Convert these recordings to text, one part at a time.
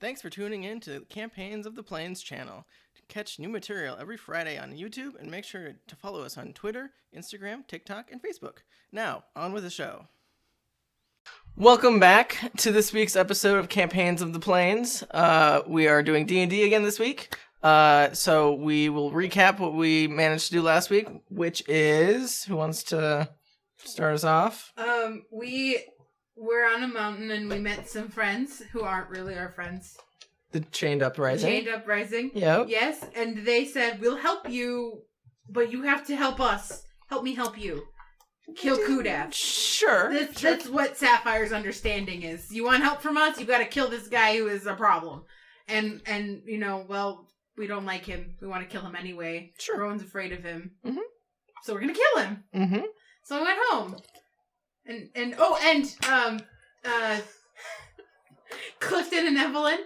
Thanks for tuning in to the Campaigns of the Plains channel. Catch new material every Friday on YouTube and make sure to follow us on Twitter, Instagram, TikTok, and Facebook. Now, on with the show. Welcome back to this week's episode of Campaigns of the Plains. We are doing D&D again this week. So we will recap what we managed to do last week, which is... Who wants to start us off? We were on a mountain and we met some friends who aren't really our friends. The Chained Uprising. Chained Uprising. Yep. Yes, and they said, we'll help you, but you have to help us. Help me help you. Kill Kudath. Sure. That's what Sapphire's understanding is. You want help from us? You gotta kill this guy who is a problem. And you know, well, we don't like him. We want to kill him anyway. Sure. Rowan's afraid of him. Mm-hmm. So we're gonna kill him. Mm-hmm. So we went home. And Clifton and Evelyn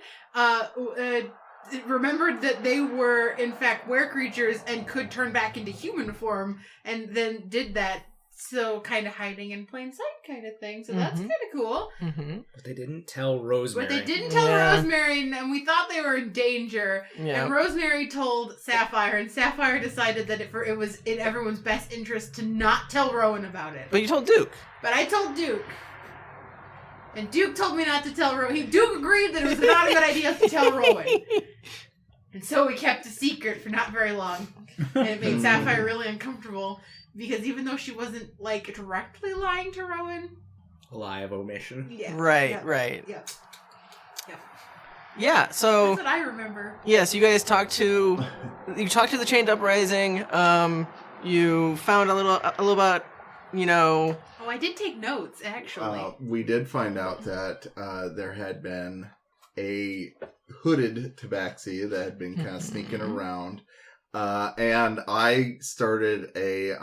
remembered that they were in fact were creatures and could turn back into human form, and then did that, so kind of hiding in plain sight kind of thing. So that's kind of cool. Mm-hmm. But they didn't tell Rosemary. Rosemary, and we thought they were in danger. Yeah. And Rosemary told Sapphire, and Sapphire decided that it was in everyone's best interest to not tell Rowan about it. But you told Duke. But I told Duke. And Duke told me not to tell Rowan. Duke agreed that it was not a good idea to tell Rowan. And so we kept a secret for not very long. And it made Sapphire really uncomfortable. Because even though she wasn't, like, directly lying to Rowan... A lie of omission. Yeah. Right. Yeah. Yeah, so... That's what I remember. Yes, you guys talked to the Chained Uprising. You found a little about, you know... Oh, I did take notes, actually. We did find out that there had been a hooded tabaxi that had been kind of sneaking around. And I started a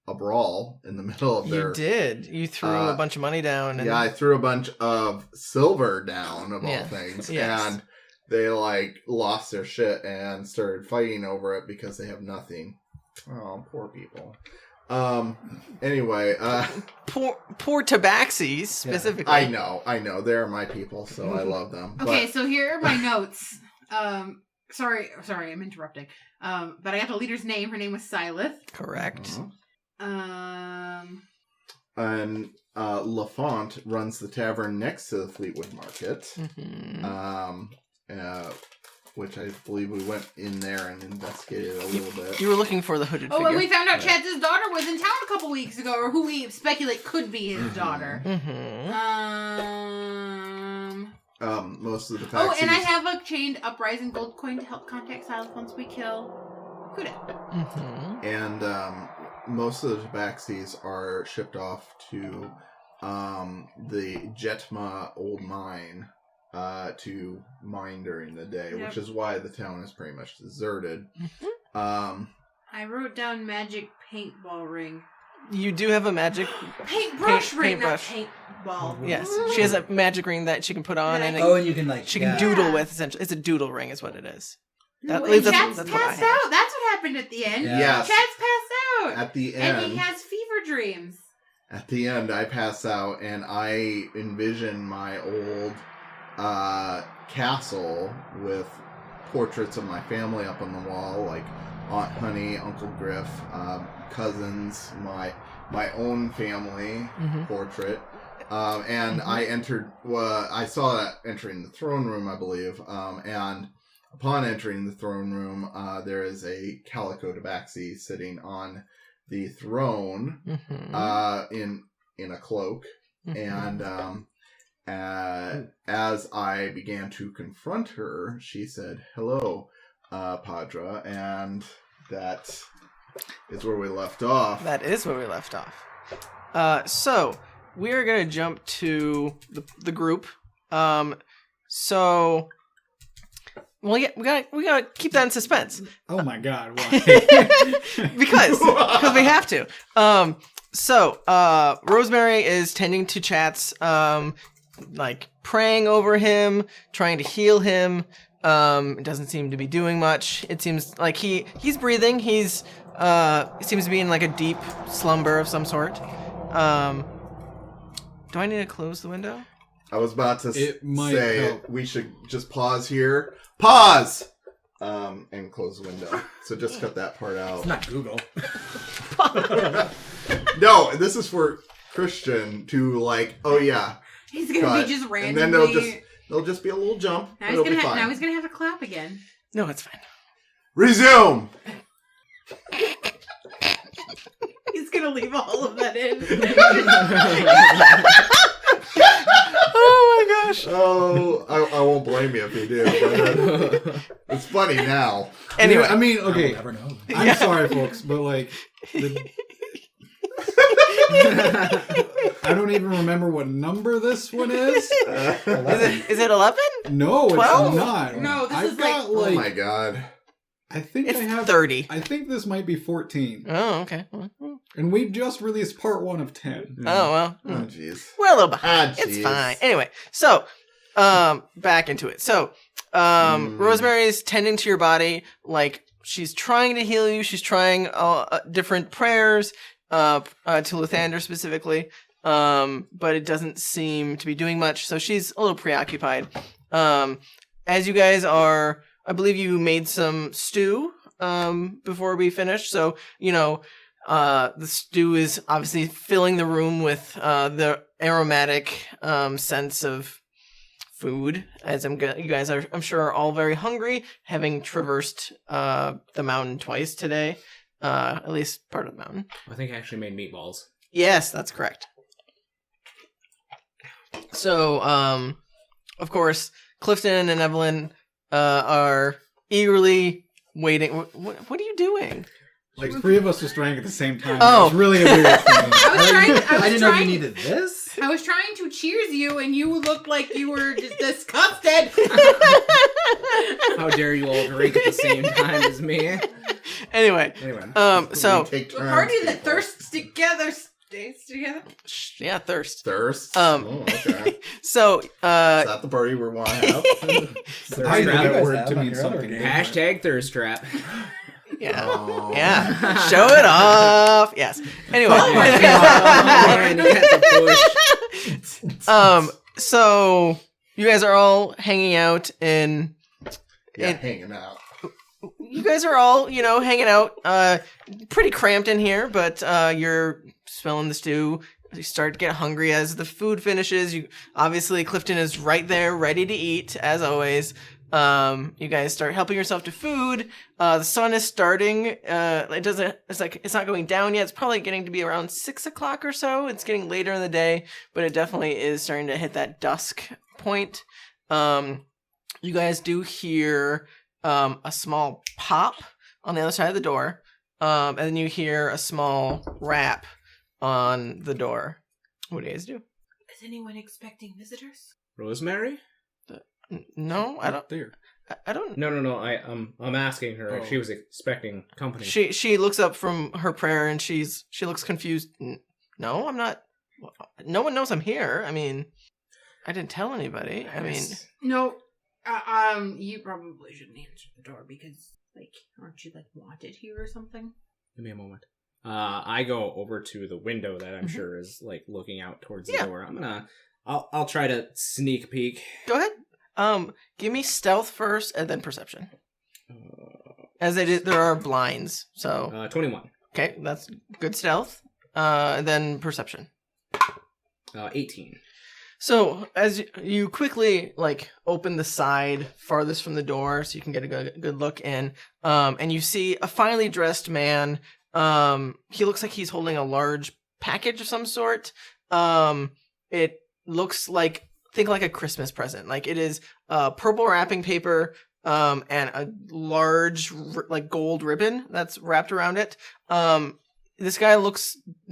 brawl in the middle of their... You did. You threw a bunch of money down. And... Yeah, I threw a bunch of silver down, of all things. Yes. And they, lost their shit and started fighting over it because they have nothing. Oh, poor people. Anyway, Poor tabaxis, specifically. I know. They're my people, so I love them. Okay, so here are my notes. Sorry, I'm interrupting. But I got the leader's name. Her name was Silith. Correct. And LaFont runs the tavern next to the Fleetwood Market. Which I believe we went in there and investigated a little bit. You were looking for the hooded figure. Oh, and we found out Chad's daughter was in town a couple weeks ago, or who we speculate could be his daughter. Most of the Oh, and I have a Chained Uprising gold coin to help contact Silith once we kill Kudath. And most of the tabaxis are shipped off to the Jetma old mine to mine during the day, which is why the town is pretty much deserted. I wrote down magic paintball ring. You do have a magic paintbrush ring, paintbrush. Not paintball. Yes, she has a magic ring that she can put on, and and you can she can doodle with. Essentially, it's a doodle ring, is what it is. Chad's passed out. That's what happened at the end. Yeah. Yes. Chad's passed out At the end, and he has fever dreams. At the end, I pass out and I envision my old castle with portraits of my family up on the wall, like Aunt Honey, Uncle Griff, cousins, my own family portrait. And I saw that entering the throne room, I believe. And upon entering the throne room, there is a calico tabaxi sitting on the throne, in a cloak. And as I began to confront her, she said, "Hello, Padra," and that is where we left off. That is where we left off. So we are going to jump to the group. So, well, yeah, we gotta keep that in suspense. Oh my God! Why? because we have to. So Rosemary is tending to Chat's, praying over him, trying to heal him. It doesn't seem to be doing much. It seems like he's breathing. He seems to be in a deep slumber of some sort. Do I need to close the window? I was about to It might say help. we should just pause here. Pause! And close the window. So just cut that part out. It's not Google. No, this is for Christian to oh yeah. He's gonna cut. be just And randomly. then there'll just be a little jump. Now It'll be fine. now he's gonna have to clap again. No, it's fine. Resume! He's gonna leave all of that in. Oh my gosh. Oh, I won't blame you if you do. But it's funny now. Anyway. I mean, okay. I'll never know. I'm sorry, folks, but I don't even remember what number this one is. Is it 11? No, 12? it's not. No, this I've is got Oh my god. I think It's I have 30. I think this might be 14. Oh, okay. And we've just released part 1 of 10. Oh, well. Oh jeez. We're a little behind. Ah, It's jeez. fine. Anyway, so, back into it. So, Rosemary's tending to your body, like, she's trying to heal you. She's trying different prayers to Lathander specifically, but it doesn't seem to be doing much, so she's a little preoccupied. As you guys are, I believe you made some stew before we finished, so, the stew is obviously filling the room with the aromatic sense of food, as you guys are, I'm sure, are all very hungry, having traversed the mountain twice today, at least part of the mountain. I think I actually made meatballs. Yes, that's correct. So, of course, Clifton and Evelyn are eagerly waiting. What are you doing? Like 3 of us just drank at the same time. Oh. It was really a weird thing. I didn't know you needed this. I was trying to cheers you, and you looked like you were just disgusted. How dare you all drink at the same time as me? Anyway, so We take A turns, party that people. thirsts together stays together. yeah, thirst. Thirst? Oh, okay. So, Is that the party we want to have? I know that Guys word have to on mean your other something. game. Hashtag thirst trap. yeah, Oh. yeah, show it off. Yes. Anyway, Oh my God. Man, you had to push. So you guys are all hanging out in. Yeah, hanging out. You guys are all, hanging out, pretty cramped in here, but you're smelling the stew. You start to get hungry as the food finishes. Obviously, Clifton is right there, ready to eat, as always. You guys start helping yourself to food. The sun is starting. It's not going down yet. It's probably getting to be around 6 o'clock or so. It's getting later in the day, but it definitely is starting to hit that dusk point. You guys do hear a small pop on the other side of the door, and then you hear a small rap on the door. What do you guys do? Is anyone expecting visitors? Rosemary? No, I don't. There. I don't. No. I'm asking her if Oh. she was expecting company. She looks up from her prayer and she looks confused. No, I'm not. No one knows I'm here. I mean, I didn't tell anybody. I mean, No. You probably shouldn't answer the door because, aren't you wanted here or something? Give me a moment. I go over to the window that I'm sure is looking out towards the Yeah. door. I'll try to sneak peek. go ahead. Give me stealth first and then perception. As there are blinds, so 21. okay, that's good stealth. And then perception. 18. So as you quickly open the side farthest from the door, so you can get a good look in, and you see a finely dressed man. He looks like he's holding a large package of some sort. It looks think like a Christmas present. It is purple wrapping paper, and a large gold ribbon that's wrapped around it. This guy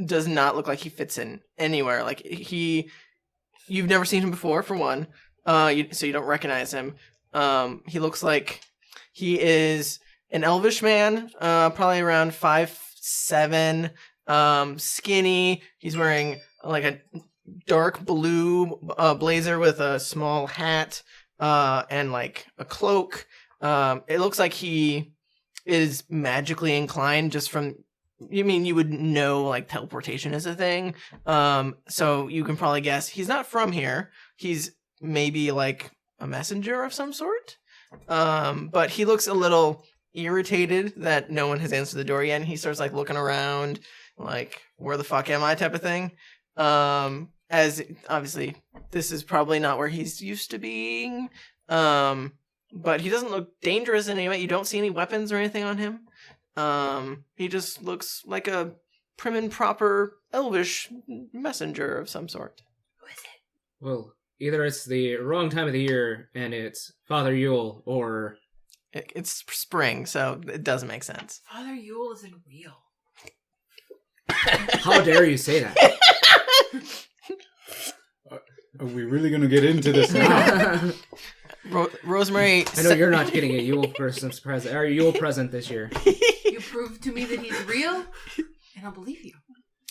does not look like he fits in anywhere. You've never seen him before, for one, so you don't recognize him. He looks like he is an elvish man, probably around 5'7", skinny. He's wearing a dark blue blazer with a small hat and a cloak. It looks like he is magically inclined just from you would know like teleportation is a thing. So you can probably guess he's not from here. He's maybe like a messenger of some sort. But he looks a little irritated that no one has answered the door yet, and he starts like looking around, like, where the fuck am I type of thing. As obviously this is probably not where he's used to being. But he doesn't look dangerous in any way. You don't see any weapons or anything on him. He just looks like a prim and proper elvish messenger of some sort. Who is it? Well, either it's the wrong time of the year and it's Father Yule, or... It's spring, so it doesn't make sense. Father Yule isn't real. How dare you say that? Are we really going to get into this now? Rosemary... I know you're not getting a Yule Christmas present, or Yule present this year. You prove to me that he's real, and I'll believe you.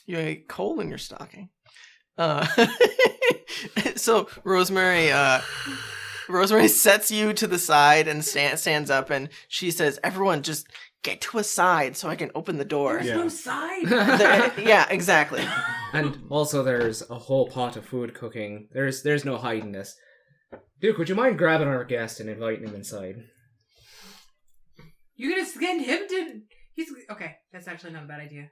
You have a coal in your stocking. So Rosemary sets you to the side and stands up, and she says, "Everyone, just get to a side so I can open the door." There's no side. Yeah, exactly. And also there's a whole pot of food cooking. There's no hiding this. Duke, would you mind grabbing our guest and inviting him inside? You're gonna send him to... Okay, that's actually not a bad idea.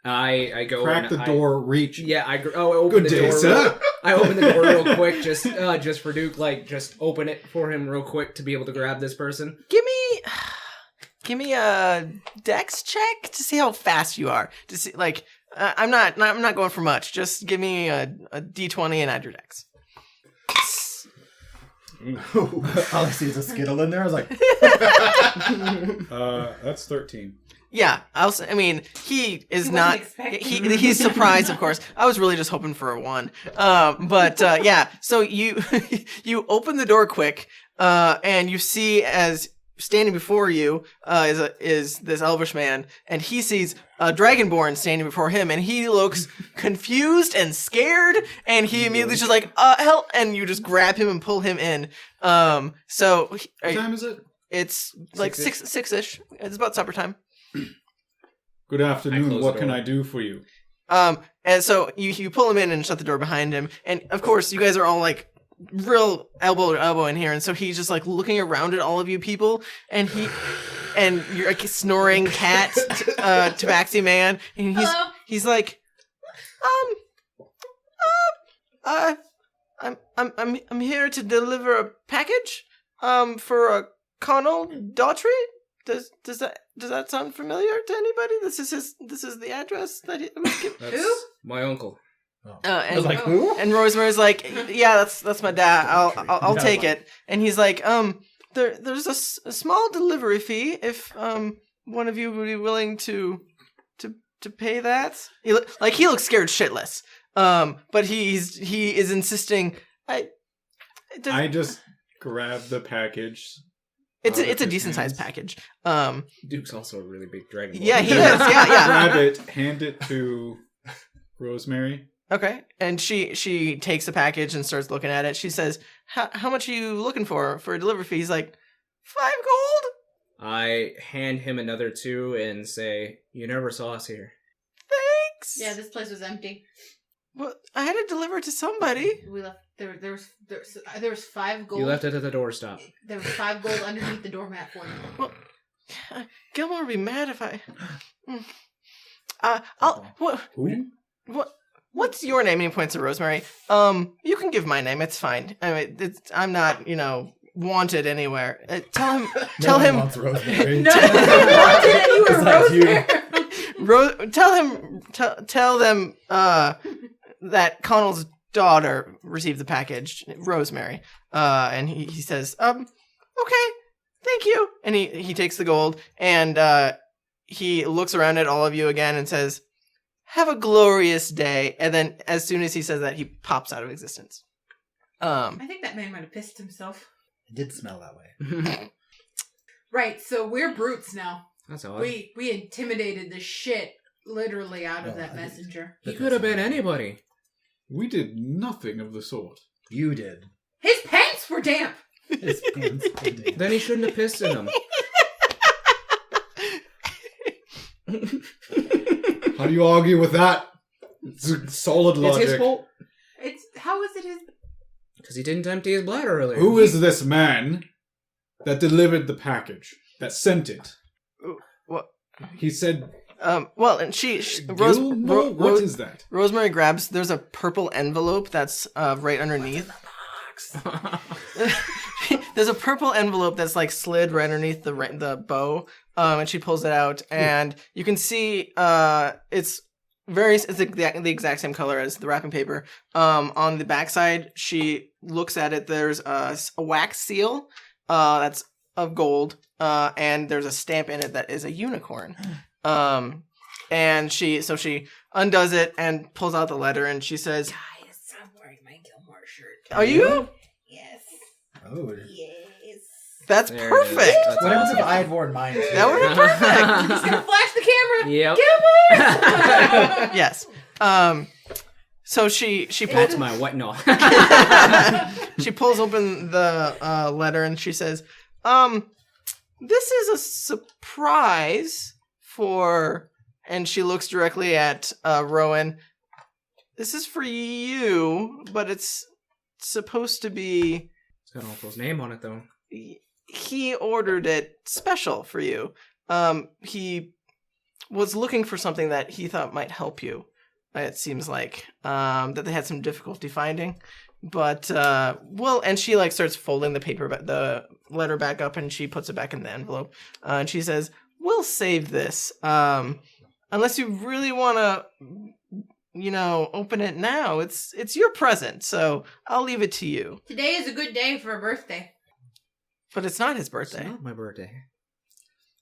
I go Crack the door, reach. Yeah, I open Good the day, door. sir. I open the door real quick, just for Duke, like, just open it for him real quick to be able to grab this person. Give me a dex check to see how fast you are. To see, like, I'm not going for much. Just give me a d20 and add your dex. All I see is a skittle in there. I was like, that's 13. Yeah, I mean, he is He not. wasn't expecting. He's surprised, of course. I was really just hoping for a 1. But yeah. So you open the door quick, and you see as standing before you is this elvish man, and he sees a dragonborn standing before him, and he looks confused and scared, and he immediately just like hell, and you just grab him and pull him in. So what time is it? it's like six-ish. It's about supper time. Good I afternoon. close What the can door. I do for you? And so you pull him in and shut the door behind him, and of course you guys are all like real elbow to elbow in here, and so he's just like looking around at all of you people, and you're like a snoring cat, tabaxi man, and Hello? he's like, I'm here to deliver a package, for a Connell Daughtry. Does that sound familiar to anybody? This is the address that he was given. That's Who? my uncle. I was like, who? And Rosemary's like, yeah, that's my dad. I'll take it. And he's like, there's a small delivery fee if one of you would be willing to pay that. He looks scared shitless. But he is insisting. I just grabbed the package. It's out of a his decent sized hands. package. Duke's also a really big dragon. Yeah, he is. Yeah. Grab it, hand it to Rosemary. Okay. And she takes the package and starts looking at it. She says, how much are you looking for a delivery fee? He's like, 5 gold? I hand him another 2 and say, "You never saw us here." Thanks. Yeah, this place was empty. Well, I had to deliver it to somebody. We left. There was 5 gold. You left it at the doorstop. There was 5 gold underneath the doormat for you. Well, Gilmore would be mad if I... What's your name? And he points to Rosemary. You can give my name. It's fine. I mean, I'm not, wanted anywhere. Tell him... No one wants Rosemary. No, you wanted anywhere, Rosemary. Tell them that Connell's daughter received the package, Rosemary. And he says, okay, thank you. And he takes the gold, and he looks around at all of you again and says, have a glorious day. And then as soon as he says that, he pops out of existence. I think that man might have pissed himself. It did smell that way. Right, so we're brutes now. That's odd. We intimidated the shit literally out of that I did. messenger. He could have been anybody. We did nothing of the sort. You did. His pants were damp. His pants did. Then he shouldn't have pissed in them. How do you argue with that? It's solid It's logic. his fault. How is it his? Because he didn't empty his bladder earlier. Who is this man that delivered the package? That sent it? What? He said... Well, and she what is that? Rosemary grabs. There's a purple envelope that's right underneath. There's a purple envelope that's like slid right underneath the bow, and she pulls it out, and you can see it's the exact same color as the wrapping paper. On the backside, she looks at it. There's a wax seal that's of gold, and there's a stamp in it that is a unicorn. And she undoes it and pulls out the letter, and she says, Guys, I'm wearing my Gilmore shirt. "Are you? Yes. Oh. Yes. That's There it perfect. is. That's What happens if awesome. I had worn mine? Too? That would be perfect." I'm just gonna flash the camera. Yep. Gilmore. Yes. So she pulls That's my what? No. she pulls open the letter, and she says, "This is a surprise for," and she looks directly at Rowan. "This is for you, but it's supposed to be." It's got Uncle's name on it, though. He ordered it special for you. He was looking for something that he thought might help you. It seems like that they had some difficulty finding, but and she like starts folding the letter back up, and she puts it back in the envelope, and she says, "We'll save this, unless you really want to, open it now. It's your present, so I'll leave it to you." Today is a good day for a birthday. But it's not his It's birthday. not my birthday.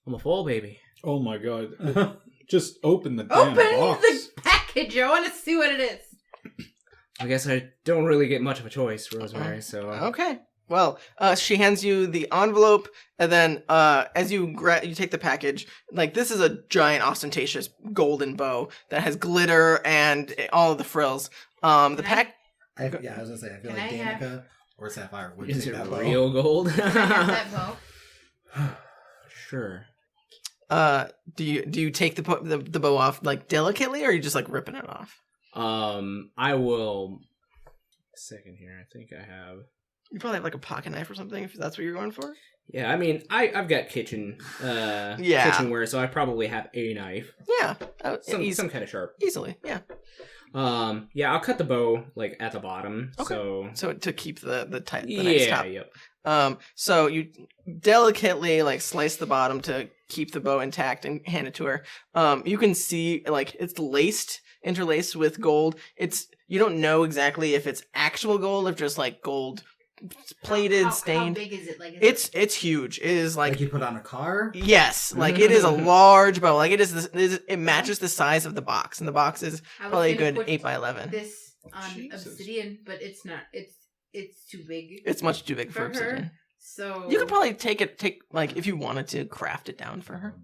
I'm a fall baby. Oh my god. Just open the damn Open box. the package. I want to see what it is. I guess I don't really get much of a choice, Rosemary, so... Okay. Well, she hands you the envelope, and then as you take the package, like this is a giant, ostentatious golden bow that has glitter and all of the frills. I was gonna say, I feel Can like I have- Danica or Sapphire would Is take it that bow. real gold? Can I have that bow? Sure. Do you take the bow off like delicately, or are you just like ripping it off? I will... Second here, I think I have... You probably have like a pocket knife or something if that's what you're going for. Yeah, I mean, I've got kitchenware, so I probably have a knife. Yeah, Some kind of sharp. easily. Yeah. Yeah, I'll cut the bow like at the bottom. Okay. So to keep the nice Yeah, top. yep. So you delicately like slice the bottom to keep the bow intact and hand it to her. You can see like it's interlaced with gold. You don't know exactly if it's actual gold or just like gold plated, stained. How big is it? Like It's huge. It is Like you put on a car? yes, like it is a large bow. Like it matches the size of the box, and the box is probably a good 8x11. This on Jesus. obsidian, but it's not. It's too big. It's much too big for for obsidian. her. So You could probably take like if you wanted to craft it down for her.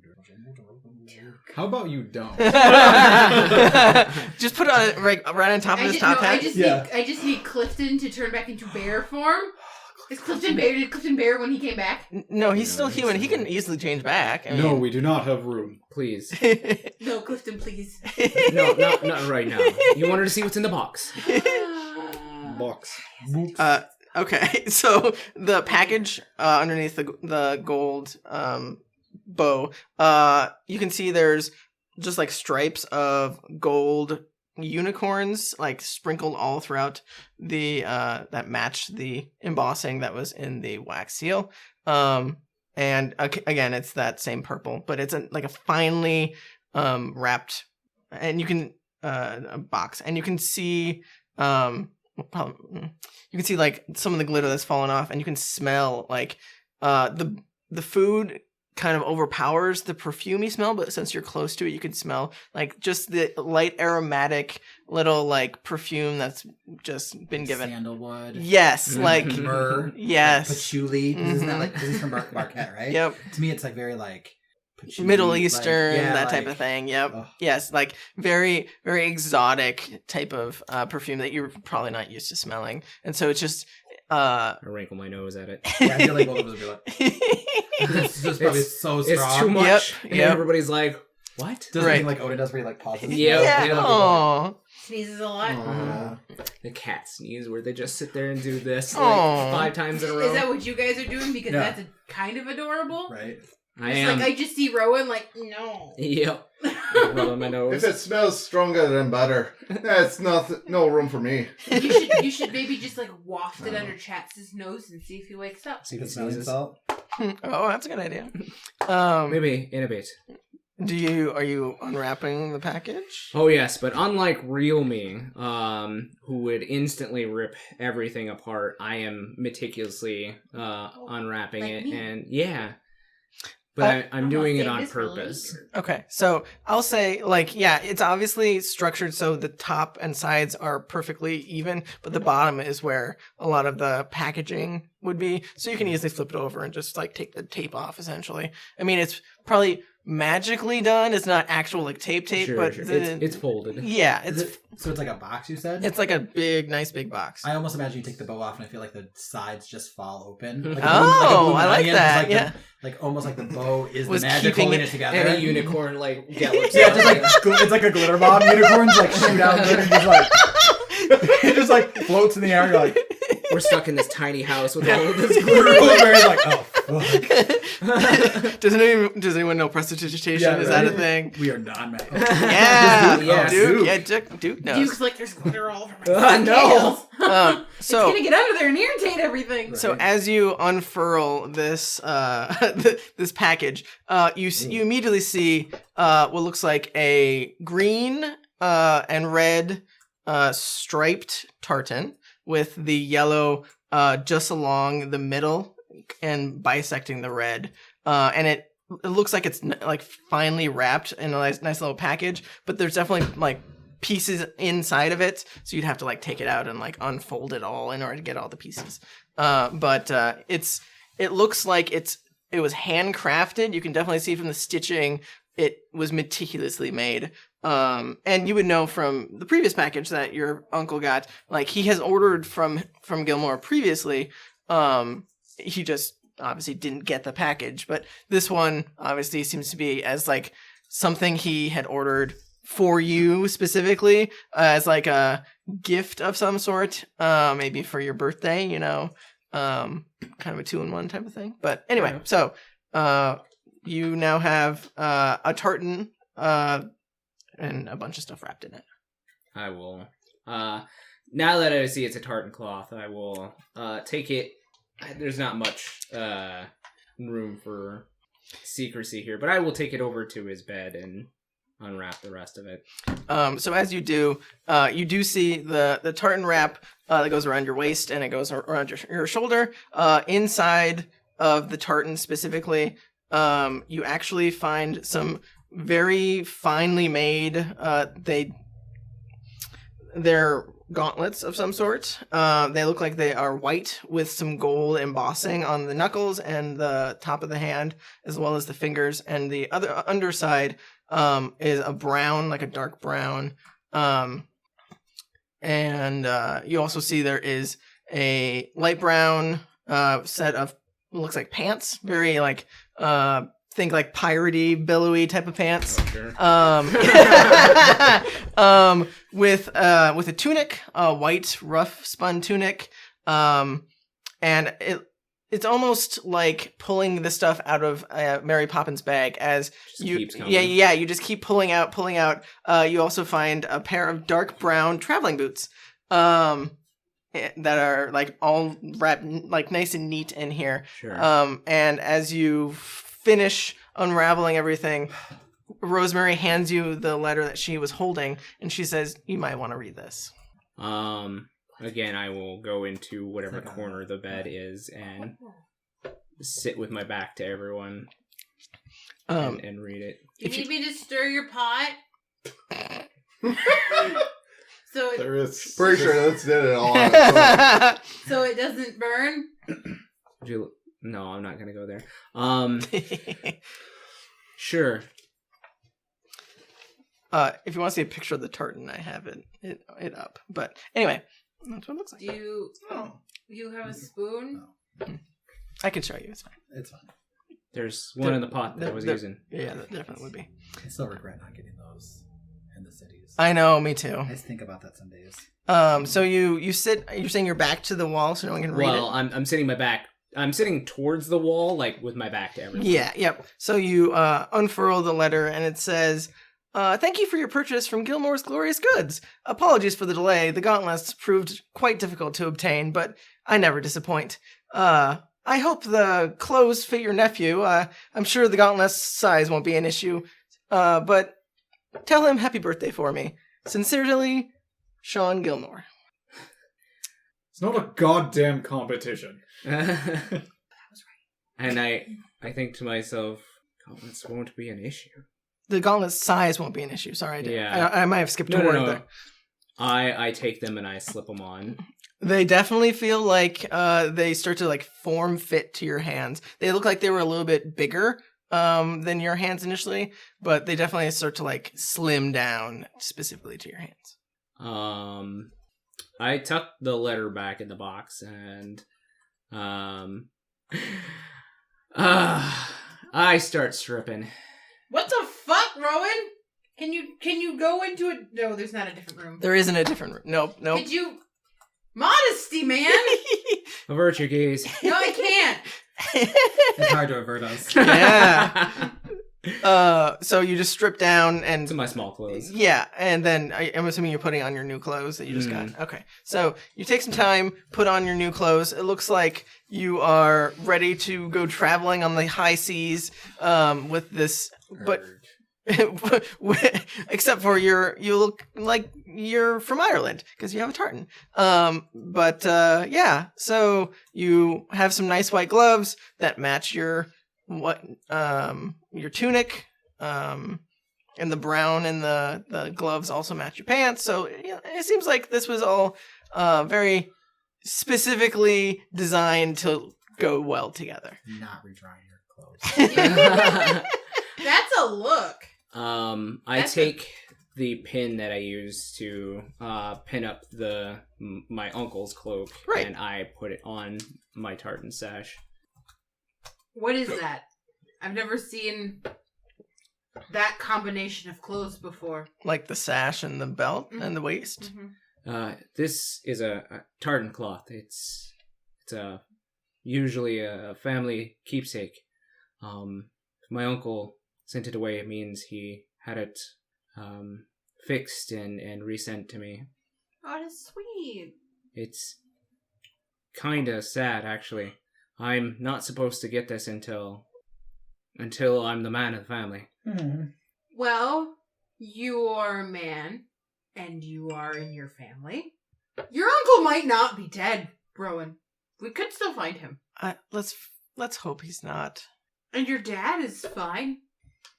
How about you don't? Just put it on right on top of his top hat. I just need Clifton to turn back into bear form. Is Clifton Bear? Did Clifton Bear when he came back? No, he's still human. He can easily change back. I No, mean- we do not have room. Please. No, Clifton, please. No, not right now. You wanted to see what's in the box. Box. Okay, so the package underneath the gold bow, you can see there's just like stripes of gold unicorns like sprinkled all throughout the that match the embossing that was in the wax seal. And again, it's that same purple, but it's like a finely wrapped, and you can a box, and you can see like some of the glitter that's fallen off, and you can smell like the food kind of overpowers the perfumey smell, but since you're close to it, you can smell like just the light aromatic little like perfume that's just been given. Sandalwood. Yes, like Myrrh. yes, Patchouli. 'Cause Isn't that like, this is from Barquette, right? yep. To me, it's like very like patchouli, Middle like- Eastern, yeah, that type like- of thing. Yep. Ugh. Yes, like very, very exotic type of perfume that you're probably not used to smelling, and so it's just. I wrinkle my nose at it. Yeah, I feel like both of us would be like, it's just probably so strong. It's too much. Yep, And yep. everybody's like, What? Does Right. anything like Oda does where he like pauses? Yeah. Aw. Sneezes a lot. Aw. The cat sneeze where they just sit there and do this Aw. 5 times in a row. Is that what you guys are doing? Because Yeah. that's kind of adorable. Right. I It's am. like I just see Rowan like, no. Yep. Rubbing my If nose. it smells stronger than butter, that's no room for me. You should maybe just like waft it under Chatz's nose and see if he wakes up. See if it's smelling salt. Oh, that's a good idea. Maybe in a bit. Are you unwrapping the package? Oh yes, but unlike real me, who would instantly rip everything apart, I am meticulously unwrapping like it, me. and yeah. But I'm I'm doing not it on saying this really. purpose. Okay, so I'll say, like, yeah, it's obviously structured so the top and sides are perfectly even, but the bottom is where a lot of the packaging would be. So you can easily flip it over and just, like, take the tape off, essentially. I mean, it's probably magically done. It's not actual, like, tape, Sure, but sure. It's folded. yeah, So it's like a box, you said? it's like a nice big box. I almost imagine you take the bow off and I feel like the sides just fall open. Like Oh, I like onion, that, like yeah. Like almost like the bow is Was the magic keeping holding it- it together. And a unicorn, like, gallops. Yeah, just like it's like a glitter bomb. Unicorns like shoot out glitter and just like it just like floats in the air. You're like, We're stuck in this tiny house with all of this Rosemary like, oh fuck. Does anyone know prestidigitation? Yeah, Is that a right. thing? We are not mad. Yeah, Yes. Duke knows. Duke's like, there's glitter all over my no. scales. So It's gonna get under there and irritate everything. So as you unfurl this this package, you immediately see what looks like a green and red striped tartan with the yellow just along the middle and bisecting the red, and it looks like it's like finely wrapped in a nice little package, but there's definitely like pieces inside of it, so you'd have to like take it out and like unfold it all in order to get all the pieces. But it looks like it was handcrafted. You can definitely see from the stitching it was meticulously made. And you would know from the previous package that your uncle got, like he has ordered from Gilmore previously. He just obviously didn't get the package, but this one obviously seems to be as like something he had ordered for you specifically, as like a gift of some sort, maybe for your birthday, you know, kind of a 2-in-1 type of thing. But anyway, so you now have a tartan and a bunch of stuff wrapped in it. I will. Now that I see it's a tartan cloth, I will take it. There's not much room for secrecy here, but I will take it over to his bed and unwrap the rest of it. So as you do see the tartan wrap that goes around your waist and it goes around your shoulder. Inside of the tartan specifically, you actually find some very finely made. They're gauntlets of some sort. They look like they are white with some gold embossing on the knuckles and the top of the hand, as well as the fingers. And the other underside is a brown, like a dark brown. And you also see there is a light brown set of, looks like pants, very like think like piratey, billowy type of pants. Sure. With a tunic, a white rough spun tunic, and it's almost like pulling the stuff out of Mary Poppins' bag as Just you keeps coming. you just keep pulling out. You also find a pair of dark brown traveling boots that are like all wrapped like nice and neat in here. Sure. And as you finish unraveling everything, Rosemary hands you the letter that she was holding, and she says, "You might want to read this." Again, I will go into whatever corner the bed is and sit with my back to everyone and read it. You need me to stir your pot? so it, There is Pretty sure that's did it all on its own. so it doesn't burn? No, I'm not gonna go there. Sure. If you want to see a picture of the tartan, I have it up. But anyway, that's what it looks like. Do you have a spoon? I can show you. It's fine. It's fine. There's one in the pot that I was using. Yeah, that definitely would be. I still regret not getting those in the cities. I know, me too. I just think about that some days. So you sit. You're saying you're back to the wall, so no one can read it. Well, I'm sitting my back. I'm sitting towards the wall, like with my back to everyone. Yeah, yep. So you unfurl the letter, and it says, "Thank you for your purchase from Gilmore's Glorious Goods. Apologies for the delay. The gauntlets proved quite difficult to obtain, but I never disappoint. I hope the clothes fit your nephew. I'm sure the gauntlet's size won't be an issue. But tell him happy birthday for me. Sincerely, Sean Gilmore." It's not a goddamn competition. And I think to myself, gauntlets won't be an issue. The gauntlet's size won't be an issue. Sorry, Yeah. I might have skipped a word there. I take them and I slip them on. They definitely feel like they start to like form fit to your hands. They look like they were a little bit bigger than your hands initially, but they definitely start to like slim down specifically to your hands. I tuck the letter back in the box and I start stripping. What the fuck, Rowan? Can you go into it? No, there's not a different room. There isn't a different room. Nope. Could you? Modesty, man. Avert your gaze. No, I can't. It's hard to avert us. Yeah. So you just strip down and It's in my small clothes. yeah, and then I'm assuming you're putting on your new clothes that you just got. Okay, so you take some time, put on your new clothes. It looks like you are ready to go traveling on the high seas with this, but except for you look like you're from Ireland because you have a tartan. Yeah, so you have some nice white gloves that match your tunic, and the brown and the gloves also match your pants. So it seems like this was all very specifically designed to go well together. Not redrawing your clothes. That's a look. I take the pin that I use to pin up my uncle's cloak, Right. and I put it on my tartan sash. What is that? I've never seen that combination of clothes before. Like the sash and the belt and the waist. Mm-hmm. This is a tartan cloth. It's usually a family keepsake. My uncle sent it away. It means he had it fixed and resent to me. Oh, that's sweet. It's kinda sad, actually. I'm not supposed to get this until I'm the man of the family. Well, you're a man, and you are in your family. Your uncle might not be dead, Rowan. We could still find him. Let's hope he's not. And your dad is fine.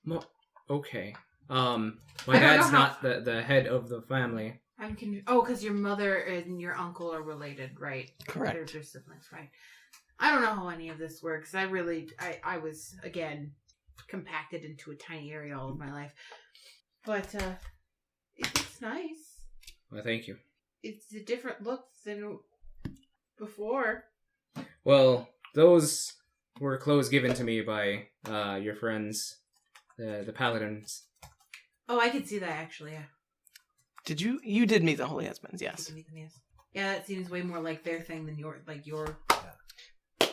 Well, okay. My I don't dad's know not the head of the family. I'm confused. Oh, because your mother and your uncle are related, right? Correct. They're siblings, right? I don't know how any of this works. I was, again, compacted into a tiny area all of my life. But, it's nice. Well, thank you. It's a different look than before. Well, those were clothes given to me by your friends, the paladins. Oh, I could see that, actually, yeah. You did meet the Holy Husbands, yes. Yeah, that seems way more like their thing than your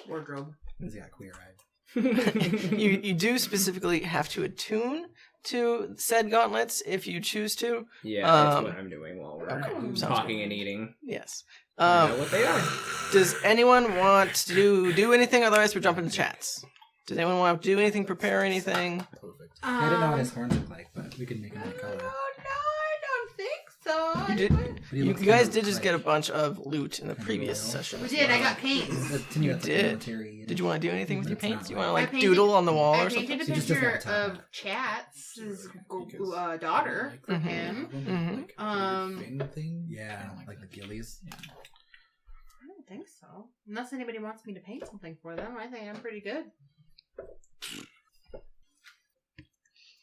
wardrobe. He's got queer-eyed. You do specifically have to attune to said gauntlets if you choose to. Yeah, that's what I'm doing while we're Sounds talking good. and eating. Yes. I know what they are. Does anyone want to do anything? Otherwise, we're jumping to chats. Does anyone want to do anything? Prepare anything? Perfect. I didn't know what his horns look like, but we could make him any color. No, I don't think so. You did. You guys did just get a bunch of loot in the previous session. We did. I got paints. You did. Did you want to do anything with your paints? You want to like painted- doodle on the wall I or something? painted a So just doesn't picture have of top Chat's daughter for him. Thing? Yeah, like the gillies. Yeah. I don't think so. Unless anybody wants me to paint something for them, I think I'm pretty good.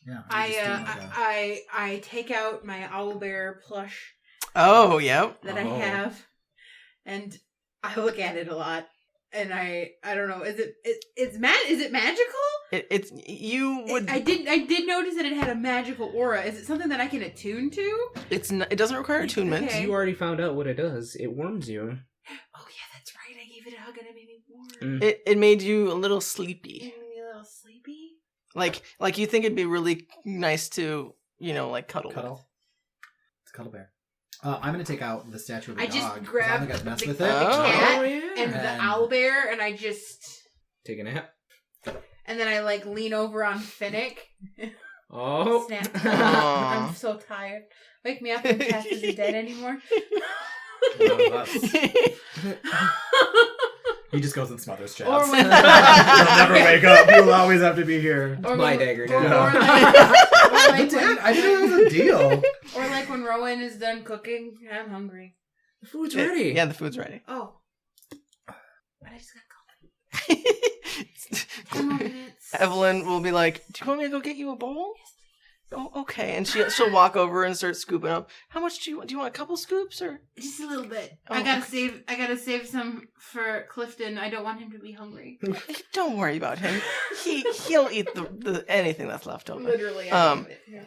Yeah. I take out my owlbear plush Oh, yep. that I have, and I look at it a lot. and I don't know. Is it magical? It's you would. I did notice that it had a magical aura. Is it something that I can attune to? It doesn't require attunement. Okay. You already found out what it does. It warms you. Oh yeah, that's right. I gave it a hug and it made me warm. It made you a little sleepy. It made me a little sleepy. Like you think it'd be really nice to, like cuddle. Cuddle. It's a cuddle bear. I'm gonna take out the statue of the I dog. just 'cause I grabbed don't think I'd mess the with cat it. and the owl bear, and I just Take a nap. and then I lean over on Finnick. Oh. Snap. Aw. I'm so tired. Wake me up when Cass isn't dead anymore. He just goes and smothers Chaz. Or when- You'll never wake up. You'll always have to be here. Or My when- dagger or- now. or like Dad, I didn't know it was a deal. or like when Rowan is done cooking, I'm hungry. The food's ready. Yeah, the food's ready. Oh. But I just got coffee. 10 more minutes. Evelyn will be like, "Do you want me to go get you a bowl?" Oh, okay. And she'll walk over and start scooping up. How much do you want? Do you want a couple scoops or? Just a little bit. Oh, I gotta save some for Clifton. I don't want him to be hungry. Don't worry about him. He'll eat the anything that's left over. Literally.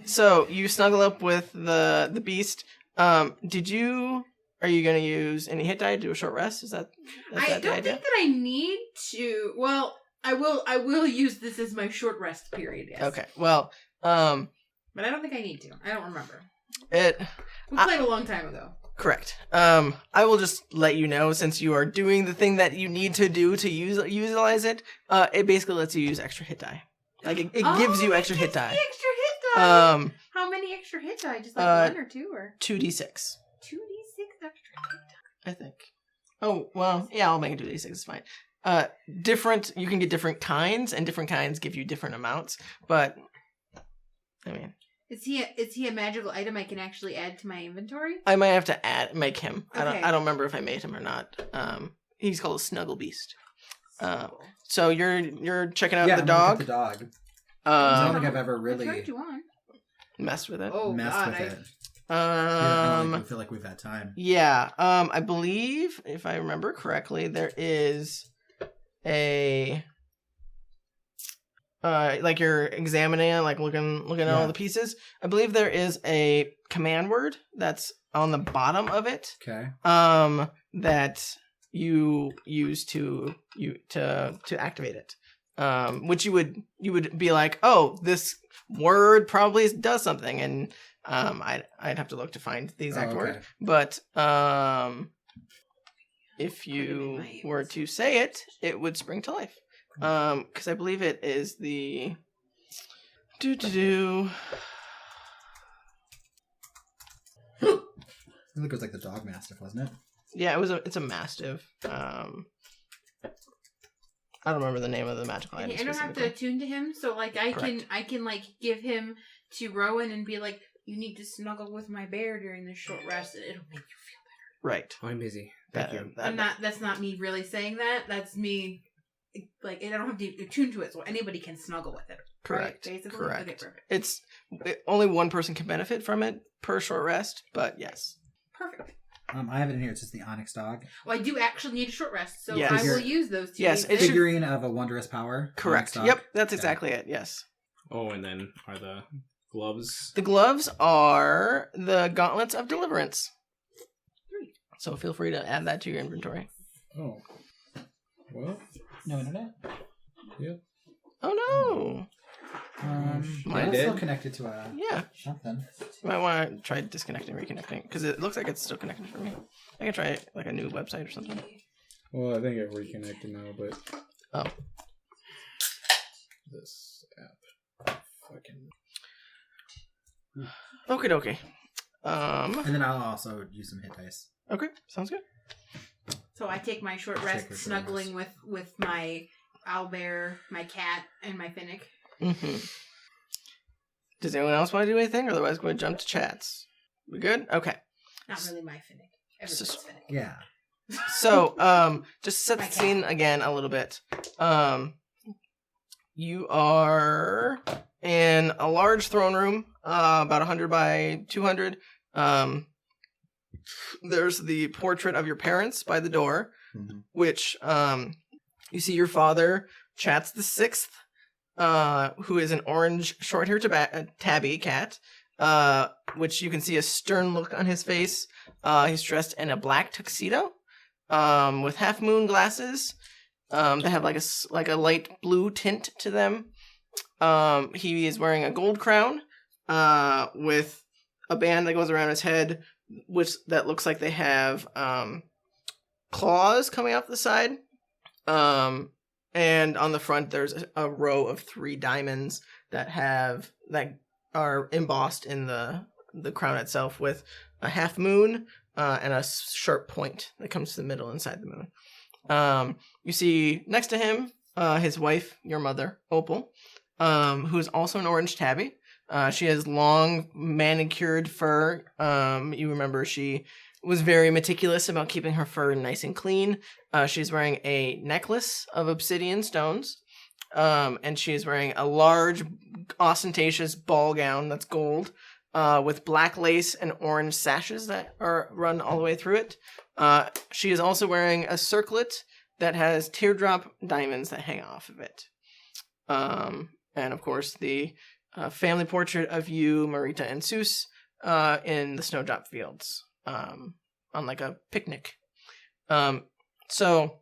So you snuggle up with the beast. Are you gonna use any hit die to do a short rest? Is that I the don't idea? think that I need to. Well, I will use this as my short rest period. Yes. Okay. Well, But I don't think I need to. I don't remember. We I- played a long time ago. correct. I will just let you know, since you are doing the thing that you need to do to utilize it. It basically lets you use extra hit die. Like it gives you extra hit die. Extra hit die. 2d6. How many extra hit die? Just like 1 or 2 or 2d6, 2d6 extra hit die. I think. Oh well, yeah, I'll make it 2d6. It's fine. You can get different kinds, and different kinds give you different amounts. But I mean, Is he a magical item I can actually add to my inventory? I might have to make him. Okay. I don't remember if I made him or not. He's called a Snuggle Beast. So you're checking out the I'm dog. looking at the dog. I don't think I've ever I really turned you on. Messed with it. Oh messed God, with it. Um, I feel like we've had time. Yeah. I believe, if I remember correctly, there is a like you're examining, like looking at all the pieces. I believe there is a command word that's on the bottom of it. Okay. That you use to activate it. Which you would be like, oh, this word probably does something, and I'd have to look to find the exact word. But if you were to say it, it would spring to life. Because I believe it is the I think it was like the dog mastiff, wasn't it? Yeah, it's a mastiff. I don't remember the name of the magical item. I don't have to attune to him, so like I Correct. can like give him to Rowan and be like, you need to snuggle with my bear during this short rest, and it'll make you feel better. Right. I'm busy. Thank you. That's not me really saying that. That's me, like, and I don't have to attune to it, so anybody can snuggle with it. Correct. Right? Basically, Correct. Okay, perfect. Only one person can benefit from it per short rest, but yes. Perfect. I have it in here. It's just the onyx dog. Well, I do actually need a short rest, so Yes. I will use those two. Yes, it should- Figurine of a wondrous power. Correct. Onyx dog. Yep, that's exactly it. Yes. Oh, and then are the gloves? The gloves are the gauntlets of deliverance. So feel free to add that to your inventory. Oh. Well, No internet. yep. Oh no. Mine's did. still connected to a Yeah. something. You might want to try disconnecting, reconnecting, because it looks like it's still connected for me. I can try like a new website or something. Well, I think I've reconnected now, but Oh. this app, fucking. Okie dokie. And then I'll also use some hit dice. Okay, sounds good. So I take my short Take rest your short snuggling with my owlbear, my cat, and my Finnick. Mm-hmm. Does anyone else want to do anything? Otherwise, we're going to jump to chats. We good? Okay. Not really my Finnick. Everybody's Finnick. Yeah. So, just to set the My cat. scene again a little bit. You are in a large throne room, about 100 by 200. There's the portrait of your parents by the door, Mhm. which You see your father, Chats the Sixth, who is an orange short-haired tabby cat, which you can see a stern look on his face. He's dressed in a black tuxedo with half-moon glasses that have like a light blue tint to them. He is wearing a gold crown with a band that goes around his head, that looks like they have claws coming off the side. And on the front, there's a row of 3 diamonds that are embossed in the crown itself, with a half moon and a sharp point that comes to the middle inside the moon. You see next to him his wife, your mother, Opal, who is also an orange tabby. She has long manicured fur. You remember she was very meticulous about keeping her fur nice and clean. She's wearing a necklace of obsidian stones, and she's wearing a large, ostentatious ball gown that's gold, with black lace and orange sashes that are run all the way through it. She is also wearing a circlet that has teardrop diamonds that hang off of it. And of course, the family portrait of you, Marita, and Seuss in the snowdrop fields. On like a picnic. So,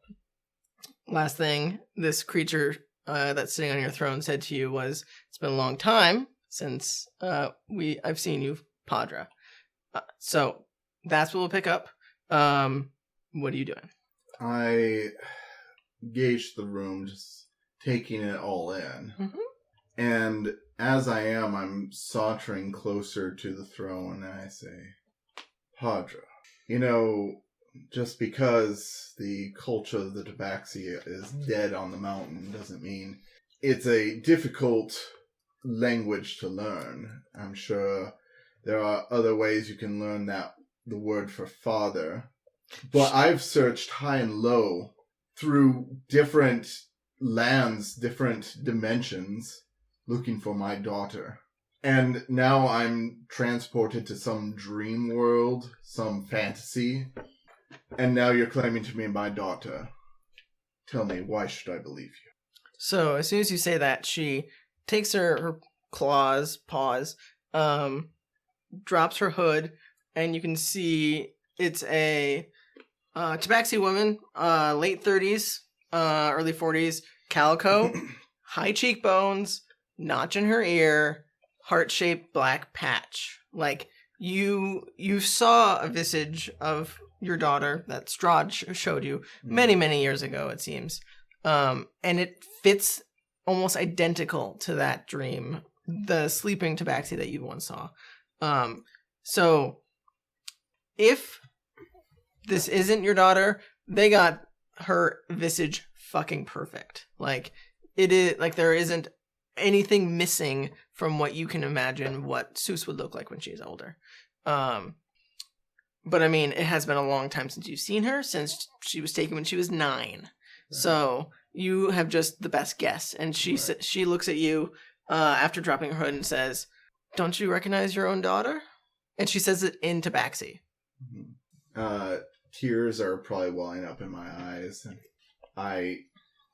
last thing this creature that's sitting on your throne said to you was, "It's been a long time since I've seen you, Padra." So that's what we'll pick up. What are you doing? I gauged the room, just taking it all in. Mm-hmm. And as I am, I'm sauntering closer to the throne, and I say, "Padra, you know, just because the culture of the Tabaxi is dead on the mountain doesn't mean it's a difficult language to learn. I'm sure there are other ways you can learn the word for father. But I've searched high and low through different lands, different dimensions, looking for my daughter. And now I'm transported to some dream world, some fantasy. And now you're claiming to be my daughter. Tell me, why should I believe you?" So as soon as you say that, she takes her paws, drops her hood, and you can see it's a Tabaxi woman, late 30s, early 40s, calico, high cheekbones, notch in her ear, heart-shaped black patch. Like, you saw a visage of your daughter that Strahd showed you many, many years ago, it seems. And it fits almost identical to that dream, the sleeping Tabaxi that you once saw. So, if this isn't your daughter, they got her visage fucking perfect. Like, it is, like, there isn't anything missing from what you can imagine what Seuss would look like when she's older. But I mean, it has been a long time since you've seen her, since she was taken when she was 9. Right. So you have just the best guess. And she looks at you after dropping her hood and says, "Don't you recognize your own daughter?" And she says it in Tabaxi. Mm-hmm. Tears are probably welling up in my eyes. And I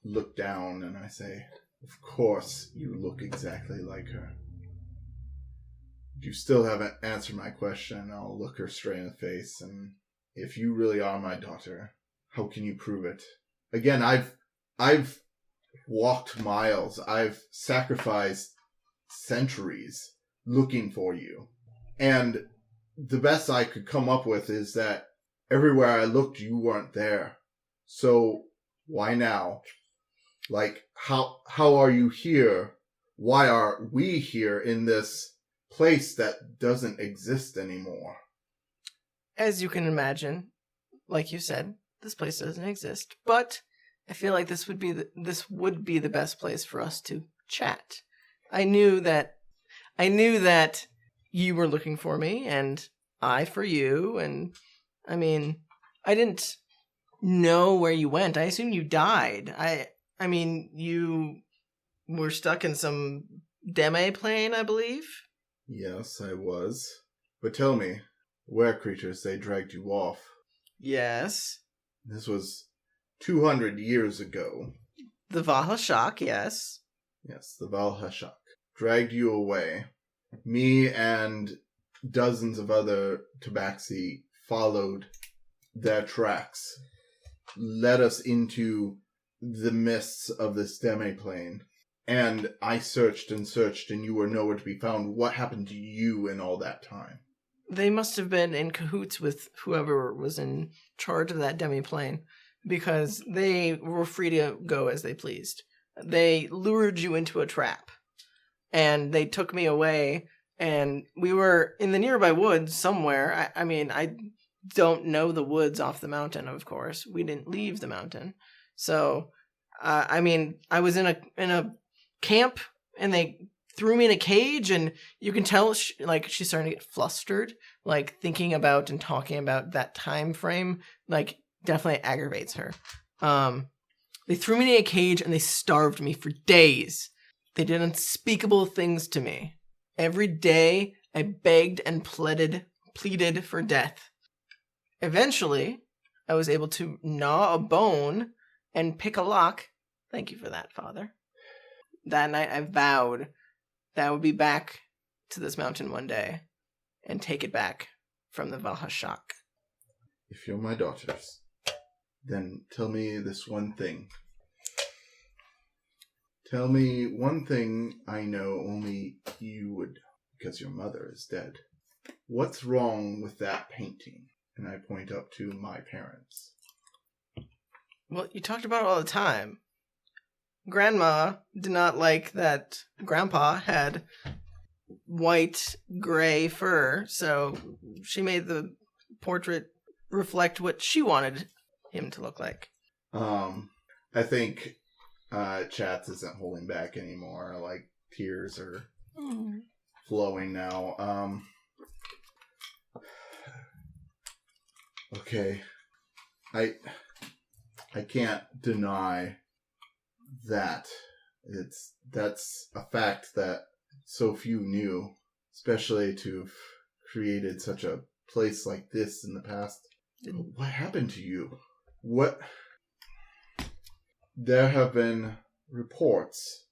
look down and I say, "Of course you look exactly like her. You still haven't answered my question." I'll look her straight in the face, and if you really are my daughter, how can you prove it? Again, I've walked miles. I've sacrificed centuries looking for you. And the best I could come up with is that everywhere I looked, you weren't there. So why now? Like, how are you here? Why are we here in this place that doesn't exist anymore? As you can imagine, like you said, this place doesn't exist. But I feel like this would be the best place for us to chat. I knew that you were looking for me, and I for you. And I mean, I didn't know where you went. I assumed you died. I mean, you were stuck in some Deme plane, I believe. Yes, I was. But tell me, were creatures, they dragged you off? Yes. This was 200 years ago. The Vahashak, yes. Yes, the Valhashak dragged you away. Me and dozens of other Tabaxi followed their tracks, led us into the mists of this demi-plane. And I searched and searched, and you were nowhere to be found. What happened to you in all that time? They must have been in cahoots with whoever was in charge of that demi-plane, because they were free to go as they pleased. They lured you into a trap, and they took me away, and we were in the nearby woods somewhere. I mean, I don't know the woods off the mountain, of course. We didn't leave the mountain. So, I mean, I was in a camp, and they threw me in a cage, and you can tell she's starting to get flustered, like thinking about and talking about that time frame, like definitely aggravates her. They threw me in a cage and they starved me for days. They did unspeakable things to me. Every day I begged and pleaded for death. Eventually, I was able to gnaw a bone and pick a lock. Thank you for that, Father. That night I vowed that I would be back to this mountain one day and take it back from the Vahashak. If you're my daughters, then tell me this one thing. Tell me one thing I know only you would, because your mother is dead. What's wrong with that painting? And I point up to my parents. Well, you talked about it all the time. Grandma did not like that Grandpa had white, gray fur, so she made the portrait reflect what she wanted him to look like. I think Chats isn't holding back anymore. Like, tears are flowing now. Okay. I can't deny that. That's a fact that so few knew, especially to have created such a place like this in the past. What happened to you? There have been reports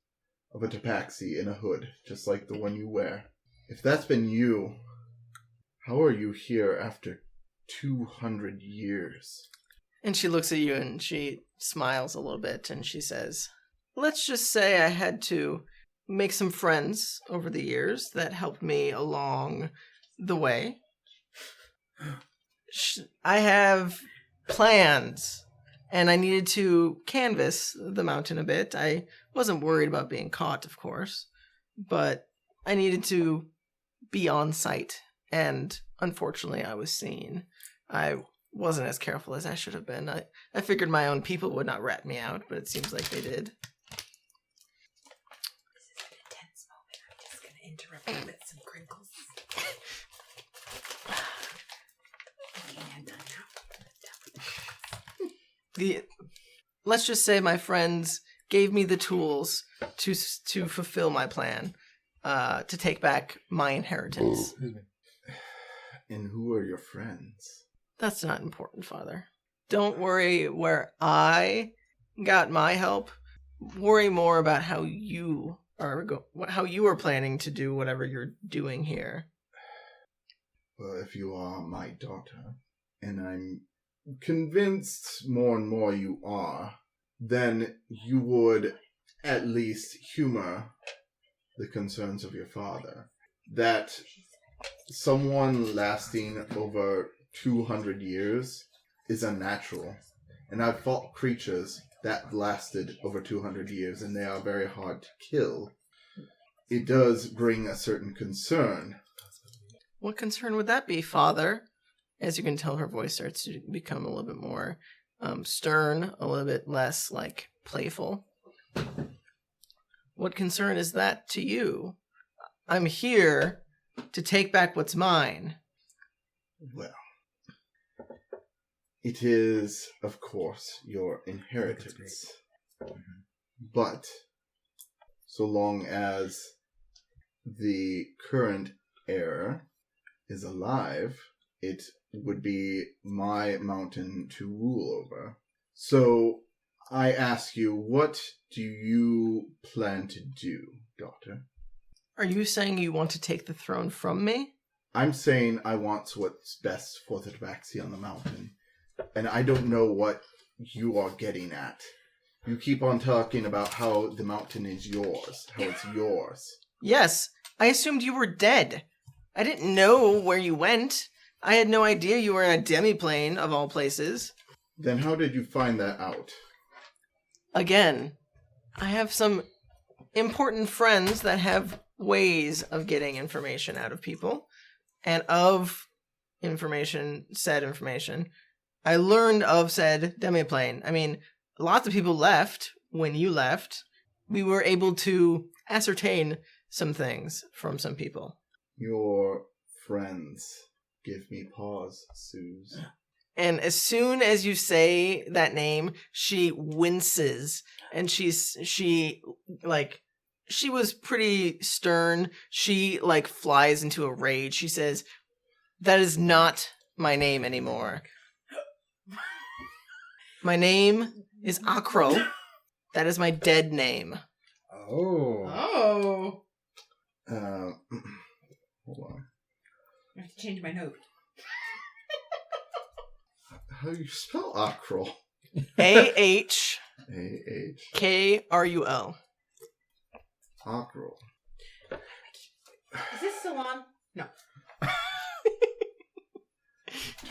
of a tabaxi in a hood, just like the one you wear. If that's been you, how are you here after 200 years? And she looks at you and she smiles a little bit and she says, let's just say I had to make some friends over the years that helped me along the way. I have plans, and I needed to canvass the mountain a bit. I wasn't worried about being caught, of course, but I needed to be on site, and unfortunately I was seen. I wasn't as careful as I should have been. I figured my own people would not rat me out, but it seems like they did. This is an intense moment. I'm just going to interrupt you with some crinkles. Let's just say my friends gave me the tools to fulfill my plan, to take back my inheritance. And who are your friends? That's not important, Father. Don't worry where I got my help. Worry more about how you are planning to do whatever you're doing here. Well, if you are my daughter, and I'm convinced more and more you are, then you would at least humor the concerns of your father. That someone lasting over 200 years is unnatural. And I've fought creatures that lasted over 200 years, and they are very hard to kill. It does bring a certain concern. What concern would that be, Father? As you can tell, her voice starts to become a little bit more stern, a little bit less, like, playful. What concern is that to you? I'm here to take back what's mine. Well, it is, of course, your inheritance. But so long as the current heir is alive, it would be my mountain to rule over. So, I ask you, what do you plan to do, daughter? Are you saying you want to take the throne from me? I'm saying I want what's best for the Tabaxi on the mountain. And I don't know what you are getting at. You keep on talking about how the mountain is yours, how it's yours. Yes, I assumed you were dead. I didn't know where you went. I had no idea you were in a demiplane, of all places. Then how did you find that out? Again, I have some important friends that have ways of getting information out of people. And of said information, I learned of said demiplane. I mean, lots of people left when you left. We were able to ascertain some things from some people. Your friends give me pause, Suze. And as soon as you say that name, she winces. And she was pretty stern. She, flies into a rage. She says, "That is not my name anymore. My name is Akro. That is my dead name." Oh. Hold on. I have to change my note. How do you spell Akrul? A-H... A-H. K-R-U-L. Akrul. Is this still on? No.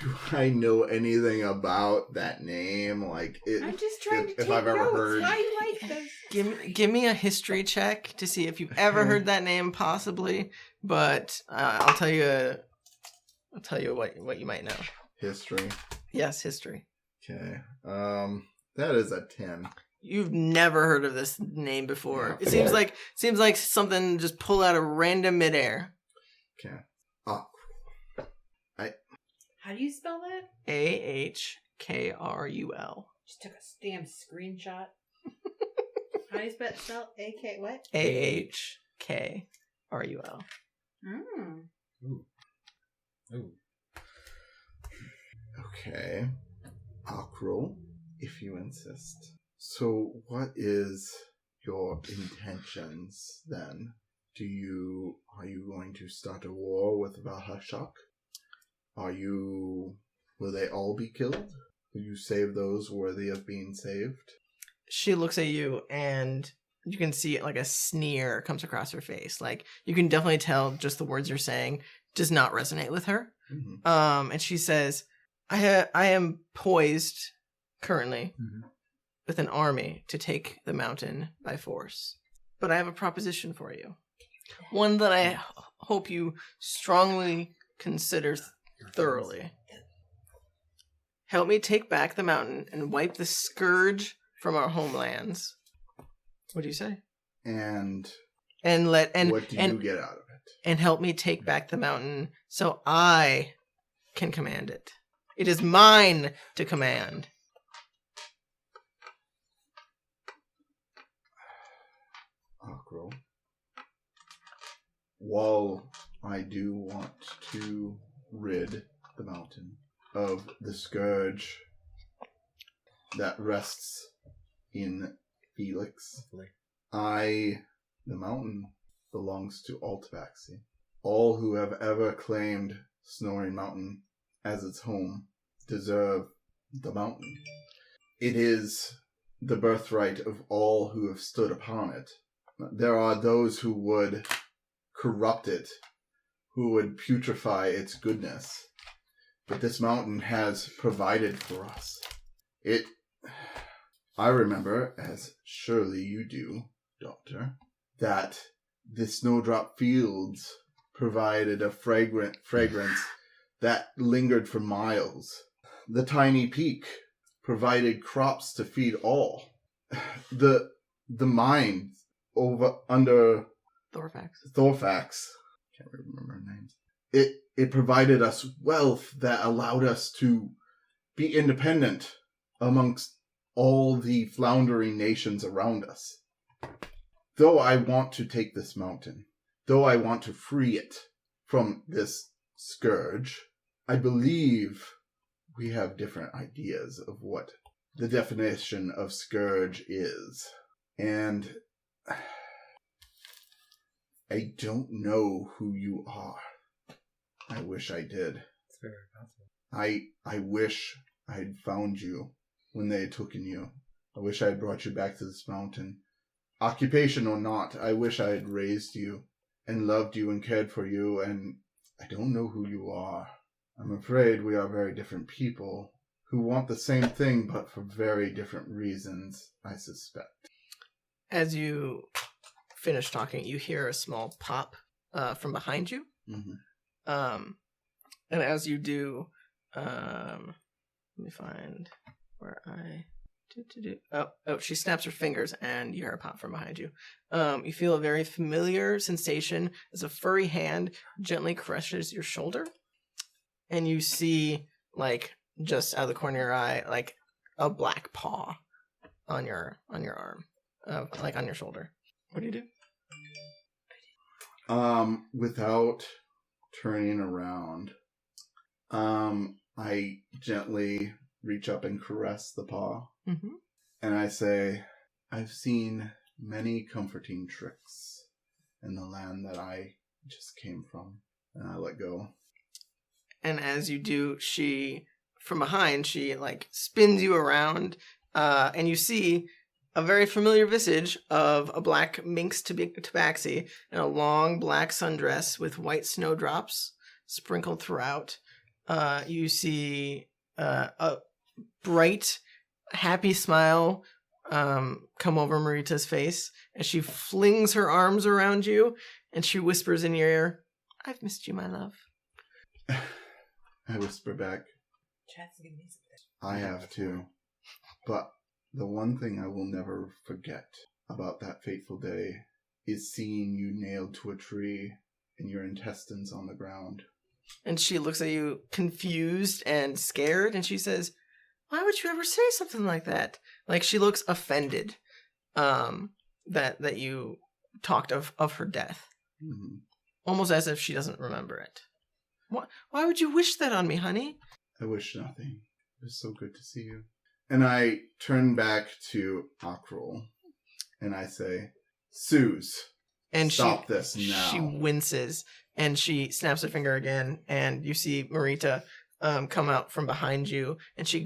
Do I know anything about that name? I'm just trying to if take I've ever notes. heard. How you like this? Give me a history check to see if you've ever heard that name, possibly. But I'll tell you what you might know. History. Yes, history. Okay. That is a 10. You've never heard of this name before. Yeah. It seems like something just pulled out of random midair. Okay. How do you spell that? A-H-K-R-U-L. Just took a damn screenshot. How do you spell A-K what? A-H-K-R-U-L. Ooh. Okay. Akrul, if you insist. So, what is your intentions then? Are you going to start a war with Valhashak? Will they all be killed? Will you save those worthy of being saved? She looks at you and you can see a sneer comes across her face. You can definitely tell just the words you're saying does not resonate with her. Mm-hmm. And she says, I am poised currently with an army to take the mountain by force. But I have a proposition for you. One that I hope you strongly consider thoroughly. Help me take back the mountain and wipe the scourge from our homelands. What do you say? And what do you get out of it? And help me take back the mountain so I can command it. It is mine to command. Akrul. While I do want to rid the mountain of the scourge that rests in Felix, the mountain belongs to all Tabaxi. All who have ever claimed Snoring Mountain as its home deserve the mountain. It is the birthright of all who have stood upon it. There are those who would corrupt it, who would putrefy its goodness. But this mountain has provided for us. I remember, as surely you do, Doctor, that the snowdrop fields provided a fragrance that lingered for miles. The tiny peak provided crops to feed all. The mine under Thorfax, can't remember names. It provided us wealth that allowed us to be independent amongst all the floundering nations around us. Though I want to take this mountain, though I want to free it from this scourge, I believe we have different ideas of what the definition of scourge is. And I don't know who you are. I wish I did. It's very possible. I wish I had found you when they had taken you. I wish I had brought you back to this mountain. Occupation or not, I wish I had raised you and loved you and cared for you, and I don't know who you are. I'm afraid we are very different people who want the same thing, but for very different reasons, I suspect. As you finish talking, you hear a small pop from behind you. Mm-hmm. And as you do, let me find where I... Oh, she snaps her fingers and you hear a pop from behind you. You feel a very familiar sensation as a furry hand gently crushes your shoulder. And you see, like, just out of the corner of your eye, like, a black paw on your arm. Like, on your shoulder. What do you do? Without turning around, I gently reach up and caress the paw. Mm-hmm. And I say, I've seen many comforting tricks in the land that I just came from. And I let go. And as you do, from behind, she like spins you around, and you see a very familiar visage of a black minx tabaxi in a long black sundress with white snowdrops sprinkled throughout. You see a bright, happy smile come over Marita's face, and she flings her arms around you, and she whispers in your ear, "I've missed you, my love." I whisper back, I have too. But the one thing I will never forget about that fateful day is seeing you nailed to a tree and your intestines on the ground. And she looks at you confused and scared, and she says, "Why would you ever say something like that?" Like, she looks offended that you talked of her death. Mm-hmm. Almost as if she doesn't remember it. Why would you wish that on me, honey? I wish nothing. It was so good to see you. And I turn back to Akril, and I say, Suze, and stop this now. She winces, and she snaps her finger again, and you see Marita come out from behind you, and she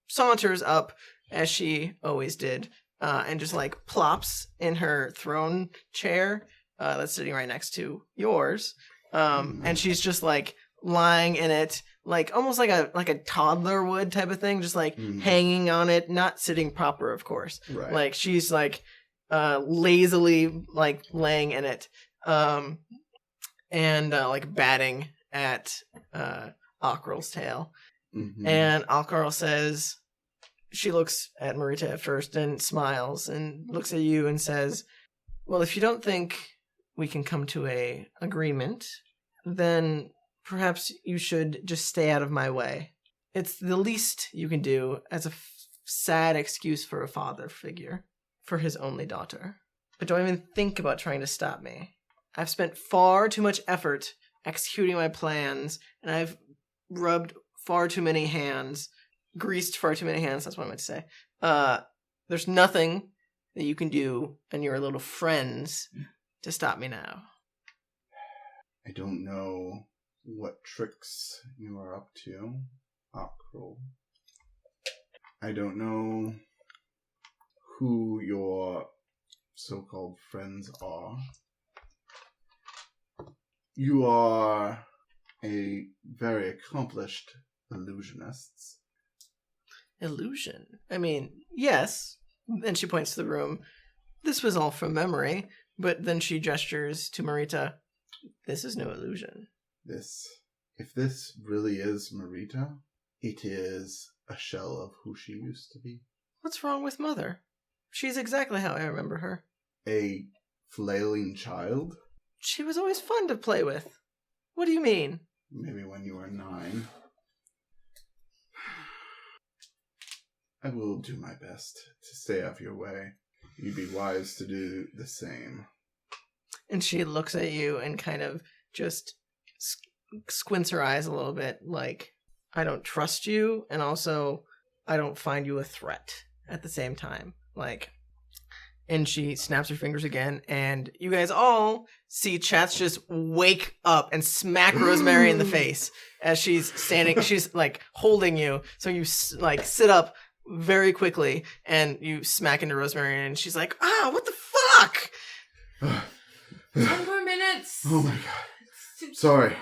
saunters up, as she always did, and just like plops in her throne chair that's sitting right next to yours. And she's just like lying in it, like almost like a toddler would type of thing, just like hanging on it, not sitting proper, of course. Right. Like she's like lazily like laying in it, and like batting at Akril's tail. Mm-hmm. And Akril says, she looks at Marita at first and smiles and looks at you and says, "Well, if you don't think we can come to a agreement, then perhaps you should just stay out of my way. It's the least you can do as a sad excuse for a father figure for his only daughter. But don't even think about trying to stop me. I've spent far too much effort executing my plans, and I've rubbed far too many hands, greased far too many hands, that's what I meant to say. There's nothing that you can do and your little friends to stop me now." I don't know what tricks you are up to, Akril. I don't know who your so-called friends are. You are a very accomplished illusionist. Illusion? I mean, yes. And she points to the room. This was all from memory. But then she gestures to Marita. This is no illusion. If this really is Marita, it is a shell of who she used to be. What's wrong with Mother? She's exactly how I remember her. A flailing child? She was always fun to play with. What do you mean? Maybe when you were 9. I will do my best to stay out of your way. You'd be wise to do the same. And she looks at you and kind of just squints her eyes a little bit, like, I don't trust you, and also I don't find you a threat at the same time. Like, and she snaps her fingers again, and you guys all see Chats just wake up and smack Rosemary in the face as she's standing. She's like holding you, so you like sit up very quickly, and you smack into Rosemary, and she's like, "Ah, what the fuck!" 10 more minutes. Oh my god. Sorry.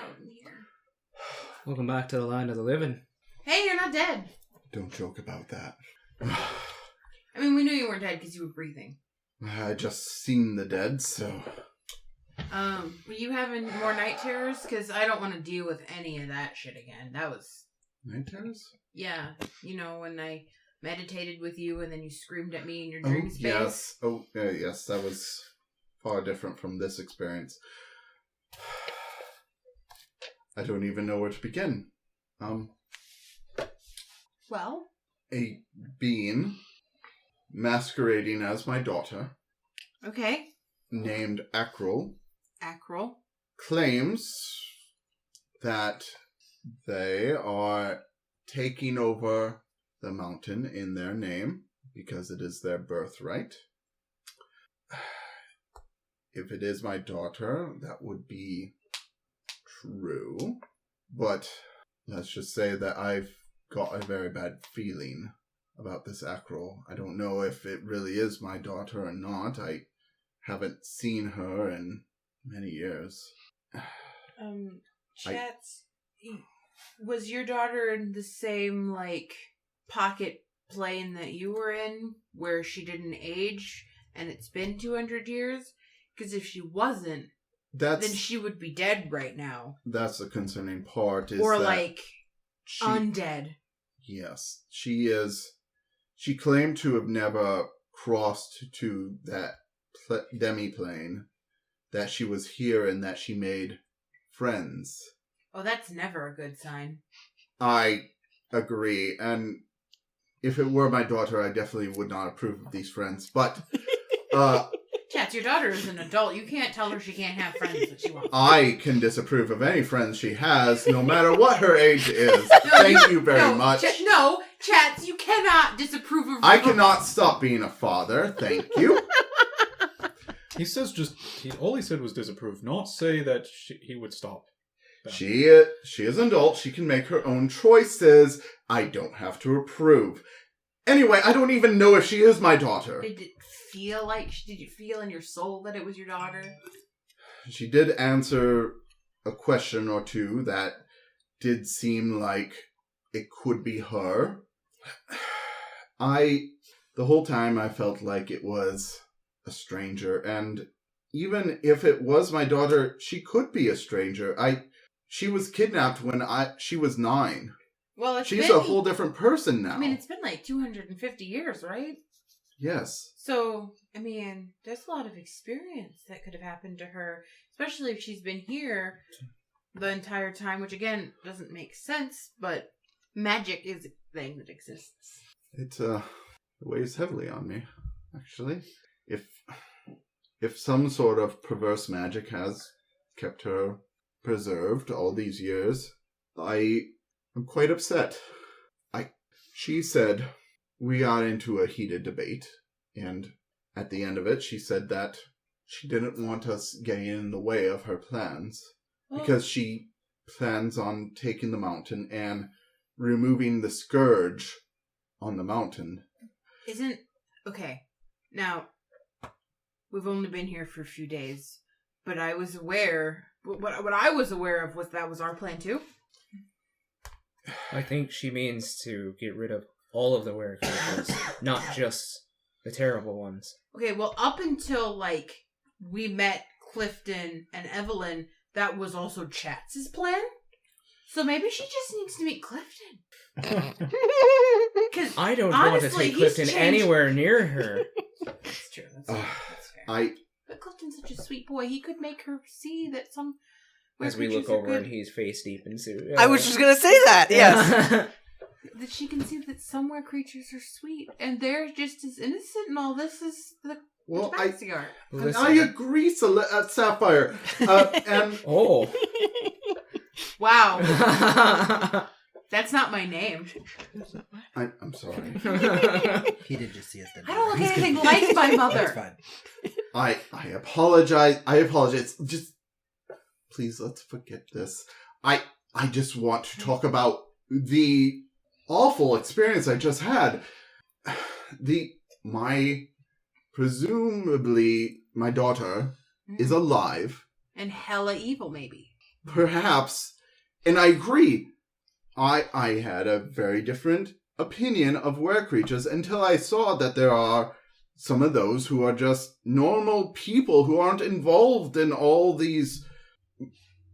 Welcome back to the land of the living. Hey, you're not dead. Don't joke about that. I mean, we knew you weren't dead because you were breathing. I just seen the dead, so... Were you having more night terrors? Because I don't want to deal with any of that shit again. That was... Night terrors? Yeah. You know, when I meditated with you and then you screamed at me in your dream space? Yes. Yes, that was far different from this experience. I don't even know where to begin. Well? A being masquerading as my daughter, Okay. named Akril, claims that they are taking over the mountain in their name because it is their birthright. If it is my daughter, that would be true. But let's just say that I've got a very bad feeling about this Akril. I don't know if it really is my daughter or not. I haven't seen her in many years. Chats, was your daughter in the same, like, pocket plane that you were in, where she didn't age, and it's been 200 years? Because if she wasn't, then she would be dead right now. That's the concerning part. Or, like, undead. Yes. She is... She claimed to have never crossed to that demi-plane, that she was here and that she made friends. Oh, that's never a good sign. I agree, and if it were my daughter, I definitely would not approve of these friends, but... Chats, your daughter is an adult. You can't tell her she can't have friends that she wants. I can disapprove of any friends she has, no matter what her age is. Thank you very much. Chats, you cannot disapprove of... I cannot stop being a father, thank you. He says all he said was disapprove, not say that he would stop. She is an adult. She can make her own choices. I don't have to approve. Anyway, I don't even know if she is my daughter. Did you feel in your soul that it was your daughter? She did answer a question or two that did seem like it could be her. The whole time I felt like it was a stranger, and even if it was my daughter, she could be a stranger. She was kidnapped when she was 9. Well, she's a whole different person now. I mean, it's been like 250 years, right? Yes. So, I mean, there's a lot of experience that could have happened to her, especially if she's been here the entire time, which again doesn't make sense, but magic is a thing that exists. It weighs heavily on me, actually. If some sort of perverse magic has kept her preserved all these years, I'm quite upset. She said we got into a heated debate, and at the end of it, she said that she didn't want us getting in the way of her plans, because she plans on taking the mountain and removing the scourge on the mountain. Okay, now, we've only been here for a few days, but I was aware, what I was aware of was that was our plan too. I think she means to get rid of all of the werewolves, not just the terrible ones. Okay, well, up until, like, we met Clifton and Evelyn, that was also Chats' plan. So maybe she just needs to meet Clifton. I don't want to take Clifton anywhere near her. That's true. That's fair. But Clifton's such a sweet boy. He could make her see that some... As we look over and he's face deep into... I was just going to say that, yes. That she can see that somewhere creatures are sweet, and they're just as innocent, and all this is the cigar. I agree, Sapphire. And oh. Wow. That's not my name. I'm sorry. He did just see us. I don't look anything like my mother. That's fine. I apologize. Just please, let's forget this. I just want to talk about the awful experience I just had. Presumably my daughter is alive. And hella evil, maybe. Perhaps. And I agree. I had a very different opinion of were creatures until I saw that there are some of those who are just normal people who aren't involved in all these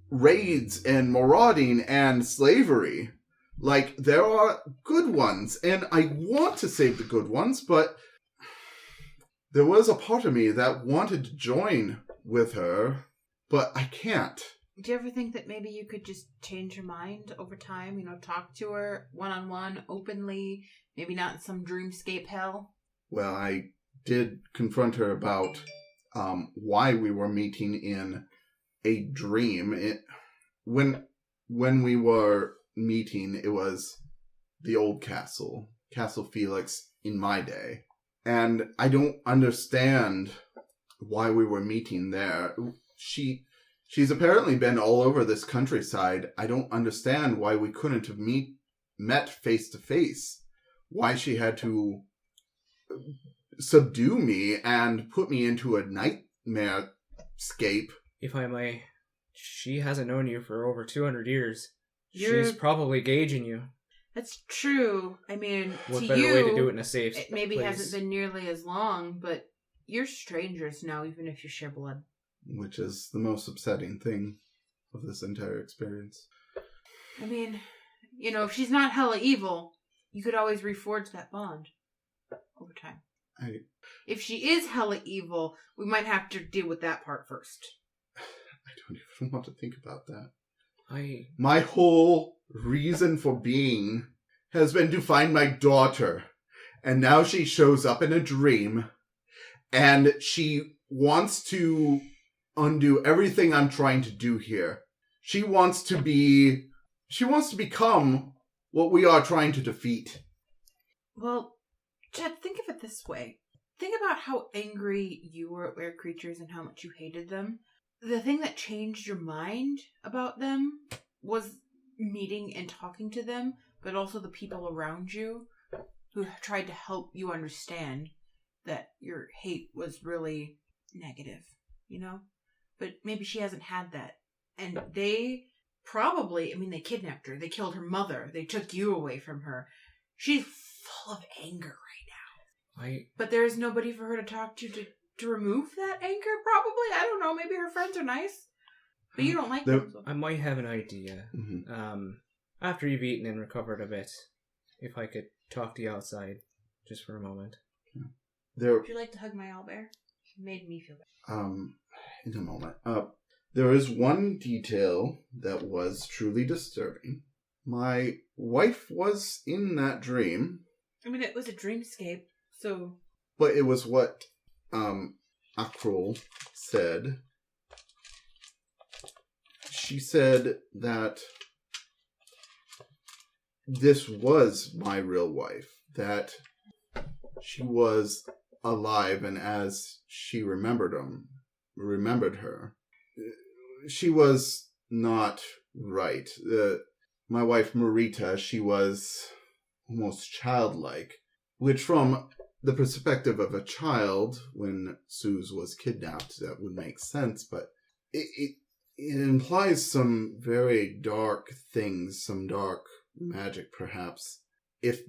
raids and marauding and slavery. Like, there are good ones, and I want to save the good ones, but there was a part of me that wanted to join with her, but I can't. Do you ever think that maybe you could just change your mind over time? Talk to her one-on-one, openly, maybe not in some dreamscape hell? Well, I did confront her about why we were meeting in a dream. When we were meeting, it was the old castle, Castle Felix in my day. And I don't understand why we were meeting there. She's apparently been all over this countryside. I don't understand why we couldn't have met face to face. Why she had to subdue me and put me into a nightmare scape. If I may, she hasn't known you for over 200 years. You're... She's probably gauging you. That's true. I mean, What to better you, way to do it in a safe it maybe place? hasn't been nearly as long, but you're strangers now, even if you share blood. Which is the most upsetting thing of this entire experience. I mean, if she's not hella evil, you could always reforge that bond over time. If she is hella evil, we might have to deal with that part first. I don't even want to think about that. I My whole reason for being has been to find my daughter. And now she shows up in a dream. And she wants to undo everything I'm trying to do here. She wants to become what we are trying to defeat. Well, Chad, think of it this way. Think about how angry you were at were creatures and how much you hated them. The thing that changed your mind about them was meeting and talking to them, but also the people around you who tried to help you understand that your hate was really negative, But maybe she hasn't had that. And they probably, they kidnapped her. They killed her mother. They took you away from her. She's full of anger right now. But there is nobody for her to talk to remove that anger, probably. I don't know. Maybe her friends are nice. But you don't like them. So. I might have an idea. Mm-hmm. After you've eaten and recovered a bit, if I could talk to you outside, just for a moment. Would you like to hug my owlbear? It made me feel better. In a moment. There is one detail that was truly disturbing. My wife was in that dream. It was a dreamscape, so... But it was what Akrul said. She said that this was my real wife, that she was alive, and as she remembered her, she was not right. My wife Marita, she was almost childlike, which from the perspective of a child, when Suze was kidnapped, that would make sense, but it implies some very dark things, some dark magic perhaps, if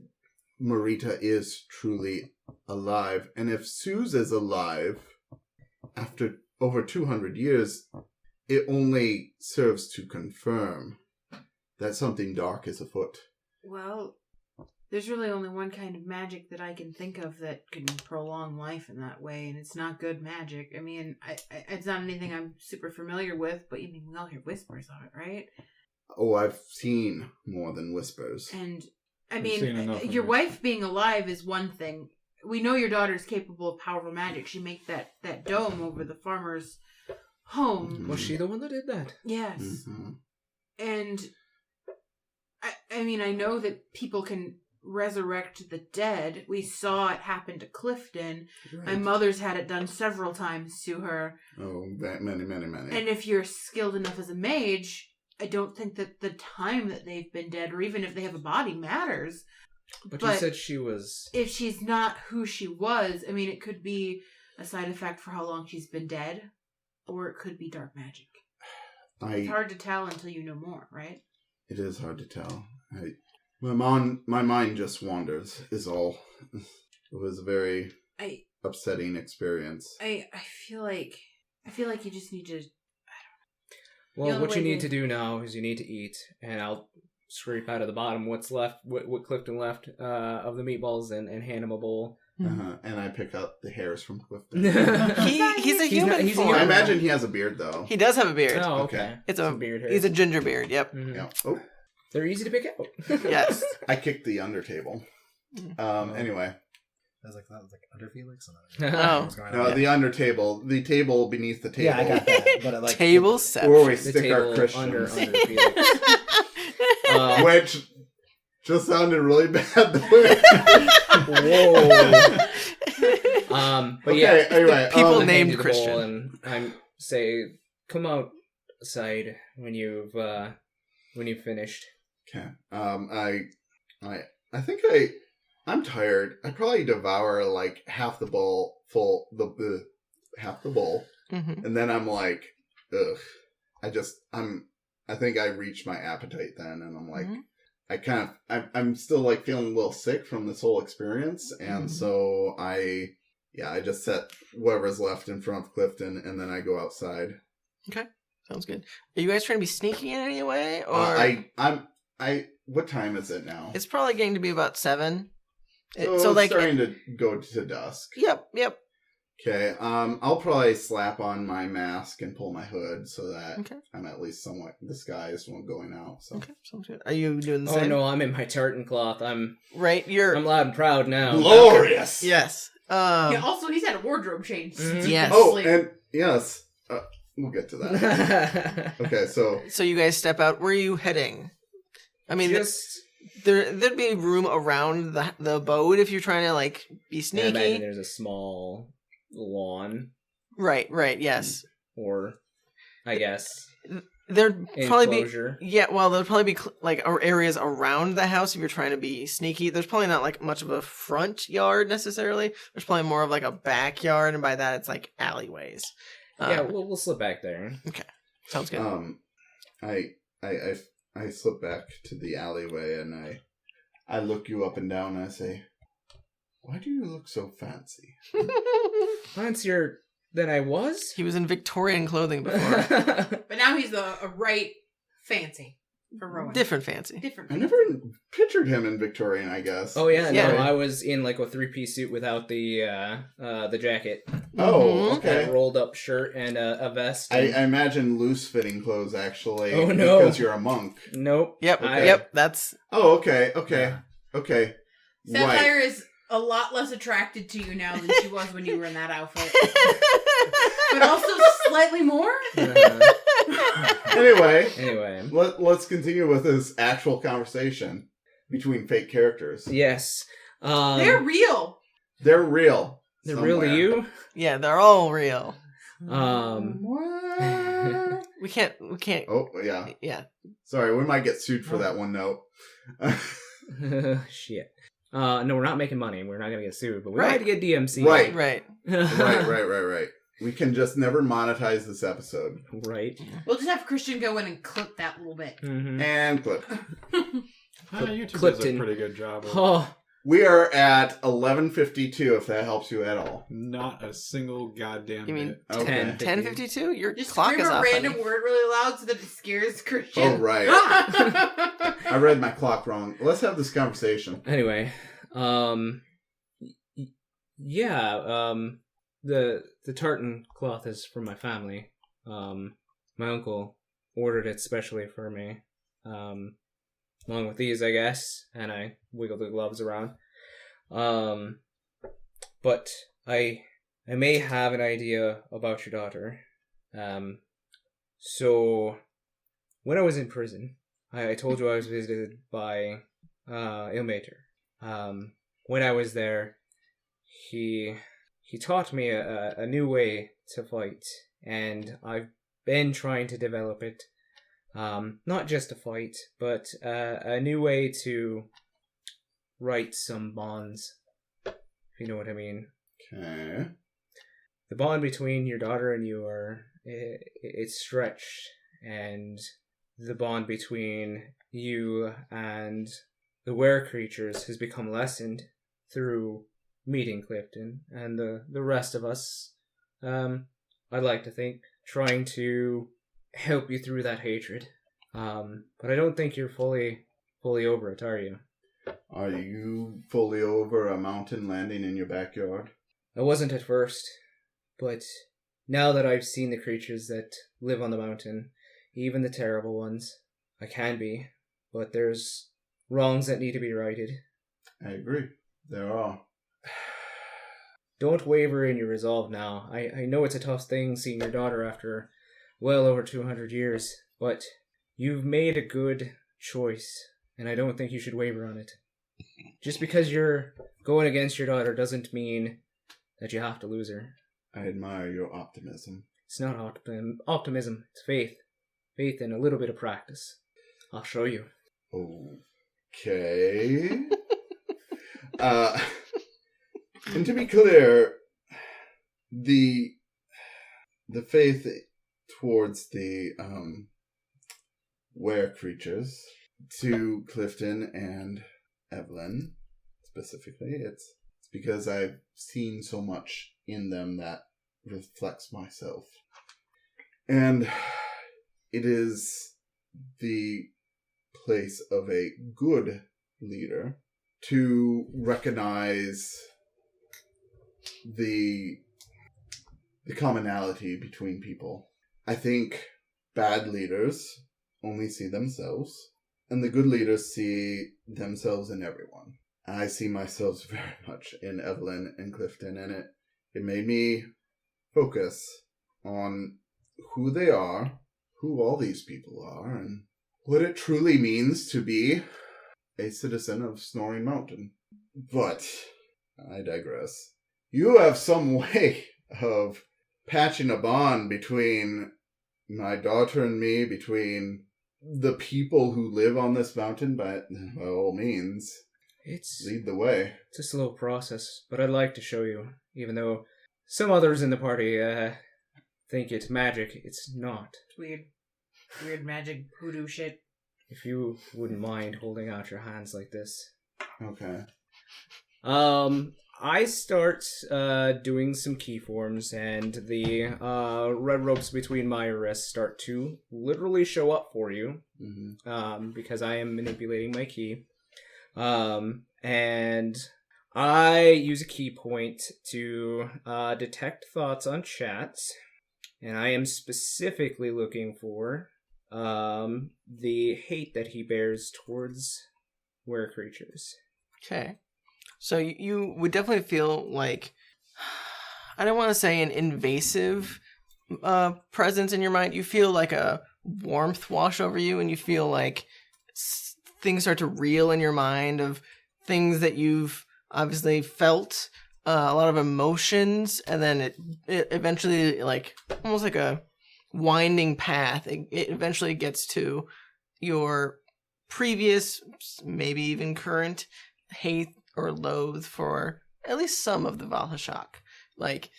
Marita is truly alive. And if Suze is alive, after over 200 years, it only serves to confirm that something dark is afoot. Well, there's really only one kind of magic that I can think of that can prolong life in that way, and it's not good magic. It's not anything I'm super familiar with, but we all hear whispers of it, right? Oh, I've seen more than whispers. And, of your wife being alive is one thing. We know your daughter's capable of powerful magic. She made that dome over the farmer's home. Mm-hmm. Was she the one that did that? Yes. Mm-hmm. And, I know that people can resurrect the dead. We saw it happen to Clifton. Right. My mother's had it done several times to her. Oh, many. And if you're skilled enough as a mage, I don't think that the time that they've been dead, or even if they have a body, matters. But you said she was... If she's not who she was, I mean, it could be a side effect for how long she's been dead, or it could be dark magic. It's hard to tell until you know more, right? It is hard to tell. My mind just wanders, is all. It was a very upsetting experience. I feel like you just need to... Well, what you need to do now is you need to eat, and I'll scrape out of the bottom what's left, what Clifton left of the meatballs, and hand him a bowl. And I pick up the hairs from Clifton. He's a human form. I imagine he has a beard, though. He does have a beard. Oh, okay. It's a beard hair. He's a ginger beard, yep. Mm-hmm. Yeah. Oh. They're easy to pick out. Yes. I kicked the under table. Anyway. That was like under Felix. Oh. No, the under table. The table beneath the table. Yeah, I got that. But like table set. Where we The stick our table Christians. under Felix. Which just sounded really bad the way. But okay, yeah. anyway. People I hand named you the Christian. bowl and I say, "Come outside when you've finished." Okay. I think I'm tired. I probably devour like half the bowl full, half the bowl. Mm-hmm. And then I'm like, ugh. I think I reached my appetite then, and I'm like, I'm still like feeling a little sick from this whole experience, and so I just set whatever's left in front of Clifton, and then I go outside. Okay, sounds good. Are you guys trying to be sneaky in any way, or what time is it now? It's probably getting to be about 7. So it's starting to go to dusk. Yep. Okay, I'll probably slap on my mask and pull my hood so that Okay. I'm at least somewhat disguised when going out. So. Okay, sounds good. Are you doing the Oh same? no, I'm in my tartan cloth. I'm loud and proud now. Glorious! Yes. Yeah, also, he's had a wardrobe change. Yes. Oh, and yes, we'll get to that. Okay, so you guys step out. Where are you heading? I mean, there'd be room around the boat if you're trying to like be sneaky. I imagine there's a small lawn. Right. Yes. Or, I guess, there'd probably enclosure. be there'd probably be like areas around the house if you're trying to be sneaky. There's probably not like much of a front yard necessarily. There's probably more of like a backyard, and by that it's like alleyways. Yeah, we'll slip back there. Okay, sounds good. I slip back to the alleyway and I look you up and down and I say, "Why do you look so fancy?" Fancier than I was? He was in Victorian clothing before. But now he's a right fancy for Rowan. Different fancy. Different I fancy. never pictured him in Victorian, I guess. Oh yeah, Yeah. no, I was in like a 3-piece suit without the jacket. Oh, A okay. rolled up shirt and a vest. I and- imagine loose-fitting clothes, actually. Oh, no. Because you're a monk. Nope. Yep. Okay. Yep. That's Oh, okay. Right. Sapphire is a lot less attracted to you now than she was when you were in that outfit. But also slightly more? Anyway, let's continue with this actual conversation between fake characters. Yes. They're real. They're real. They're somewhere. really you? yeah. They're all real. What? We can't. Oh, yeah. Yeah. Sorry, we might get sued for that one note. Shit. No, we're not making money. We're not going to get sued, but we Right. might get DMC. Right. Right. Right. We can just never monetize this episode. Right. We'll just have Christian go in and clip that little bit. Mm-hmm. And clip. YouTube does Clifton. a pretty good job of Oh, We are at 11:52, if that helps you at all. not a single goddamn You mean bit. Okay. 10:52? Your Just clock scream is a off. random honey. word really loud so that it scares Christian. Oh, right. I read my clock wrong. Let's have this conversation. anyway. The tartan cloth is from my family. My uncle ordered it specially for me. Along with these, I guess, and I wiggle the gloves around. But I may have an idea about your daughter. So when I was in prison, I told you I was visited by Ilmater. when I was there, he taught me a new way to fight, and I've been trying to develop it. Not just a fight, but a new way to right some bonds, if you know what I mean. Okay. The bond between your daughter and you it's stretched, and the bond between you and the were creatures has become lessened through meeting Clifton and the rest of us. I'd like to think trying to help you through that hatred. But I don't think you're fully over it, are you? Are you fully over a mountain landing in your backyard? I wasn't at first, but now that I've seen the creatures that live on the mountain, even the terrible ones, I can be. But there's wrongs that need to be righted. I agree. There are. Don't waver in your resolve now. I know it's a tough thing seeing your daughter after well over 200 years, but you've made a good choice, and I don't think you should waver on it. Just because you're going against your daughter doesn't mean that you have to lose her. I admire your optimism. It's not optimism, it's faith. Faith and a little bit of practice. I'll show you. Okay. And to be clear, the faith towards the were creatures to Clifton and Evelyn specifically, it's because I've seen so much in them that reflects myself. And it is the place of a good leader to recognize the commonality between people. I think bad leaders only see themselves, and the good leaders see themselves in everyone. I see myself very much in Evelyn and Clifton, and it made me focus on who they are, who all these people are, and what it truly means to be a citizen of Snoring Mountain. But I digress. You have some way of patching a bond between my daughter and me, between the people who live on this mountain, by all means, lead the way. It's a slow process, but I'd like to show you, even though some others in the party think it's magic. It's not. It's weird magic hoodoo shit. If you wouldn't mind holding out your hands like this. Okay. I start doing some key forms, and the red ropes between my wrists start to literally show up for you, because I am manipulating my key. And I use a key point to detect thoughts on chats, and I am specifically looking for the hate that he bears towards were creatures. Okay. So you would definitely feel like, I don't want to say an invasive presence in your mind. You feel like a warmth wash over you, and you feel like things start to reel in your mind of things that you've obviously felt, a lot of emotions, and then it eventually, like, almost like a winding path, it eventually gets to your previous, maybe even current hate or loathe for at least some of the Valhashak. Like,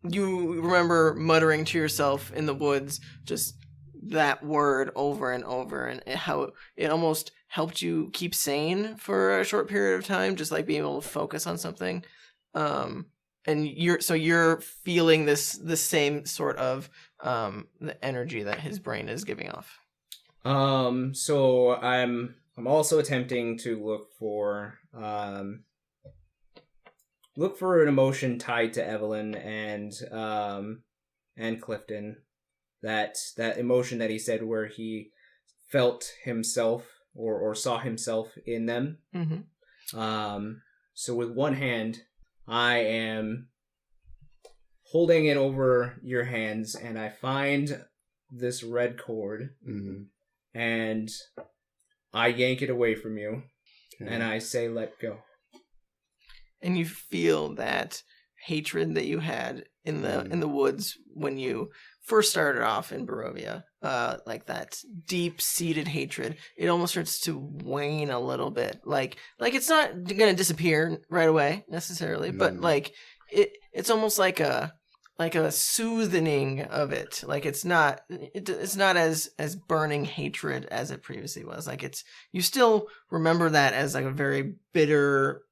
you remember muttering to yourself in the woods just that word over and over, and how it almost helped you keep sane for a short period of time, just like being able to focus on something. And you're feeling the same sort of the energy that his brain is giving off. So I'm also attempting to look for an emotion tied to Evelyn and Clifton. That emotion that he said where he felt himself or saw himself in them. Mm-hmm. So with one hand, I am holding it over your hands, and I find this red cord, and I yank it away from you, and I say, "Let go." and you feel that hatred that you had in the woods when you first started off in Barovia, like that deep-seated hatred. It almost starts to wane a little bit. Like it's not gonna disappear right away necessarily, but like it's almost like a soothing of it. Like it's not as burning hatred as it previously was. Like you still remember that as like a very bitter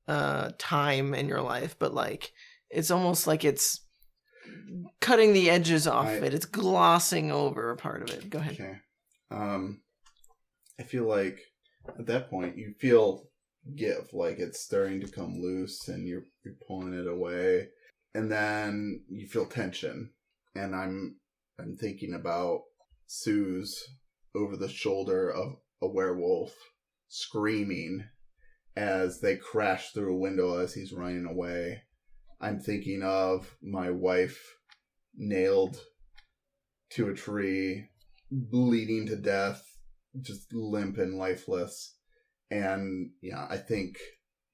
time in your life, but like it's almost like it's cutting the edges off of it. It's glossing over a part of it. Go ahead. Okay. I feel like at that point you feel give, like it's starting to come loose and you're pulling it away. And then you feel tension, and I'm thinking about Sue's over the shoulder of a werewolf screaming as they crash through a window as he's running away. I'm thinking of my wife nailed to a tree, bleeding to death, just limp and lifeless. And yeah, I think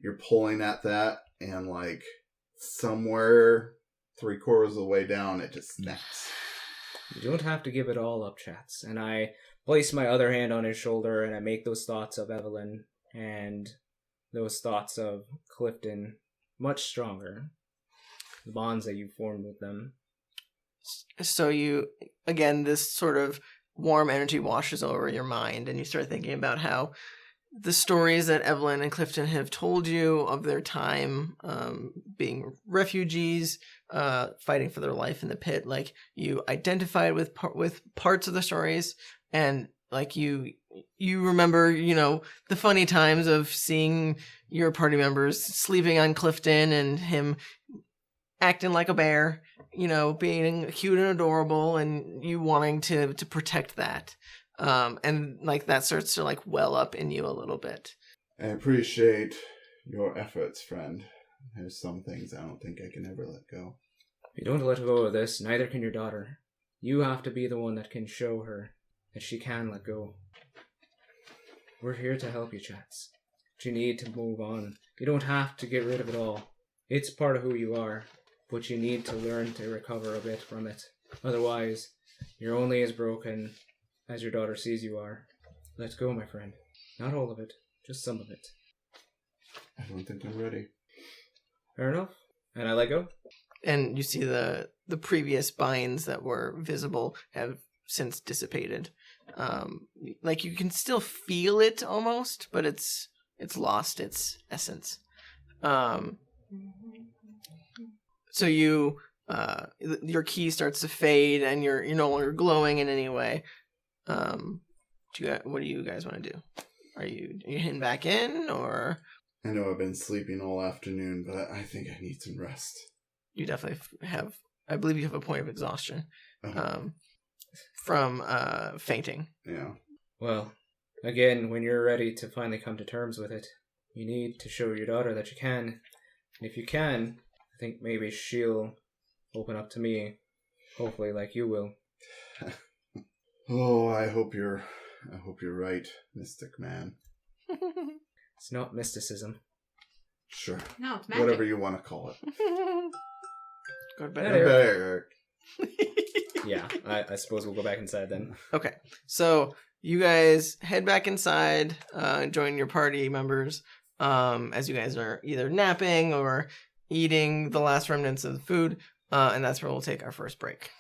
you're pulling at that, and like somewhere 3/4 of the way down, it just snaps. You don't have to give it all up, chats. And I place my other hand on his shoulder, and I make those thoughts of Evelyn and those thoughts of Clifton much stronger. The bonds that you formed with them. So you, again, this sort of warm energy washes over your mind, and you start thinking about how the stories that Evelyn and Clifton have told you of their time being refugees, fighting for their life in the pit. Like, you identified with parts of the stories, and like you remember, the funny times of seeing your party members sleeping on Clifton and him acting like a bear, being cute and adorable, and you wanting to protect that. And like that starts to like well up in you a little bit. I appreciate your efforts, friend. There's some things I don't think I can ever let go. If you don't let go of this, neither can your daughter. You have to be the one that can show her that she can let go. We're here to help you, chats. But you need to move on. You don't have to get rid of it all. It's part of who you are, but you need to learn to recover a bit from it. Otherwise, you're only as broken as your daughter sees you are. Let go, my friend. Not all of it, just some of it. I don't think I'm ready. Fair enough. And I let go. And you see the previous binds that were visible have since dissipated. Like you can still feel it almost, but it's lost its essence. So your key starts to fade, and you're no longer glowing in any way. What do you guys want to do? Are you hitting back in, or? I know I've been sleeping all afternoon, but I think I need some rest. You definitely have. I believe you have a point of exhaustion from fainting. Yeah. Well, again, when you're ready to finally come to terms with it, you need to show your daughter that you can. And if you can, I think maybe she'll open up to me, hopefully like you will. Oh, I hope you're right, Mystic Man. It's not mysticism. Sure. No, it's magic. Whatever you want to call it. Go to bed. Eric. Yeah, I suppose we'll go back inside then. Okay, so you guys head back inside, join your party members, as you guys are either napping or eating the last remnants of the food, and that's where we'll take our first break.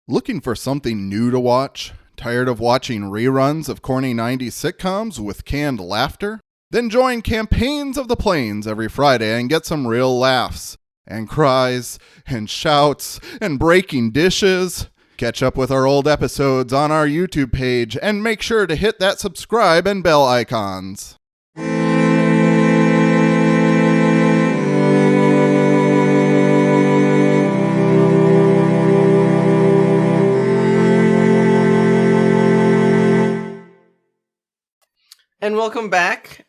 Looking for something new to watch? Tired of watching reruns of corny 90s sitcoms with canned laughter? Then join Campaigns of the Plains every Friday and get some real laughs, and cries, and shouts, and breaking dishes. Catch up with our old episodes on our YouTube page, and make sure to hit that subscribe and bell icons. And welcome back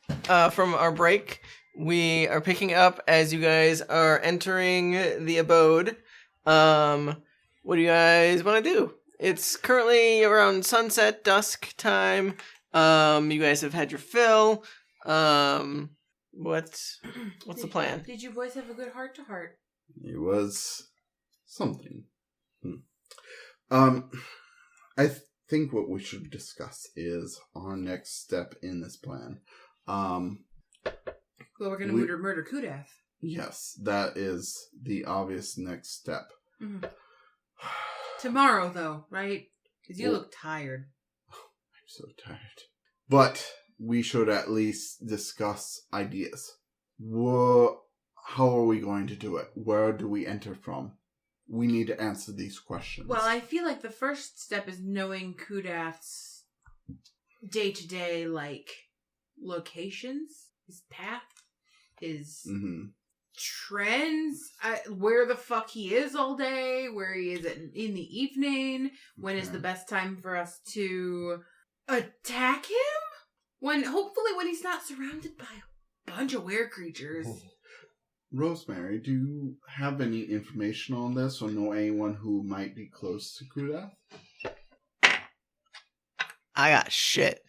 from our break. we are picking up as you guys are entering the abode. What do you guys want to do? It's currently around sunset, dusk time. You guys have had your fill. What's the plan? Did you boys have a good heart-to-heart? It was something. I think what we should discuss is our next step in this plan. Well, we're going to murder Kudath. Yes, that is the obvious next step. Mm-hmm. Tomorrow, though, right? Because you look tired. I'm so tired. But we should at least discuss ideas. How are we going to do it? Where do we enter from? We need to answer these questions. Well, I feel like the first step is knowing Kudath's day-to-day, locations, his path, his trends, where the fuck he is all day, where he is in the evening, when is the best time for us to attack him? Hopefully when he's not surrounded by a bunch of weird creatures. Rosemary, do you have any information on this or know anyone who might be close to Kudath? I got shit.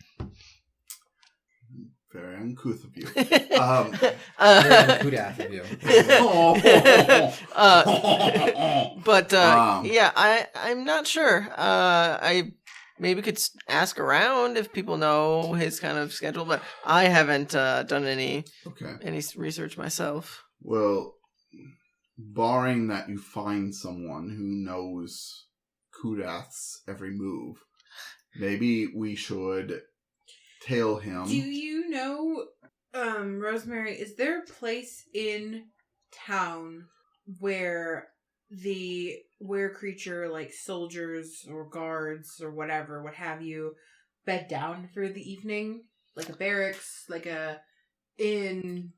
Very uncouth of you. Very Kudath of you. I'm not sure. I maybe could ask around if people know his kind of schedule, but I haven't done any research myself. Well, barring that you find someone who knows Kudath's every move, maybe we should tail him. Do you know, Rosemary, is there a place in town where the were-creature, soldiers or guards or whatever, what have you, bed down for the evening? Like a barracks, like a inn,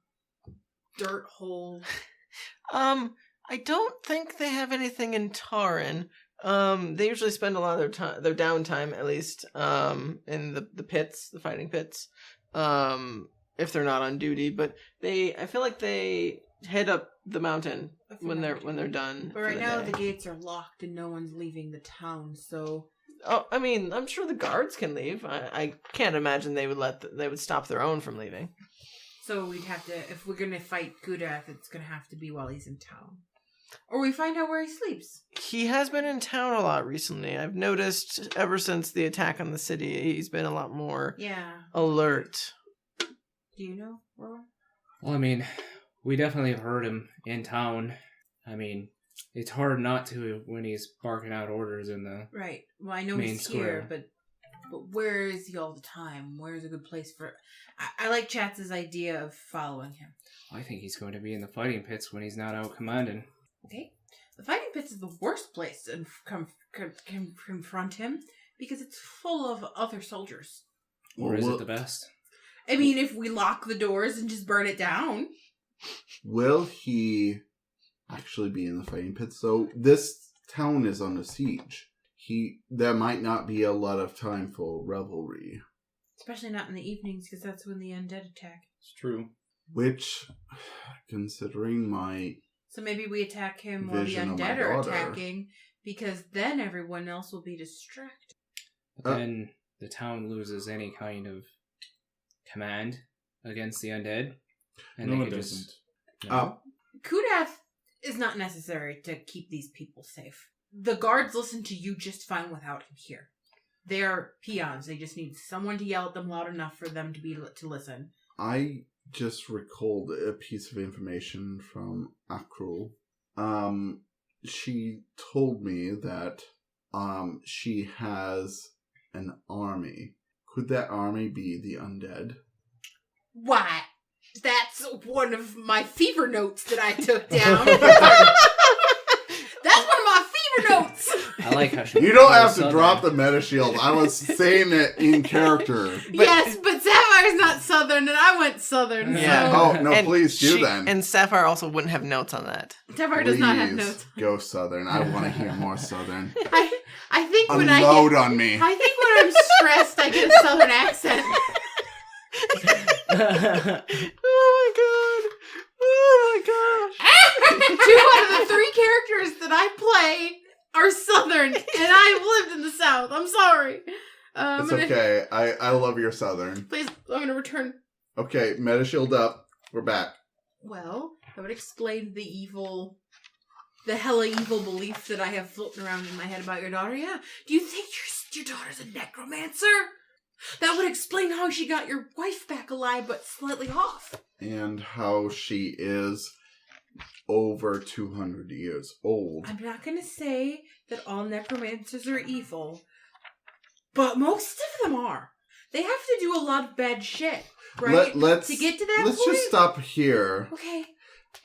dirt hole? I don't think they have anything in Tarrin. They usually spend a lot of their downtime, at least, in the pits, the fighting pits, if they're not on duty. But I feel like they head up the mountain when they're done. But right now the gates are locked and no one's leaving the town. So, I mean, I'm sure the guards can leave. I can't imagine they would stop their own from leaving. So we'd have to, if we're gonna fight Kudath, it's gonna have to be while he's in town. Or we find out where he sleeps. He has been in town a lot recently. I've noticed ever since the attack on the city, he's been a lot more alert. Do you know, Rowan? Well, I mean, we definitely have heard him in town. I mean, it's hard not to when he's barking out orders in the right. Well, I know main he's square. Here, but where is he all the time? Where's a good place for... I like Chatz's idea of following him. I think he's going to be in the fighting pits when he's not out commanding. Okay. The fighting pits is the worst place to confront him because it's full of other soldiers. Or is it the best? I mean, if we lock the doors and just burn it down. Will he actually be in the fighting pits? So this town is under siege. There might not be a lot of time for revelry. Especially not in the evenings, because that's when the undead attack. It's true. Which, considering my... So maybe we attack him while the undead are attacking, because then everyone else will be distracted. But then the town loses any kind of command against the undead. And No, they it could doesn't. Kudath is not necessary to keep these people safe. The guards listen to you just fine without him here. They are peons. They just need someone to yell at them loud enough for them to listen. I just recalled a piece of information from Akrul. She told me that she has an army. Could that army be the undead? Why? That's one of my fever notes that I took down. That's one of my fever notes. I like how she... You don't have to drop the meta shield. I was saying it in character. Yes, but Sapphire's not Southern, and I went Southern. Yeah. So. Oh, no, please do then. And Sapphire also wouldn't have notes on that. Sapphire does not have notes. Go Southern. I want to hear more Southern. I think when Unload on me. I think when I'm stressed, I get a Southern accent. Oh my god. out of the 3 characters that I play are Southern, and I've lived in the South. I'm sorry. It's okay. I love your Southern. Please, I'm going to return. Okay, meta shield up. We're back. Well, I would explain the hella evil belief that I have floating around in my head about your daughter. Yeah. Do you think your daughter's a necromancer? That would explain how she got your wife back alive, but slightly off. And how she is over 200 years old. I'm not going to say that all necromancers are evil, but most of them are. They have to do a lot of bad shit, right? To get to that Let's point? just stop here. Okay.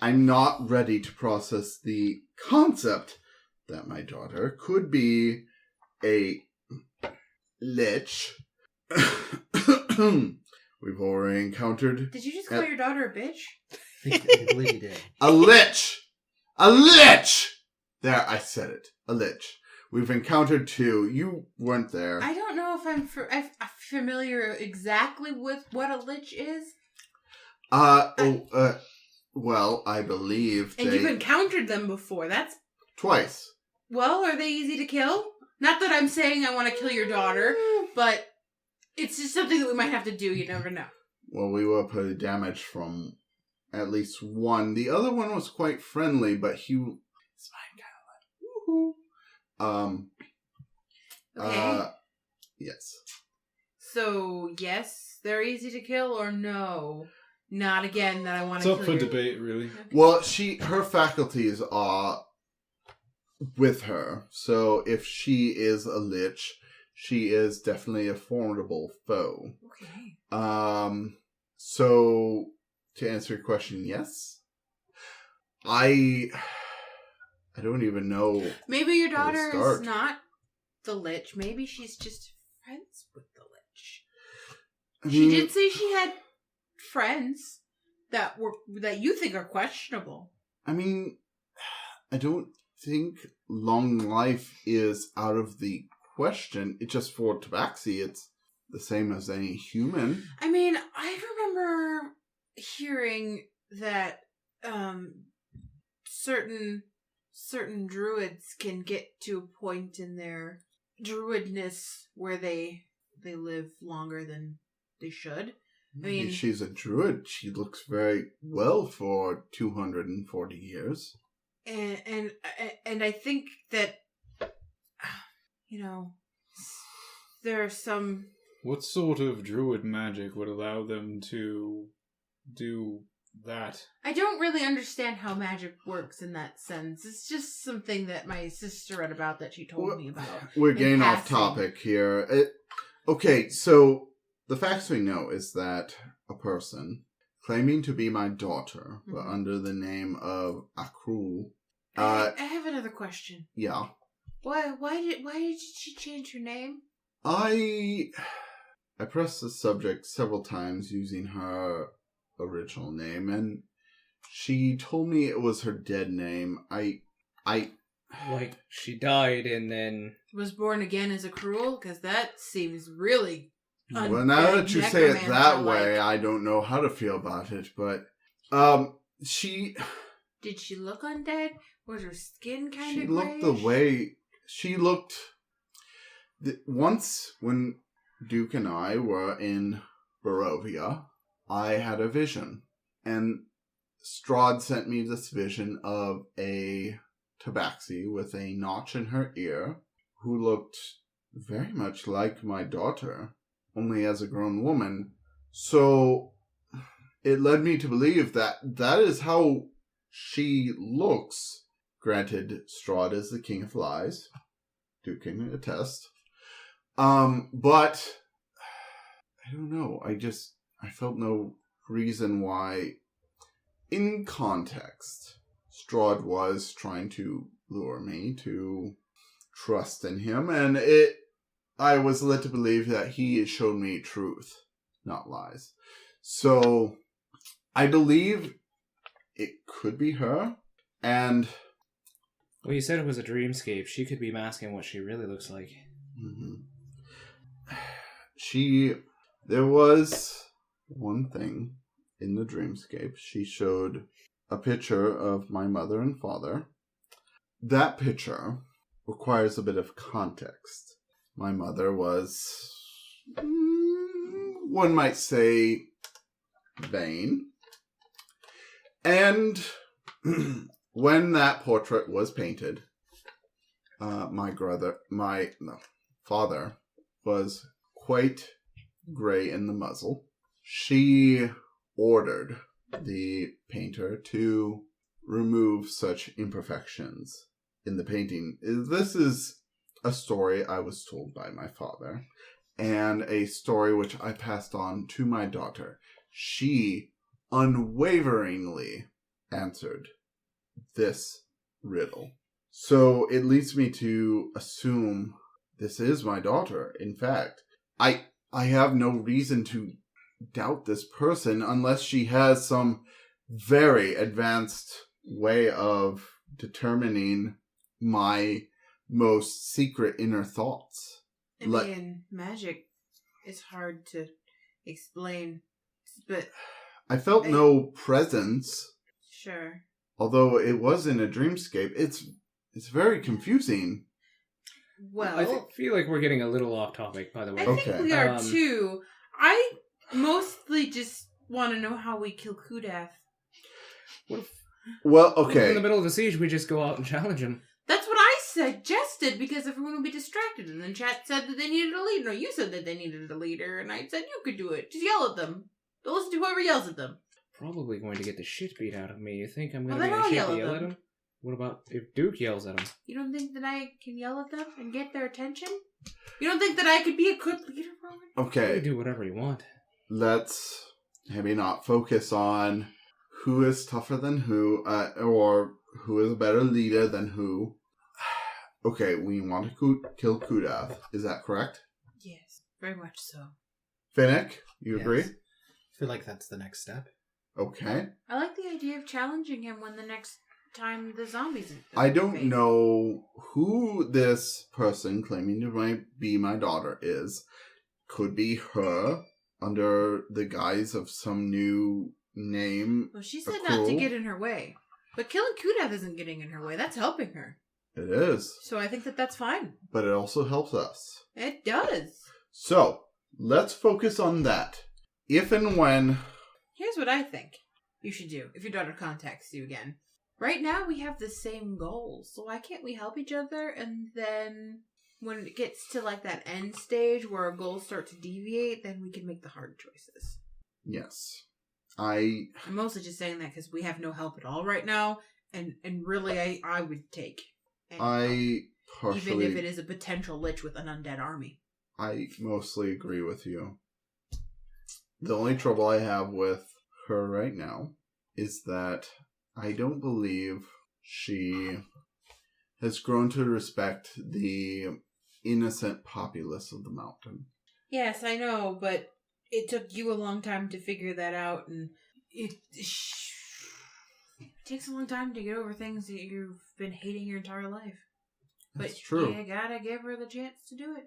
I'm not ready to process the concept that my daughter could be a lich. We've already encountered Did you just call your daughter a bitch? I believe he did. a lich! A lich! There, I said it. A lich. We've encountered 2. You weren't there. I don't know if I'm familiar exactly with what a lich is. Well, I believe And you've encountered them before. That's... Twice. Well, are they easy to kill? Not that I'm saying I want to kill your daughter, but it's just something that we might have to do. You never know. Well, we were pretty damaged from at least one. The other one was quite friendly, but he... It's fine, kind of like... Woohoo. Okay. Yes. So, yes, they're easy to kill, or no? Not again that I want to It's kill up for your... debate, really. Okay. Well, her faculties are with her. So if she is a lich, she is definitely a formidable foe. Okay. So to answer your question, yes. I don't even know. Maybe your where to daughter start. is not the lich. Maybe she's just friends with the lich. I She mean, did say she had friends that you think are questionable. I mean, I don't think long life is out of the question. It's just for Tabaxi, it's the same as any human. I mean, I remember hearing that certain druids can get to a point in their druidness where they live longer than they should. I mean, She's a druid. She looks very well for 240 years. and I think that there are some. What sort of druid magic would allow them to do that? I don't really understand how magic works in that sense. It's just something that my sister read about that she told me about. We're in getting off passing. topic here. Okay, so the facts we know is that a person claiming to be my daughter, but under the name of Akru. I have another question. Yeah. Why did she change her name? I pressed the subject several times using her original name, and she told me it was her dead name. Like, she died and then... Was born again as a cruel? Because that seems really... Well, now that you say it that way, I don't know how to feel about it, but she... Did she look undead? Was her skin kind She of looked grayish? the way... She looked... Once, when Duke and I were in Barovia, I had a vision. And Strahd sent me this vision of a tabaxi with a notch in her ear who looked very much like my daughter, only as a grown woman. So it led me to believe that that is how she looks. Granted, Strahd is the king of lies. Duke can attest. But I don't know. I felt no reason why, in context, Strahd was trying to lure me to trust in him, and I was led to believe that he showed me truth, not lies. So I believe it could be her, and... Well, you said it was a dreamscape. She could be masking what she really looks like. Mm-hmm. There was one thing in the dreamscape. She showed a picture of my mother and father. That picture requires a bit of context. My mother was, one might say, vain. And when that portrait was painted, my father was quite gray in the muzzle. She ordered the painter to remove such imperfections in the painting. This is a story I was told by my father, and a story which I passed on to my daughter. She unwaveringly answered this riddle. So it leads me to assume this is my daughter. In fact, I have no reason to doubt this person unless she has some very advanced way of determining my most secret inner thoughts. I mean, magic is hard to explain, but I felt no presence. Sure. Although it was in a dreamscape, it's very confusing. Well, I feel like we're getting a little off topic, by the way. I think we are too. I mostly just want to know how we kill Kudath. Well, okay. In the middle of the siege, we just go out and challenge him. That's what I suggested, because everyone would be distracted, and then chat said that they needed a leader. No, you said that they needed a leader, and I said you could do it. Just yell at them. They'll listen to whoever yells at them. Probably going to get the shit beat out of me. You think I'm going Well, to then be I'll shit to yell yell at at him? What about if Duke yells at him? You don't think that I can yell at them and get their attention? You don't think that I could be a good leader, Rowan? You Okay, can do whatever you want. let's maybe not focus on who is tougher than who, or who is a better leader than who. Okay, we want to kill Kudath. Is that correct? Yes, very much so. Finnick, you agree? Yes. I feel like that's the next step. Okay. I like the idea of challenging him when the next time the zombies... I don't know who this person claiming to be my daughter is. Could be her under the guise of some new name. Well, she said not to get in her way. But killing Kudath isn't getting in her way. That's helping her. It is. So I think that that's fine. But it also helps us. It does. So, let's focus on that. If and when... Here's what I think you should do if your daughter contacts you again. Right now we have the same goals, so why can't we help each other, and then when it gets to like that end stage where our goals start to deviate, then we can make the hard choices. Yes. I'm mostly just saying that because we have no help at all right now, and really I would take any I help, partially... even if it is a potential lich with an undead army. I mostly agree with you. The only trouble I have with her right now is that I don't believe she has grown to respect the innocent populace of the mountain. Yes, I know, but it took you a long time to figure that out, and it takes a long time to get over things that you've been hating your entire life. That's But true. you gotta give her the chance to do it.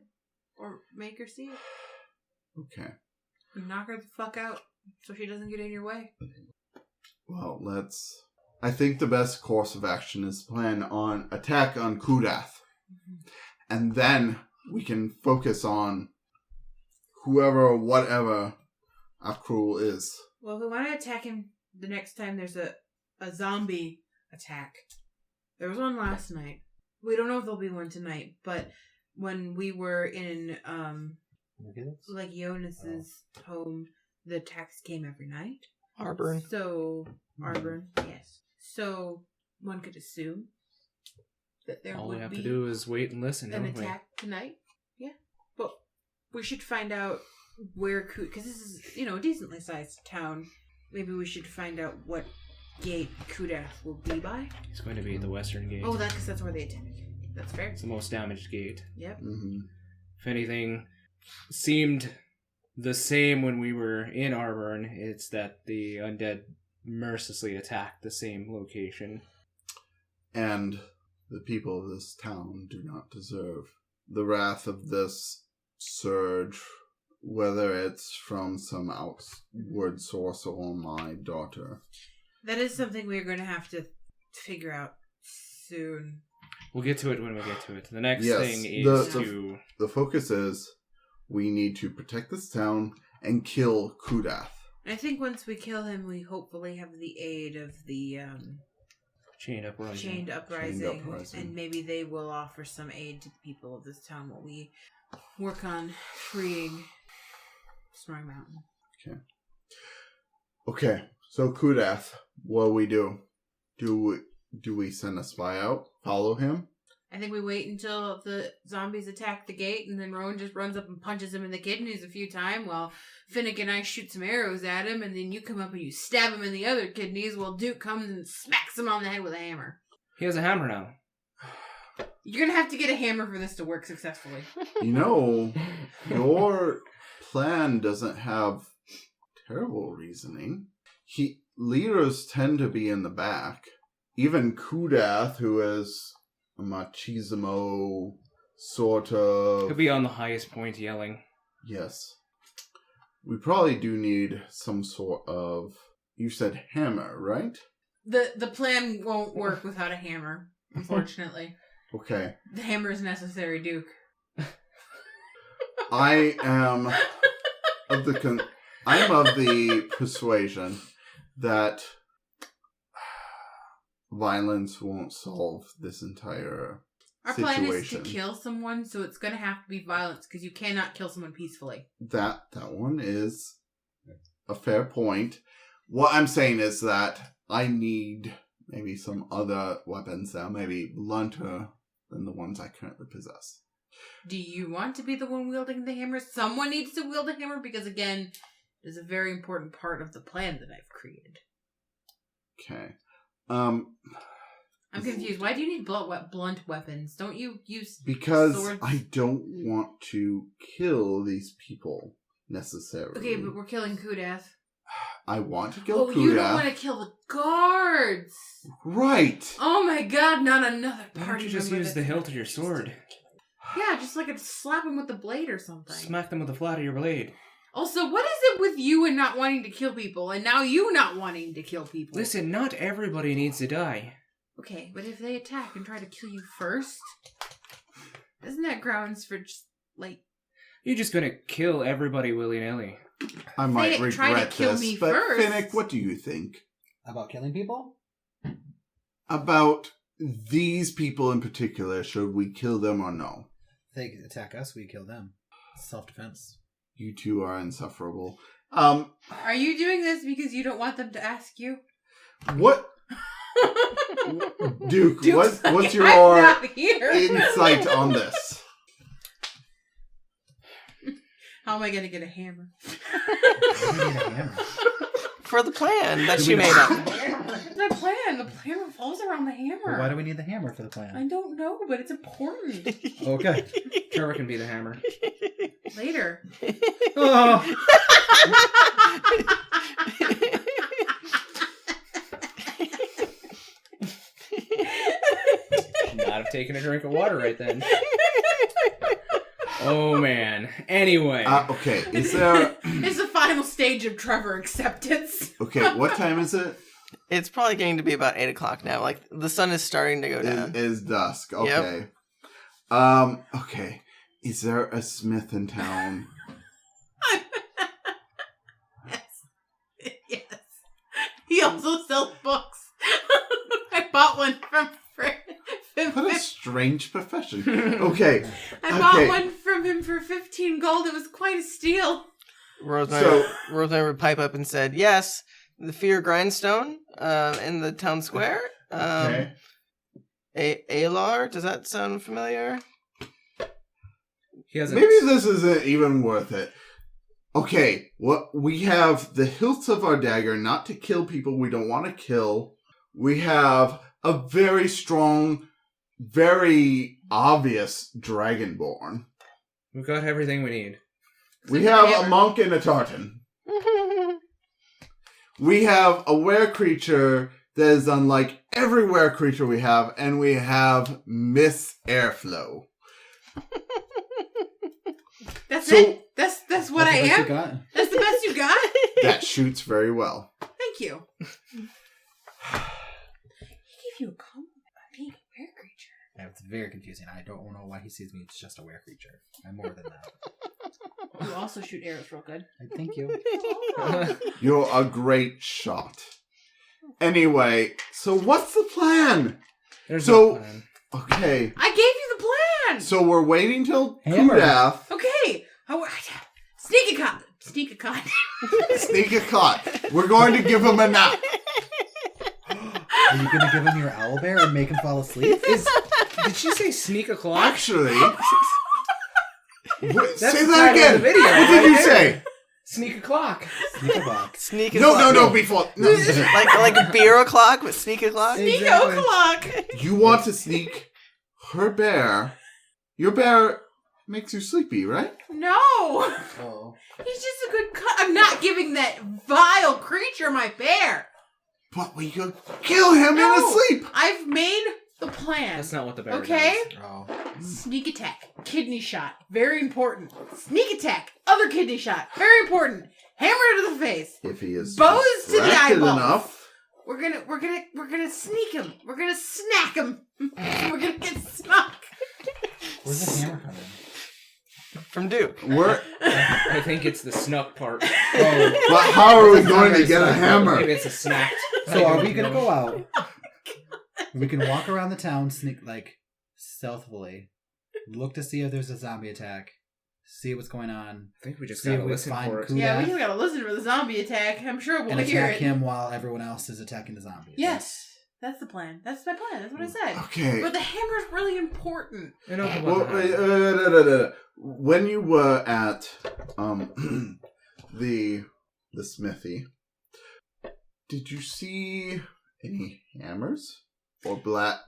Or make her see it. Okay. You knock her the fuck out so she doesn't get in your way. Well, I think the best course of action is to plan on attack on Kudath. Mm-hmm. And then we can focus on whoever or whatever Akrul is. Well, if we want to attack him the next time there's a zombie attack. There was one last night. We don't know if there'll be one tonight, but when we were in like Jonas's home, the attacks came every night. Arburn. So Arburn, yes. So one could assume that there All we would have be to do is wait and listen, an don't we? attack tonight. Yeah, but we should find out where because this is a decently sized town. Maybe we should find out what gate Kudath will be by. He's going to be at the western gate. Oh, that's where they attack. That's fair. It's the most damaged gate. Yep. Mm-hmm. If anything seemed the same when we were in Arburn, it's that the undead mercilessly attacked the same location. And the people of this town do not deserve the wrath of this surge, whether it's from some outward source or my daughter. That is something we're going to have to figure out soon. We'll get to it when we get to it. The next Yes, thing is to... The focus is we need to protect this town and kill Kudath. I think once we kill him, we hopefully have the aid of the Chained Uprising. Chained Uprising, and maybe they will offer some aid to the people of this town while we work on freeing Snoring Mountain. Okay, so Kudath, what do we do? Do we send a spy out? Follow him? I think we wait until the zombies attack the gate, and then Rowan just runs up and punches him in the kidneys a few times while Finnick and I shoot some arrows at him, and then you come up and you stab him in the other kidneys while Duke comes and smacks him on the head with a hammer. He has a hammer now. You're going to have to get a hammer for this to work successfully. You know, your plan doesn't have terrible reasoning. Leaders tend to be in the back. Even Kudath, who is a machismo sort of... He'll be on the highest point yelling. Yes. We probably do need some sort of... You said hammer, right? The plan won't work without a hammer, unfortunately. Okay. The hammer is necessary, Duke. I am of the persuasion that violence won't solve this entire Our situation. plan is to kill someone, so it's going to have to be violence, because you cannot kill someone peacefully. That one is a fair point. What I'm saying is that I need maybe some other weapons that are maybe blunter than the ones I currently possess. Do you want to be the one wielding the hammer? Someone needs to wield the hammer, because again, it is a very important part of the plan that I've created. Okay. I'm confused. Why do you need blunt weapons? Don't you use because swords? I don't want to kill these people necessarily. Okay, but we're killing Kudath. I want to kill Kudath. You don't want to kill the guards. Right. Oh my god, not another Why party don't you just member use the hilt of your sword? Yeah, just like a slap him with the blade or something. Smack them with the flat of your blade. Also, what is it with you and not wanting to kill people, and now you not wanting to kill people? Listen, not everybody needs to die. Okay, but if they attack and try to kill you first, isn't that grounds for just, like... You're just gonna kill everybody willy-nilly. I might They try to regret kill this, me but first. Finnick, what do you think About killing people? about these people in particular? Should we kill them or no? If they attack us, we kill them. Self-defense. You two are insufferable. Are you doing this because you don't want them to ask you? What? Duke, Duke's what's like, your I'm not here. insight on this? How am I going to get a hammer? For the plan that she made up. The plan revolves around the hammer. Well, why do we need the hammer for the plan? I don't know, but it's important. Okay. Trevor can be the hammer. Later. Oh. Should not have taken a drink of water right then. Oh man. Anyway. Okay, is there... It's the final stage of Trevor acceptance. Okay, what time is it? It's probably getting to be about 8 o'clock now. Like, the sun is starting to go down. It is dusk. Okay. Okay. Is there a smith in town? Yes. He also sells books. I bought one from What a strange profession. Okay. I bought one from him for 15 gold. It was quite a steal. Rosemary would pipe up and said, yes, the Fear Grindstone in the town square. Okay. Alar, does that sound familiar? He hasn't... Maybe this isn't even worth it. Okay, we have the hilt of our dagger, not to kill people we don't want to kill. We have a very strong, very obvious dragonborn. We've got everything we need. We have a monk and a tartan. We have a were creature that is unlike every were creature we have, and we have Miss Airflow. That's So- it. That's what I am. Got? That's the best you got. That shoots very well. Thank you. He gave you a compliment by being a were creature. It's very confusing. I don't know why he sees me as just a were creature. I'm more than that. You also shoot arrows real good. Thank you. You're a great shot. Anyway, so what's the plan? There's So- no plan. Okay, I gave you the plan! so we're waiting till Hammer. Kudath. Okay! Sneak a con. Sneak a con. Sneak a caught. We're going to give him a nap. Are you going to give him your owlbear and make him fall asleep? Did she say sneak o'clock? Actually, That's say the that title again. of the video, What right did you there. say? Sneak o'clock. Sneak a box. Sneak No, before. No. like beer o'clock with sneak o'clock. Sneak Exactly. o'clock! You want to sneak her bear. Your bear makes you sleepy, right? No! Oh. He's just a good cut. I'm not giving that vile creature my bear! But we could kill him No. in his sleep. I've made the plan. That's not what the bear Okay? does. Oh. Sneak attack. Kidney shot. Very important. Sneak attack. Other kidney shot. Very important. Hammer to the face. If he is Bows to the distracted eyeballs. enough. We're gonna sneak him. We're gonna snack him. We're gonna get snuck. Where's the hammer coming? From Duke. We're. I think it's the snuck part. Oh. But how are we That's not going to very get a smart. hammer? Maybe it's a snack. So are we going to go out? We can walk around the town, sneak, stealthily. Look to see if there's a zombie attack. See what's going on. I think we just See gotta if we listen find for it. Kudath. Yeah, we just gotta listen for the zombie attack. I'm sure we'll And hear attack it. him while everyone else is attacking the zombies. Yes, that's the plan. That's my plan. That's what I said. Okay. But the hammer's really important. And open Well, one eye. when you were at the smithy, did you see any hammers or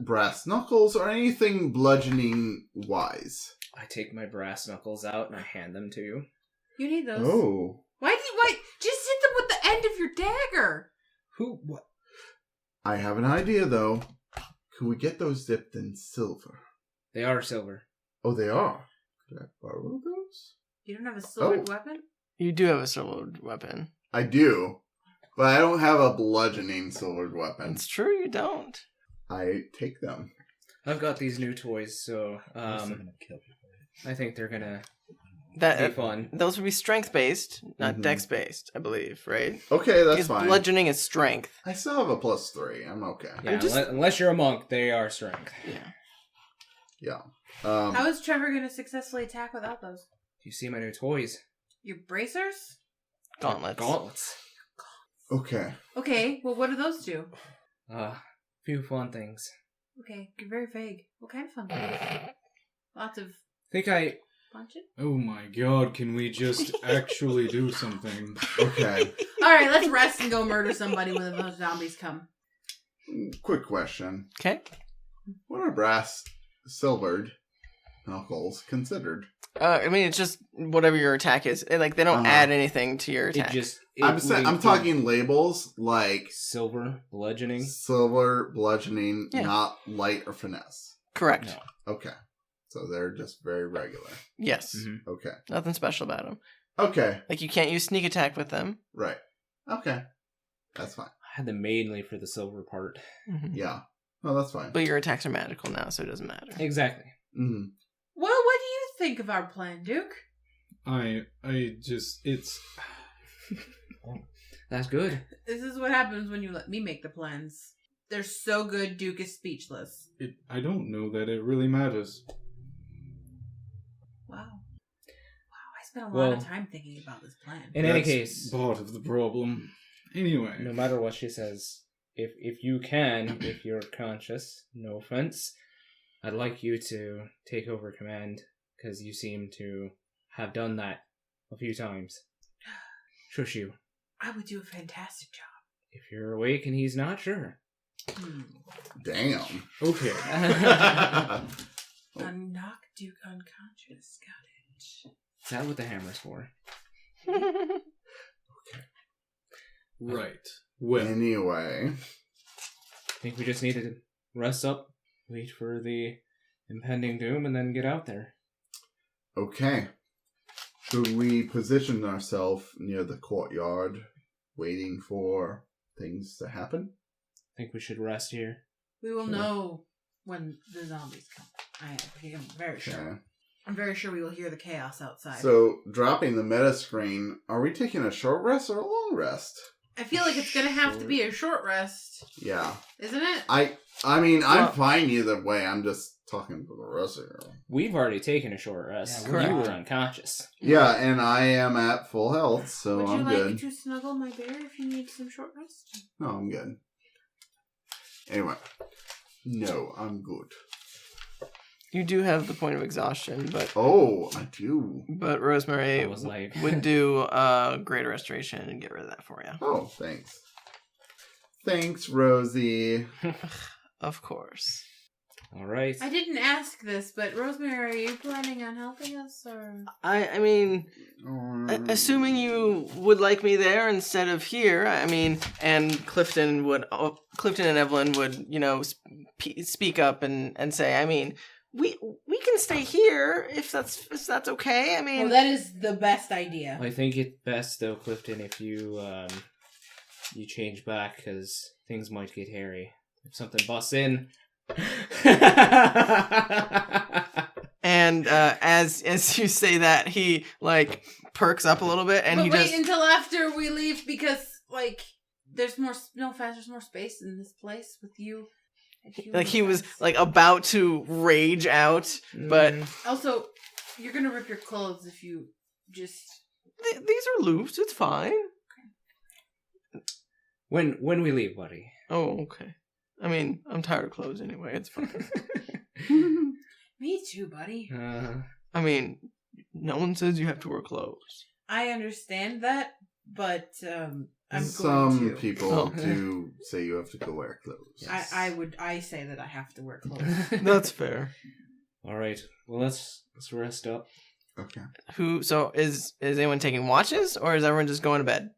brass knuckles or anything bludgeoning wise? I take my brass knuckles out and I hand them to you. You need those. Oh, Why? Just hit them with the end of your dagger. Who? What? I have an idea though. Could we get those dipped in silver? They are silver. Oh, they are. Could I borrow those? You don't have a sword Oh. weapon? You do have a sword weapon. I do, but I don't have a bludgeoning sword weapon. It's true, you don't. I take them. I've got these new toys, so I'm still gonna kill people. I think they're gonna be That fun. those would be strength based, not Mhm. dex based, I believe, right? Okay, that's Because fine. bludgeoning is strength. I still have a +3. I'm okay. Yeah, just- unless you're a monk, they are strength. Yeah. Yeah. How is Trevor going to successfully attack without those? You see my new toys? Your bracers? Gauntlets. Gauntlets. Okay. Okay, well, what do those do? Few fun things. Okay, you're very vague. What kind of fun things? Lots of Think I punching? Oh my god, can we just actually do something? Okay. Alright, let's rest and go murder somebody when those zombies come. Quick question. Okay. What are brass silvered knuckles considered? I mean, it's just whatever your attack is. Like, they don't Uh-huh. add anything to your attack. I'm talking labels like silver bludgeoning. silver, bludgeoning, Yeah. not light or finesse. Correct. No. Okay. So they're just very regular. Yes. Mhm. Okay. Nothing special about them. Okay. Like, you can't use sneak attack with them. Right. Okay. That's fine. I had them mainly for the silver part. Mhm. Yeah. No, that's fine. But your attacks are magical now, so it doesn't matter. Exactly. Mm. Well, what do you think of our plan, Duke? It's... That's good. This is what happens when you let me make the plans. They're so good, Duke is speechless. I don't know that it really matters. Wow. I spent a lot Well, of time thinking about this plan. In any That's case, Part of the problem. Anyway. no matter what she says, if you can, if you're conscious, no offense, I'd like you to take over command, because you seem to have done that a few times. Shush you. I would do a fantastic job. If you're awake and he's not, sure. Damn. Okay. Knock Duke unconscious. Got it. Is that what the hammer's for? Right. Well, Anyway. I think we just need to rest up, wait for the impending doom, and then get out there. Okay. Should we position ourselves near the courtyard, waiting for things to happen? I think we should rest here. We will Sure. know when the zombies come. I am very sure. Okay. I'm very sure we will hear the chaos outside. So, dropping the meta screen, are we taking a short rest or a long rest? I feel like it's going to have to be a short rest, Yeah. isn't it? I mean, I'm fine either way. I'm just talking for the rest of you. We've already taken a short rest. Yeah, You correct. were unconscious. Yeah, and I am at full health, so Would you I'm like good. me to snuggle my bear if you need some short rest? No, I'm good. Anyway. No, I'm good. You do have the point of exhaustion, but Oh, I do. Rosemary I was like- would do greater restoration and get rid of that for you. Oh, thanks. Thanks, Rosie. Of course. All right. I didn't ask this, but Rosemary, are you planning on helping us, or? I mean, assuming you would like me there instead of here, I mean, and Clifton and Evelyn would, speak up and say, I mean, we can stay here if that's okay. I mean, Well, that is the best idea. I think it's best though, Clifton, if you you change back because things might get hairy. If something busts in. And as you say that, he perks up a little bit, and but he wait just until after we leave because there's more space in this place with you. he was about to rage out, but Also, you're gonna rip your clothes if you just. these are loose. It's fine. When we leave, buddy. Oh, okay. I mean, I'm tired of clothes anyway. It's fine. Me too, buddy. I mean, no one says you have to wear clothes. I understand that, but I'm Some going to. people Oh. do say you have to go wear clothes. I say that I have to wear clothes. That's fair. All right. Well, let's rest up. Okay. So is anyone taking watches, or is everyone just going to bed?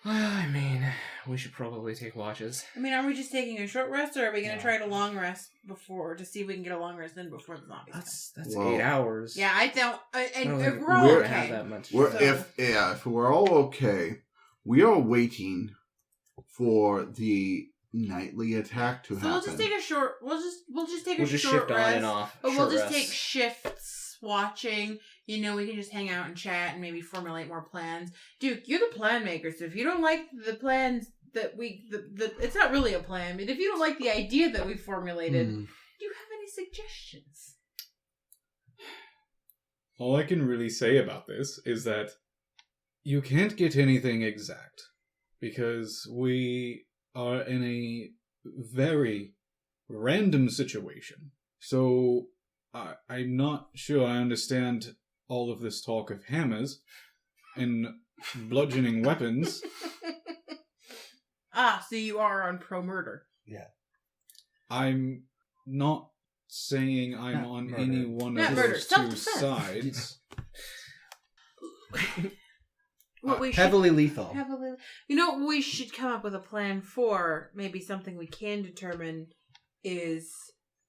I mean, we should probably take watches. I mean, are we just taking a short rest, or are we going to No. try to long rest before to see if we can get a long rest in before the zombies come? That's Whoa. 8 hours. Yeah, I don't. I And don't if think we're all gonna have okay. that much. We're, So- if we're all okay, we are waiting for the nightly attack to So happen. we'll just take a short. We'll just take We'll a just short shift rest. on and off. But Short we'll just rest. take shifts watching. We can just hang out and chat and maybe formulate more plans. Duke, you're the plan maker, so if you don't like the plans that it's not really a plan, but if you don't like the idea that we formulated, do you have any suggestions? All I can really say about this is that you can't get anything exact because we are in a very random situation. So I'm not sure I understand all of this talk of hammers and bludgeoning weapons. So you are on pro-murder. I'm not saying I'm Not on murder. any one Not of murder, those two self-defense. sides. What we should Heavily lethal. heavily. We should come up with a plan for maybe something we can determine is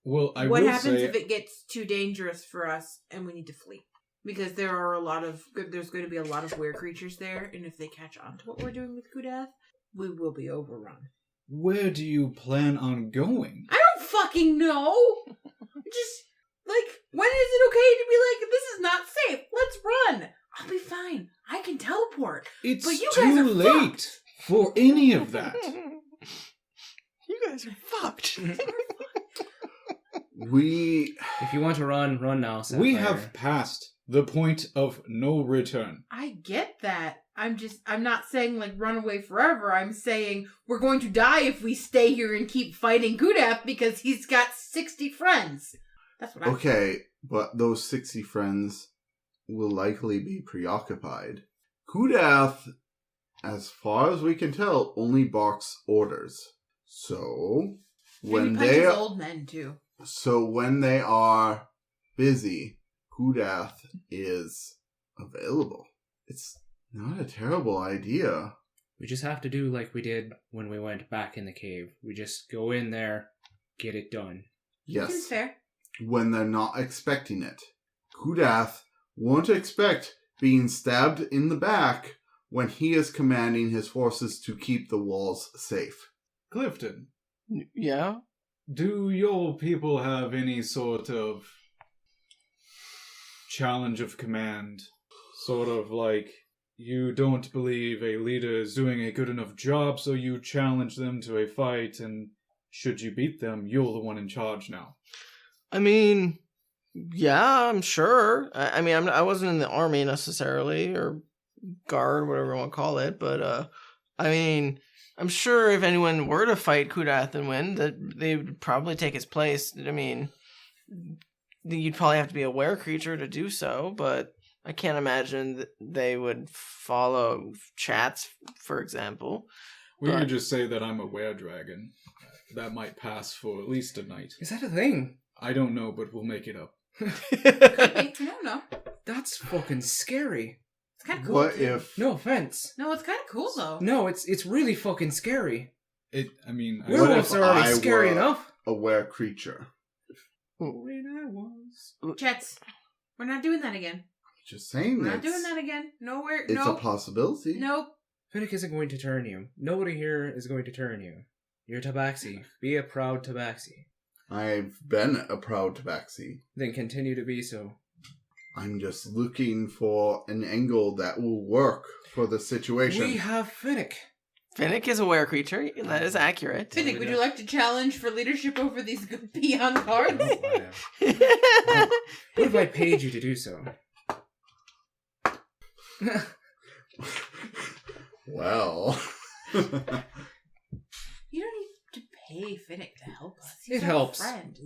Well, I what will happens say if it gets too dangerous for us and we need to flee. Because there's going to be a lot of weird creatures there, and if they catch on to what we're doing with Kudath, we will be overrun. where do you plan on going? I don't fucking know! Just, when is it okay to be like, this is not safe, let's run! I'll be fine. I can teleport. It's But you guys too are late fucked. for any of that. You guys are fucked. We If you want to run now. Sapphire. We have passed the point of no return. I get that. I'm not saying run away forever. I'm saying we're going to die if we stay here and keep fighting Kudath because he's got 60 friends. That's what okay, but those 60 friends will likely be preoccupied. Kudath, as far as we can tell, only barks orders. So when Maybe punches old men too. when they are busy, Kudath is available. It's not a terrible idea. We just have to do like we did when we went back in the cave. We just go in there, get it done. Seems Yes, fair. when they're not expecting it. Kudath won't expect being stabbed in the back when he is commanding his forces to keep the walls safe. Clifton, Yeah? do your people have any sort of challenge of command? Sort of like you don't believe a leader is doing a good enough job, so you challenge them to a fight, and should you beat them, you're the one in charge now. I mean, yeah, I'm sure. I mean, I wasn't in the army necessarily, or guard, whatever you want to call it, but, I mean, I'm sure if anyone were to fight Kudath and win, that they would probably take his place. I mean, you'd probably have to be a were creature to do so, but I can't imagine that they would follow chats, for example. We But- could just say that I'm a were-dragon. That might pass for at least a night. Is that a thing? I don't know, but we'll make it up. I don't know. That's fucking scary. It's kind of cool. What too. if... No offense. No, it's kind of cool though. No, it's really fucking scary. I Werewolves are already I scary were- enough. A were creature. When I was. Chets, we're not doing that again. Just saying We're that. not doing that again. Nowhere. It's a Nope. possibility. Nope. Finnick isn't going to turn you. Nobody here is going to turn you. You're Tabaxi. Be a proud Tabaxi. I've been a proud tabaxi. Then continue to be so. I'm just looking for an angle that will work for the situation. We have Finnick. Finnick is a were creature. That is accurate. Finnick, would you like to challenge for leadership over these good peon cards? What if I paid you to do so? Well... You don't need to pay Finnick to help us. He's It our helps. Friend.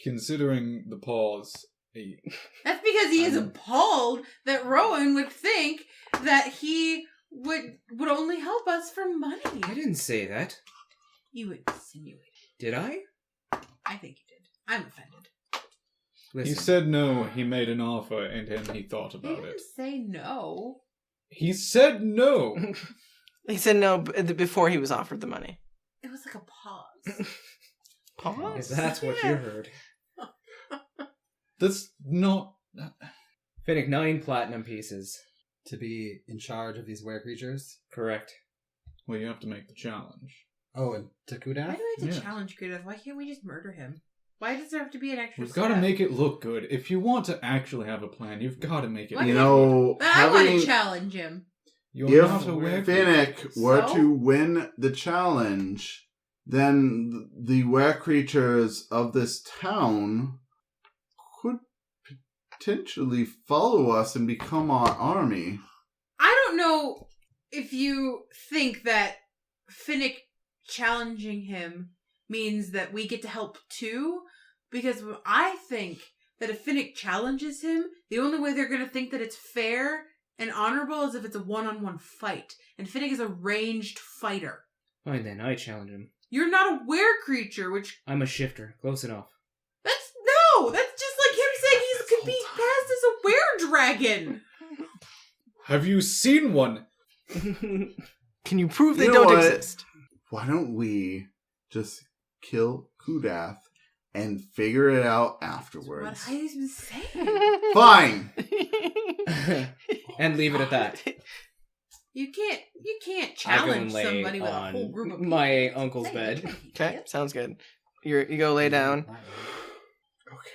considering the pause, That's because he is appalled that Rowan would think that he would only help us for money. I didn't say that. You insinuated. Did I? I think you did. I'm offended. Listen. he said no, he made an offer, and then he thought He about didn't it. say no. He said no! He said no before he was offered the money. It was like a pause. Pause? If that's what you heard. That's not... Finnick, 9 platinum pieces. To be in charge of these were creatures. Correct. Well, you have to make the challenge. Oh, and to Why Kudath? do we have to Yeah. challenge Kudath? Why can't we just murder him? Why does there have to be an extra We've got to step? make it look good. If you want to actually have a plan, you've got to make it Why You look know, I want having... to challenge him. You're If not a were Finnick were So? to win the challenge, then the were creatures of this town could potentially follow us and become our army. I don't know if you think that Finnick challenging him means that we get to help too, because I think that if Finnick challenges him, the only way they're going to think that it's fair and honorable is if it's a one-on-one fight. And Finnick is a ranged fighter. Fine then, I challenge him. You're not a were creature, which I'm a shifter. Close enough. that's just like him saying he could be cast as a were dragon. Have you seen one? Can you prove they You know don't what? exist? Why don't we just kill Kudath and figure it out What afterwards? I've been saying. Fine! And leave it at that. You can't I go challenge and lay somebody with a on whole group of people. my uncle's Say, bed. you can't be Okay, killed. sounds good. You go lay down.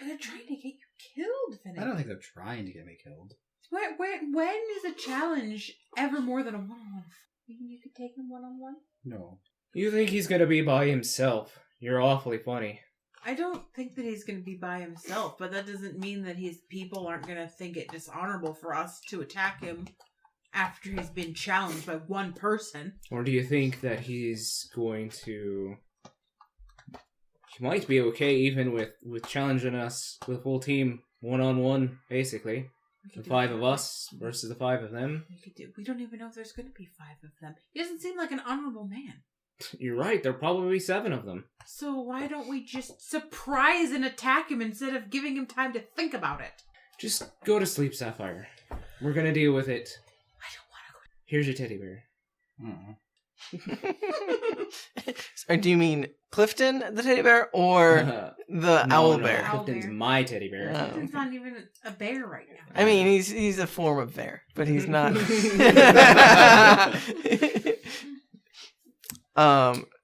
They're trying to get you killed, Finnick. I don't think they're trying to get me killed. When is a challenge ever more than a one-on-one? You could take him one-on-one? No. You think he's gonna be by himself? You're awfully funny. I don't think that he's going to be by himself, but that doesn't mean that his people aren't going to think it dishonorable for us to attack him after he's been challenged by one person. Or do you think that he's going to... He might be okay even with challenging us, the full team, one-on-one, basically. We could The do 5 that. of us versus the 5 of them. We don't even know if there's going to be 5 of them. He doesn't seem like an honorable man. You're right, there'll probably be 7 of them. So why don't we just surprise and attack him instead of giving him time to think about it? Just go to sleep, Sapphire. We're gonna deal with it. I don't want to go. Here's your teddy bear. Or do you mean Clifton, the teddy bear, or the owl bear? Owl Clifton's bear. my teddy bear. Oh. Clifton's not even a bear right now. I mean, he's a form of bear, but he's not.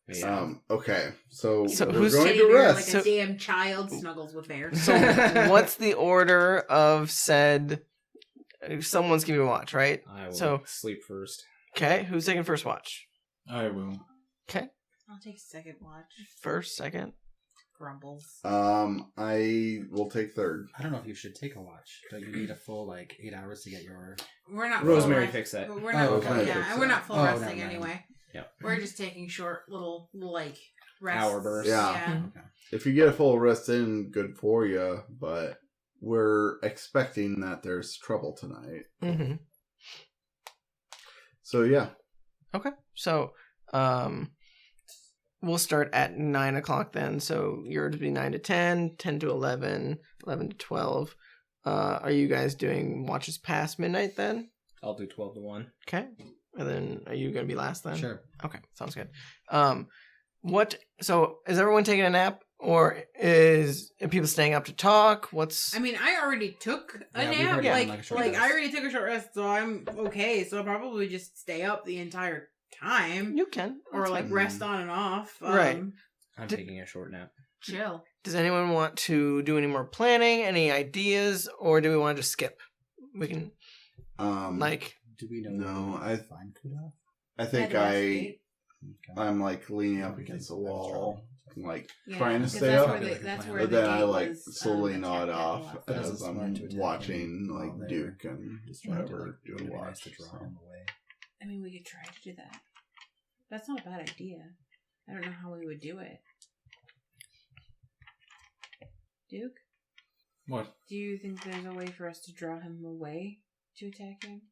Yeah. Okay, so we're who's going Teddy to bear rest. like So- a damn child snuggles with bears. So what's the order of said? Someone's giving a watch, right? I will So- sleep first. Okay, who's taking first watch? I will. Okay, I'll take second watch. first, second. Grumbles. I will take third. I don't know if you should take a watch. Don't you need a full 8 hours to get your? We're not Rosemary full fixed that. But we're not. Oh, okay. Yeah, and we're not full Oh, resting never mind. anyway. Yep. We're just taking short little like rests. Hour bursts. Yeah. Okay. If you get a full rest in, good for you. But we're expecting that there's trouble tonight. Mm-hmm. So yeah. Okay, so we'll start at 9 o'clock then. So yours would be 9 to 10, 10 to 11, 11 to 12. Are you guys doing watches past midnight then? I'll do 12 to 1. Okay, and then are you going to be last then? Sure. Okay, sounds good. So is everyone taking a nap, or are people staying up to talk? I mean, I already took a Yeah, we nap. already had Like, a short like rest. I already took a short rest, so I'm okay. So I'll probably just stay up the entire time, You can. or That's like fine. rest on and off. Right. I'm Did- taking a short nap. Chill. Does anyone want to do any more planning, any ideas, or do we want to just skip? We can, Do we know? No, where I- to find Kudath? I think Okay. I'm like leaning up against the wall, like Yeah, trying to because stay that's up. where that's where But the then I gate like was, slowly attacked nod at off the last But time. is it as smart I'm to attack watching him like while they're Duke and distracted? whoever Like, doing would it be watch. nice to draw so. him away? I mean, we could try to do that. That's not a bad idea. I don't know how we would do it. Duke, What? do you think there's a way for us to draw him away to attack him?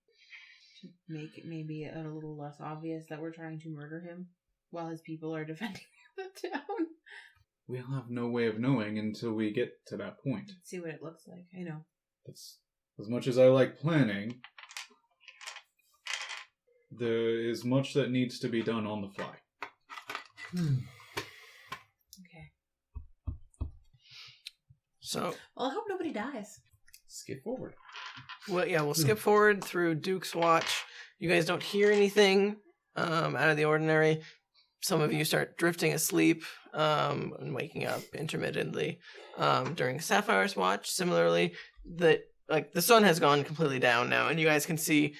To make it maybe a little less obvious that we're trying to murder him while his people are defending the town? We'll have no way of knowing until we get to that point. Let's see what it looks like. I know. That's as much as I like planning. There is much that needs to be done on the fly. Okay. so Well, I hope nobody dies. Skip forward. we'll skip forward through Duke's watch. You guys don't hear anything out of the ordinary. Some of you start drifting asleep and waking up intermittently during Sapphire's watch. Similarly, the sun has gone completely down now, and you guys can see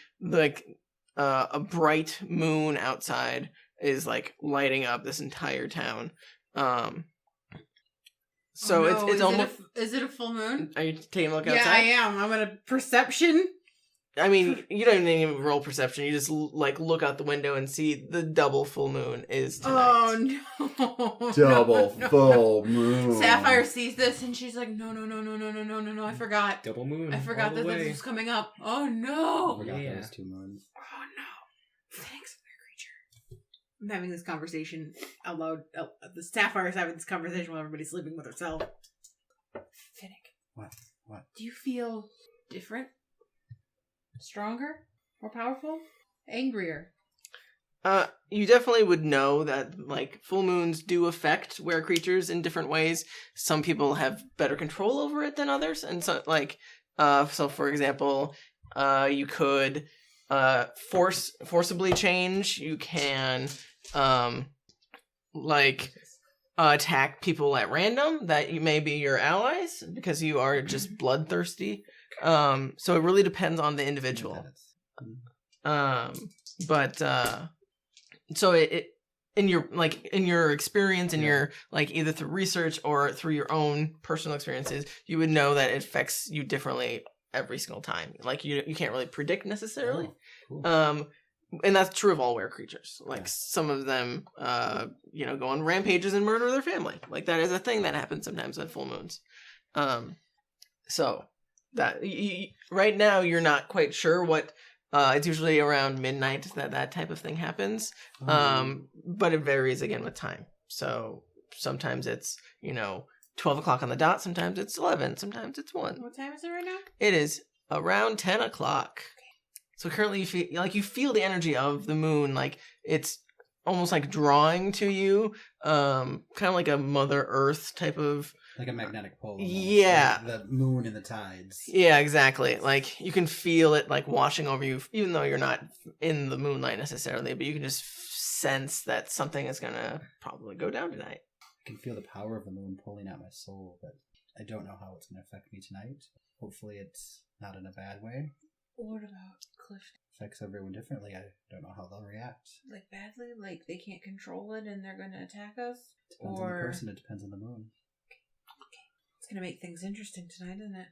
a bright moon outside is like lighting up this entire town. So Oh, no. it's almost. Is it a full moon? Are you taking a look Yeah, outside? I am. I'm gonna perception. I mean, you don't even roll perception. You just look out the window and see the double full moon is tonight. Oh no! Double No. full moon. Sapphire sees this and she's like, no! I forgot. Double moon. I forgot all the that way. this was coming up. Oh I no! forgot Yeah. there was 2 moons. Oh no! Thanks, creature. I'm having this conversation out loud. The Sapphire's having this conversation while everybody's sleeping with herself. Finnick. What? Do you feel different? Stronger? More powerful? Angrier? You definitely would know that full moons do affect were creatures in different ways. Some people have better control over it than others, and so so for example, you could forcibly change. You can attack people at random that you may be your allies because you are just bloodthirsty. So it really depends on the individual. So it in your experience, in your either through research or through your own personal experiences, you would know that it affects you differently every single time. You can't really predict necessarily. Oh, cool. And that's true of all were creatures. Some of them, go on rampages and murder their family. That is a thing that happens sometimes at full moons. So that right now you're not quite sure what. It's usually around midnight that type of thing happens. But it varies again with time. So sometimes it's 12 o'clock on the dot. Sometimes it's 11. Sometimes it's 1. What time is it right now? It is around 10 o'clock. So currently you feel the energy of the moon, it's almost drawing to you, kind of like a Mother Earth type of Like a magnetic pole. Almost. Yeah. Like the moon and the tides. Yeah, exactly. Like you can feel it like washing over you, even though you're not in the moonlight necessarily, but you can just sense that something is gonna probably go down tonight. I can feel the power of the moon pulling at my soul, but I don't know how it's going to affect me tonight. Hopefully it's not in a bad way. What about Cliff? Affects everyone differently. I don't know how they'll react. Like badly? Like they can't control it and they're going to attack us? Depends on the person. It depends on the moon. Okay. It's going to make things interesting tonight, isn't it?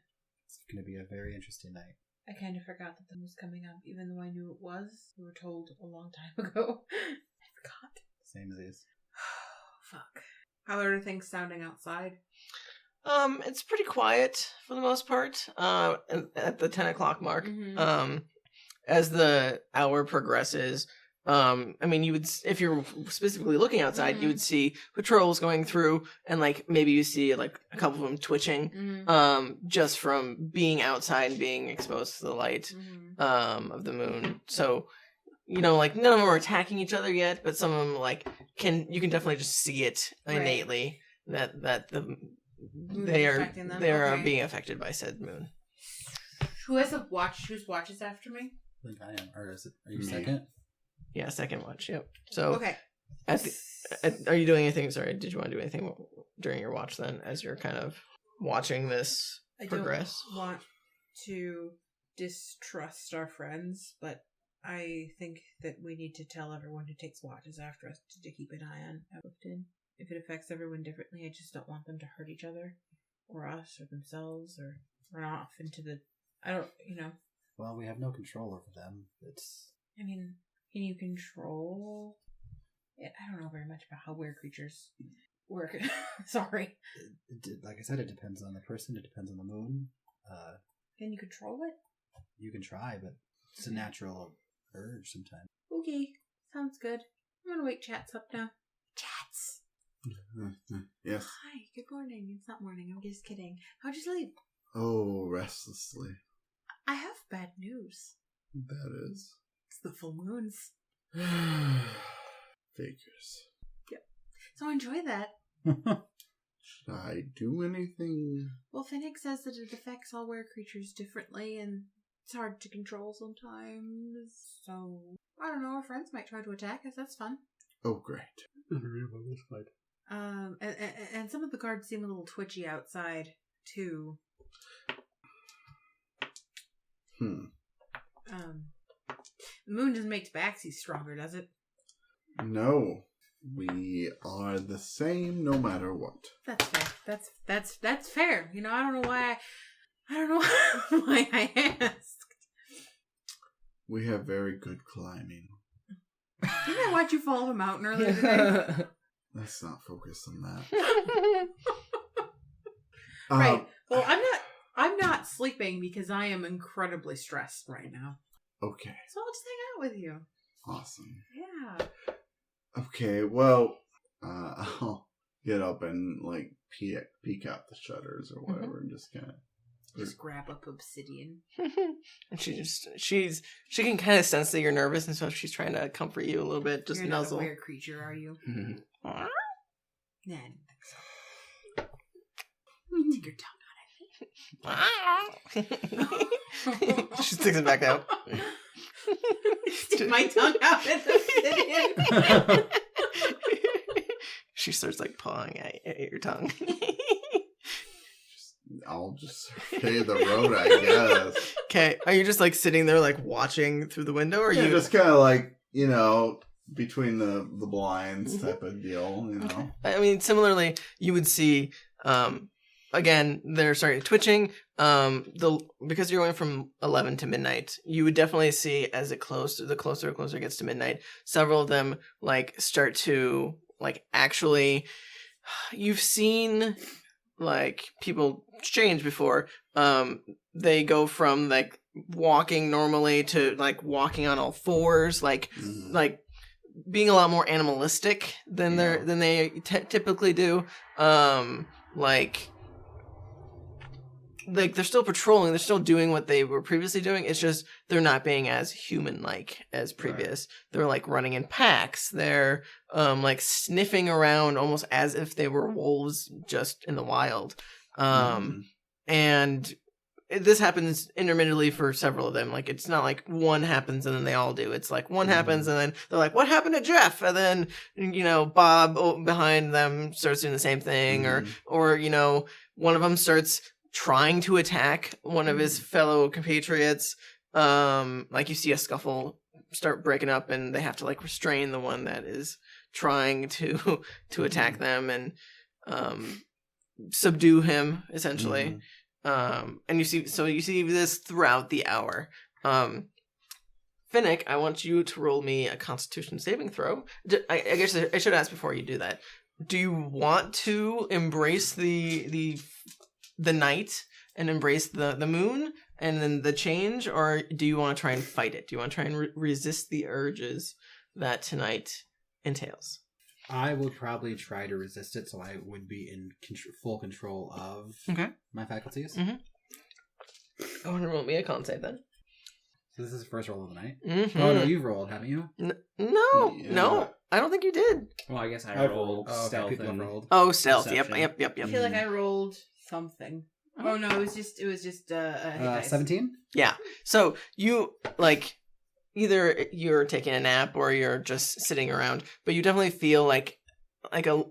It's going to be a very interesting night. I kind of forgot that the moon was coming up, even though I knew it was. We were told a long time ago. I forgot. Same as these. Fuck. How are things sounding outside? It's pretty quiet for the most part. At the 10 o'clock mark. Mm-hmm. As the hour progresses, I mean, you would, if you're specifically looking outside, Mm-hmm. you would see patrols going through, and like maybe you see like a couple of them twitching, just from being outside and being exposed to the light, of the moon. So, you know, like none of them are attacking each other yet, but some of them like you can definitely just see it innately that they are Okay. being affected by said moon. Who has a watch? Whose watches after me? I think I am. Or is it? Are you Me. second? Yeah, second watch. Yep. So, Okay. are you doing anything? Sorry, did you want to do anything during your watch then, as you're kind of watching this I progress? don't want to distrust our friends, but I think that we need to tell everyone who takes watches after us to keep an eye on Upton. If it affects everyone differently, I just don't want them to hurt each other, or us, or themselves, or run off into the... I don't, you know... Well, we have no control over them. It's... I mean, can you control... I don't know very much about how weird creatures work. Sorry. Like I said, it depends on the person. It depends on the moon. Can you control it? You can try, but it's a natural urge sometimes. Okay, sounds good. I'm gonna wake Chats up now. Chats! Yes. Hi, good morning. It's not morning, I'm just kidding. How'd you sleep? Oh, restlessly. I have bad news. That is. It's the full moons. Figures. So enjoy that. Should I do anything? Well, Finnick says that it affects all were creatures differently, and it's hard to control sometimes. So, I don't know, our friends might try to attack us. That's fun. Oh, great. And some of the guards seem a little twitchy outside, too. The moon doesn't make Tabaxi stronger, does it? No. We are the same no matter what. That's fair. That's fair. You know, I don't know why I asked. We have very good climbing. Didn't I watch you fall off a mountain earlier today? Let's not focus on that. Right. Well, I'm not sleeping because I am incredibly stressed right now. Okay. So I'll just hang out with you. Awesome. Yeah. Okay, well, I'll get up and, like, peek out the shutters or whatever and just kind of... Just grab up obsidian. And she can kind of sense that you're nervous, and so she's trying to comfort you a little bit, just You're nuzzle. not a weird creature, are you? Nah, I don't think so. Stick your tongue She sticks it back out. Stick my tongue out at obsidian. She starts like pawing at your tongue. I'll just survey the road, I guess. Okay, are you just like sitting there like watching through the window, or Yeah, you just kind of like, you know, between the blinds type of deal, you know? Okay. I mean, similarly, you would see, again, they're starting twitching. Because you're going from 11 to midnight, you would definitely see as the closer it gets to midnight, several of them like start to like actually. You've seen like people change before. They go from like walking normally to like walking on all fours, like being a lot more animalistic than they typically do. Like like they're still patrolling, they're still doing what they were previously doing. It's just they're not being as human-like as previous. They're like running in packs. They're like sniffing around almost as if they were wolves just in the wild. And this happens intermittently for several of them. Like, it's not like one happens and then they all do. It's like one happens and then they're like, what happened to Jeff? And then, you know, Bob behind them starts doing the same thing. Or, you know, one of them starts trying to attack one of his fellow compatriots. Like, you see a scuffle start breaking up and they have to, like, restrain the one that is trying to attack them and subdue him, essentially. And you see this throughout the hour. Finnick, I want you to roll me a Constitution saving throw. I guess I should ask before you do that. Do you want to embrace the night and embrace the moon and then the change, or do you want to try and fight it? Do you want to try and resist the urges that tonight entails? I would probably try to resist it, so I would be in full control of my faculties. I want to roll me a con save then. So this is the first roll of the night? Oh, no, you've rolled, haven't you? No, I don't think you did. Well, I guess I rolled stealth. People have rolled. Oh, stealth. Perception. Yep. I feel like I rolled something. Oh no, it was just a hit dice. 17? Yeah. So you like either you're taking a nap or you're just sitting around, but you definitely feel like a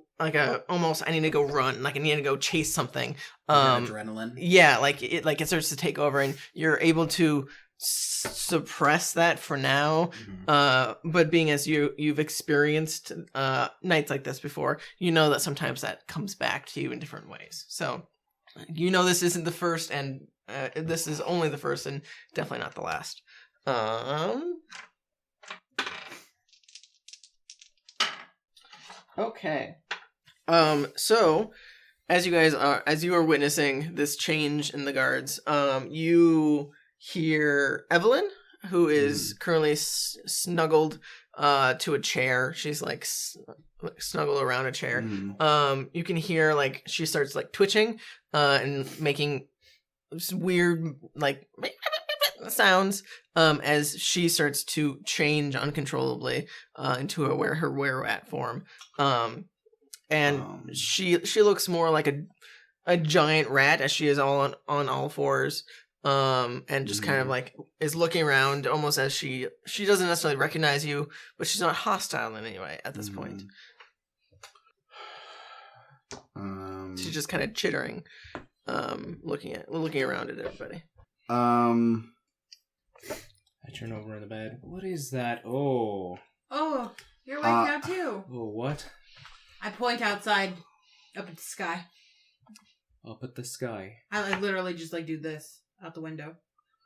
almost I need to go run, like I need to go chase something. Adrenaline. Yeah, like it starts to take over, and you're able to suppress that for now. But being as you've experienced nights like this before, you know that sometimes that comes back to you in different ways. So you know this isn't the first, and this is only the first, and definitely not the last. Okay. So as you are witnessing this change in the guards, you hear Evelyn, who is currently snuggled to a chair. She's like snuggled around a chair. You can hear like she starts like twitching and making weird like sounds as she starts to change uncontrollably into her were-rat form. And she looks more like a giant rat, as she is all on all fours, and just kind of like is looking around almost as she doesn't necessarily recognize you, but she's not hostile in any way at this point. She's just kind of chittering, looking around at everybody. I turn over in the bed. What is that? Oh, you're awake now too. Oh, what? I point outside, up at the sky. Up at the sky. I literally just like do this out the window.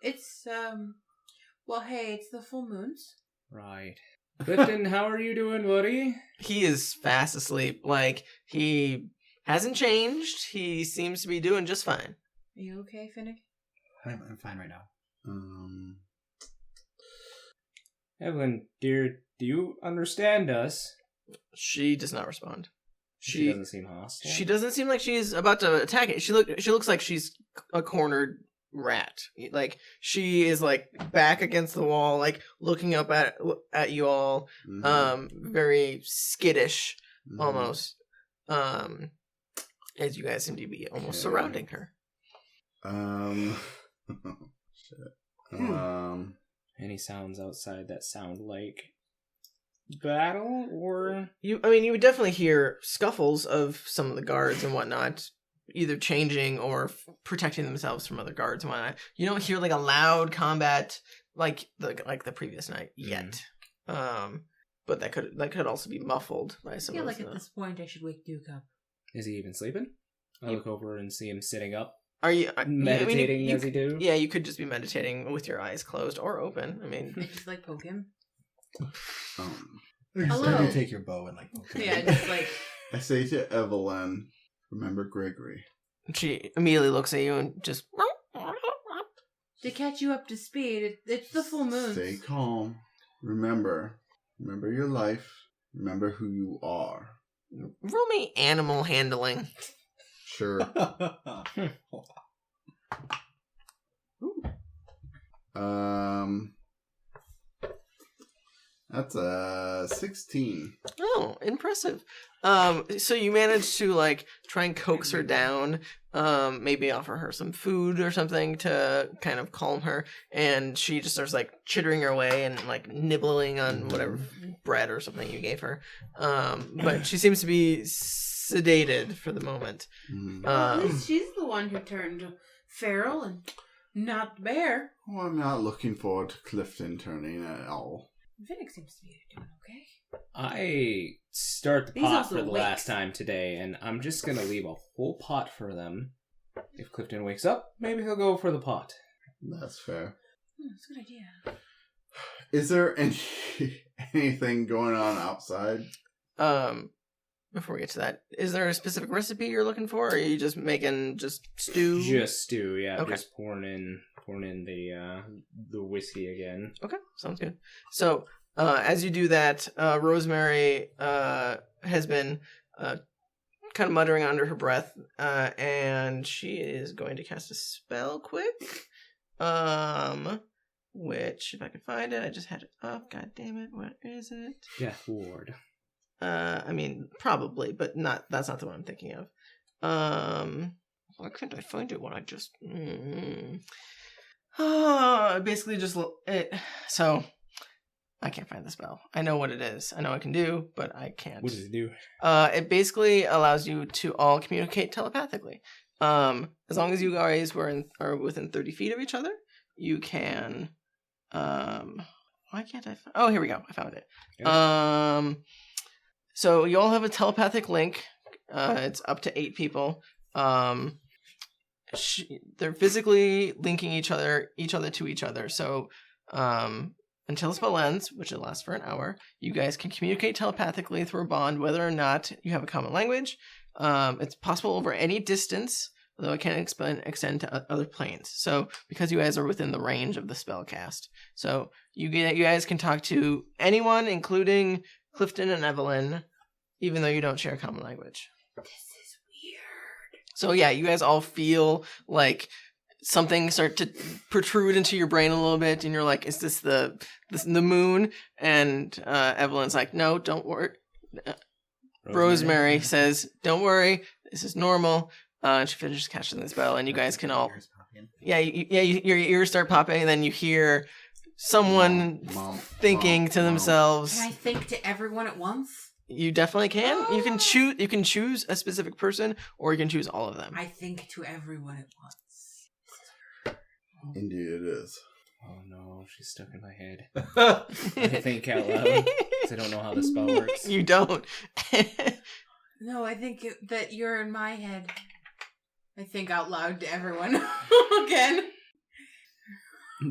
It's well, hey, it's the full moons. Right. Clifton, how are you doing, buddy? He is fast asleep. Like, he hasn't changed. He seems to be doing just fine. Are you okay, Finnick? I'm fine right now. Evelyn, dear, do you understand us? She does not respond. She doesn't seem hostile. She doesn't seem like she's about to attack it. She looks like she's a cornered rat. Like, she is like back against the wall, like looking up at you all, very skittish almost. As you guys seem to be almost surrounding her. Any sounds outside that sound like battle, or you would definitely hear scuffles of some of the guards and whatnot, either changing or protecting themselves from other guards and whatnot. You don't hear like a loud combat like the previous night yet. But that could also be muffled by some. I feel like at this point I should wake Duke up. Is he even sleeping? I look over and see him sitting up. Are you meditating as he do? Yeah, you could just be meditating with your eyes closed or open. I mean, I just like poke him. Hello. You take your bow and like poke him. Yeah, just like. I say to Evelyn, remember Gregory. She immediately looks at you and just. To catch you up to speed, it's the full moon. Stay calm. Remember your life. Remember who you are. Roll me animal handling. Sure. That's a 16. Oh, impressive. So you managed to like try and coax her down, maybe offer her some food or something to kind of calm her, and she just starts like chittering her way and like nibbling on whatever bread or something you gave her. But she seems to be sedated for the moment. At least she's the one who turned feral and not the bear. Well, I'm not looking forward to Clifton turning at all. Phoenix seems to be doing okay. I start the He's pot also for the awake. last time today, and I'm just gonna leave a whole pot for them. If Clifton wakes up, maybe he'll go for the pot. That's fair. That's a good idea. Is there anything going on outside? Before we get to that, is there a specific recipe you're looking for, or are you just making just stew? Just stew, yeah. Okay. Just pouring in the whiskey again. Okay, sounds good. So, as you do that, Rosemary has been kind of muttering under her breath, and she is going to cast a spell quick. Which, if I could find it, I just had it up. God damn it, what is it? Death Ward. I mean, probably, but not. That's not the one I'm thinking of. Why couldn't I find it when I just... basically just... So, I can't find the spell. I know what it is. I know I can do, but I can't. What does it do? It basically allows you to all communicate telepathically. As long as you guys are within 30 feet of each other, you can... why can't I... Oh, here we go. I found it. Yep. So you all have a telepathic link. It's up to 8 people. They're physically linking each other to each other. So until the spell ends, which will last for an hour, you guys can communicate telepathically through a bond, whether or not you have a common language. It's possible over any distance, although it can extend to other planes. So because you guys are within the range of the spell cast, so you guys can talk to anyone, including Clifton and Evelyn, even though you don't share a common language. This is weird. So yeah, you guys all feel like something start to protrude into your brain a little bit, and you're like, "Is this the moon?" And Evelyn's like, "No, don't worry." Rosemary says, "Don't worry, this is normal." And she finishes casting the spell, and you guys can all, your ears start popping, and then you hear someone thinking to themselves. Can I think to everyone at once? You definitely can. You can choose. You can choose a specific person, or you can choose all of them. I think to everyone at once. Indeed, it is. Oh no, she's stuck in my head. I think out loud because I don't know how the spell works. You don't. No, I think that you're in my head. I think out loud to everyone again.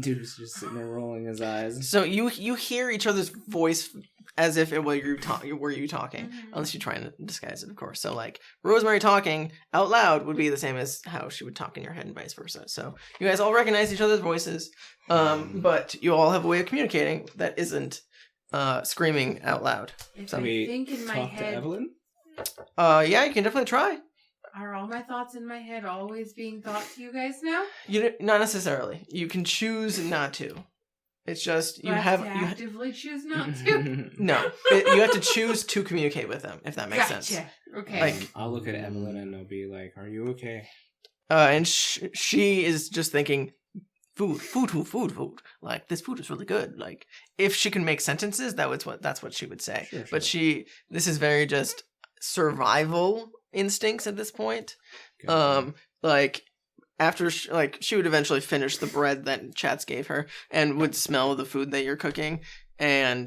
Dude's just sitting there rolling his eyes. So you hear each other's voice as if it were you talking, unless you try and disguise it, of course. So like Rosemary talking out loud would be the same as how she would talk in your head and vice versa. So you guys all recognize each other's voices, but you all have a way of communicating that isn't screaming out loud. If So I we think in my talk to head, Evelyn? Yeah, you can definitely try. are all my thoughts in my head always being thought to you guys now? Not necessarily. You can choose not to. It's just Do I have to actively choose not to. No. You have to choose to communicate with them, if that makes Gotcha. sense. Okay. Like, I'll look at Evelyn and I'll be like, "Are you okay?" and she is just thinking, food. Like, this food is really good. Like, if she can make sentences, that's what she would say. Sure. But this is very just survival instincts at this point. Gotcha. Like, after she would eventually finish the bread that Chats gave her and would smell the food that you're cooking and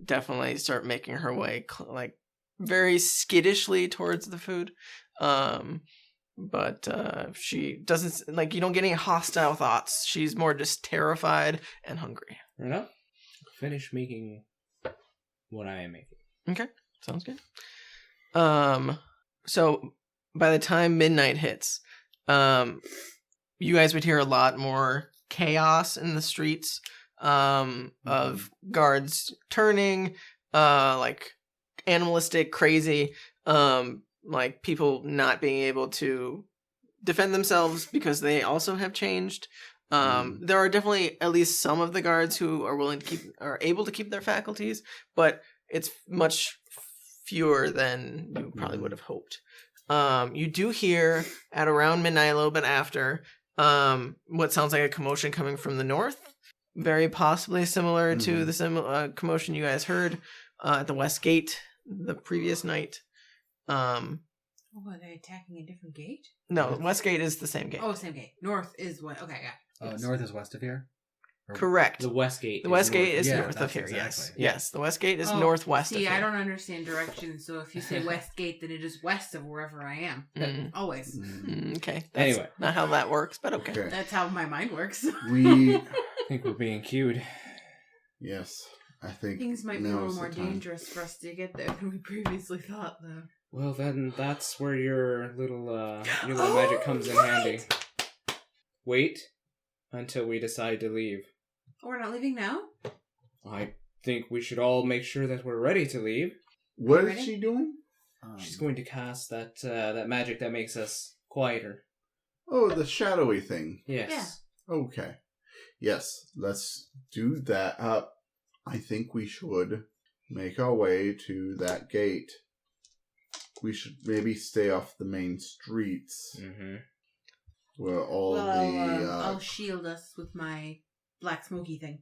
definitely start making her way like very skittishly towards the food. But she doesn't, like, you don't get any hostile thoughts. She's more just terrified and hungry. Fair enough. Finish making what I am making. Okay, sounds good. So by the time midnight hits, you guys would hear a lot more chaos in the streets, of guards turning, like animalistic, crazy, like people not being able to defend themselves because they also have changed. There are definitely at least some of the guards who are able to keep their faculties, but it's much fewer than you probably would have hoped. You do hear at around midnight, a little bit after, what sounds like a commotion coming from the north, very possibly similar to the commotion you guys heard at the West Gate the previous night. Are they attacking a different gate? No, West Gate is the same gate. Oh, same gate. North is what? Okay, yeah. Oh, Yes. north is west of here? Correct. The West Gate. The West Gate is Yeah, north of that's here. exactly. Yes. The West Gate is Oh, northwest of See, here. I don't understand directions, so if you say West Gate, then it is west of wherever I am. Always. Okay. That's Anyway. not how that works, but okay. Okay. That's how my mind works. We I think we're being cued. yes, I think Things might be a now little is the more time. dangerous for us to get there than we previously thought, though. Well, then that's where your little magic comes in handy. Wait until we decide to leave. Oh, we're not leaving now? I think we should all make sure that we're ready to leave. What Ready? is she doing? She's going to cast that magic that makes us quieter. Oh, the shadowy thing. Yes. Okay. Yes, let's do that. I think we should make our way to that gate. We should maybe stay off the main streets Mm-hmm. where all I'll shield us with my black smoky thing.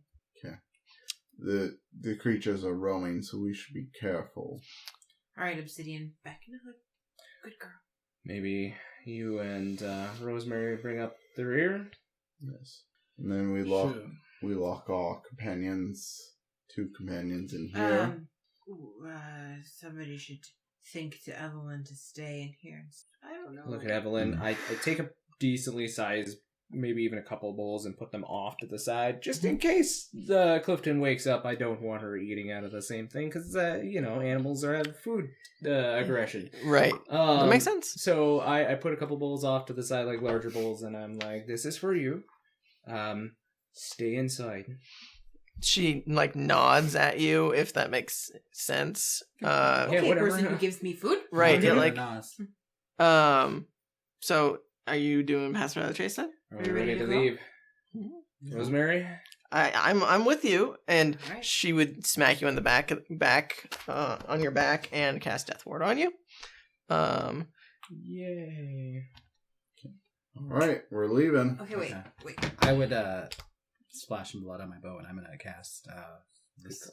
the creatures are roaming, so we should be careful. Alright, Obsidian. Back in the hood. Good girl. Maybe you and Rosemary bring up the rear. Yes. And then we lock our companions, 2 companions in here. Somebody should think to Evelyn to stay in here. I don't know. Look at Evelyn. I take a decently sized, maybe even a couple bowls, and put them off to the side, just in case Clifton wakes up. I don't want her eating out of the same thing, because, animals have food aggression. Right. That makes sense. So I put a couple bowls off to the side, like larger bowls, and I'm like, this is for you. Stay inside. She nods at you, if that makes sense. Okay, whatever. person who gives me food? Right. Yeah, Yeah, so are you doing pass without a trace then? Are we ready to leave? Rosemary? I'm with you, and Alright. she would smack you in the back on your back and cast Death Ward on you. Yay. Alright, we're leaving. Okay, wait. Okay. Wait. I would splash some blood on my bow, and I'm gonna cast this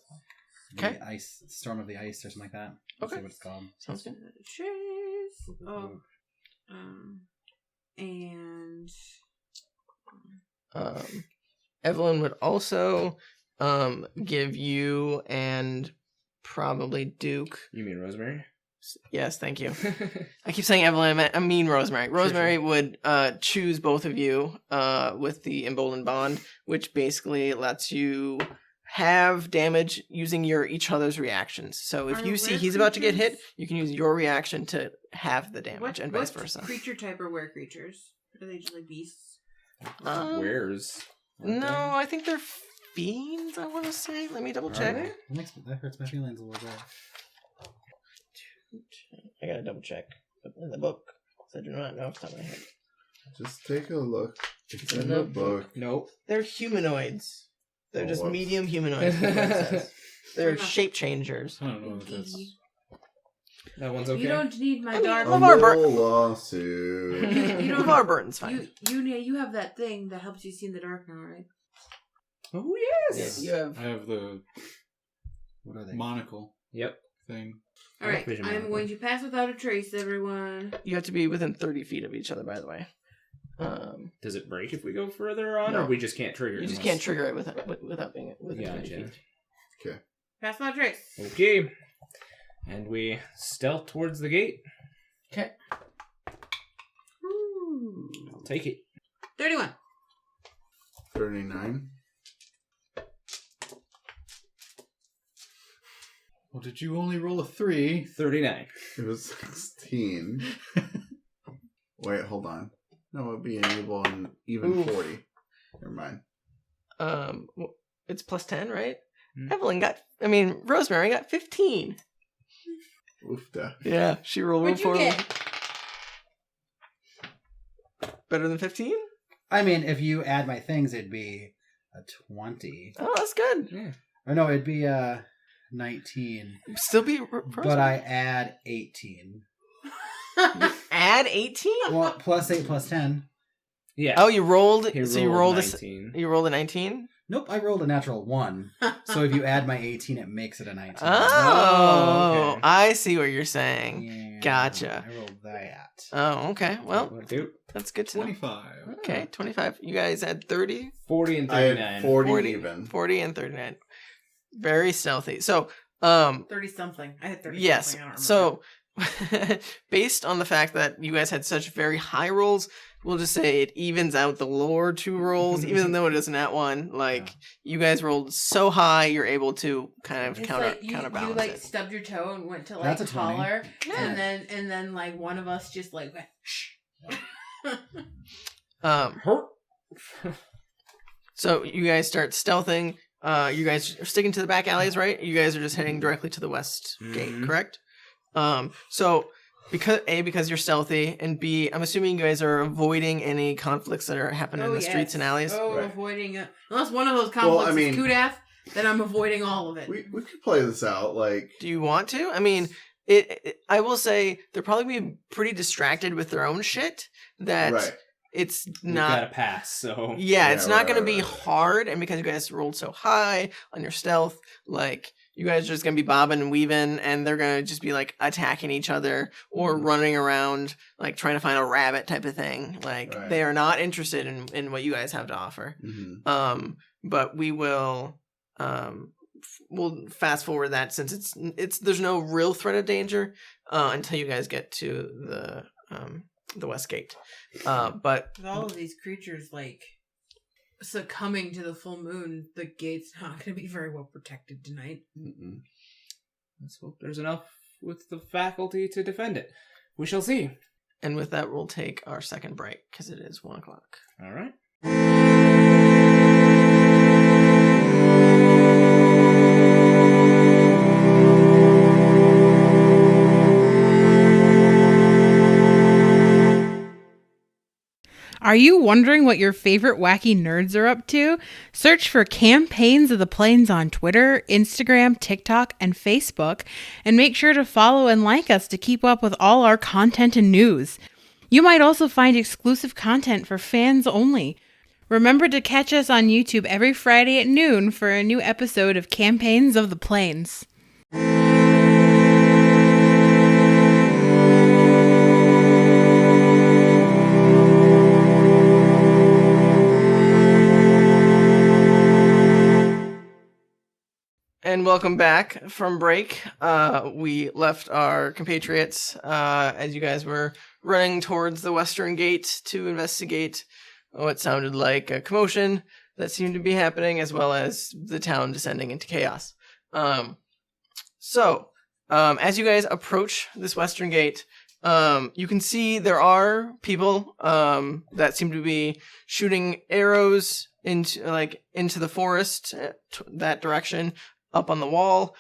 Okay. the ice storm of the ice or something like that. Okay. See what it's called. Sounds good. Chase. Oh. And Evelyn would also give you and probably Duke. You mean Rosemary? Yes, thank you. I keep saying Evelyn, I mean Rosemary. Rosemary would choose both of you with the Emboldened Bond, which basically lets you have damage using each other's reactions. So if you see he's about to get hit, you can use your reaction to have the damage, and vice versa. Creature type are were creatures? Are they usually beasts? Where's? No, I think they're fiends, I want to say. Let me double check. That hurts my feelings a little bit. I gotta double check in the book. I do not know off the top of my head. Just take a look. It's in the book. Nope. They're humanoids. They're just whoops. medium humanoids. is what it says. They're shape changers. I don't know if that's... That one's okay. You don't need my I mean, dark. Love our burn. Lawsuit. You don't. LeVar Burton's fine. You have that thing that helps you see in the dark now, right? Oh, yes. You have. I have the What are they? monocle Yep. thing. All right, Vision I'm monocle. going to pass without a trace, everyone. You have to be within 30 feet of each other, by the way. Does it break if we go further on, No. or we just can't trigger it? You just can't trigger it without being within 30 Gotcha. feet. Okay. Pass without a trace. Okay. And we stealth towards the gate. Okay. I'll take it. 31. 39. Well, did you only roll a 3? 39. It was 16. Wait, hold on. No, it'd be enable and even Ooh. 40. Never mind. Well, it's plus 10, right? Hmm. Rosemary got 15. Oofda. Yeah, she rolled What'd you for get? Better than 15? I mean, if you add my things, it'd be a 20. Oh, that's good. Yeah. Or no, it'd be a 19. Still be... But I add 18. Add 18? Well, plus 8 plus 10. Yeah. Oh, you rolled... He so you rolled 19. You rolled a 19? Nope, I rolled a natural 1. So if you add my 18, it makes it a 19. Oh, okay. I see what you're saying. Yeah, Gotcha. I rolled that. Oh, okay. Well, Dude, that's good to know. 25. Okay, 25. You guys had 30? 40 and I 39. had 40 even. 40 and 39. Very stealthy. So, 30-something. I had 30-something. yes. I don't remember. So, based on the fact that you guys had such very high rolls, we'll just say it evens out the lower 2 rolls, even though it isn't that one. Like, you guys rolled so high, you're able to kind of It's counterbalance you like it. stubbed your toe and went to like That's a 20. holler, Yeah. and then like one of us just like went, shh. So you guys start stealthing. You guys are sticking to the back alleys, right? You guys are just heading directly to the west gate, correct? So because you're stealthy, and B, I'm assuming you guys are avoiding any conflicts that are happening in the streets and alleys. Oh, Right. avoiding it. Unless one of those conflicts I mean- is Kudath, then I'm avoiding all of it. We could play this out, like... Do you want to? I mean, I will say they're probably be pretty distracted with their own shit. That Right. it's We've not. got to pass, so... Yeah, it's not right, going to be right. hard, and because you guys rolled so high on your stealth, like, you guys are just going to be bobbing and weaving, and they're going to just be, like, attacking each other or running around, like, trying to find a rabbit type of thing. Like, Right. they are not interested in what you guys have to offer. Mhm. But we will, we'll fast forward that since there's no real threat of danger, until you guys get to the west gate. But With all of these creatures like succumbing to the full moon, the gate's not going to be very well protected tonight. Mm-mm. Let's hope there's enough with the faculty to defend it. We shall see. and with that, we'll take our second break because it is 1:00. All right. Are you wondering what your favorite wacky nerds are up to? Search for Campaigns of the Plains on Twitter, Instagram, TikTok, and Facebook, and make sure to follow and like us to keep up with all our content and news. You might also find exclusive content for fans only. Remember to catch us on YouTube every Friday at noon for a new episode of Campaigns of the Plains. And welcome back from break. We left our compatriots as you guys were running towards the western gate to investigate what sounded like a commotion that seemed to be happening, as well as the town descending into chaos. So, as you guys approach this western gate, you can see there are people that seem to be shooting arrows into the forest, that direction. Up on the wall,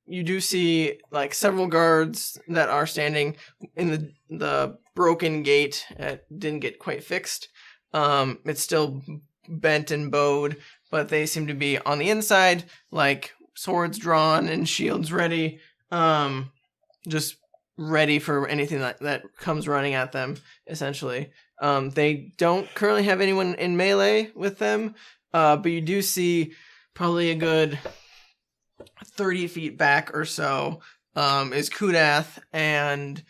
you do see like several guards that are standing in the broken gate. It didn't get quite fixed. It's still bent and bowed, but they seem to be on the inside, like swords drawn and shields ready, just ready for anything that comes running at them, essentially. They don't currently have anyone in melee with them, but you do see probably a good 30 feet back or so is Kudath and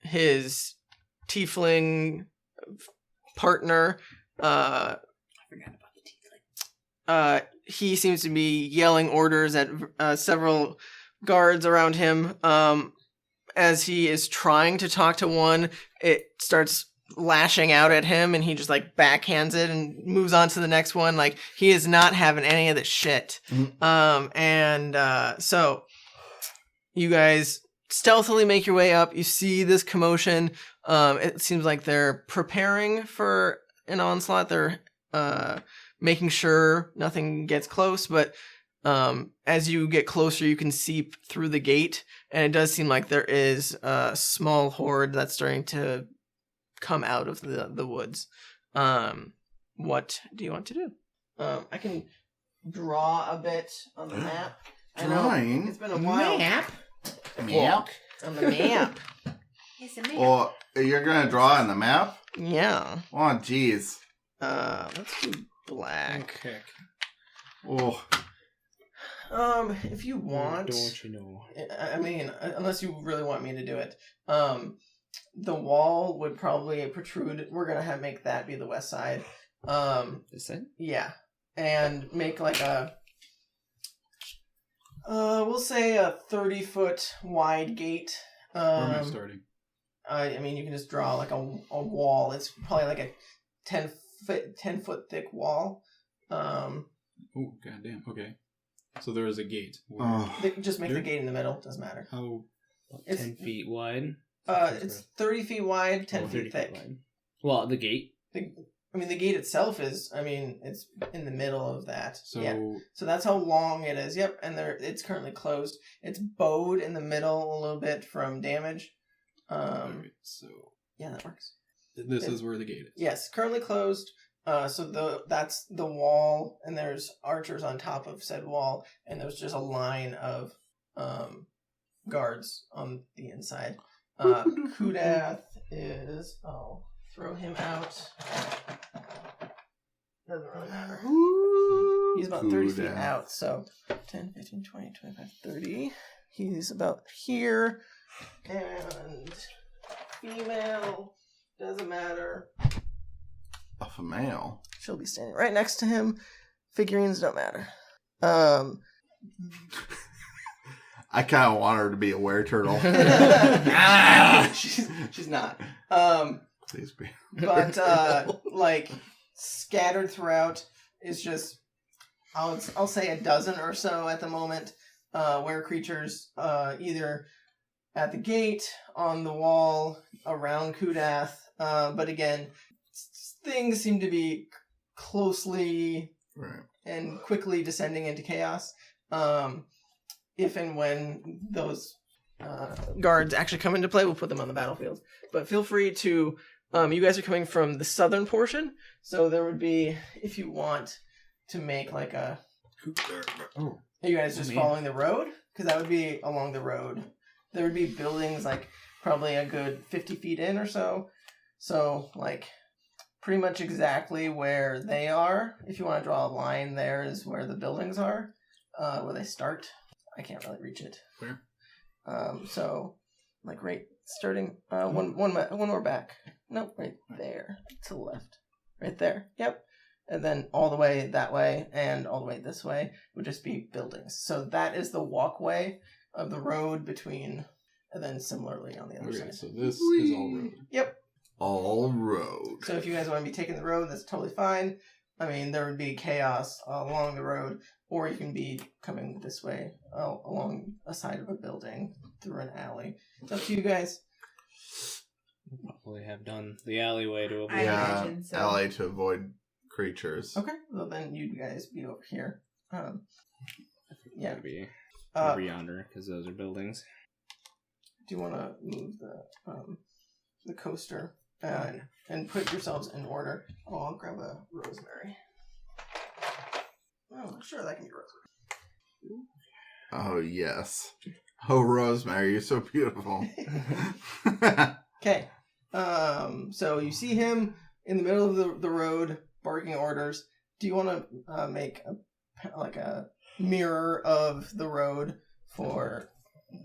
his tiefling partner. I forgot about the tiefling. He seems to be yelling orders at several guards around him. As he is trying to talk to one, it starts lashing out at him, and he just like backhands it and moves on to the next one. Like, he is not having any of this shit. So you guys stealthily make your way up. You see this commotion. It seems like they're preparing for an onslaught. They're making sure nothing gets close, but as you get closer, you can see through the gate, and it does seem like there is a small horde that's starting to come out of the woods. What do you want to do? I can draw a bit on the map. I know Drawing? it's been a while. Map? Map? On the map. It's a map. Or you're gonna draw on the map? Yeah. Oh, jeez. Let's do black. Okay. Oh, If you want, Don't you know? I mean, unless you really want me to do it, the wall would probably protrude. We're gonna make that be the west side. This side? Yeah, and make like a, we'll say a 30-foot wide gate. Where am I starting? I mean, you can just draw like a wall. It's probably like a 10 foot thick wall. Oh, goddamn. Okay. So there is a gate. Just make the Here? gate in the middle. Doesn't matter. How? It's 10 feet wide. It's 30 feet wide, 10 30 feet thick. wide. Well, the gate. I mean, the gate itself is. I mean, it's in the middle of that. So Yeah. So that's how long it is. Yep, and it's currently closed. It's bowed in the middle a little bit from damage. okay, so Yeah, that works. this is where the gate is. Yes, currently closed. So that's the wall, and there's archers on top of said wall, and there's just a line of guards on the inside. Kudath is. I'll throw him out. Doesn't really matter. He's about 30 feet Kudath. out, so 10, 15, 20, 25, 30. He's about here. And female, doesn't matter. a female. She'll be standing right next to him. Figurines don't matter. I kind of want her to be a were-turtle. She's not. Please be. But like scattered throughout is just I'll say a dozen or so at the moment. Were creatures either at the gate, on the wall, around Kudath. But again, things seem to be closely Right. and quickly descending into chaos. If and when those guards actually come into play, we'll put them on the battlefield. But feel free to... you guys are coming from the southern portion, so there would be, if you want to make like a... Oh. Are you guys just following the road? Because that would be along the road. There would be buildings like probably a good 50 feet in or so. So like pretty much exactly where they are. If you want to draw a line, there is where the buildings are, where they start. I can't really reach it. Where? So like right starting one more back. Nope, right there to the left. Right there. Yep. And then all the way that way and all the way this way would just be buildings. So that is the walkway of the road between, and then similarly on the other Okay, side. so this is all road. Yep. All road. So if you guys want to be taking the road, that's totally fine. I mean, there would be chaos along the road, or you can be coming this way along a side of a building through an alley. It's up to you guys. We'll probably have done the alleyway to avoid. I Yeah, imagine so. alley to avoid creatures. Okay. Well, then you guys be over here. Yeah. Maybe Uh, over yonder, because those are buildings. Do you want to move the coaster and put yourselves in order? Oh, I'll grab a rosemary. Oh, sure, that can be rosemary. Oh, yes. Oh, Rosemary, you're so beautiful. Okay. So you see him in the middle of the road barking orders. Do you want to make a mirror of the road for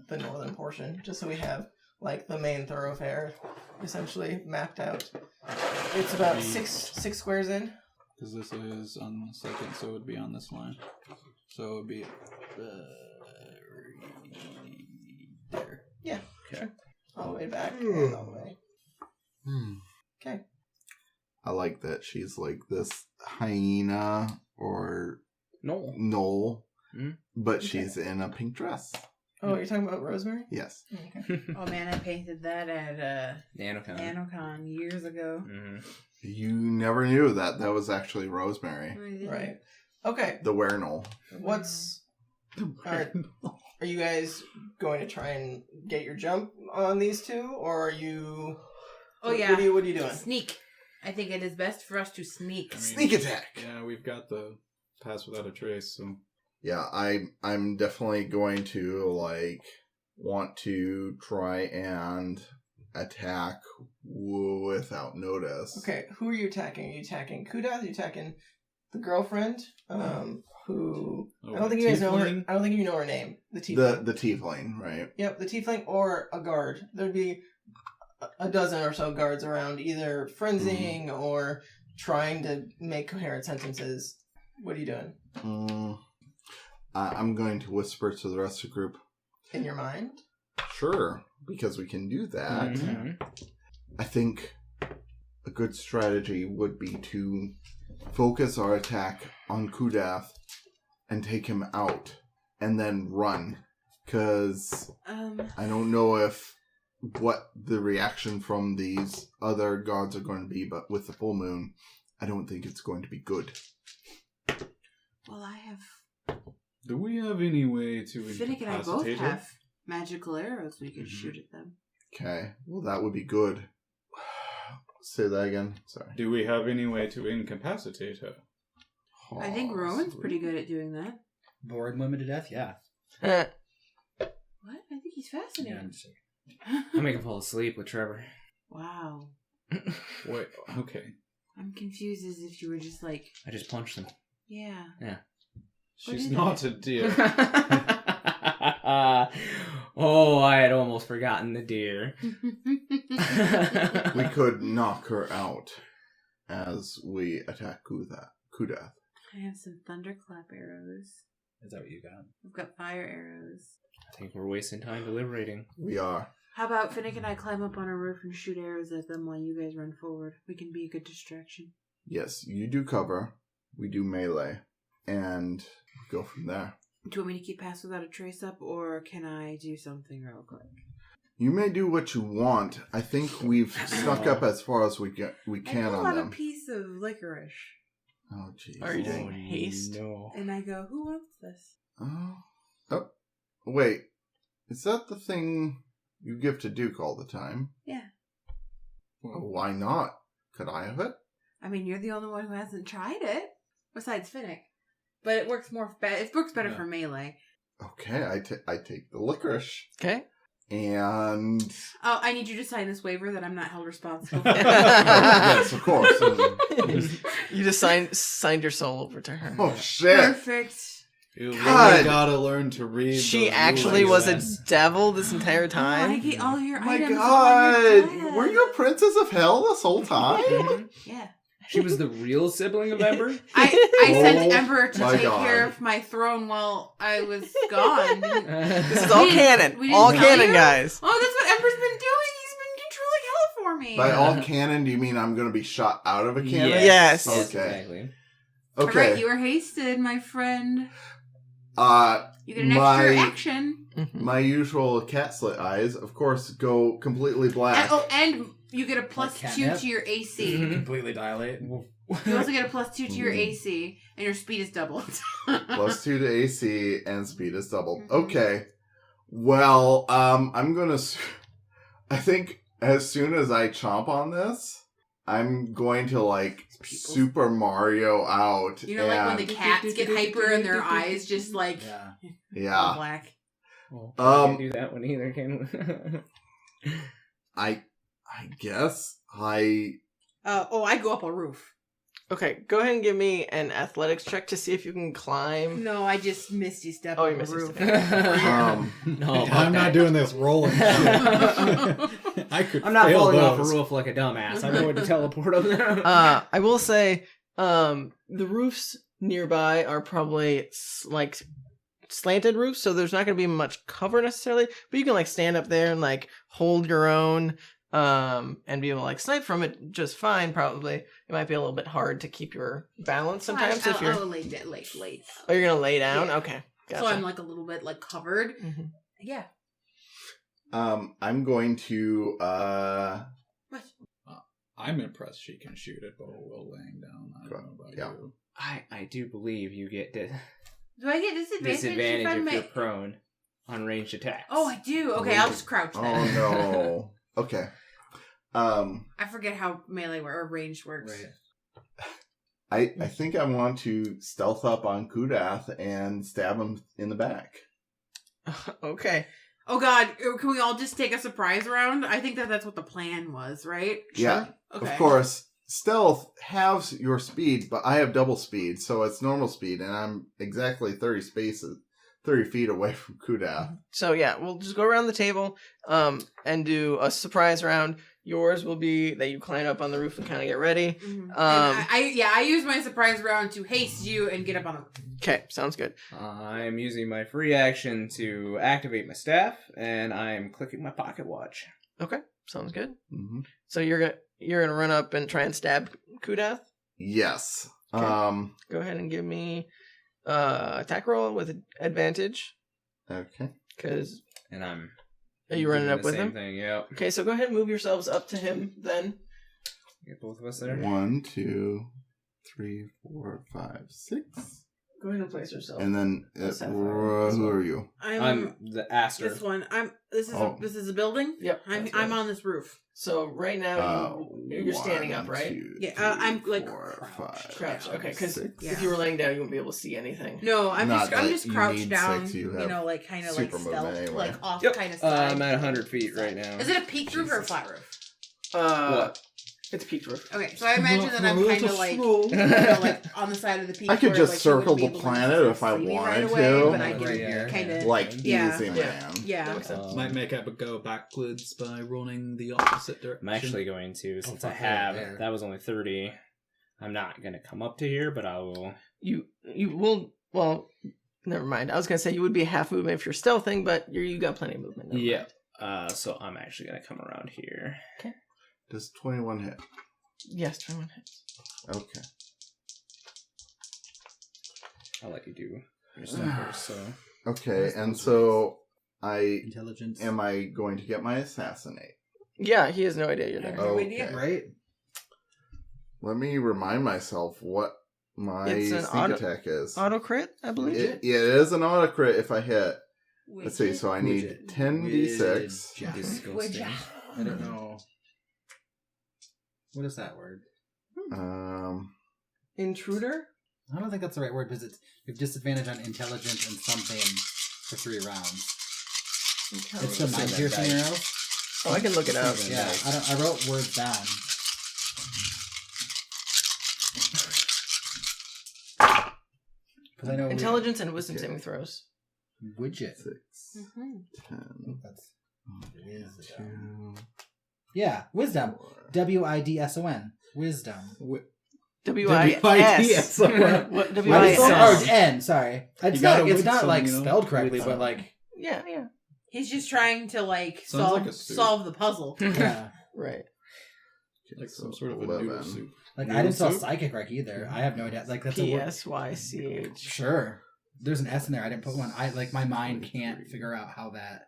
the northern portion, just so we have like the main thoroughfare essentially mapped out? It's about six squares in. Because this is on the second, so it would be on this line. So it would be there. Yeah. Okay. All the way back and all the way. Okay. I like that she's like this hyena or No. knoll, Mm. but Okay. she's in a pink dress. Oh, you're talking about rosemary? Yes. Okay. Oh man, I painted that at Nanocon. NanoCon years ago. Mm-hmm. You never knew that was actually Rosemary, Right. Okay. the were-knoll. What's are you guys going to try and get your jump on these two, or are you Oh, yeah. What are you doing? Sneak. I think it is best for us to sneak. I mean, Sneak attack. Yeah, we've got the pass without a trace, so Yeah, I'm definitely going to want to try and attack without notice. Okay, who are you attacking? Are you attacking Kudath? Are you attacking the girlfriend? Who I don't think you guys know her. tiefling? I don't think you know her name. The tiefling. The tiefling, right? Yep, the tiefling or a guard. There'd be a dozen or so guards around, either frenzying or trying to make coherent sentences. What are you doing? I'm going to whisper to the rest of the group. In your mind? Sure, because we can do that. Mhm. I think a good strategy would be to focus our attack on Kudath and take him out, and then run. Because I don't know what the reaction from these other guards are going to be, but with the full moon, I don't think it's going to be good. Well, I have... do we have any way to Finnick and I both incapacitate her? have magical arrows we could shoot at them. Okay, well that would be good. Say that again. Sorry. Do we have any way to incapacitate her? I think Rowan's pretty good at doing that. Bored women to death? Yeah. What? I think he's Yeah, fascinating. I'm just kidding. I'll make him fall asleep with Trevor. Wow. Wait, okay. I'm confused as if you were just like, I just punched him. yeah. She's is not a deer. Oh, I had almost forgotten the deer. We could knock her out as we attack Kudath. I have some thunderclap arrows. Is that what you got? I've got fire arrows. I think we're wasting time deliberating. We are. How about Finnick and I climb up on a roof and shoot arrows at them while you guys run forward? We can be a good distraction. Yes, you do cover. We do melee. And go from there. Do you want me to keep pass without a trace up, or can I do something real quick? You may do what you want. I think we've snuck up as far as we can I pull on out them. a piece of licorice, Oh, jeez. Are you doing haste? No. and I go, who wants this? Oh, wait. Is that the thing you give to Duke all the time? Yeah. Well, why not? Could I have it? I mean, you're the only one who hasn't tried it, besides Finnick. But it works it works better for melee. Okay, I take the licorice. Okay. And... Oh, I need you to sign this waiver that I'm not held responsible for. yes, of course. You just signed your soul over to her. Oh, shit. Perfect. You God. really gotta learn to read. She those actually rules, was a lass. devil this entire I time. get all your My items. God. Were you a princess of hell this whole time? Yeah. She was the real sibling of Ember? I sent Oh Ember to my take God. care of my throne while I was gone. This is all We didn't- canon. we didn't All tell canon, you? guys. Oh, that's what Ember's been doing. He's been controlling hell for me. By all canon, do you mean I'm going to be shot out of a cannon? Yes. Okay. Exactly. Okay. Alright, you were hasted, my friend. You get an My- extra action. My usual cat slit eyes, of course, go completely black. And you get a plus Like 2 catnip? to your AC. Mhm. Completely dilate. You also get a plus 2 to your AC, and your speed is doubled. Plus 2 to AC, and speed is doubled. Mhm. Okay. Well, I'm gonna... I think as soon as I chomp on this, I'm going to, like, People. Super Mario out. You know, like when and- the cats get hyper and their eyes just, like, Yeah. Yeah. black. Well, Um, can't do that one either, can we? I guess I... I go up a roof. Okay, go ahead and give me an athletics check to see if you can climb. No, I just misty step Oh, on you the missed roof. No, I'm not doing this rolling shit. I could I'm not fail falling off a those. roof like a dumbass. I'm going to teleport up there. I will say, the roofs nearby are probably like slanted roofs, so there's not going to be much cover necessarily. But you can like stand up there and like hold your own, and be able to like snipe from it just fine. Probably it might be a little bit hard to keep your balance sometimes if you're. I'll lay down. Oh, you're gonna lay down. Yeah. Okay, gotcha. So I'm like a little bit like covered. Mhm. Yeah. I'm going to... What? I'm impressed she can shoot it, but while laying down. I don't know about Yeah. you. I do believe you get Do I get disadvantage if I'm if you're prone on ranged attacks. Oh, I do. Okay, I'll just crouch then. Oh, no. Okay. I forget how melee or ranged works. Right. I think I want to stealth up on Kudath and stab him in the back. Okay. Oh God, can we all just take a surprise round? I think that's what the plan was, right? Yeah, Okay. of course. Stealth halves your speed, but I have double speed, so it's normal speed, and I'm exactly 30 feet away from Kudath. So yeah, we'll just go around the table and do a surprise round. Yours will be that you climb up on the roof and kind of get ready. Mm-hmm. I use my surprise round to haste you and get up on the. Okay, sounds good. I'm using my free action to activate my staff, and I'm clicking my pocket watch. Okay, sounds good. Mm-hmm. So you're gonna run up and try and stab Kudath. Yes. Okay. Go ahead and give me attack roll with advantage. Okay. And I'm. Are you running doing up the with same him? Thing, yep. Okay, so go ahead and move yourselves up to him then. Get both of us there. 1, 2, 3, 4, 5, 6. Go ahead and place yourself. And then, who are you? I'm the Aster. This one. This is a building. Yep. I'm on this roof. So right now you're standing up, right? 2, Yeah, 3, I'm like 4, 5, Crouched. Okay, because 6. if you were laying down, you wouldn't be able to see anything. No, I'm Not just that crouched you need down. 6, you You have know, like kind of like super stealth, movement anyway. like off Yep. kind of side. I'm at 100 feet right now. Is it a peaked roof or a flat roof? What? It's a peaked roof. Okay, so I imagine that I'm kind of like, you know, like on the side of the peak. I could where, just like, you circle wouldn't be the able to planet just if I see me wanted right away, to. but I Right can here. kind of Like, Yeah. easy man. yeah. That makes sense. Might make it go backwards by running the opposite direction. I'm actually going to, since I fuck, have, there. that was only 30. I'm not going to come up to here, but I will. You will. Well, never mind. I was gonna say you would be a half movement if you're stealthing, but you got plenty of movement. Never Yeah. mind. So I'm actually going to come around here. Does 21 hit? Yes, 21 hits. Okay. I'll let you do your stuff first, so. Okay, and so Intelligence. am I going to get my assassinate? Yeah, he has no idea you're there. No Okay. idea. Right? Let me remind myself what my It's an sneak auto- attack is. Auto crit, I believe. It is an auto crit if I hit. Let's see, so I need Widget. 10d6. Widget. Disgusting. I don't know. What is that word? Intruder. I don't think that's the right word because you have disadvantage on intelligence and something for 3 rounds. It's the mind piercing arrow. Oh, I can look it up. Yeah, I wrote words down. Because I know Intelligence and wisdom saving throws. widget. 6, 10, That's wisdom. yeah, wisdom. 4. WIDSON. Wisdom. W-I-S. What? Oh, W-I-S. N. Sorry, it's You gotta not. It's wid not some, like you know? spelled correctly, Wid but some. like Yeah, yeah. He's just trying to like Sounds like a soup. solve the puzzle. yeah. Right. Like So some sort of a 11. noodle soup. Like I Noodle didn't spell soup? psychic right either. I have no idea. Like that's a word. P-S-Y-C-H. Sure. There's an S in there. I didn't put one. I like my mind can't figure out how that.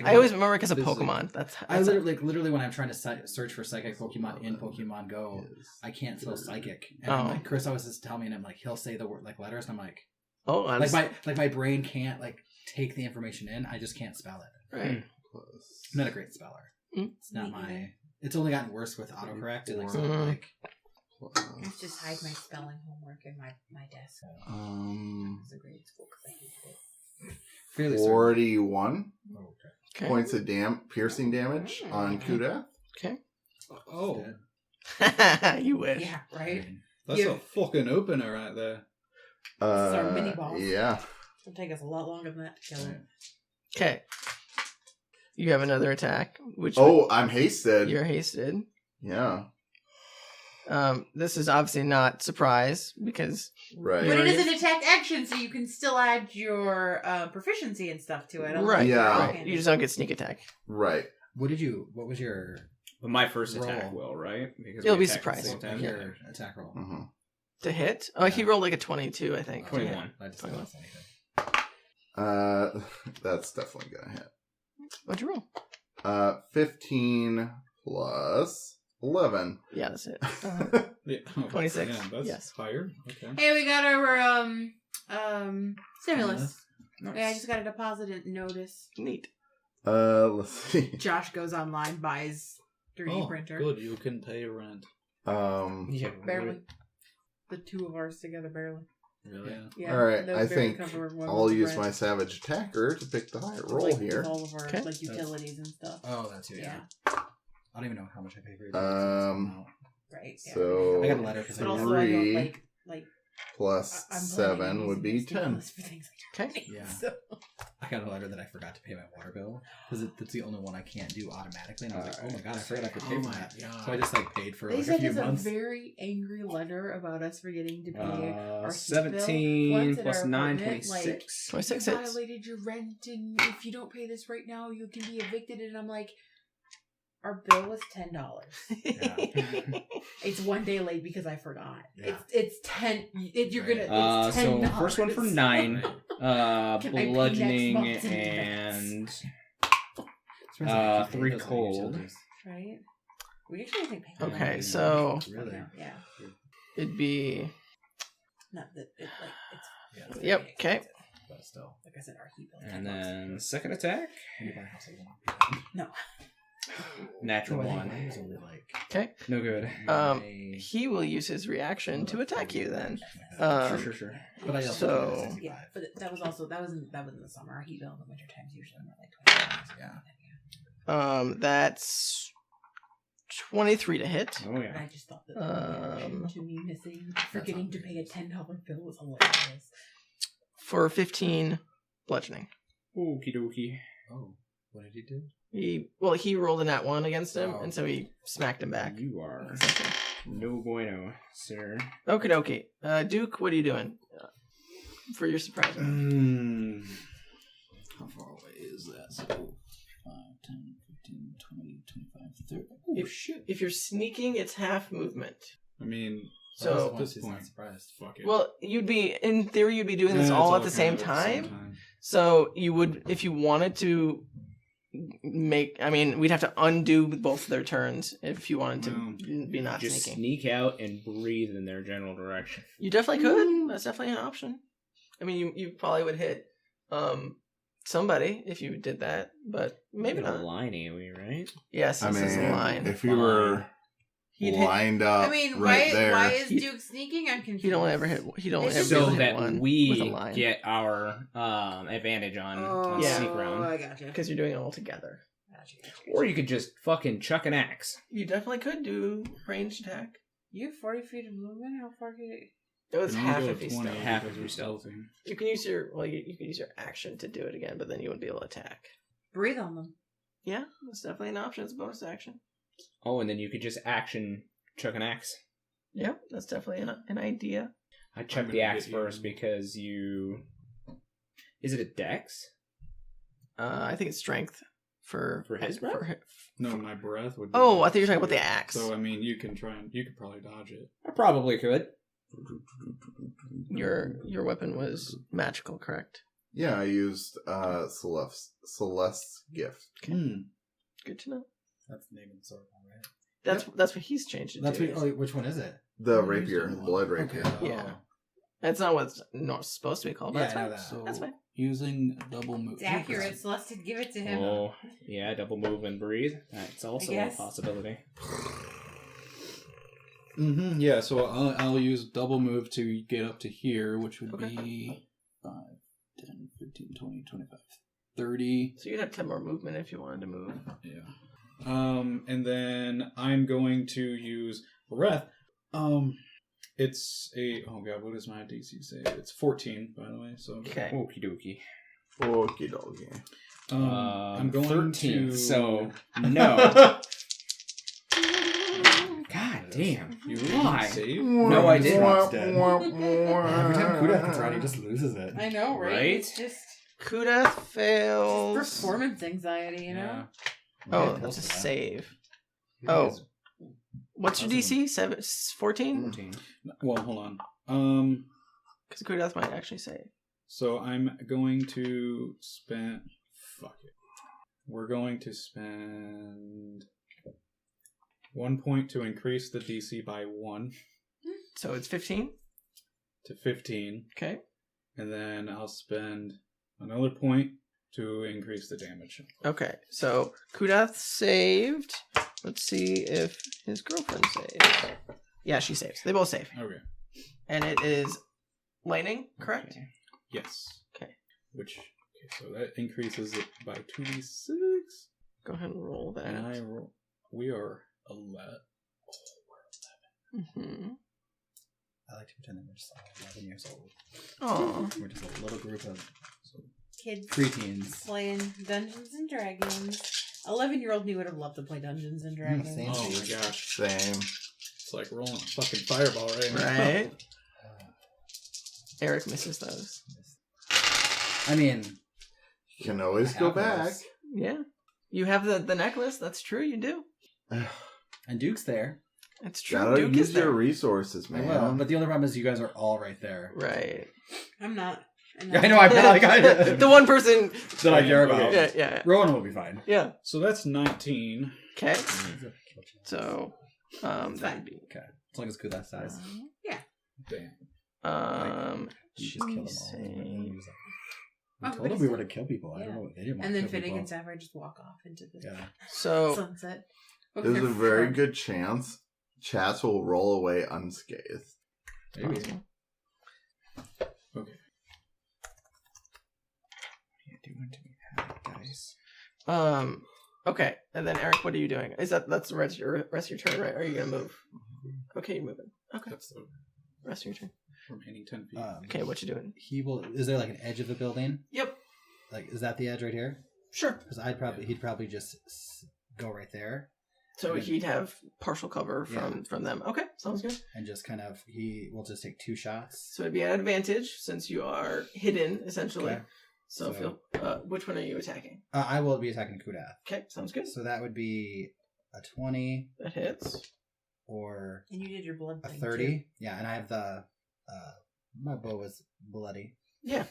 I always remember it because of This is- Pokemon. That's I literally when I'm trying to search for psychic Pokemon in Pokemon Go, is I can't spell psychic. And I'm Oh. like, Chris always just tell me, and I'm like, he'll say the word like letters, and I'm like, Oh, my brain can't like take the information in. I just can't spell it. right. I'm not a great speller. Mm. It's not Me my. either. It's only gotten worse with autocorrect and like, Mhm. something like I just hide my spelling homework in my desk. It was a grade school because I hated it. fairly certain. 41 Oh, okay. Okay. points of piercing damage on Kudath. Okay. Oh, You wish. Yeah, right. that's Yeah. a fucking opener right there. This is our mini boss. Yeah. It'll take us a lot longer than that to kill him. Okay. You have another attack, which Oh, I'm hasted. you're hasted. Yeah. This is obviously not surprise because Right. But it is an attack action, so you can still add your proficiency and stuff to it. right, Yeah. right. You just don't get sneak attack. Right. What was your But my first attack Roll. will, right? Because It'll we be attack at the surprise. same time. your attack roll? hmm To hit? Oh, he rolled like a 22, I think. 21. I just didn't say anything. That's definitely gonna hit. What'd you roll? 15 plus 11. Yeah, that's it. Yeah. 26, Yeah, that's yes. higher. Okay. Hey, we got our stimulus. Nice. Yeah, I just got a deposit notice. Neat. Let's see. Josh goes online, buys 3D printer. Good, you can pay rent. Yeah. Barely. The two of ours together, barely. Really? Yeah. All right, those I barely think cover one I'll month's use rent. my Savage Attacker to pick the higher roll Like, here. with all of our Okay. like utilities and stuff. Oh, that's you. Yeah. Yeah. I don't even know how much I pay for it. Right. Yeah. So I got a letter because But I also, I don't 3 like. plus I'm 7 would be 10. For things Okay. Yeah. So. I got a letter that I forgot to pay my water bill because it's the only one I can't do automatically, and I was like, "Oh my god, I forgot I could pay for that." So I just like paid for They like a sent few us months. a very angry letter about us forgetting to pay our heat 17 bill. Once at plus our 9, apartment, 26. 26 you hits. violated your rent, and if you don't pay this right now, you can be evicted. And I'm like, our bill was $10. It's 1 day late because I forgot. Yeah. It's 10. You're gonna. It's $10. So first one for 9. Can I pay Bludgeoning next month in and Depends on how you pay 3 those cold. utilities. Right. We actually think pay. Okay, so Really? Yeah. it'd be. Not that it like it's. Yeah. it's Yep, very okay. expensive. But still, Like I said, our heat bill. is And $10. then second attack, when you buy a house, you want No. natural to pay. one. Mine was only like Okay. No good. He will use his reaction to attack you then. Sure. But I also So- paid like 65. Yeah, but that was also that was in the summer. Our heat bill in the winter times usually more like $20. Yeah. That's 23 to hit. Oh And yeah. I just thought that the reaction Um, to me forgetting to pay a $10 bill was hilarious. For 15 bludgeoning. Okie dokie. Oh, what did he do? He rolled a nat 1 against him, Oh. and so he smacked him back. You are no bueno, sir. Okie dokie. Duke, what are you doing for your surprise? How far away is that? So 5, 10, 15, 20, 25, 30. Oh, shit. If you're sneaking, it's half movement. I mean, So- at this He's not point, surprised. fuck it. Well, in theory, you'd be doing this Yeah, all it's at the kind same of time. So you would, if you wanted to we'd have to undo both their turns if you wanted to be not Just sneaking. sneak out and breathe in their general direction. You definitely could. That's definitely an option. I mean, you probably would hit somebody if you did that, but maybe Got a not. line AoE, right? Yes, I this is a mean, line. if you were He'd hit, lined up I mean, right there. why is He- Duke sneaking? I'm confused. he'd only ever hit. He'd only It's ever just So hit that one with a we line get our advantage on Yeah. sneak round. I gotcha. because you're doing it all together. Gotcha. Or you could just fucking chuck an axe. You definitely could do ranged attack. You have 40 feet of movement? How far can you... It was half if he's stealth. Half because if you're stealthy. You can use your you can use your action to do it again, but then you wouldn't be able to attack. Breathe on them. Yeah, that's definitely an option. It's a bonus action. Oh, and then you could just action chuck an axe. Yep, that's definitely an idea. I chuck I'm the gonna axe get you. first because you. Is it a dex? I think it's strength for his breath? No, my breath would. Oh, I thought you were talking about the axe. So I mean, you could probably dodge it. I probably could. Your weapon was magical, correct? Yeah, I used Celeste's gift. Good to know. That's the name of the sword, right? That's what he's changed it That's to. what, oh, which one is it? The Mhm. rapier, the blood rapier. Yeah. That's not what it's supposed to be called, but Yeah, that's I know fine. that. So That's fine. using double move. It's accurate. Celeste did give it to him. Oh, yeah, double move and breathe. That's also a guess. possibility. Yeah, so I'll use double move to get up to here, which would Okay. be 5, 10, 15, 20, 25, 30. So you'd have 10 more movement if you wanted to move. Yeah. And then I'm going to use breath. It's a oh god, what does my DC say? It's 14, by the way. So Okay. Okie dokie. Okie dokie. I'm going 13, to so no. God damn. You Why? save? No, I didn't. Every time Kudath comes around, he just loses it. I know, right? Right? It's just Kudath fails. performance anxiety, you know? Oh, that's a save. Oh. What's your DC? 14? 14. Well, hold on. Because Kudath might actually save. So I'm going to spend. Fuck it. We're going to spend 1 point to increase the DC by 1 So it's 15? to 15, Okay. and then I'll spend another point to increase the damage. Okay, so Kudath saved. Let's see if his girlfriend saves. Yeah, she saves. They both save. Okay. And it is lightning, correct? Okay. Yes. Okay. So that increases it by 2d6. Go ahead and roll that. And I roll. We are 11. Mm-hmm. I like to pretend that we're just all 11 years old. Oh. We're just a little group of Kids preteens. playing Dungeons and Dragons. 11-year-old me would have loved to play Dungeons and Dragons. same. Oh my gosh. Same. It's like rolling a fucking fireball right now. Right? Eric misses those. I mean, You can always go back. Yeah. You have the necklace. That's true. You do. and Duke's there. It's true. Gotta Duke is use your there. resources, I man. will, but the only problem is you guys are all right there. Right. I'm not. I know. I feel like I The one person that I care about. Yeah. Rowan will be fine. Yeah. So that's 19. Okay. So, that'd be. Okay, as long as Kudath size. Damn. You just kill them all. Save. We Oh, told them we were to kill people. I Yeah. don't know. They didn't want And to then kill Finnegan people. and Sapphire just walk off into the So, sunset. There's a very good chance Chats will roll away unscathed. Maybe. Okay. You doing to me, guys? okay. And then Eric, what are you doing? That's the rest of your turn, right? Are you gonna move? Okay, you're moving. Okay. That's the Rest of your turn. remaining 10 feet. Okay, what you doing? He will. Is there like an edge of the building? Yep. Like, is that the edge right here? Sure. Because he'd probably just go right there So he'd have partial cover from them. Okay, sounds good. and just kind of he will just take 2 shots. So it'd be an advantage since you are hidden essentially. Okay. So feel which one are you attacking? I will be attacking Kudath. Okay, sounds good. So that would be a 20 That hits. or And you did your blood a thing 30. too. Yeah, and I have the my bow is bloody. Yeah,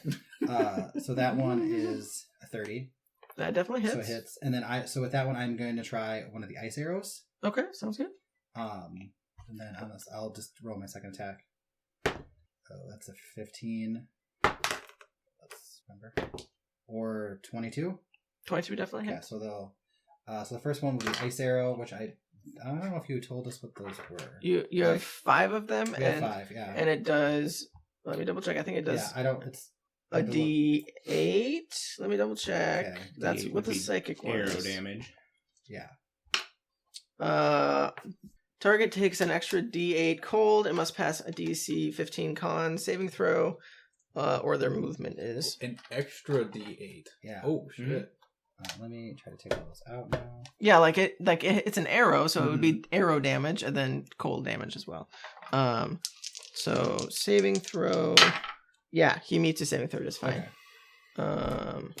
So that one is a 30. that definitely hits. So it hits. And then with that one I'm going to try one of the ice arrows. Okay, sounds good. And then I'll just roll my second attack. Oh, that's a 15. Let's remember. Or 22. 22 definitely Yeah, hits. so they'll. So the first one will be ice arrow, which I don't know if you told us what those were. You have 5 of them, We have 5, yeah. and it does. Let me double check. I think it does. Yeah, I don't. It's A D8. Let me double check. Okay. That's D8 what the would be psychic one Arrow is. damage. Yeah. Target takes an extra D8 cold and must pass a DC 15 con saving throw, or their movement is. An extra D8. Yeah. Oh, shit. Let me try to take all those out now. Yeah, it's an arrow, so it would be arrow damage and then cold damage as well. So saving throw. Yeah, he meets a saving throw just fine. Okay.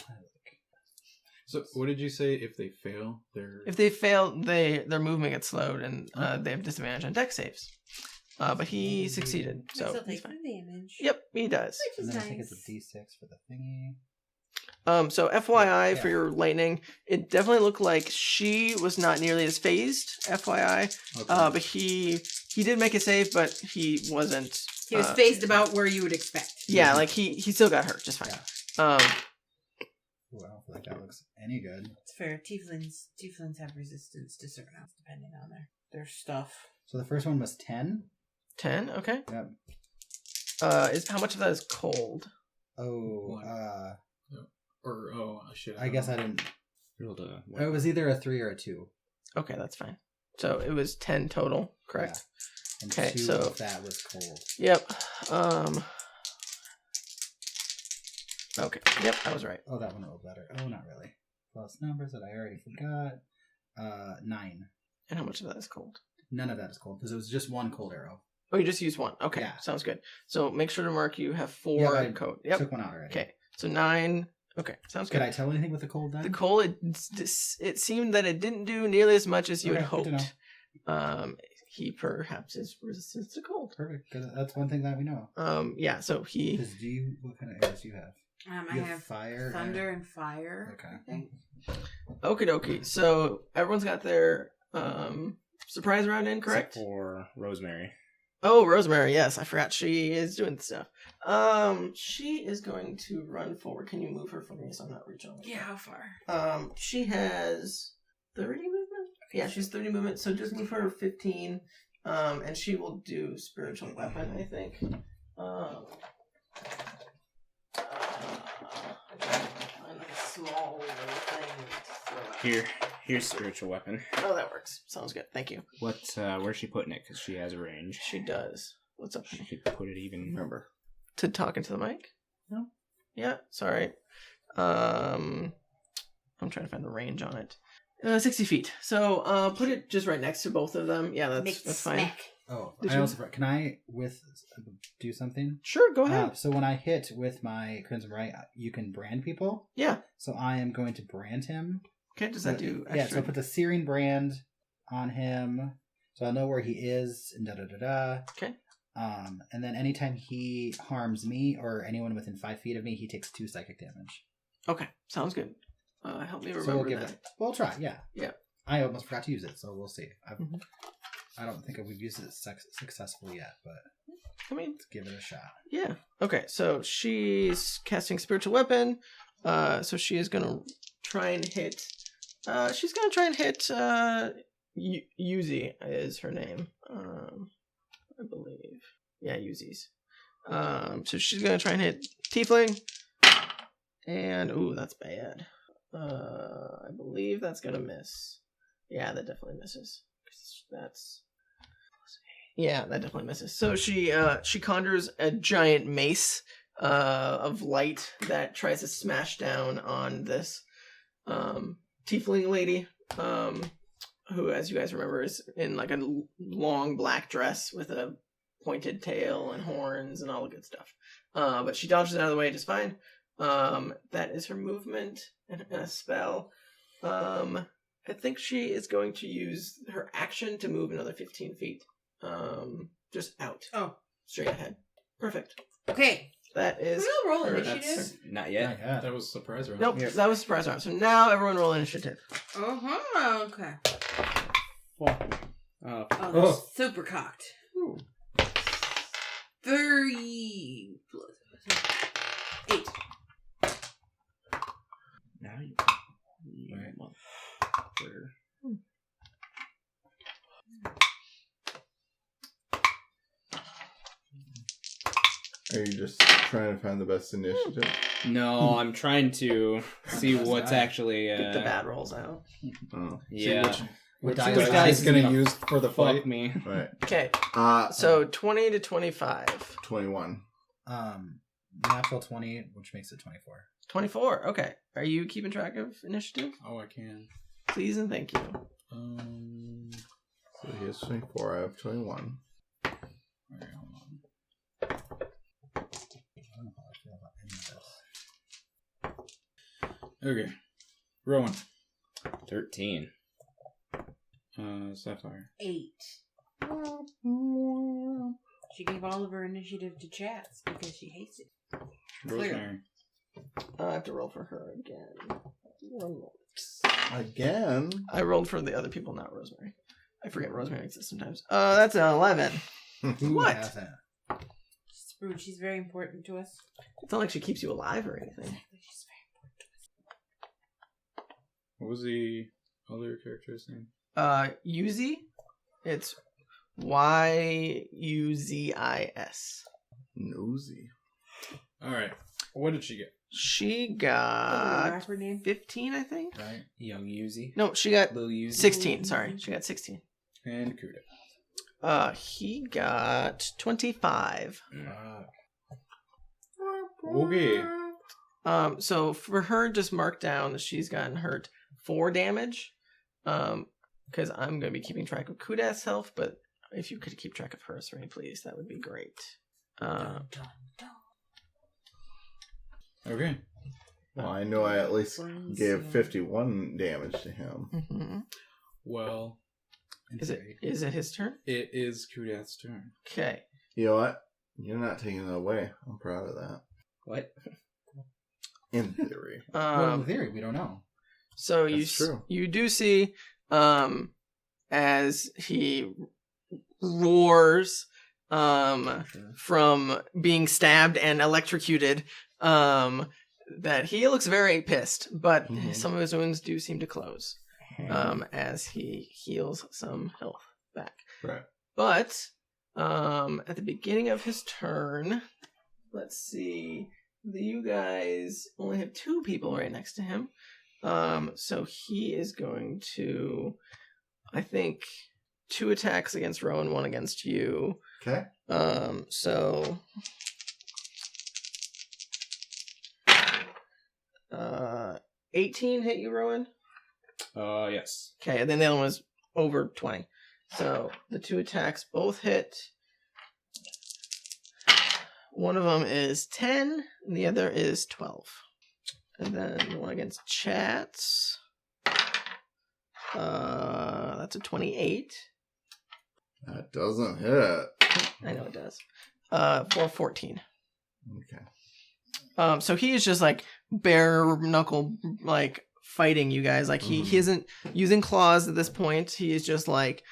So, what did you say? If they fail, they're... If they fail, their movement gets slowed and they have disadvantage on dex saves. But he succeeded, so Still he's take fine. damage. Yep, he does. And Which then is I think it's a nice. D6 for the thingy. So FYI for Yeah. your lightning, it definitely looked like she was not nearly as phased. FYI, Okay. but he did make a save, but he wasn't. He was phased about where you would expect. Yeah, like he still got hurt just fine. Ooh, I don't feel like that looks any good. It's fair. Tieflings have resistance to certain amounts depending on their stuff. So the first one was 10. 10. Okay. Yep. Is how much of that is cold? Oh, shit. I guess I didn't. Rolled a It was either a 3 or a 2. Okay, that's fine. So it was 10 total, correct? And Okay, 2 so- of that was cold. Yep. Okay. Yep, I was right. Oh, that one rolled better. Oh, not really. Plus numbers that I already forgot. 9. And how much of that is cold? None of that is cold because it was just one cold arrow. Oh, you just used 1. Okay, Yeah. sounds good. So make sure to mark you have 4 Yeah, I code. Yep. Took one out already. Okay, so 9. Okay, sounds good. Could I tell anything with the cold then? The cold, it seemed that it didn't do nearly as much as you had Okay, good to hoped. He perhaps is resistant to cold. Perfect. 'Cause that's one thing that we know. Yeah, so he. Because what kind of arrows do you have? I You have fire, thunder and fire. Okay. I think. Okie dokie. So everyone's got their surprise round in, correct? Except for Rosemary. Oh, Rosemary, yes, I forgot she is doing stuff. She is going to run forward. Can you move her for me so I'm not reaching? Yeah, how far? She has 30 movement? Yeah, she's 30 movement, so just move her 15. And she will do spiritual weapon, I think. Find like a small little thing to throw out. Here's spiritual weapon. Oh, that works. Sounds good. Thank you. Where's she putting it? Because she has a range. She does. What's up? She could put it even. Remember. To talk into the mic? No. Yeah, sorry. I'm trying to find the range on it. 60 feet. So put it just right next to both of them. Yeah, that's fine. Smack. Oh, Did I you- also can I do something? Sure, go ahead. So when I hit with my Crimson Right, you can brand people. Yeah. So I am going to brand him. Okay, does that do extra? Yeah, so I put the searing brand on him, so I'll know where he is, and da-da-da-da. Okay. And then anytime he harms me or anyone within 5 feet of me, he takes 2 psychic damage. Okay, sounds good. Help me So remember we'll give that. it. We'll try, yeah. Yeah. I almost forgot to use it, so we'll see. Mhm. I don't think we've used it successfully yet, but I mean, let's give it a shot. yeah. Okay, so she's casting spiritual weapon. So she is gonna try and hit. She's gonna try and hit. Yuzi is her name. I believe. Yeah, Yuzi's. So she's gonna try and hit Tiefling. And ooh, that's bad. I believe that's gonna miss. Yeah, that definitely misses. That's. Yeah, that definitely misses. So she conjures a giant mace of light that tries to smash down on this tiefling lady, who, as you guys remember, is in like a long black dress with a pointed tail and horns and all the good stuff. But she dodges out of the way just fine. That is her movement and a spell. I think she is going to use her action to move another 15 feet. Just out. Oh. Straight ahead. Perfect. Okay. That is. We'll roll her- initiative. Not yet. Yeah. That was surprise round. Nope, that was a surprise round. So now everyone roll initiative. Uh-huh. Okay. Oh, Oh, Oh. that's super cocked. Ooh. 30 plus 8. now you. Right. Motherfucker. Are you just trying to find the best initiative? No, I'm trying to see what's actually. Get the bad rolls out. Oh, Yeah. Which dice dice is is gonna gonna use for the Fuck fight? me. right. Okay, So so 20 to 25. 21. Natural 20, which makes it 24. 24, okay. Are you keeping track of initiative? Oh, I can. Please and thank you. So he has 24. I have 21. Alright, hold on. I don't know how I feel about any of this. Okay. Rowan. 13. Sapphire. 8. She gave all of her initiative to Chats because she hates it. Rosemary. I have to roll for her again. One moment. Again? I rolled for the other people, not Rosemary. I forget Rosemary exists sometimes. That's an 11. Who What? has that? She's rude. She's very important to us. It's not like she keeps you alive or anything. She's very important to us. What was the other character's name? Yuzi. It's Yuzis. Nosy. Alright. What did she get? She Oh, got rapper name? 15, I think. Right? Young Yuzi. No, she got Lil Yuzi. 16. Sorry, she got 16. And Kudath. He got 25. Okay. So for her, just mark down that she's gotten hurt 4 damage. Because I'm going to be keeping track of Kudath's health, but if you could keep track of hers for me, please, that would be great. Dun, dun, dun. Okay. Well, I know I at least gave 51 damage to him. Mm-hmm. Well, Is it his turn? it is Kudath's turn. Okay. You know what? You're not taking it away. I'm proud of that. What? In theory. Well, in theory, we don't know. So That's true. you do see as he roars from being stabbed and electrocuted. That he looks very pissed, but some of his wounds do seem to close as he heals some health back. Right. But at the beginning of his turn, let's see, you guys only have 2 people right next to him. So he is going to, I think, 2 attacks against Rowan, 1 against you. Okay. So 18 hit you, Rowan? Yes. Okay, and then the other one was over 20. So the 2 attacks both hit. One of them is 10, and the other is 12. And then the one against Chats. That's a 28. That doesn't hit. I know it does. For 14. Okay. So he is just like bare knuckle, like fighting you guys. Like he isn't using claws at this point. He is just like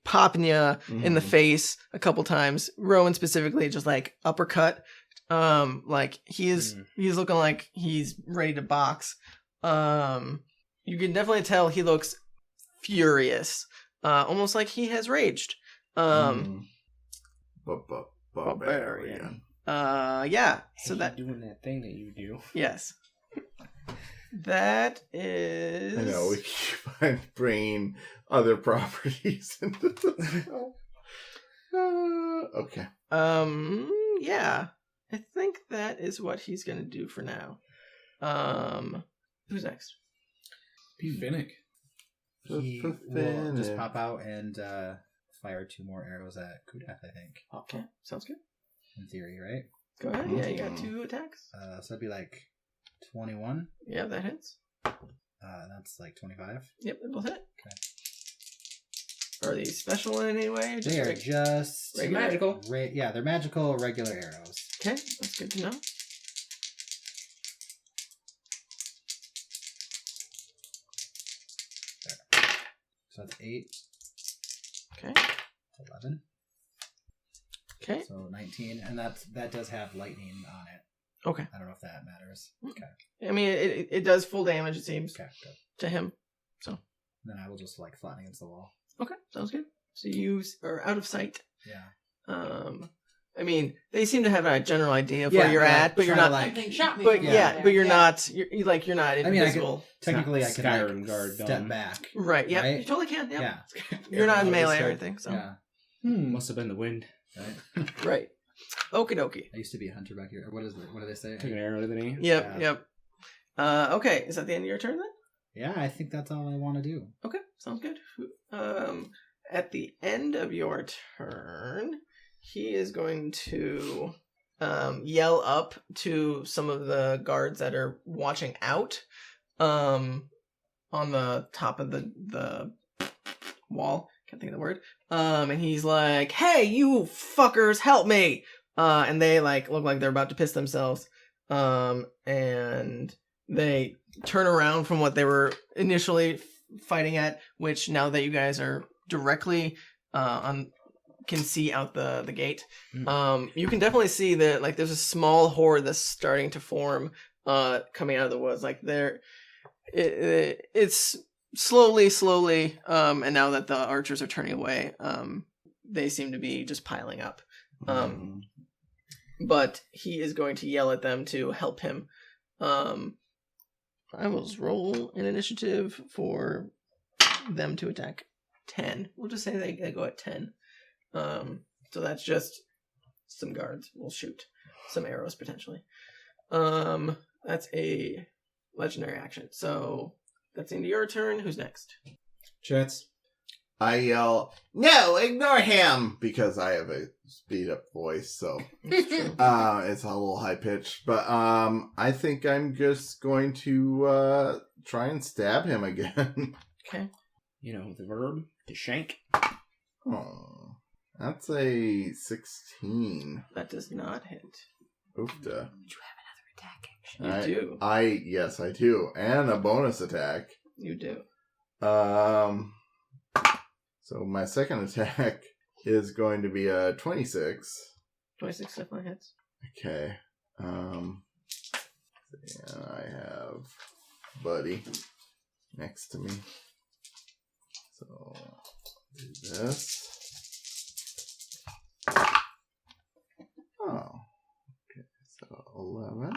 popping you in the face a couple times. Rowan specifically, just like uppercut. Like he's looking like he's ready to box. You can definitely tell he looks furious, almost like he has raged. Barbarian. Yeah. So that doing that thing that you do. yes. That is. I know we keep on bringing other properties into this. Okay. Yeah. I think that is what he's gonna do for now. Who's next? Finnick. He will just pop out and fire 2 more arrows at Kudath, I think. Okay, sounds good. In theory, right? Go ahead. Yeah, you got 2 attacks. So that'd be like 21. Yeah, that hits. That's like 25. Yep, they both hit. Okay. Are these special in any way? They are just regular? Magical. Yeah, they're magical regular arrows. Okay, that's good to know. So that's 8. Okay. 11. Okay. So 19, and that does have lightning on it. Okay. I don't know if that matters. Okay. I mean, it does full damage, it seems, Okay, good. to him. Then I will just like flatten against the wall. Okay, sounds good. So you are out of sight. Yeah. I mean, they seem to have a general idea of where you're at, but you're not. Something shot me. But from yeah, there. but you're not. You're not invisible. Technically, I It's could not like, Skyrim guard step dome. back. Right. Yeah. Right? You totally can. Yep. Yeah. You're not in I'll melee just or go- anything. So. Yeah. Must have been the wind. Right. Right. Okie dokie. I used to be a hunter back here. What do they say? Took an arrow to the knee. Yep. Yeah. Yep. Okay. Is that the end of your turn then? Yeah, I think that's all I want to do. Okay. Sounds good. At the end of your turn, he is going to yell up to some of the guards that are watching out on the top of the wall. Can't think of the word. And he's like, "Hey, you fuckers, help me!" And they like look like they're about to piss themselves. And they turn around from what they were initially fighting at, which now that you guys are directly can see out the gate. You can definitely see that like there's a small horde that's starting to form coming out of the woods. Like it's slowly and now that the archers are turning away, they seem to be just piling up. But he is going to yell at them to help him. I will roll an initiative for them to attack 10. We'll just say they go at 10. So that's just some guards. We'll shoot some arrows potentially. That's a legendary action. So that's into your turn. Who's next? Chats. I yell, "No, ignore him!" because I have a speed up voice, so That's true. it's a little high pitched. But I think I'm just going to try and stab him again. Okay. You know, the verb, to shank. Oh, that's a 16. That does not hit. Oofda. Do you have another attack action? You do. Yes, I do, and a bonus attack. You do. So my second attack is going to be a 26. 26 definitely hits. Okay. And I have Buddy next to me. So do this. Oh. Okay. So 11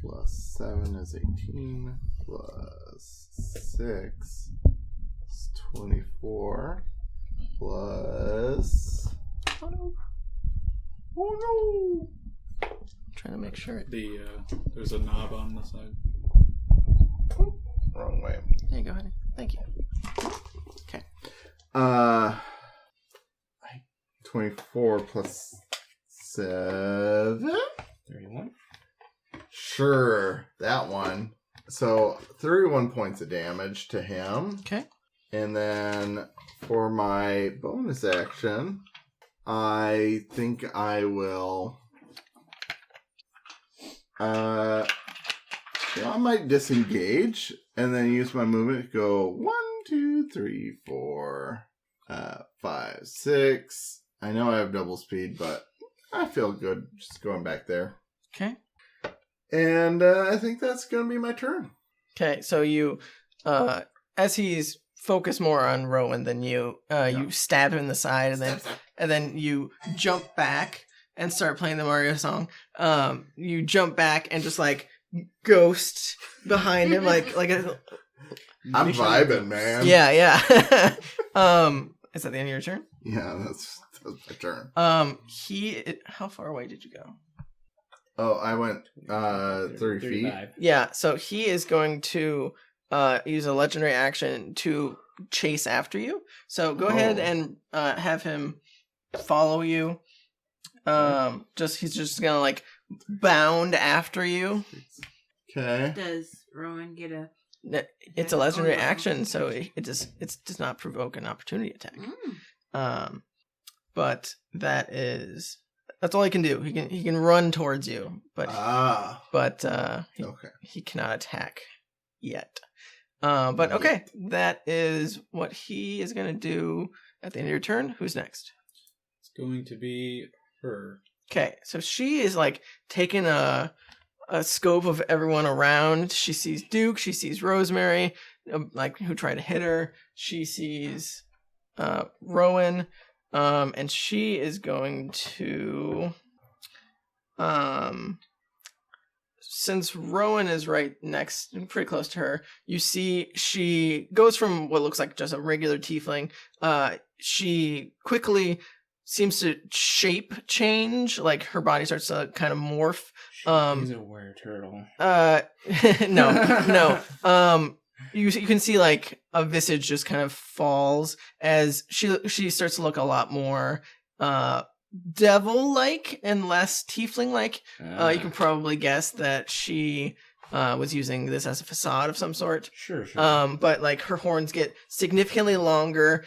plus 7 is 18 plus 6 is 24 plus. Oh no! Trying to make sure. There's a knob on the side. Wrong way. There you go, honey. Thank you. Okay. 24 plus 7. 31. Sure, that one. So 31 points of damage to him. Okay. And then for my bonus action, I think I will. I might disengage and then use my movement to go 1, 2, 3, 4, 5, 6. I know I have double speed, but I feel good just going back there. Okay. And I think that's going to be my turn. Okay, so you, as he's focused more on Rowan than you, you stab him in the side, and then you jump back and start playing the Mario song. You jump back and just like ghost behind him, like a. I'm vibing, man. Yeah. Is that the end of your turn? Yeah, that's my turn. How far away did you go? Oh, I went 30 feet. Yeah, so he is going to use a legendary action to chase after you. So go ahead and have him follow you. He's just gonna like bound after you. Okay. Does Rowan get a? It's a legendary action, so it does not provoke an opportunity attack. But that's all he can do. He can run towards you, but he cannot attack yet. But okay, that is what he is going to do at the end of your turn. Who's next? It's going to be her. Okay, so she is like taking a scope of everyone around. She sees Duke. She sees Rosemary, like who tried to hit her. She sees Rowan, and she is going to. Since Rowan is right next, pretty close to her, you see she goes from what looks like just a regular tiefling. She quickly seems to shape change, like her body starts to kind of morph. She's a were-turtle. No. You can see like a visage just kind of falls as she starts to look a lot more devil-like and less tiefling-like. You can probably guess that she was using this as a facade of some sort. Sure. But like her horns get significantly longer.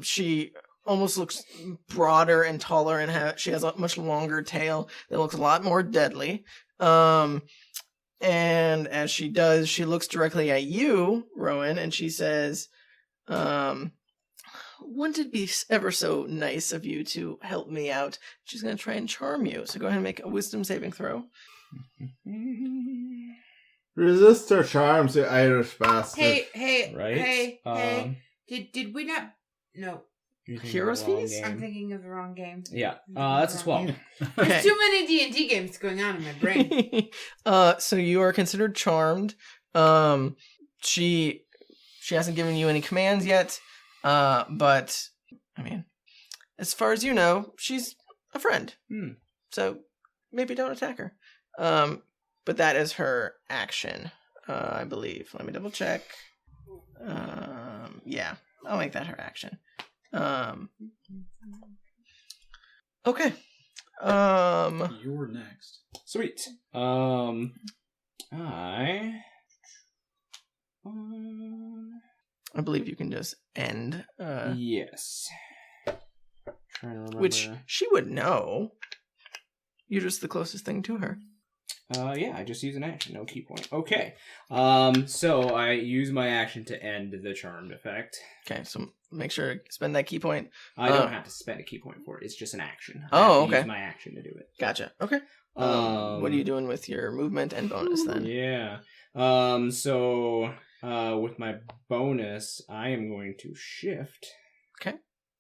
She almost looks broader and taller, and she has a much longer tail that looks a lot more deadly. And as she does, she looks directly at you, Rowan, and she says, wouldn't it be ever so nice of you to help me out? She's going to try and charm you, so go ahead and make a wisdom saving throw. Resist her charms, you Irish bastard. Hey, Right? hey. Did we not? No. Heroes fees? I'm thinking of the wrong game. Yeah, that's a 12. There's too many D&D games going on in my brain. So you are considered charmed. She hasn't given you any commands yet, but I mean, as far as you know, she's a friend. So maybe don't attack her. But that is her action, I believe. Let me double check. Yeah, I'll make that her action. Okay. You're next. Sweet. I believe you can just end. Yes. Trying to remember. Which she would know. You're just the closest thing to her. Yeah, I just use an action, no key point. Okay. So I use my action to end the charmed effect. Okay, so make sure to spend that key point. I don't have to spend a key point for it. It's just an action. I Oh, have to okay. use my action to do it. Gotcha. Okay. What are you doing with your movement and bonus then? Yeah. So with my bonus, I am going to shift. Okay.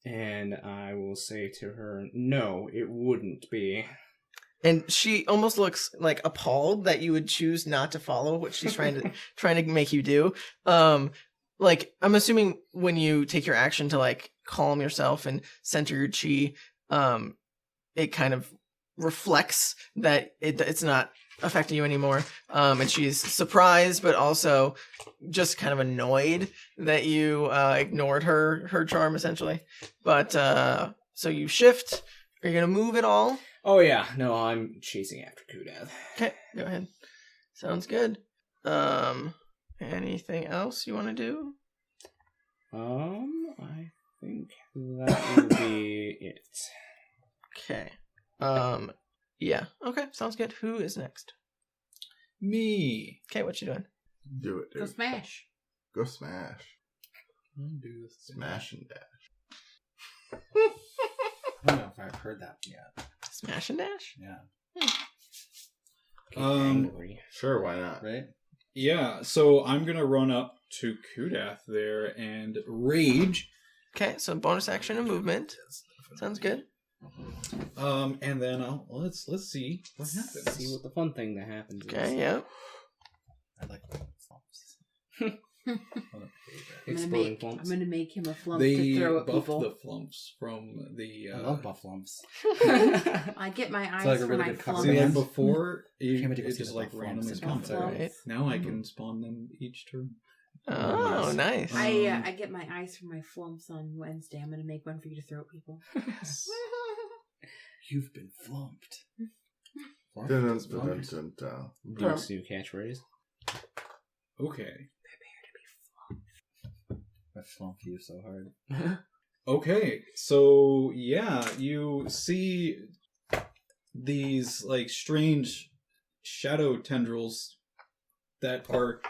And I will say to her, no, it wouldn't be. And she almost looks like appalled that you would choose not to follow what she's trying to make you do. Like I'm assuming when you take your action to like calm yourself and center your chi, it kind of reflects that it's not affecting you anymore. And she's surprised, but also just kind of annoyed that you ignored her charm essentially. But so you shift. Are you gonna move at all? Oh yeah, no, I'm chasing after Kudath. Okay, go ahead. Sounds good. Anything else you want to do? I think that will be it. Okay. Yeah. Okay, sounds good. Who is next? Me. Okay, what you doing? Do it, dude. Go smash. Go smash. I'll do this. Smash and dash. I don't know if I've heard that yet. Smash and dash? Yeah. Angry. Sure, why not? Right? Yeah, so I'm gonna run up to Kudath there and rage. Okay, so bonus action and movement. Sounds good. And then let's see what happens. See what the fun thing that happens is. Okay, yeah. I like flumps. Exploding flumps. I'm gonna make him a flump They to throw at buff people. the flumps from the. I love buff lumps. I get my eyes like a for really my good cover flumps. See, band. and before Can't wait to go it see just the like buff randomly lumps in spawns. concert. Right. Now I can spawn them each turn. Oh, nice. I get my eyes for my flumps on Wednesday. I'm gonna make one for you to throw at people. You've been flumped. Dun, dun, dun, dun, dun. Duke's new catchphrase. Okay. I flumped you so hard. Okay, so yeah, you see these like strange shadow tendrils that are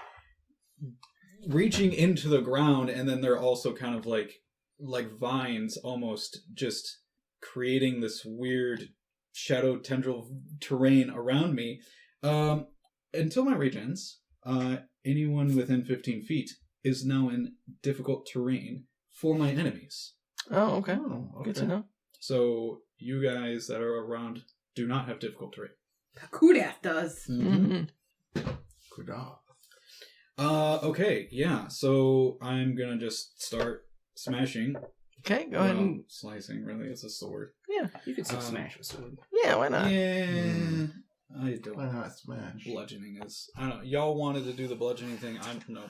reaching into the ground, and then they're also kind of like vines, almost just creating this weird shadow tendril terrain around me. Until my rage ends, anyone within 15 feet is now in difficult terrain for my enemies. Oh, okay. Oh, Good to okay. know. So you guys that are around do not have difficult terrain. Kudath does. Mm-hmm. Kudath. Okay, yeah. So I'm gonna just start smashing. Okay, go ahead and... Slicing, really. It's a sword. Yeah. You could still Um, smash a sword. Yeah, why not? Yeah. I don't. Why not smash? Bludgeoning is... I don't know. Y'all wanted to do the bludgeoning thing. No,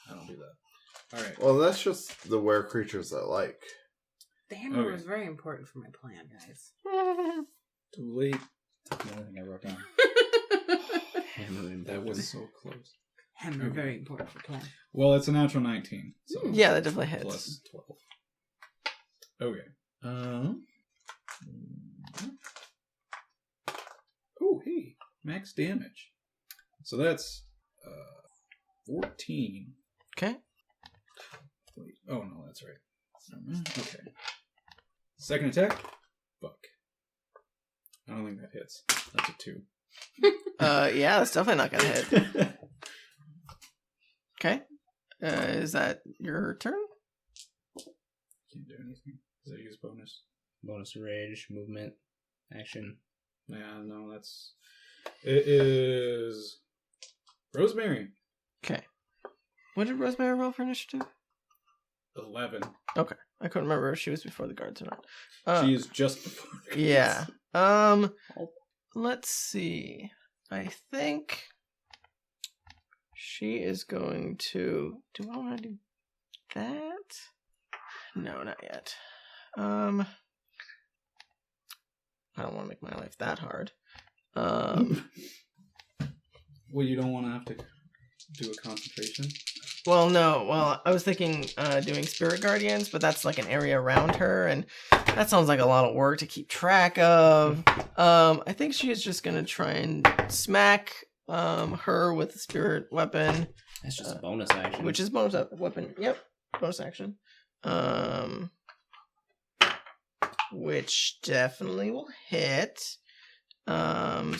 I don't do that. Alright. Well, that's just the were creatures I like. The hammer Okay. was very important for my plan, guys. Too late. That's the only thing I wrote down. Hammer and That was so close. Hammer Okay. very important for plan. Well, it's a natural 19. So Yeah, that definitely hits. plus 12. Okay. Oh, hey. Max damage. So that's 14. Okay. Wait. Oh, no, that's right. Okay. Second attack. Fuck. I don't think that hits. That's a 2. Yeah, that's definitely not gonna hit. Okay. Is that your turn? Can't do anything. Does that use bonus? Bonus to rage, movement, action. Yeah, no, that's... It is... Rosemary. Okay. What did Rosemary roll for initiative? 11. Okay. I couldn't remember if she was before the guards or not. She is just before the guards. Yeah. Let's see. I think she is going to... Do I want to do that? No, not yet. I don't want to make my life that hard. Well, you don't want to have to do a concentration? Well, no. Well, I was thinking doing Spirit Guardians, but that's like an area around her, and That sounds like a lot of work to keep track of. I think she is just gonna try and smack her with a spirit weapon. That's just a bonus action. Which is bonus weapon. Yep, bonus action. Which definitely will hit. So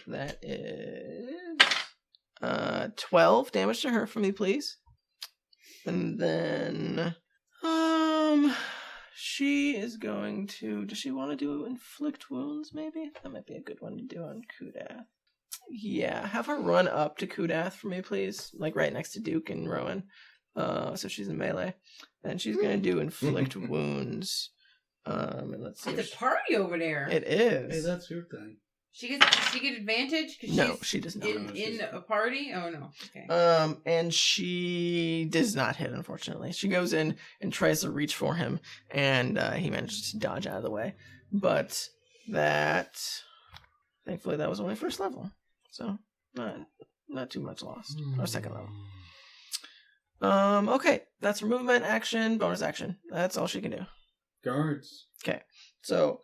that is 12 damage to her for me, please. And then she is going to. Does she want to do inflict wounds? Maybe that might be a good one to do on Kudath. Yeah, have her run up to Kudath for me, please. Like right next to Duke and Rowan. So she's in melee, and she's gonna do inflict wounds. And let's see. It's a party over there. It is. Hey, that's your thing. She get advantage? No, she does not. In a party? Oh, no. Okay. And she does not hit, unfortunately. She goes in and tries to reach for him, and he manages to dodge out of the way. But thankfully, that was only first level. So, not too much lost. Or second level. Okay, that's her movement, action, bonus action. That's all she can do. Guards. Okay, so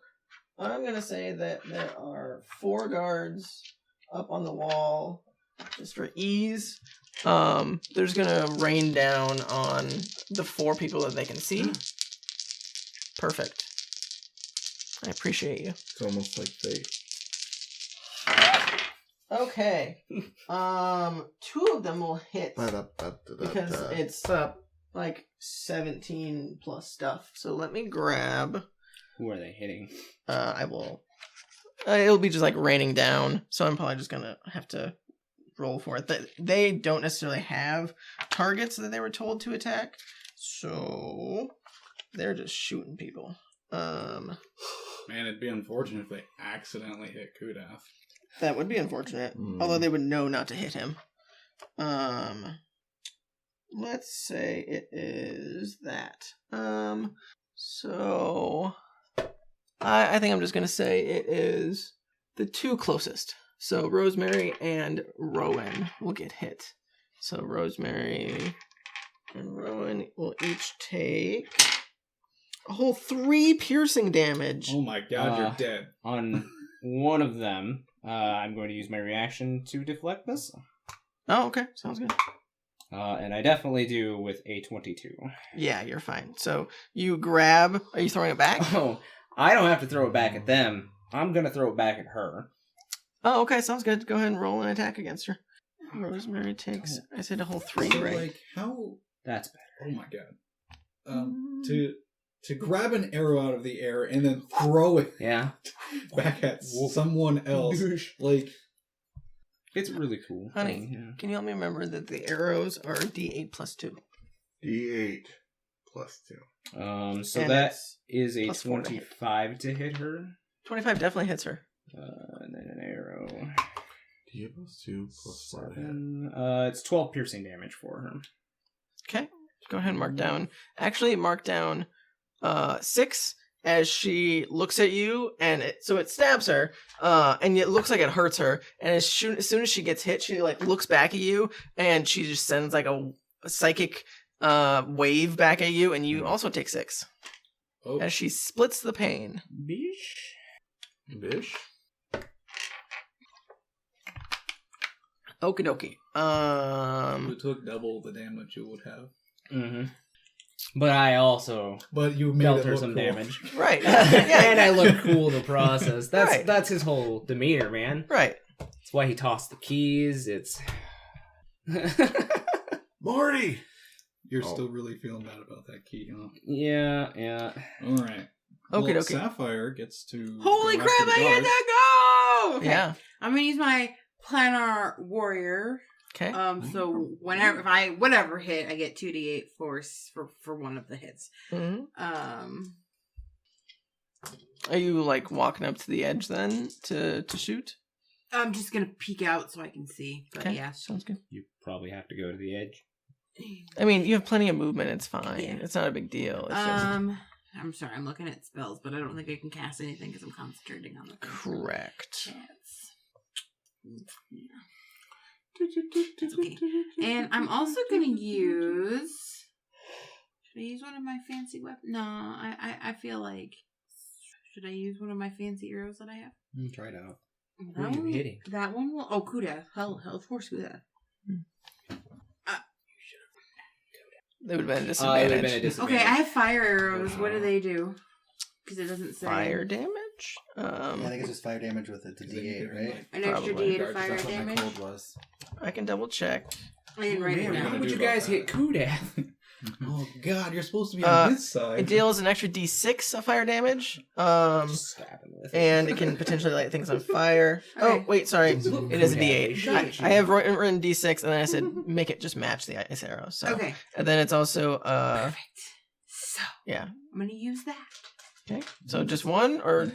I'm going to say that there are 4 guards up on the wall, just for ease. There's going to rain down on the 4 people that they can see. Perfect. I appreciate you. It's almost like fate. Okay. 2 of them will hit because it's like 17 plus stuff. So let me grab. Who are they hitting? I will. It'll be just like raining down, so I'm probably just gonna have to roll for it. They don't necessarily have targets that they were told to attack, so they're just shooting people. Man, it'd be unfortunate if they accidentally hit Kudath. That would be unfortunate, although they would know not to hit him. Let's say it is that. So I think I'm just gonna say it is the 2 closest. So Rosemary and Rowan will get hit. So Rosemary and Rowan will each take a whole 3 piercing damage. Oh my god, you're dead. On one of them, I'm going to use my reaction to deflect this. Oh, okay. Sounds good. And I definitely do with a 22. Yeah, you're fine. So you grab... Are you throwing it back? Oh, I don't have to throw it back at them. I'm going to throw it back at her. Oh, okay. Sounds good. Go ahead and roll an attack against her. Rosemary takes... I said a whole 3, So, right? like, how... That's better. Oh my god. To grab an arrow out of the air and then throw it back at someone else. Like... It's really cool. Honey, can you help me remember that the arrows are D8 plus 2? D8 plus 2. So and that is a plus 4 to 25 to hit her. 25 definitely hits her. And then an arrow. D8 plus 2 plus 4 to hit. It's 12 piercing damage for her. Okay. Go ahead and mark down. Actually, mark down 6 as she looks at you, and so it stabs her, and it looks like it hurts her. And as soon as she gets hit, she like looks back at you, and she just sends like a psychic wave back at you, and you also take 6 as she splits the pain. Bish. Okie dokie. You took double the damage you would have. Mm-hmm. But I also you made dealt it her look some cool. damage. Right. And I look cool in the process. Right. That's his whole demeanor, man. Right. That's why he tossed the keys. It's Marty! You're still really feeling bad about that key, huh? Yeah. Alright. Okay, well, okay. Sapphire gets to... Holy go crap, after the I get guard. to go! Okay. Yeah. I'm going to use my planar warrior. Okay. So whenever if I whatever hit, I get 2d8 force for one of the hits. Mm-hmm. Are Um you like walking up to the edge then to shoot? I'm just gonna peek out so I can see. But Okay. yeah. Sounds good. you probably have to go to the edge. I mean, you have plenty of movement. It's fine. Yeah. It's not a big deal. It's I'm sorry, I'm looking at spells, but I don't think I can cast anything because I'm concentrating on the just correct. Yeah. It's okay. And I'm also gonna use Should I use one of my fancy weapons? No, I feel like... Should I use one of my fancy arrows that I have? Try it out. Who are you hitting? That one will... Oh, Kudath. Hell, of course Kudath. They would have been a It would disadvantage. have been a disadvantage. Okay, I have fire arrows. What do they do? Because it doesn't say. Fire damage? I think it's just fire damage with it. It's a D8, right? An extra Probably. D8 of fire That's what damage. my cold was. I can double check. I didn't write it Man, down. how would you do about guys hit Kudath? Oh God, you're supposed to be Uh, on his side. It deals an extra d6 of fire damage. Just stab him with it. And it can potentially light things on fire. Okay. Oh, wait, sorry. It is a d8. Shit. I have written d6, and then I said make it just match the ice arrow. So. Okay. And then it's also, Perfect. So, yeah. I'm going to use that. Okay. So just one, or...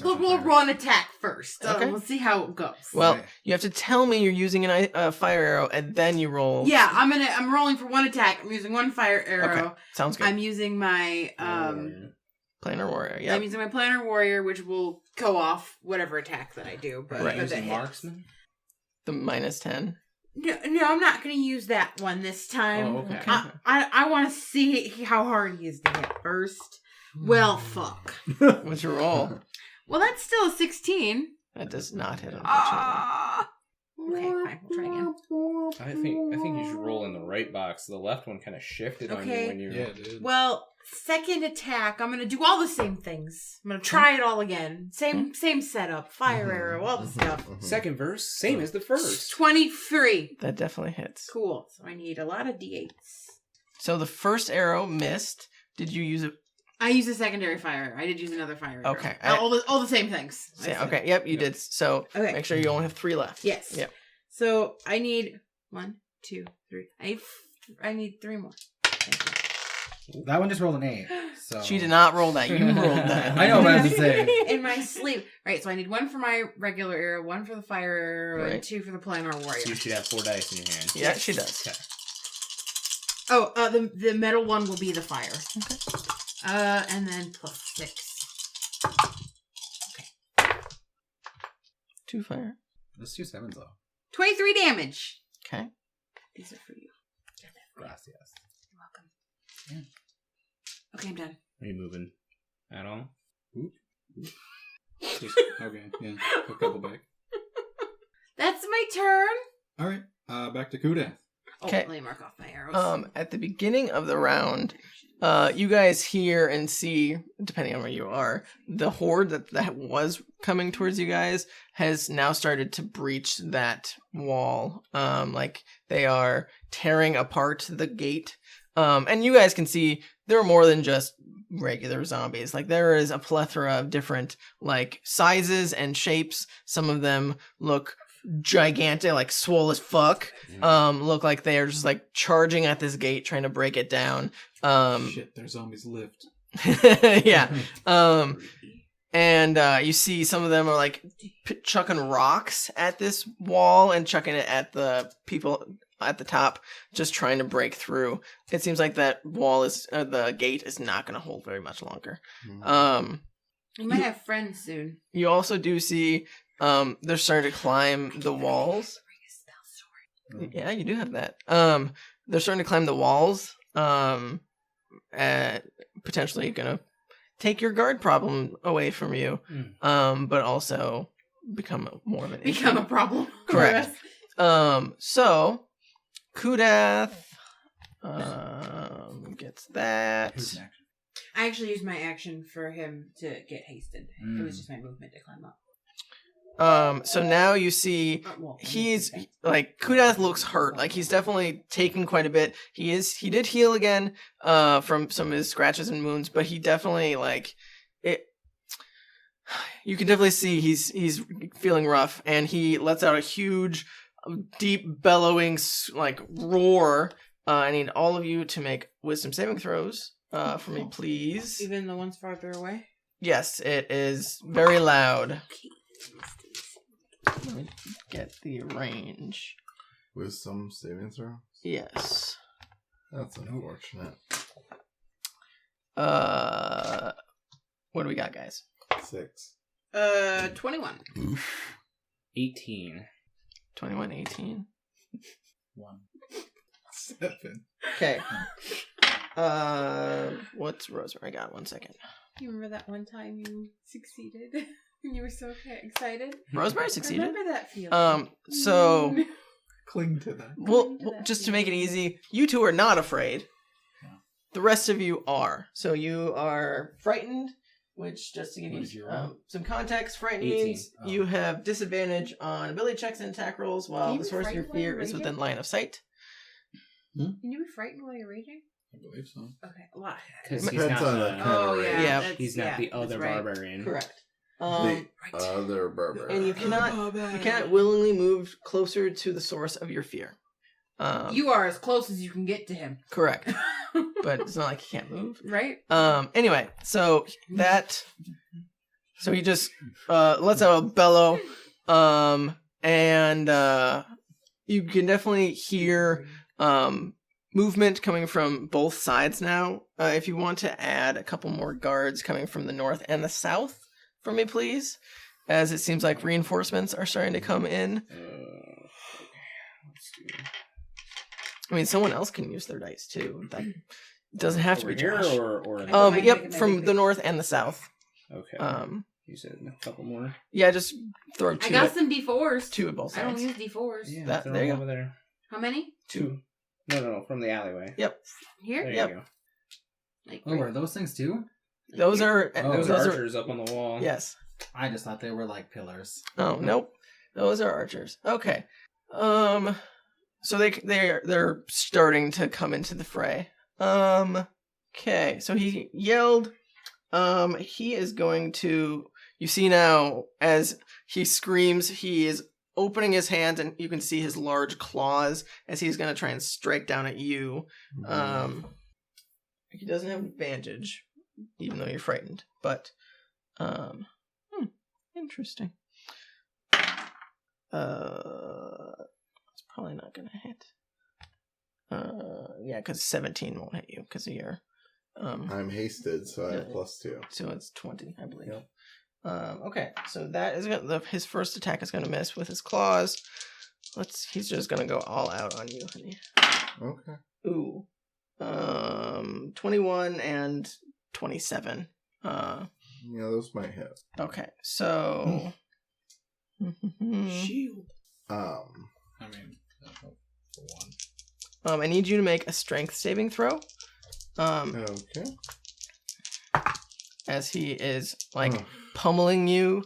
We'll run attack first. Okay. We'll see how it goes. Well, Right. you have to tell me you're using a fire arrow, and then you roll. Yeah, I'm rolling for one attack. I'm using one fire arrow. Okay. Sounds good. I'm using my Planar warrior, yeah. I'm using my planner warrior, which will go off whatever attack that I do. But, Right. but that Using hits. marksman? The minus 10. No, I'm not going to use that one this time. Oh, okay. I want to see how hard he is to hit first. Well, fuck. What's your roll? Well, that's still a 16. That does not hit, unfortunately. Ah. Okay, fine. We'll try again. I think you should roll in the right box. The left one kind of shifted on Okay. you when you. Yeah, dude. Well, second attack, I'm going to do all the same things. I'm going to try it all again. Same setup. Fire arrow, all the stuff. Second verse, same as the first. 23. That definitely hits. Cool. So I need a lot of d8s. So the first arrow missed. Did you use it? I used a secondary fire. I did use another fire arrow. Okay. All the same things. I said. Okay, yep, you did. So Okay. make sure you only have 3 left. Yes. Yep. So I need 1, 2, 3. I need 3 more. Thank you. That one just rolled an 8. So She did not roll that. You rolled that. I know, but I was saying. In my sleep. Right, so I need 1 for my regular arrow, 1 for the fire arrow, Right. and 2 for the planar warrior. So you should have 4 dice in your hand. Yeah, she does. Okay. Oh, the metal one will be the fire. Okay. And then plus 6. 2 fire. Let's do 7s though. 23 damage. Okay. These are for you. Gracias. You're welcome. Okay, I'm done. Are you moving at all? Just, okay, yeah. A couple back. That's my turn. All right, back to Kudath. Oh, Okay. let me mark off my arrows. At the beginning of the round, you guys hear and see, depending on where you are, the horde that was coming towards you guys has now started to breach that wall. Like they are tearing apart the gate. And you guys can see there are more than just regular zombies. Like there is a plethora of different like sizes and shapes. Some of them look gigantic, like swole as fuck. Look like they are just like charging at this gate, trying to break it down. Shit, their zombies lived. Yeah. And you see some of them are like chucking rocks at this wall and chucking it at the people at the top, just trying to break through. It seems like that wall is the gate is not going to hold very much longer. We might have friends soon. You also do see they're starting to climb the walls. Yeah, you do have that. They're starting to climb the walls. Potentially gonna take your guard problem away from you. But also become more of an issue. Become a problem. Correct. So Kudath gets that. Who's next? I actually used my action for him to get hasted. It was just my movement to climb up. So now you see Well, he's like Kudath looks hurt. Like he's definitely taken quite a bit. He did heal again from some of his scratches and wounds, but he definitely like it. You can definitely see he's feeling rough, and he lets out a huge, deep bellowing like roar. I need all of you to make wisdom saving throws for me, please. Even the ones farther away. Yes, it is very loud. Let me get the range. Wisdom saving throw? Yes. That's unfortunate. What do we got, guys? 6. 21. 18. 21, 18. 1. 7. Okay. What's Rosemary got? 1 second. You remember that one time you succeeded and you were so excited? Rosemary I succeeded. remember that feeling. So Cling to that. well, just to make it easy, you two are not afraid. Yeah. The rest of you are. So you are frightened, which, just to give What is you your roll? some context, frightened 18. means Oh. you have disadvantage on ability checks and attack rolls while Can the you source of your frightened while fear you're is raging? within line of sight. Can you be frightened while you're raging? I believe so. Okay, a lot. Because he's Depends not on the the, kind of Oh, rage. yeah. Yeah. that's- he's not yeah, the that's other right. barbarian. Correct. The other barber. And you cannot willingly move closer to the source of your fear. You are as close as you can get to him. Correct. But it's not like you can't move. Right? Anyway, so he just lets out a bellow, and you can definitely hear movement coming from both sides now. If you want to add a couple more guards coming from the north and the south for me, please, as it seems like reinforcements are starting to come in. Let's do I mean, someone else can use their dice too. That doesn't have to over be here Josh. or in Um, Yep, from the north and the south. okay. You said a couple more. Yeah, just throw I two. got some D4s. Two at both I don't sides. use D4s. Yeah, That- throw there you them go. over there. How many? Two. No, from the alleyway. Yep. Here? There Yep. you go. Like, Oh, are those things too? Those are Oh, Those those are are archers up on the wall. yes. I just thought they were like pillars. Oh nope, those are archers. Okay, so they're starting to come into the fray. Okay, so he yelled. He is going to. You see now as he screams, he is opening his hands, and you can see his large claws as he's going to try and strike down at you. He doesn't have advantage, even though you're frightened. But, interesting. It's probably not gonna hit. Yeah, because 17 won't hit you because of your. I'm hasted, so I have +2. So it's 20, I believe. Okay, so that is his first attack is gonna miss with his claws. He's just gonna go all out on you, honey. Okay. Ooh. 21 and 27. Yeah, those might hit. Okay, so. Shield. I mean, for one. I need you to make a strength saving throw. Okay. As he is pummeling you.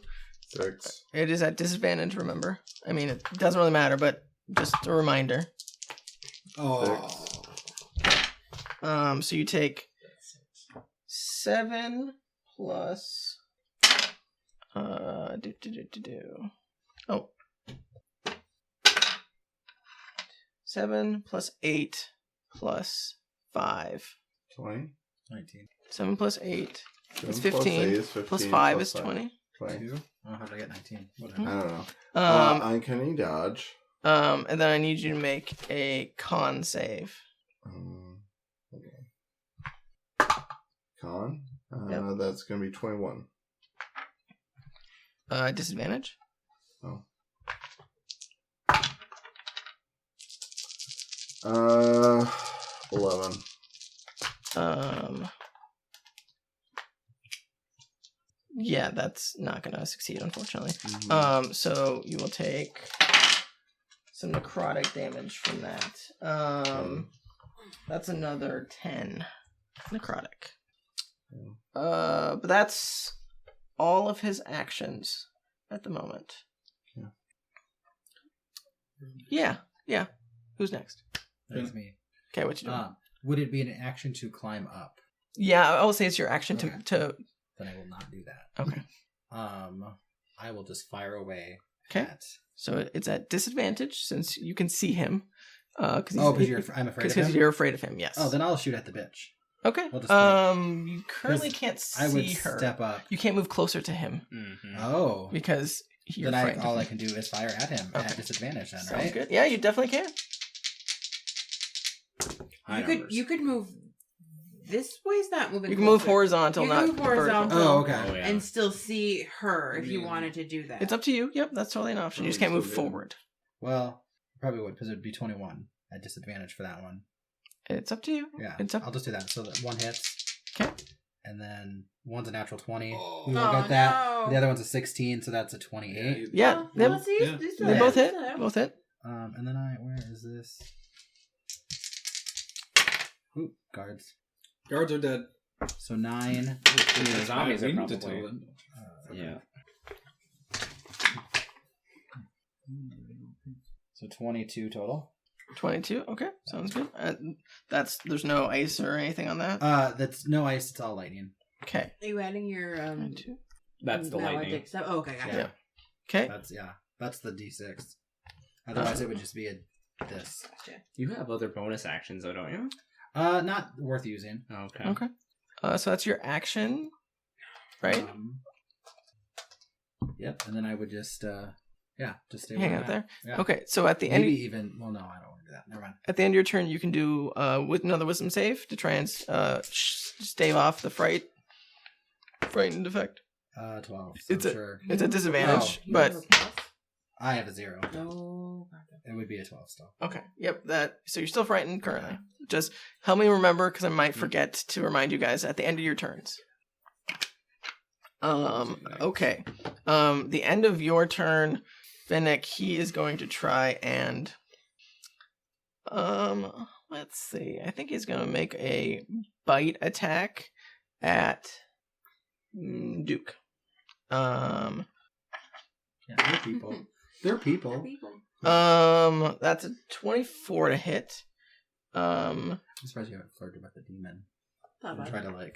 6. It is at disadvantage, remember. I mean, it doesn't really matter, but just a reminder. Oh. So you take 7 plus. Oh. 7 plus 8 plus 5. 20. 19. 7 plus 8 is 7 plus 15. 8 is 15. Plus 5 is 20. 20. 2? Oh, how did I get 19? I Whatever. don't know. Uncanny dodge. And then I need you to make a con save. Okay. Con? Yep. That's going to be 21. Disadvantage? Oh. 11. Yeah, that's not gonna succeed, unfortunately. Mhm. So you will take some necrotic damage from that. That's another 10 necrotic. But that's all of his actions at the moment. Yeah. Who's next? That's me. Okay, what you doing? Would it be an action to climb up? Yeah, I will say it's your action Okay. to. Then I will not do that. Okay. I will just fire away. Okay. At... So it's at disadvantage since you can see him. Because I'm afraid of him? you're afraid of him. Yes. Oh, then I'll shoot at the bitch. Okay. I'll just You currently can't see I would her. step up. You can't move closer to him Mm-hmm. Oh. because you're Then frightened. all I can do is fire at him Okay. at disadvantage then, Sounds right? good. Yeah, you definitely can. You could move this way's not moving. You can move closer. horizontal, You not can move horizontal. vertical. Oh, okay. Oh, yeah. And still see her if you mean, wanted to do that. It's up to you. Yep, that's totally an option. You just can't move Probably still forward. Well, probably would because it would be 21 at disadvantage for that one. It's up to you. Yeah, It's up. I'll just do that. So that one hits. Okay. And then one's a natural 20. Oh. We will Oh, get that. no. The other one's a 16, so that's a 28. Yeah. Oh, well, Yep. see, Yeah. you still They have- both you hit. still have- Both hit. And then where is this? Ooh, guards. Guards are dead. So 9. The zombies We are need to probably. tell them. Yeah. So 22 total. 22. Okay. Sounds good. There's no ice or anything on that. That's no ice. It's all lightning. Okay. Are you adding your 22. That's the lightning. Maledict stuff? Oh, okay, gotcha. Yeah. Okay. That's the D6. Otherwise, it would just be this. You have other bonus actions, though, don't you? Not worth using. Okay. Okay. So that's your action, right? Yep. And then I would just just stay Hang where out I'm there. at. Yeah. Okay. So at the end, Maybe even. Well, no, I don't want to do that. Never mind. at the end of your turn, you can do with another wisdom save to try and stave off the frightened effect. 12. So It's a- sure. It's a disadvantage, You but have a plus? I have a 0. No. It would be a 12 still. okay. Yep. So you're still frightened currently. Just help me remember because I might forget to remind you guys at the end of your turns. Okay. The end of your turn, Finnick, he is going to try and let's see. I think he's going to make a bite attack at Duke. Yeah, they're people. They're people. That's a 24 to hit. I'm surprised you haven't flirted with the demon. Not And bad. try to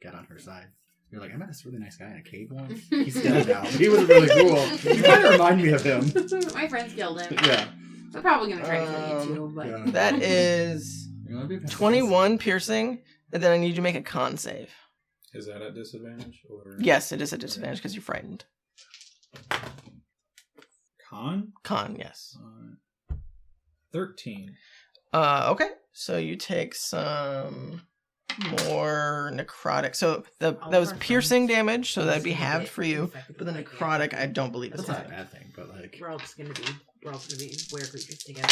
get on her side. You're like, I met this really nice guy in a cave once. He's dead now. He was really cool. You kind of remind me of him. My friends killed him. Yeah. They're probably gonna try to kill you too, but yeah. That is You wanna be pacifist? 21 piercing, and then I need you to make a con save. Is that at disadvantage or Yes, it is a disadvantage because you're frightened. con? Con, yes. 13. Okay, so you take some more necrotic. So that was piercing damage, so that'd be halved for you. But the necrotic, I don't believe is That's not a halved. bad thing, but like, we're all just gonna be were creatures together.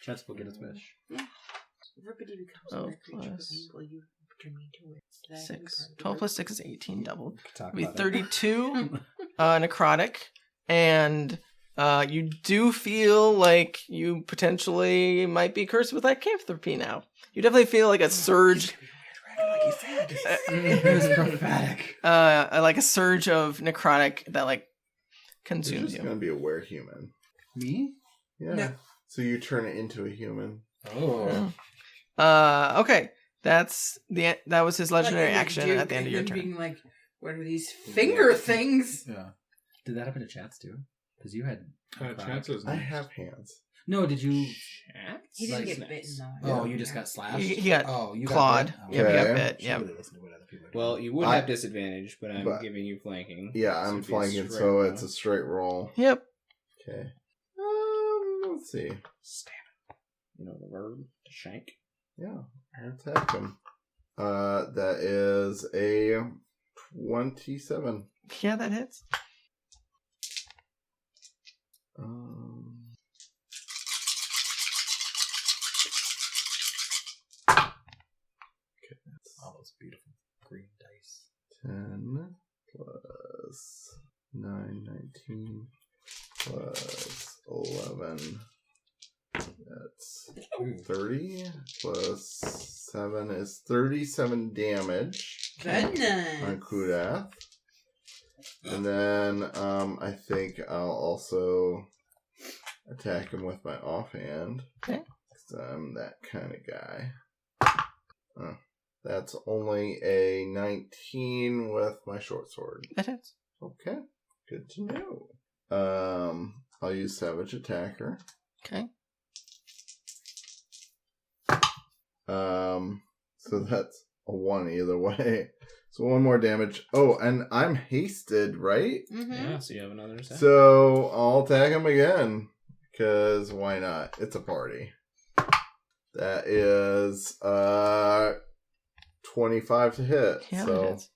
Chets will get his wish. Everybody becomes Oh, a were creature, plus but you turn me into it. So that I can be 6. part of the 12 group. plus 6 is 18 doubled. We could talk It'd be about it. 32 necrotic, and you do feel like you potentially might be cursed with lycanthropy now. You definitely feel like a surge, Like he said. It was prophetic. like a surge of necrotic that like You're consumes just you. gonna be a werehuman. Me? Yeah. No. So you turn it into a human. Oh. Okay, that was his legendary Like, action Duke at the end of your and turn. being like, what are these finger things? Yeah. Did that happen to Chats too? Because you had. Chances. I have hands. No, did you? He didn't Like- get bitten though. Oh, you just got slashed. He got Oh, you clawed. Got bit? Yep, he got Okay. bit. Should Yep. really listen to what other people are doing. Well, you would I- have disadvantage, but I'm but- giving you flanking. Yeah, So I'm it'd be a flanking, straight so roll. it's a straight roll. Yep. Okay. Let's see. You know the verb to shank. Yeah, I'll attack him. That is a 27. Yeah, that hits. all those beautiful green dice. 10 plus 9, 19 plus 11. That's 30 plus 7 is 37 damage on Goodness. Kudath. And then I think I'll also attack him with my offhand. Okay. 'Cause I'm that kind of guy. That's only a 19 with my short sword. That hits. Okay, good to know. I'll use Savage Attacker. Okay. So that's a 1 either way. So 1 more damage. Oh, and I'm hasted, right? Mm-hmm. Yeah, so you have another attack. So I'll attack him again. Because why not? It's a party. That is 25 to hit. Yeah, that so hits.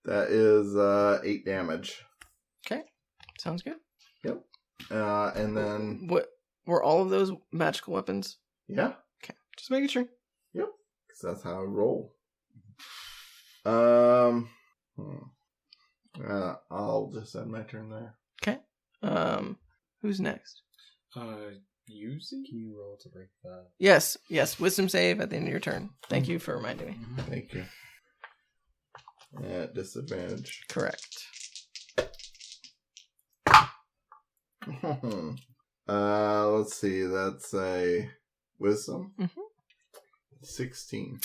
that is 8 damage. Okay. Sounds good. And then What were all of those magical weapons Yeah. Okay, just making sure. Yep. Because that's how I roll. I'll just end my turn there. Okay. Who's next? Yuzi? Can you roll to break that? Yes. Wisdom save at the end of your turn. Thank you for reminding me. Thank you. At disadvantage. Correct. Let's see. That's a wisdom. 16.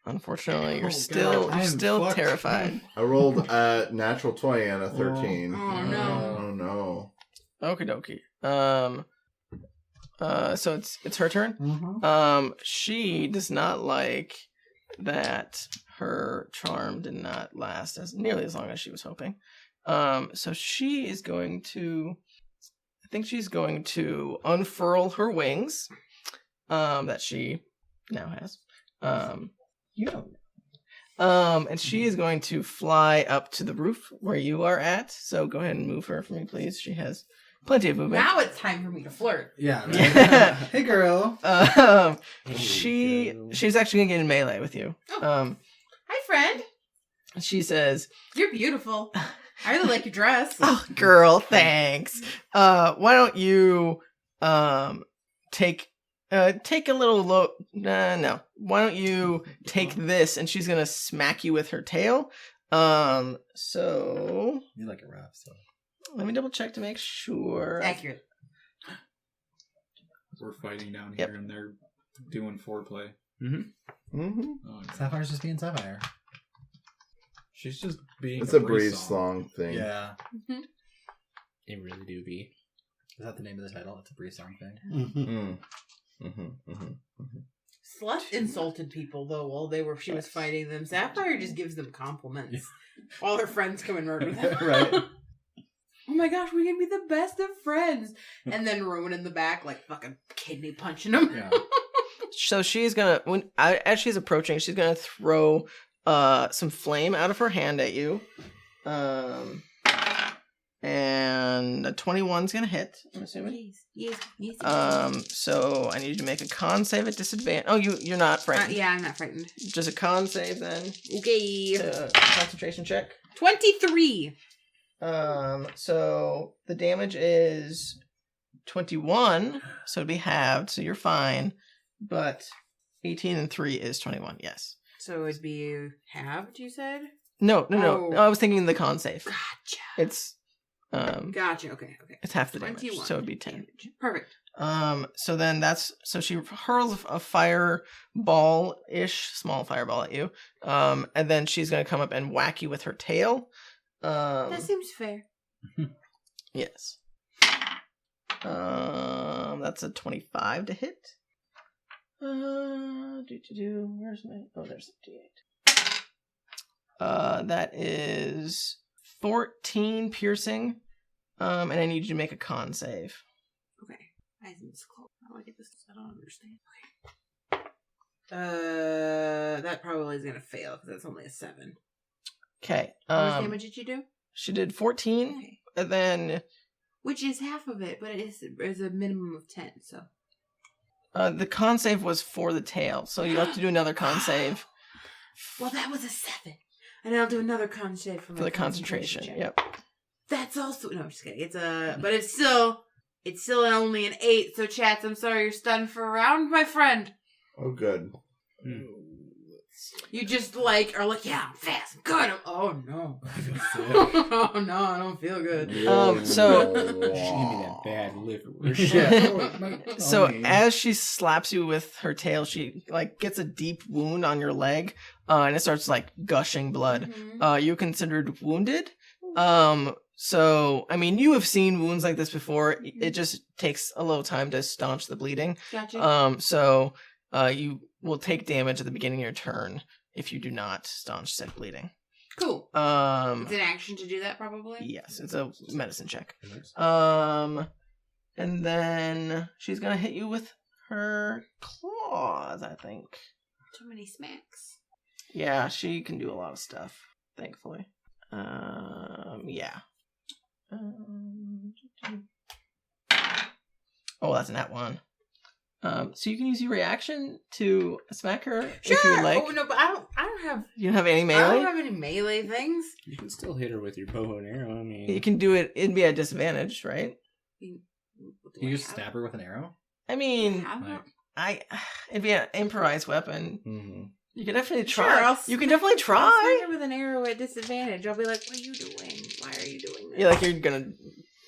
Unfortunately, you're Oh, still God. I am still fucked. terrified. I rolled a natural 20 and a 13. Oh, no. Oh no. Okie dokie. So it's her turn. Mm-hmm. She does not like that her charm did not last nearly as long as she was hoping. So she is going to, I think she's going to unfurl her wings, that she now has. You don't know. And she is going to fly up to the roof where you are at. So go ahead and move her for me, please. She has plenty of movement. Now it's time for me to flirt. Yeah. Right? Yeah. Hey, girl. She's actually gonna get in melee with you. Hi, friend. She says, You're beautiful. I really like your dress. "Oh, girl, thanks. Why don't you take a little low? No. Why don't you take this?" And she's gonna smack you with her tail. So You like it rough, so. let me double check to make sure. Accurate. We're fighting down Yep. here and they're doing foreplay. Mm-hmm. Oh, yeah. Sapphire's just being Sapphire. She's just being It's a Breeze Breeze song thing. Yeah. It really do be. Is that the name of the title? It's a Breeze song thing. Slut insulted people though while she was fighting them. Sapphire just gives them compliments while her friends come and murder them. Right. Oh my gosh, we can be the best of friends. And then Rowan in the back, like fucking kidney punching him. Yeah. So she's gonna as she's approaching, she's gonna throw some flame out of her hand at you. And a 21's gonna hit, I'm assuming. Yes. So I need you to make a con save at disadvantage. Oh, you're not frightened. Yeah, I'm not frightened. Just a con save then. Okay. Concentration check. 23. So the damage is 21, so it'd be halved, so you're fine. But 18 and 3 is 21, yes. So it'd be halved, you said? No. Oh. I was thinking the con save. Gotcha. It's Gotcha. Okay. it's half the damage, 21 so it'd be 10. damage. Perfect. So then so she hurls a fireball-ish, small fireball at you. And then she's gonna come up and whack you with her tail. That seems fair. Yes. That's a 25 to hit. Where's my? Oh, there's the D8. That is 14 piercing. And I need you to make a con save. Okay. I think it's close. How do I get this? I don't understand. Okay. That probably is gonna fail because that's only a 7. Okay. How much damage did you do? She did 14, Okay. and then Which is half of it, but it's a minimum of 10. So. the con save was for the tail, so you have to do another con save Well, that was a 7, and I'll do another con save for for the concentration. check. Yep. That's also no, I'm just kidding. But it's still only an 8. So, chats, I'm sorry you're stunned for a round, my friend. Oh, good. You just are like, yeah, I'm fast, I'm good. Oh no, oh no, I don't feel good. So- She gave me that bad liver. So as she slaps you with her tail, she gets a deep wound on your leg, and it starts gushing blood. Mhm. You're considered wounded. So I mean, you have seen wounds like this before. It just takes a little time to staunch the bleeding. Gotcha. So you will take damage at the beginning of your turn if you do not staunch said bleeding. Cool. It's an action to do that, probably. Yes, it's a medicine check. And then she's gonna hit you with her claws, I think. Too many smacks. Yeah, she can do a lot of stuff, thankfully. Yeah. Oh, that's a nat 1. So you can use your reaction to smack her Sure. if you would like. Oh no, but I don't have. You don't have any I melee? don't have any melee things. You can still hit her with your bow and arrow. I mean, You can do it. It'd be at disadvantage, right? Do You I just have- stab her with an arrow? I mean, have Like, it'd be an improvised weapon. mm-hmm. You can definitely Sure, try. I'll You can smack- definitely I'll try. smack her with an arrow at disadvantage. I'll be like, "What are you doing? Why are you doing this?" Yeah, like you're gonna.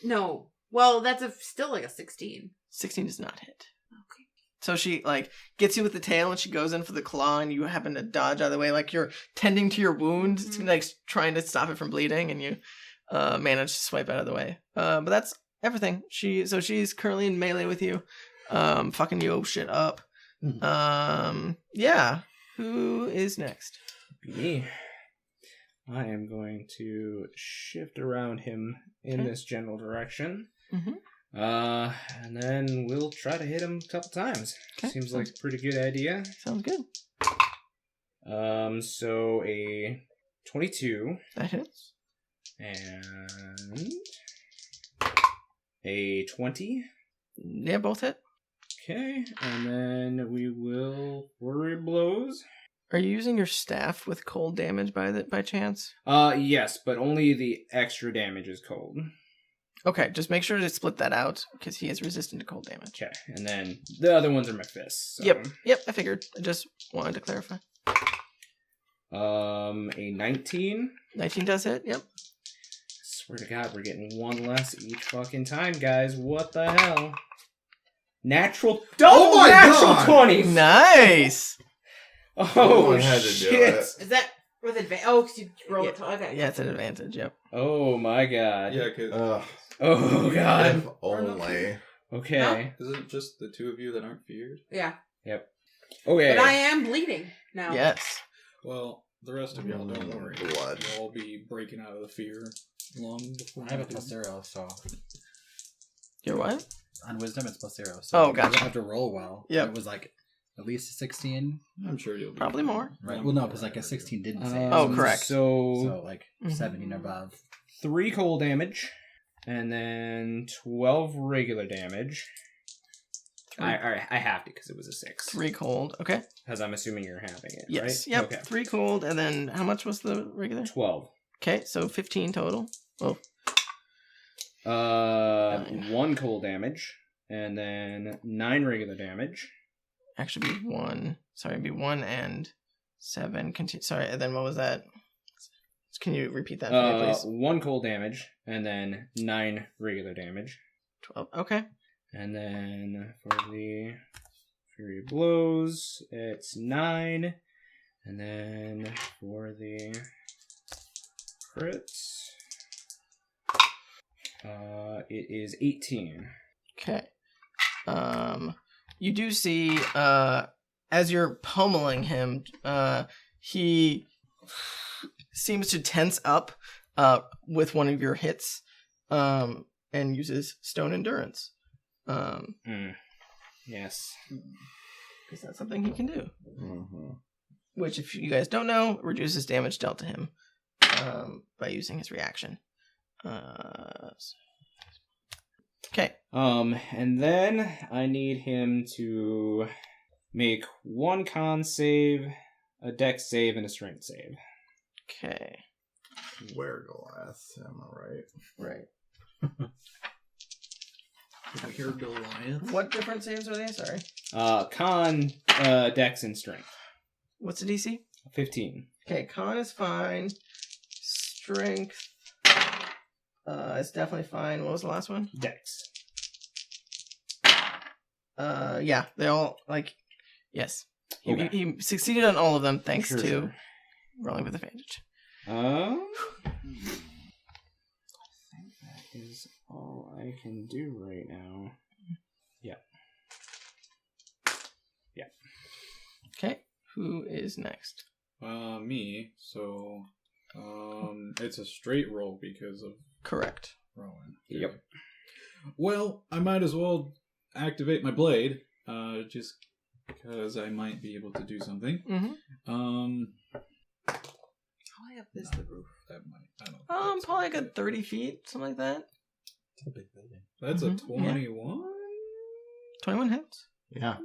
No. Well, that's still like a 16. 16 does not hit. Okay. So she like gets you with the tail, and she goes in for the claw, and you happen to dodge out of the way, like you're tending to your wound, Mhm. like trying to stop it from bleeding, and you manage to swipe out of the way. But that's everything. She's currently in melee with you, fucking your shit up. Yeah. Who is next? Me. I am going to shift around him in Okay. this general direction. Mhm. And then we'll try to hit him a couple times. Okay, Seems like a pretty good idea. Sounds good. So a 22 That hits. and a 20. Yeah, both hit. Okay, and then we will flurry of blows. Are you using your staff with cold damage by chance? Yes, but only the extra damage is cold. Okay, just make sure to split that out because he is resistant to cold damage. Okay, and then the other ones are my fists. So. Yep, I figured. I just wanted to clarify. A 19. 19 does hit. Yep. Swear to God, we're getting one less each fucking time, guys. What the hell? Natural. Oh my natural God! 20. Nice. Oh, I had to do shit. it. Is that with advantage? Oh, because you roll it. Okay. Yeah, it's an advantage. Yep. Oh my God. Yeah, because Ugh. Oh God. If only. Okay. isn't it just the two of you that aren't feared? Yeah. Okay. But I am bleeding now. Yes. Well, the rest of y'all, don't worry. Blood. You'll all be breaking out of the fear long before I have a you do. +0, so You're what? on wisdom it's +0. So Oh, I gotcha. don't have to roll well. Yep. It was like at least a 16. I'm sure you'll be Probably more. Right. Well, no, because like a 16 didn't save. Oh, correct. So, So like Mhm. 17 or above. 3 cold damage, and then 12 regular damage. I have to because it was a 6. 3 cold. Okay. Because I'm assuming you're having it. Yes. Right? Yep. Okay. 3 cold, and then how much was the regular? 12. Okay, so 15 total. Oh, 9. 1 cold damage, and then 9 regular damage. actually be 1. Sorry, it'd be 1 and 7. Sorry, and then what was that? Can you repeat that for me, please? 1 cold damage, and then 9 regular damage. 12. Okay. And then for the Fury Blows, it's 9. And then for the crits, it is 18. Okay. You do see, as you're pummeling him, he seems to tense up with one of your hits, and uses Stone Endurance. Yes. Is that something he can do? Mm-hmm. Which, if you guys don't know, reduces damage dealt to him by using his reaction. Okay. And then I need him to make 1 con save, a dex save, and a strength save. Okay. Wereglass, am I right? Right. Did I hear Goliath? What different saves are they? Sorry. Con, dex, and strength. What's the DC? 15. Okay, con is fine. Strength is definitely fine. What was the last one? Dex. Yeah, they all yes. Okay. He succeeded on all of them thanks Sure, to sure. rolling with advantage. I think that is all I can do right now. Yeah. Okay, who is next? Me. So, it's a straight roll because of Correct. Rowan. Yep. Well, I might as well activate my blade, just because I might be able to do something. Mm-hmm. How high up is the roof? That might. I don't. That's Probably like a 30 feet, something like that. It's a big building. That's Mhm, a 21. 21 hits. Yeah.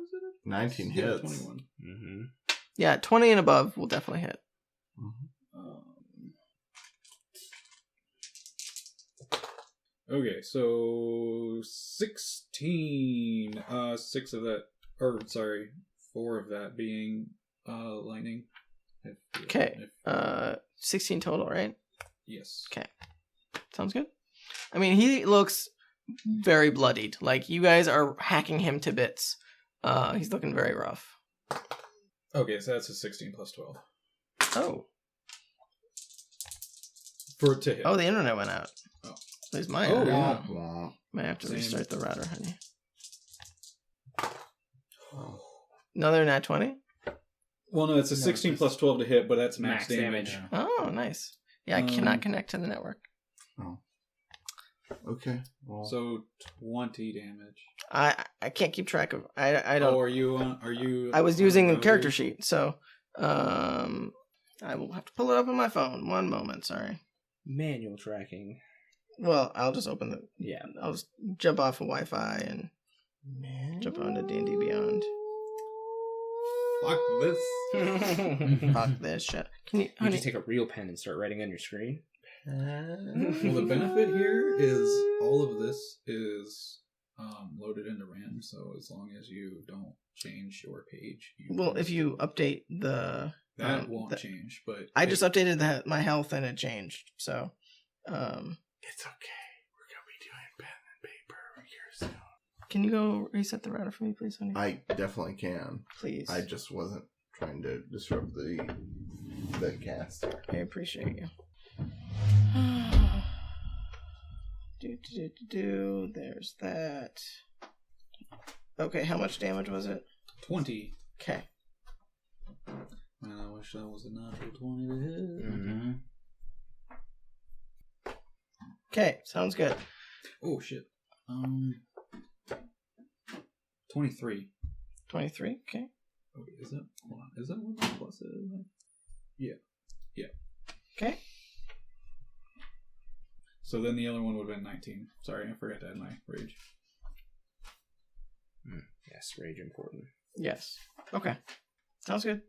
19 hits. 21. Mm-hmm. Yeah, 20 and above will definitely hit. Okay, so 16. 6 of that, or sorry, 4 of that being lightning. Okay. 16 total, right? Yes. Okay. Sounds good. I mean, he looks very bloodied. Like, you guys are hacking him to bits. He's looking very rough. Okay, so that's a 16 plus 12. Oh. For it to hit. Oh, the internet went out. Oh. At least mine. Oh, did. yeah. Wow. Might have to Same. restart the router, honey. Another nat 20? Well, no, it's a 16 it's plus 12 to hit, but that's max max damage. damage. Oh, nice. Yeah, I cannot connect to the network. Oh. Okay. Well, So 20 damage. I can't keep track of. I don't. Oh, are you? I was using a on character Rogue? sheet, so I will have to pull it up on my phone. One moment, sorry. Manual tracking. Well, I'll just open the. Yeah. I'll just jump off of Wi-Fi and jump onto D&D Beyond. Fuck this. Fuck this shit. Can you, You honey? just take a real pen and start writing on your screen. Well, the benefit here is all of this is loaded into RAM, so as long as you don't change your page. Well, if you update the. that won't change, but I just updated my health and it changed. So, it's okay. We're gonna be doing pen and paper here soon. can you go reset the router for me, please, honey? I definitely can. Please. I just wasn't trying to disrupt the cast. I appreciate you. There's that. Okay, how much damage was it? 20. Okay. Man, I wish that was a natural 20 to hit. Mm-hmm. Okay, sounds good. Oh shit. 23. 23. Okay. Okay, is that? Hold on. Is that what the plus is? Yeah. Okay. So then the other one would have been 19. Sorry, I forgot to add my rage. Yes, rage important. Yes. Okay. Sounds good.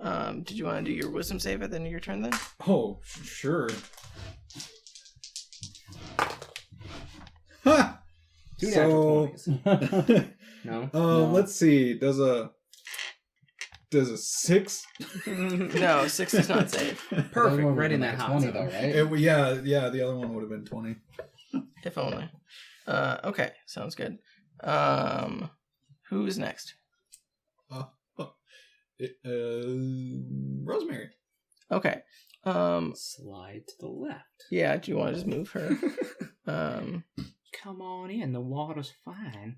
Did you want to do your wisdom save at the end of your turn then? Oh, sure. Ha! 2 natural 20s. No? Let's see. Does a 6? No, 6 does not save. Perfect. One Right in would that have hot 20 zone. though, right? Yeah. The other one would have been 20. If only. Okay, sounds good. Who's next? Rosemary. Okay. Slide to the left. Yeah, do you want to just move her? Come on in. The water's fine.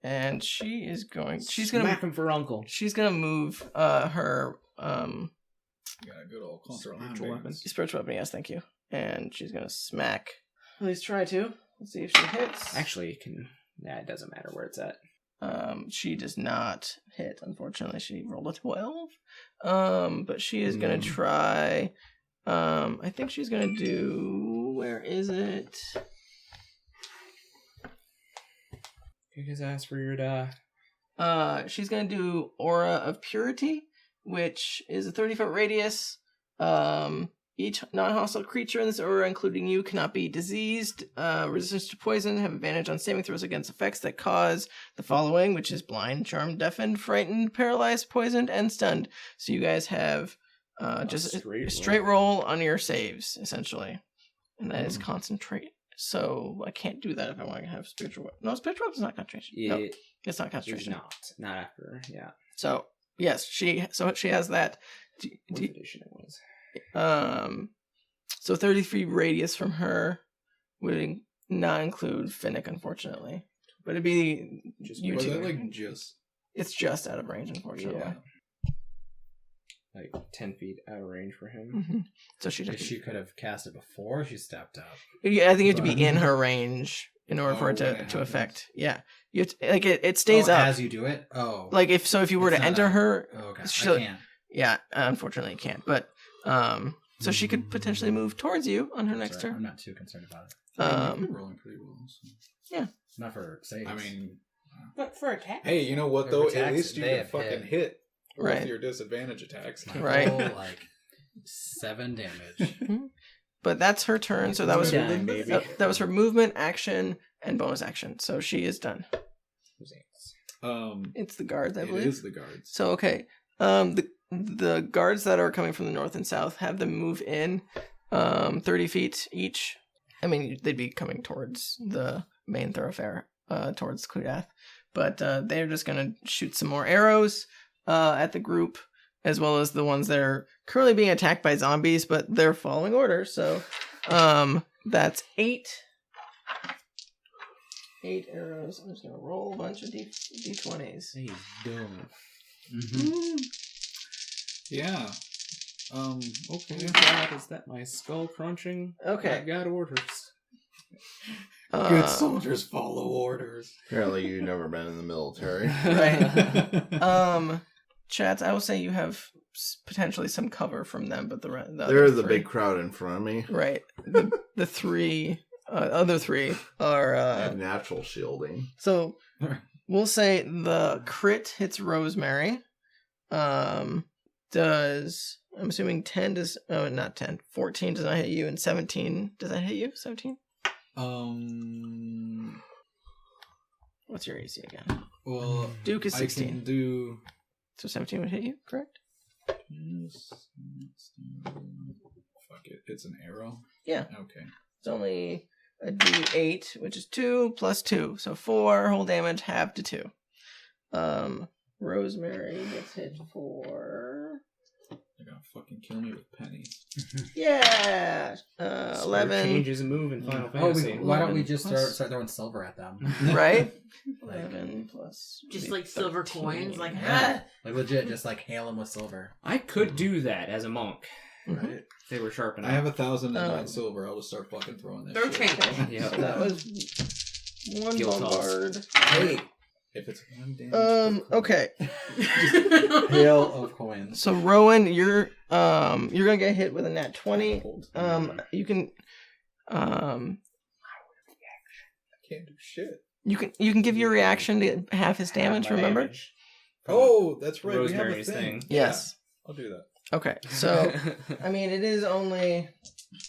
And she's gonna Smack him for uncle. she's gonna move her Got a good old Spiritual weapon. spiritual weapon, yes, thank you. And she's gonna smack. At least try to. Let's see if she hits. Actually, it can. Nah, it doesn't matter where it's at. She does not hit, unfortunately. She rolled a 12. But she is gonna try. I think she's gonna do. Where is it? Because I asked for your die. She's gonna do Aura of Purity, which is a 30-foot radius. Each non-hostile creature in this aura, including you, cannot be diseased, resistance to poison, have advantage on saving throws against effects that cause the following, which is blind, charmed, deafened, frightened, paralyzed, poisoned, and stunned. So you guys have just a straight roll on your saves, essentially. And that is concentrate. So I can't do that if I want to have spiritual weapon. No, spiritual weapon is not concentration. No, it's not It's concentration. not after. Yeah. So yes, she has that. What edition it was? So 30 feet radius from her would not include Finnick, unfortunately. But it'd be Just you Was two. that like just? It's just out of range, unfortunately. Yeah. Like 10 feet out of range for him. Mhm. So she If she could have cast it before she stepped up. Yeah, I think you have to be in her range in order for it when it to happens. affect. Yeah, you have to, like it stays up. As you do it? Oh. Like if you were It's to not enter up. her, Oh, okay. she'll- I can't. yeah, unfortunately you can't. But so she could potentially move towards you on her next Sorry, I'm turn. not too concerned about it. You're rolling pretty well. So. Not for saves. I mean, But for attack. Hey, you know what For though? attacks, At least you they can have fucking hit. hit Right. with your disadvantage attacks. Right. Roll, like 7 damage. But that's her turn, so that was Time, baby. that was her movement, action, and bonus action. So she is done. It's the guards, I It believe. is the guards. So okay, the guards that are coming from the north and south have them move in, 30 feet each. I mean, they'd be coming towards the main thoroughfare, towards Kudath, but they're just gonna shoot some more arrows at the group, as well as the ones that are currently being attacked by zombies, but they're following orders. So that's 8. 8 arrows. I'm just gonna roll a bunch of d20s. He's dumb. Yeah. Okay. God, is that my skull crunching? Okay. I got orders. Good soldiers follow orders. Apparently, you've never been in the military. Right. Chats, I will say you have potentially some cover from them, but the There is other a three- big crowd in front of me. Right. The three other three are I have natural shielding. so we'll say the crit hits Rosemary. Does I'm assuming 10 does not 10. 14 does not hit you, and 17 does that hit you? 17? What's your AC again? Well, Duke is I 16. can do. So 17 would hit you, correct? Fuck it, it's an arrow. Yeah. Okay. It's only a D8, which is 2 plus 2. So 4 whole damage, half to 2. Rosemary gets hit for... They're gonna fucking kill me with pennies. Yeah! 11. Changes and move in Final Oh, Fantasy. why don't we 11 just plus- start throwing silver at them? Right? Like- 11 plus... Just like silver 13. coins, like Yeah. Like legit, just like hail them with silver. I could do that as a monk. Mhm. Right. If they were sharp enough. I have 1,000 and Um, 9 silver. I'll just start fucking throwing that They're shit. changing. Yeah. So that was one Guilt toss. bombard. Hey, if it's one damage. per coin. Okay. Hail of coins. So Rowan, you're gonna get hit with a nat 20. You can I can't do shit. you can give your reaction to half his damage, My remember? damage. Oh, that's right. Rosemary's we have a thing. thing. Yes. Yeah, I'll do that. Okay. So I mean it is only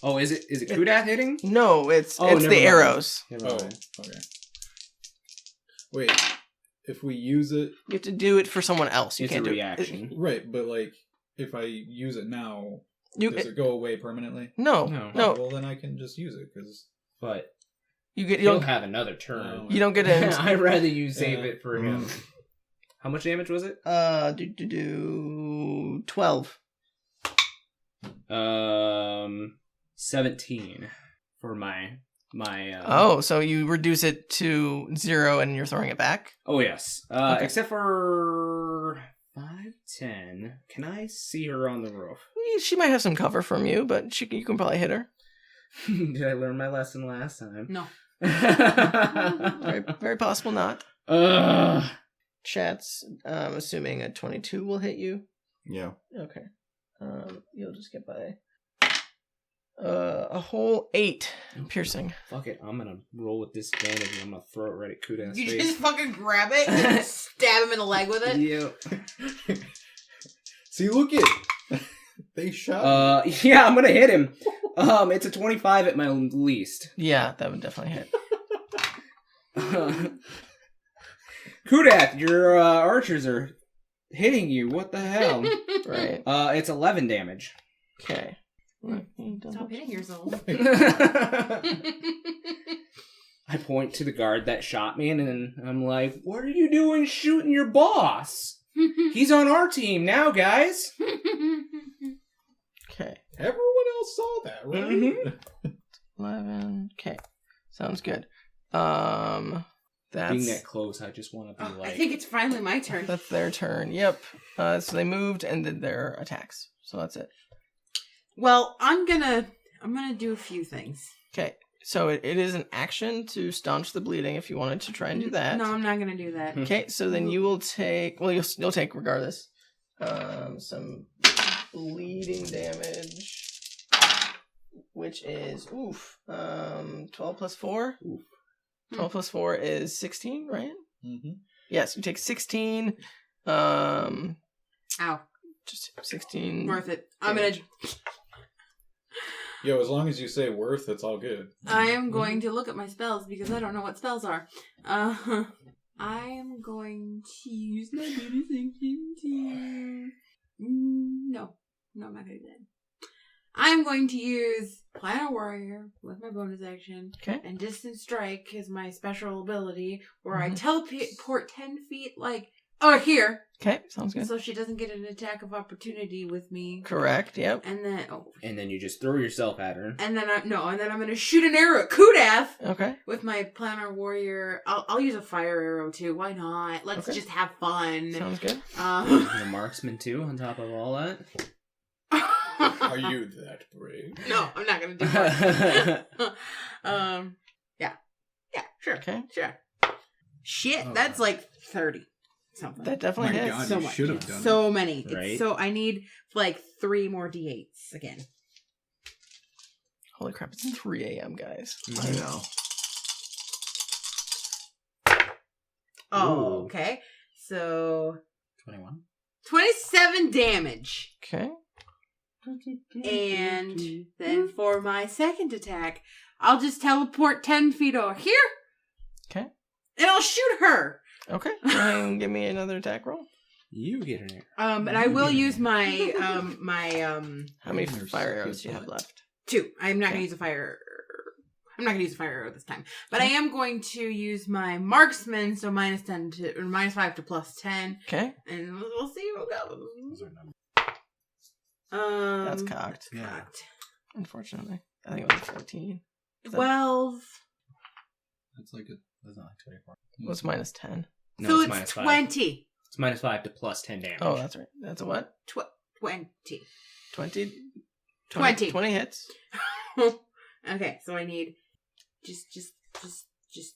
Oh, is it Kudath hitting? no, it's Oh, the never mind. arrows. Oh, okay. Wait, if we use it, You have to do it for someone else. You It's can't a do reaction. right? But like, if I use it now, You does it go away permanently? no, No. no. Well, then I can just use it because. But You get he'll you don't have another turn. you don't get it. I'd rather you save Yeah. it for him. How much damage was it? 12. 17 for my. Oh, so you reduce it to 0 and you're throwing it back? Oh yes. Okay. Except for 5'10". Can I see her on the roof? She might have some cover from you, but you can probably hit her. Did I learn my lesson last time? No. Very, very possible not. Ugh. Chat's assuming a 22 will hit you. Yeah. Okay. You'll just get by a whole 8 piercing. Fuck it. I'm gonna roll with disadvantage and I'm gonna throw it right at Kudath's You face. just fucking grab it and stab him in the leg with it. Yeah. See, look it. They shot. me. Yeah, I'm gonna hit him. It's a 25 at my least. Yeah, that would definitely hit. Kudath, your archers are hitting you. What the hell? Right. It's 11 damage. Okay. Stop hitting yourself. I point to the guard that shot me, and then I'm like, "What are you doing shooting your boss? He's on our team now, guys." Okay. Everyone else saw that, right? Mhm. 11. Okay. Sounds good. That's Being that close, I just want to be I like, think it's finally my turn. that's their turn. Yep. So they moved and did their attacks. So that's it. Well, I'm gonna do a few things. Okay. So it is an action to staunch the bleeding if you wanted to try and do that. No, I'm not gonna do that. Okay, so then you will take. Well, you'll take regardless. Some bleeding damage, which is 12 plus 4. 12 plus 4 is 16, right? Mm-hmm. Yes, you take 16. Ow. Just 16. Worth it. I'm gonna. Yo, as long as you say worth, it's all good. I am going to look at my spells because I don't know what spells are. I am going to use my bonus action to. No, I'm not gonna do that. I'm going to use Planet Warrior with my bonus action. Okay. And Distant Strike is my special ability where I teleport 10 feet, like, here. Okay, sounds good. So she doesn't get an attack of opportunity with me. Correct, yep. And then, And then you just throw yourself at her. And then I'm going to shoot an arrow at Kudath Okay. with my Planet Warrior. I'll use a fire arrow too. Why not? Let's just have fun. Sounds good. And a marksman too, on top of all that. Are you that brave? No, I'm not going to do that. Yeah, sure. Okay. Sure. Shit, Oh. that's like 30 something. That definitely My hits. God, so you much. should have done So many. Right. So I need like 3 more d8s again. Holy crap, it's 3 a.m., guys. I know. Oh, Ooh. okay. So 21. 27 damage. Okay. And then for my second attack, I'll just teleport 10 feet over here. Okay. And I'll shoot her. Okay. Go ahead and give me another attack roll. You get an arrow. But I will use my How many fire arrows do you have left? 2. I'm not Okay. gonna use a fire. I'm not gonna use a fire arrow this time, but I am going to use my marksman, so -10 to or -5 to +10, Okay. and we'll see what goes. Those are numbers. That's cocked, Yeah. Cocked. unfortunately. I think it was 14. 12. That's not like 24. What's -10? No, So it's it's -5. 20. It's -5 to +10 damage. Oh, that's right. That's a what? 20. 20? 20. 20 hits. Okay, so I need just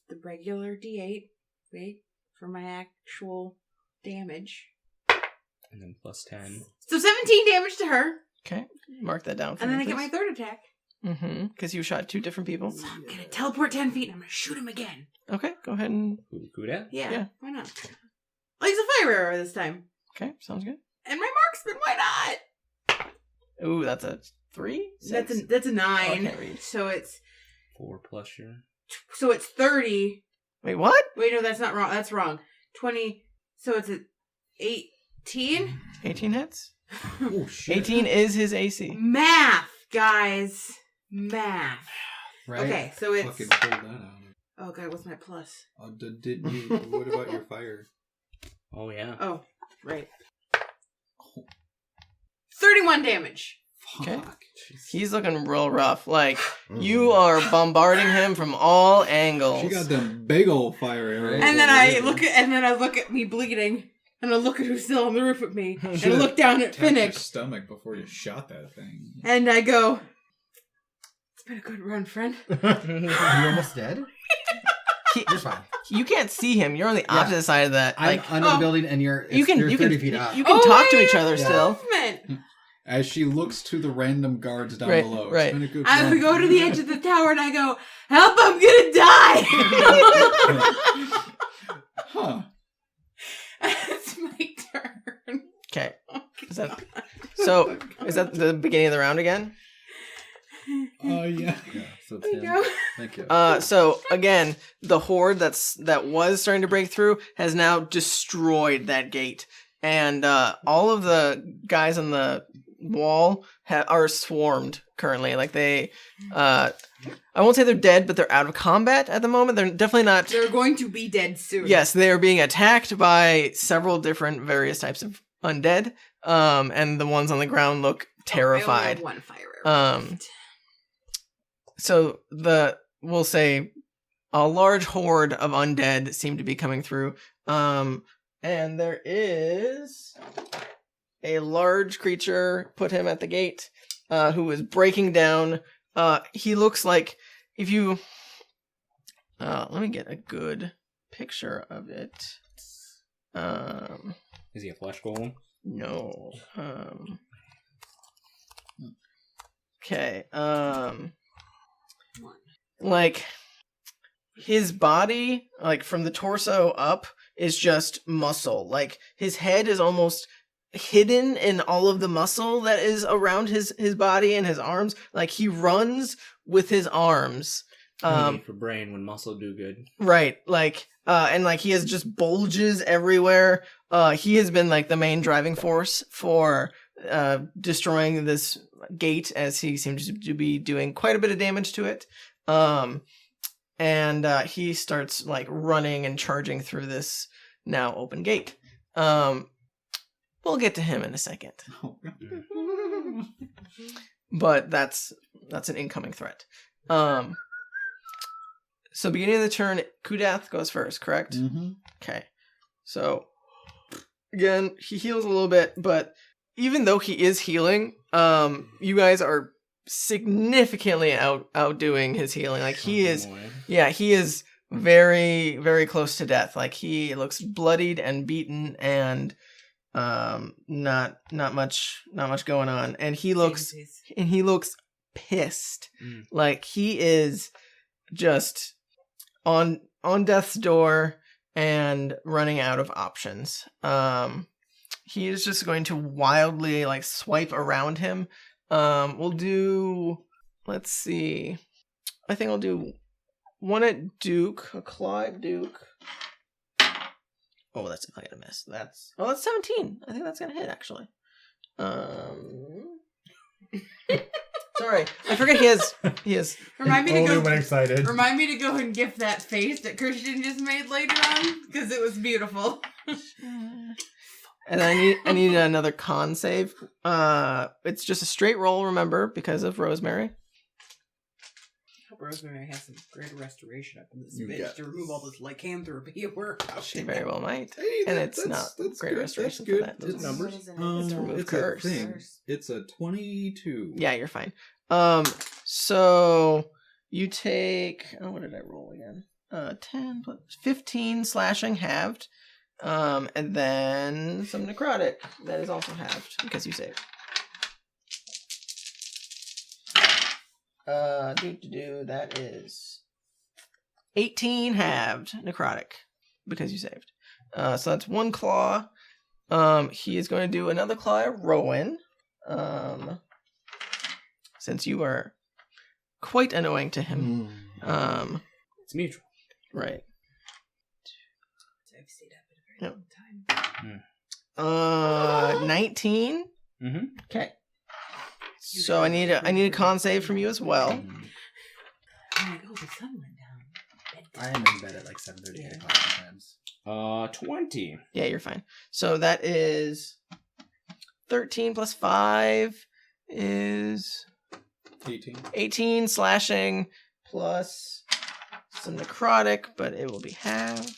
the regular D8, wait, for my actual damage. And then +10. So 17 damage to her, Okay. Mark that down for and then me, I get my please. third attack. Mm-hmm. Because you shot 2 different people. So I'm gonna teleport 10 feet and I'm gonna shoot him again. Okay, go ahead and... Kudath? Yeah, why not? I'll use a fire arrow this time. Okay, sounds good. And my marksman, why not? Ooh, that's a 3? 6? That's a 9. Okay, read. So it's 4 plus your... 30. Wait, what? Wait, no, that's not wrong. That's wrong. 20. So it's 18. 18 hits? Oh, shit. 18 is his AC. Math, guys. Math. Right? Okay, so it's. Fucking pull that out. Oh god, what's my plus? Didn't you? What about your fire? Oh, yeah. Oh, right. 31 damage. Okay. Fuck. He's looking real rough. Like, you are bombarding him from all angles. She got them big old fire arrows. And then over I there. look at me bleeding, and I look at who's still on the roof with me, and I Should've look down at tapped your Finnick, stomach before you shot that thing. and I go, "It's been a good run, friend." Are you almost dead? You're fine. You can't see him. You're on the opposite side of that. I'm Like, under the building, and you're 30 feet up. you can talk to each other still. Movement. As she looks to the random guards down Right, below. right. It's been a good I run. go to the edge of the tower and I go, "Help! I'm gonna die." Huh. It's my turn. Okay. Is that the beginning of the round again? Oh, yeah. Yeah, so I Tim. go. Thank you. So again, the horde that was starting to break through has now destroyed that gate, and all of the guys on the wall are swarmed currently. Like they, I won't say they're dead, but they're out of combat at the moment. They're definitely not. They're going to be dead soon. Yes, they are being attacked by several different various types of undead, and the ones on the ground look terrified. I only have one fire arrow left. So we'll say a large horde of undead seem to be coming through. And there is a large creature, put him at the gate, who is breaking down. He looks like if you let me get a good picture of it. Is he a flesh golem? No. Okay. Like his body, like from the torso up, is just muscle. Like his head is almost hidden in all of the muscle that is around his body and his arms. Like he runs with his arms. No need for brain when muscle do good. Right, like, and like he has just bulges everywhere. He has been like the main driving force for destroying this gate, as he seems to be doing quite a bit of damage to it. And he starts like running and charging through this now open gate. We'll get to him in a second, but that's an incoming threat. So beginning of the turn, Kudath goes first, correct? Mm-hmm. Okay. So again, he heals a little bit, but even though he is healing, you guys are significantly outdoing his healing. Like he is very, very close to death. Like he looks bloodied and beaten and not much going on. And he looks pissed. Like he is just on death's door and running out of options. He is just going to wildly like swipe around him. We'll do, let's see, I think I'll do one at Duke, a claw at Duke. Oh, that's definitely gonna miss. That's 17. I think that's gonna hit actually. Sorry, I forget he has. Remind me to Only go. when excited. Remind me to go and gift that face that Christian just made later on because it was beautiful. And I need another con save. It's just a straight roll, remember, because of Rosemary. I hope Rosemary has some greater restoration up in this You bitch got to remove all this lycanthropy at work. She very well might. Hey, And it's not great good. restoration That's for that. good. It's numbers. What is it? It's remove it's curse. a thing. It's a 22. Yeah, you're fine. So you take, what did I roll again? 10 plus 15 slashing halved. And then some necrotic that is also halved because you saved. That is 18 halved necrotic because you saved. So that's one claw. He is going to do another claw at Rowan. Since you are quite annoying to him. It's mutual. Right. I've stayed up at a very long time. 19. Mm-hmm. Okay. So I need a con save from you as well. I'm like, oh, the sun went down. I am in bed at like 7:30 8 o'clock sometimes. 20. Yeah, you're fine. So that is 13 plus 5 is 18 slashing plus some necrotic, but it will be halved.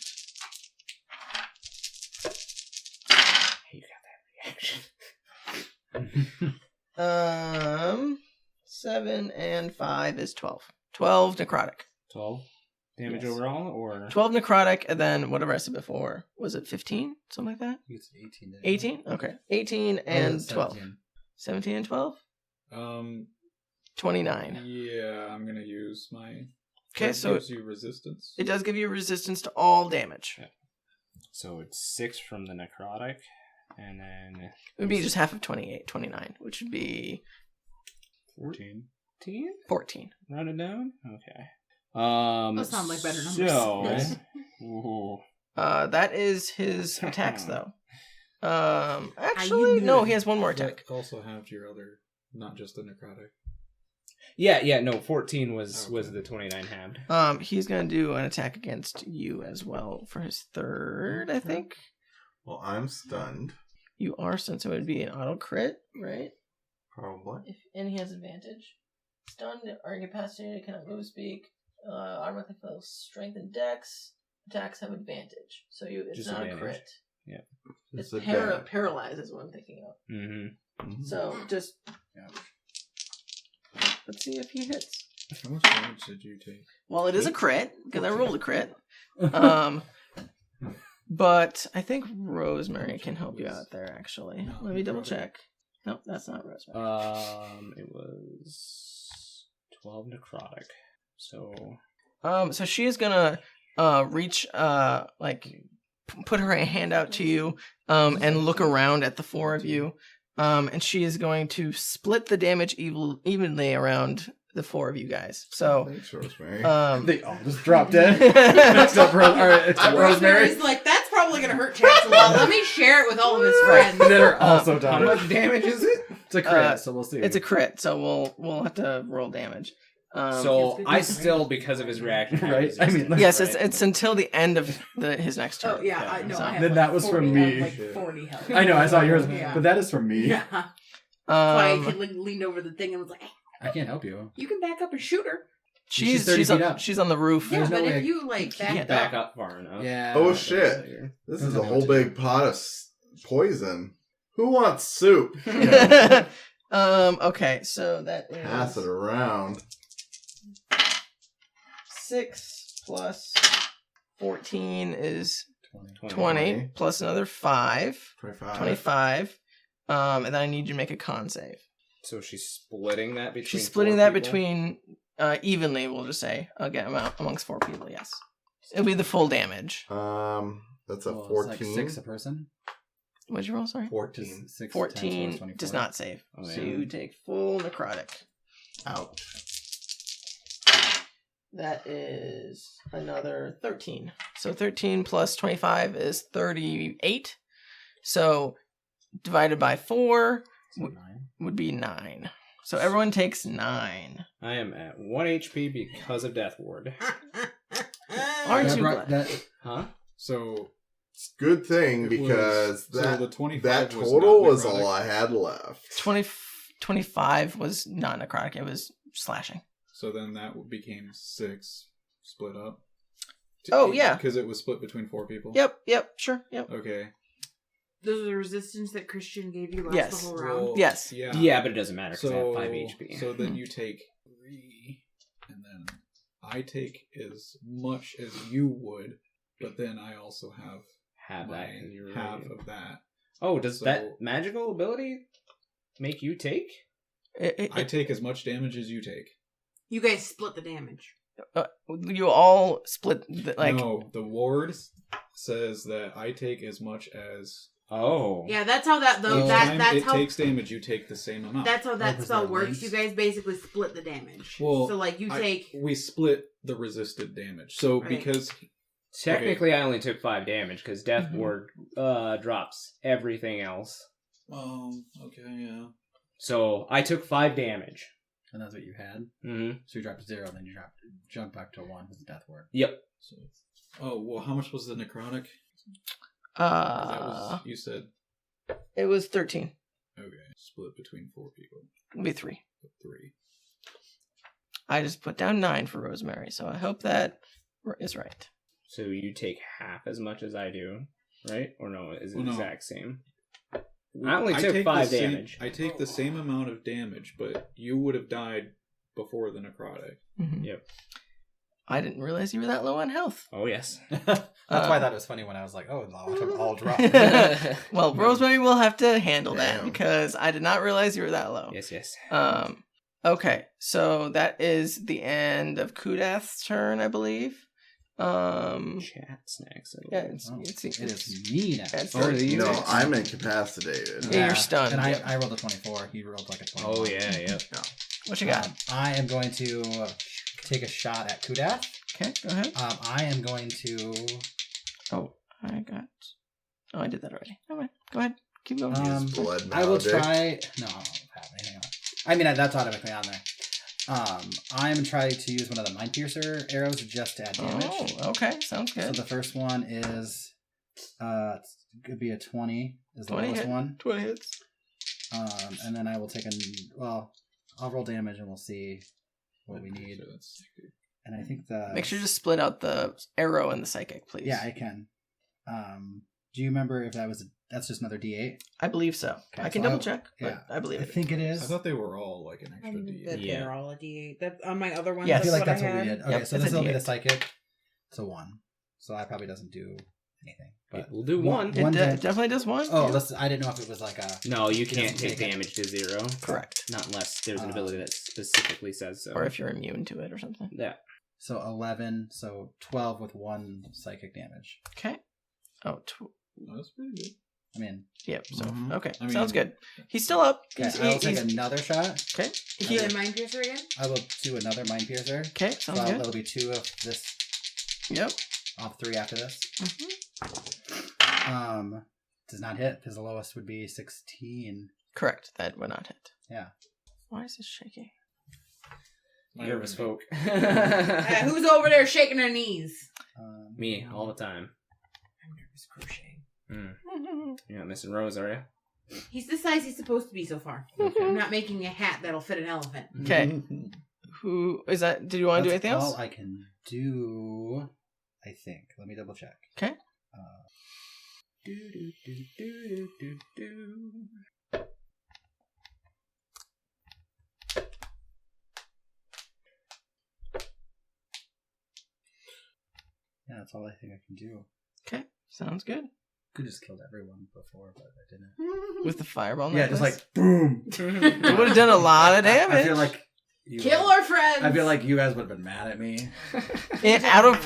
You got that reaction. 7 and 5 is 12. 12 necrotic. 12 damage Yes. overall, or 12 necrotic, and then what I said before. Was it 15? Something like that? It's 18. 18? Okay. 18 and 12. 17 and 12? 29. Yeah, I'm gonna use my. Okay, that so gives you resistance. it does give you resistance to all damage. so it's 6 from the necrotic, and then It would be just half of 29, which would be 14. 14. Round it down. Okay. Those sound like better numbers. So, Yes. ooh, That is his attacks, though. you Actually, do no, it? he has one more That attack. also have your other, not just the necrotic. yeah, no, 14 was Okay. the 29 halved. He's gonna do an attack against you as well for his third, I think. Well, I'm stunned. You are stunned, so it would be an auto crit, right? Probably. And he has advantage. Stunned or incapacitated, cannot move, speak. Automatically fails strength and dex. Attacks have advantage. So it's Just not advantage. a crit. It's It's a bad. paralyzed is what I'm thinking of. Mm-hmm. Mhm. So just Yeah. let's see if he hits. How much damage did you take? Well, it is a crit because I rolled a crit. But I think Rosemary can help you out there. Actually, let me double check. Nope, that's not Rosemary. It was 12 necrotic. So So she is gonna reach put her hand out to you and look around at the four of you. And she is going to split the damage evenly around the four of you guys. So Thanks, Rosemary. They all just drop dead. Except Rosemary's Rosemary. like, that's probably gonna hurt Chance a lot. Let me share it with all of his friends. That are also How dying. much damage is it? It's a crit, so we'll see. it's a crit, so we'll have to roll damage. So I still, because of his reaction, Right? I mean, resist, yes, right? it's until the end of his next turn. Oh yeah, I know. So- I have Then like that was 40, from I have me. like 40 health. I know, I saw yours, Yeah. but that is from me. Yeah. That's why I Um, leaned over the thing and was like, hey, I can't help you. you can back up and shoot her. she's 30 feet up. she's on the roof. Yeah, There's no but way if you like Can't back back up far enough. Yeah. Oh, shit. This is a whole big pot of poison. Who wants soup? Okay, so that is Pass it around. 6 plus 14 is 20. 20 plus another 5, 25. 25. And then I need you to make a con save. So she's splitting that between. She's splitting four that people? between evenly, we'll just say, again, amongst 4 people, yes. It'll be the full damage. That's a Well, 14. It's like 6 a person. What'd you roll, sorry? 14. Just 6 14 times does 24. not save. Oh, So yeah. you take full necrotic. Ouch. That is another 13. So 13 plus 25 is 38. So divided by 4 So 9. would be 9. So everyone takes 9. I am at 1 HP because of Death Ward. Aren't That you brought- glad? that- Huh? So It's a good thing it because was, that, so the 25 that was total not was necrotic. all I had left. 25 was not necrotic. It was slashing. So then that became 6 split up. Oh, yeah. Because it was split between 4 people. Yep, sure, yep. Okay. Those are the resistance that Christian gave you last Yes. the whole round. Well, Yes. Yeah. Yeah, but it doesn't matter because I So have 5 HP. So then you take 3, and then I take as much as you would, but then I also have have my that in your half of that. Oh, does So- that magical ability make you take? I take as much damage as you take. You guys split the damage. You all split, No, the ward says that I take as much as. Oh. Yeah, that's how that though. Each That time that's it how takes damage, you take the same amount. that's how that Represent spell works. links. You guys basically split the damage. Well, so like you take. We split the resisted damage. So Right. because Technically, I only took 5 damage because Death Mhm. Ward drops everything else. okay, yeah. So I took 5 damage. And that's what you had. Mm-hmm. So you dropped to 0, then you jump back to 1 with the death word. Yep. So, oh well, how much was the necrotic? 'Cause that was, you said it was 13. okay, split between 4 people. It'd be 3. 3. I just put down 9 for Rosemary, so I hope that is right. So you take half as much as I do, right? Or no, is it Well, the no. exact same? I only took take 5 the same- damage. I take the same amount of damage, but you would have died before the necrotic. Mhm. Yep. I didn't realize you were that low on health. Oh, yes. That's why I thought it was funny when I was like, oh, watch them all drop. Well, Rosemary will have to handle that Damn. because I did not realize you were that low. Yes, yes. Okay, so that is the end of Kudath's turn, I believe. Chat snacks. Yeah, it's It is me now. It's Oh, yours. you- No, I'm incapacitated. Yeah, you're stunned. And I rolled a 24. He rolled like a 21. Oh, yeah, yeah. What you got? I am going to take a shot at Kudath. Okay, go ahead. I am going to. Oh, I did that already. Okay, go ahead. Keep going. Um, Blood I will magic. try. No, I don't have anything on it. I mean, that's automatically on there. I'm trying to use one of the Mind Piercer arrows just to add damage. Oh, okay, sounds So good. the first one is, it could be a 20 is the 20 lowest hit. one. 20 hits. And then I will take I'll roll damage and we'll see what we need. So that's- And I think the Make sure to split out the arrow and the psychic, please. Yeah, I can. Do you remember if that's just another D8? I believe so. Okay, I can so double check, but yeah, I believe I it. think it I is. thought they were all like an extra D8. Yeah. They're all a D8. That on my other one. Yes. I feel like that's that's what we had. did. Okay, Yep, so it's this a will be D8. the psychic. It's a 1. So that probably doesn't do anything. But We'll do 1. It One did- definitely does one. oh, Yeah. I didn't know if it was like a. No, you It can't doesn't take take it. damage to 0. Correct. Not unless there's an ability that specifically says so. Or if you're immune to it or something. Yeah. So 11, so 12 with 1 psychic damage. Okay. Oh, That's pretty good. I mean, yep. So Mhm. okay, I mean- sounds good. He's still up. okay, I will take another shot. Okay. He had a mind piercer again? I will do another Mind Piercer. Okay, So sounds good. that'll be 2 of this. Yep. I'll have 3 after this. Mm-hmm. Does not hit because the lowest would be 16. Correct. That would not hit. Yeah. Why is this shaking? Nervous folk. Who's over there shaking their knees? Me, all the time. I'm nervous crocheting. You're not missing Rose, are you? He's the size he's supposed to be so far. I'm not making a hat that'll fit an elephant. Okay. Who is that? Did you want to do anything That's else? all I can do, I think. Let me double check. Okay. Yeah, that's all I think I can do. Okay. Sounds good. Could just killed everyone before, but I didn't. With the fireball. Yeah, just necklace? like boom. It would have done a lot of damage. I feel like you Kill our friends! I feel like you guys would have been mad at me. Out of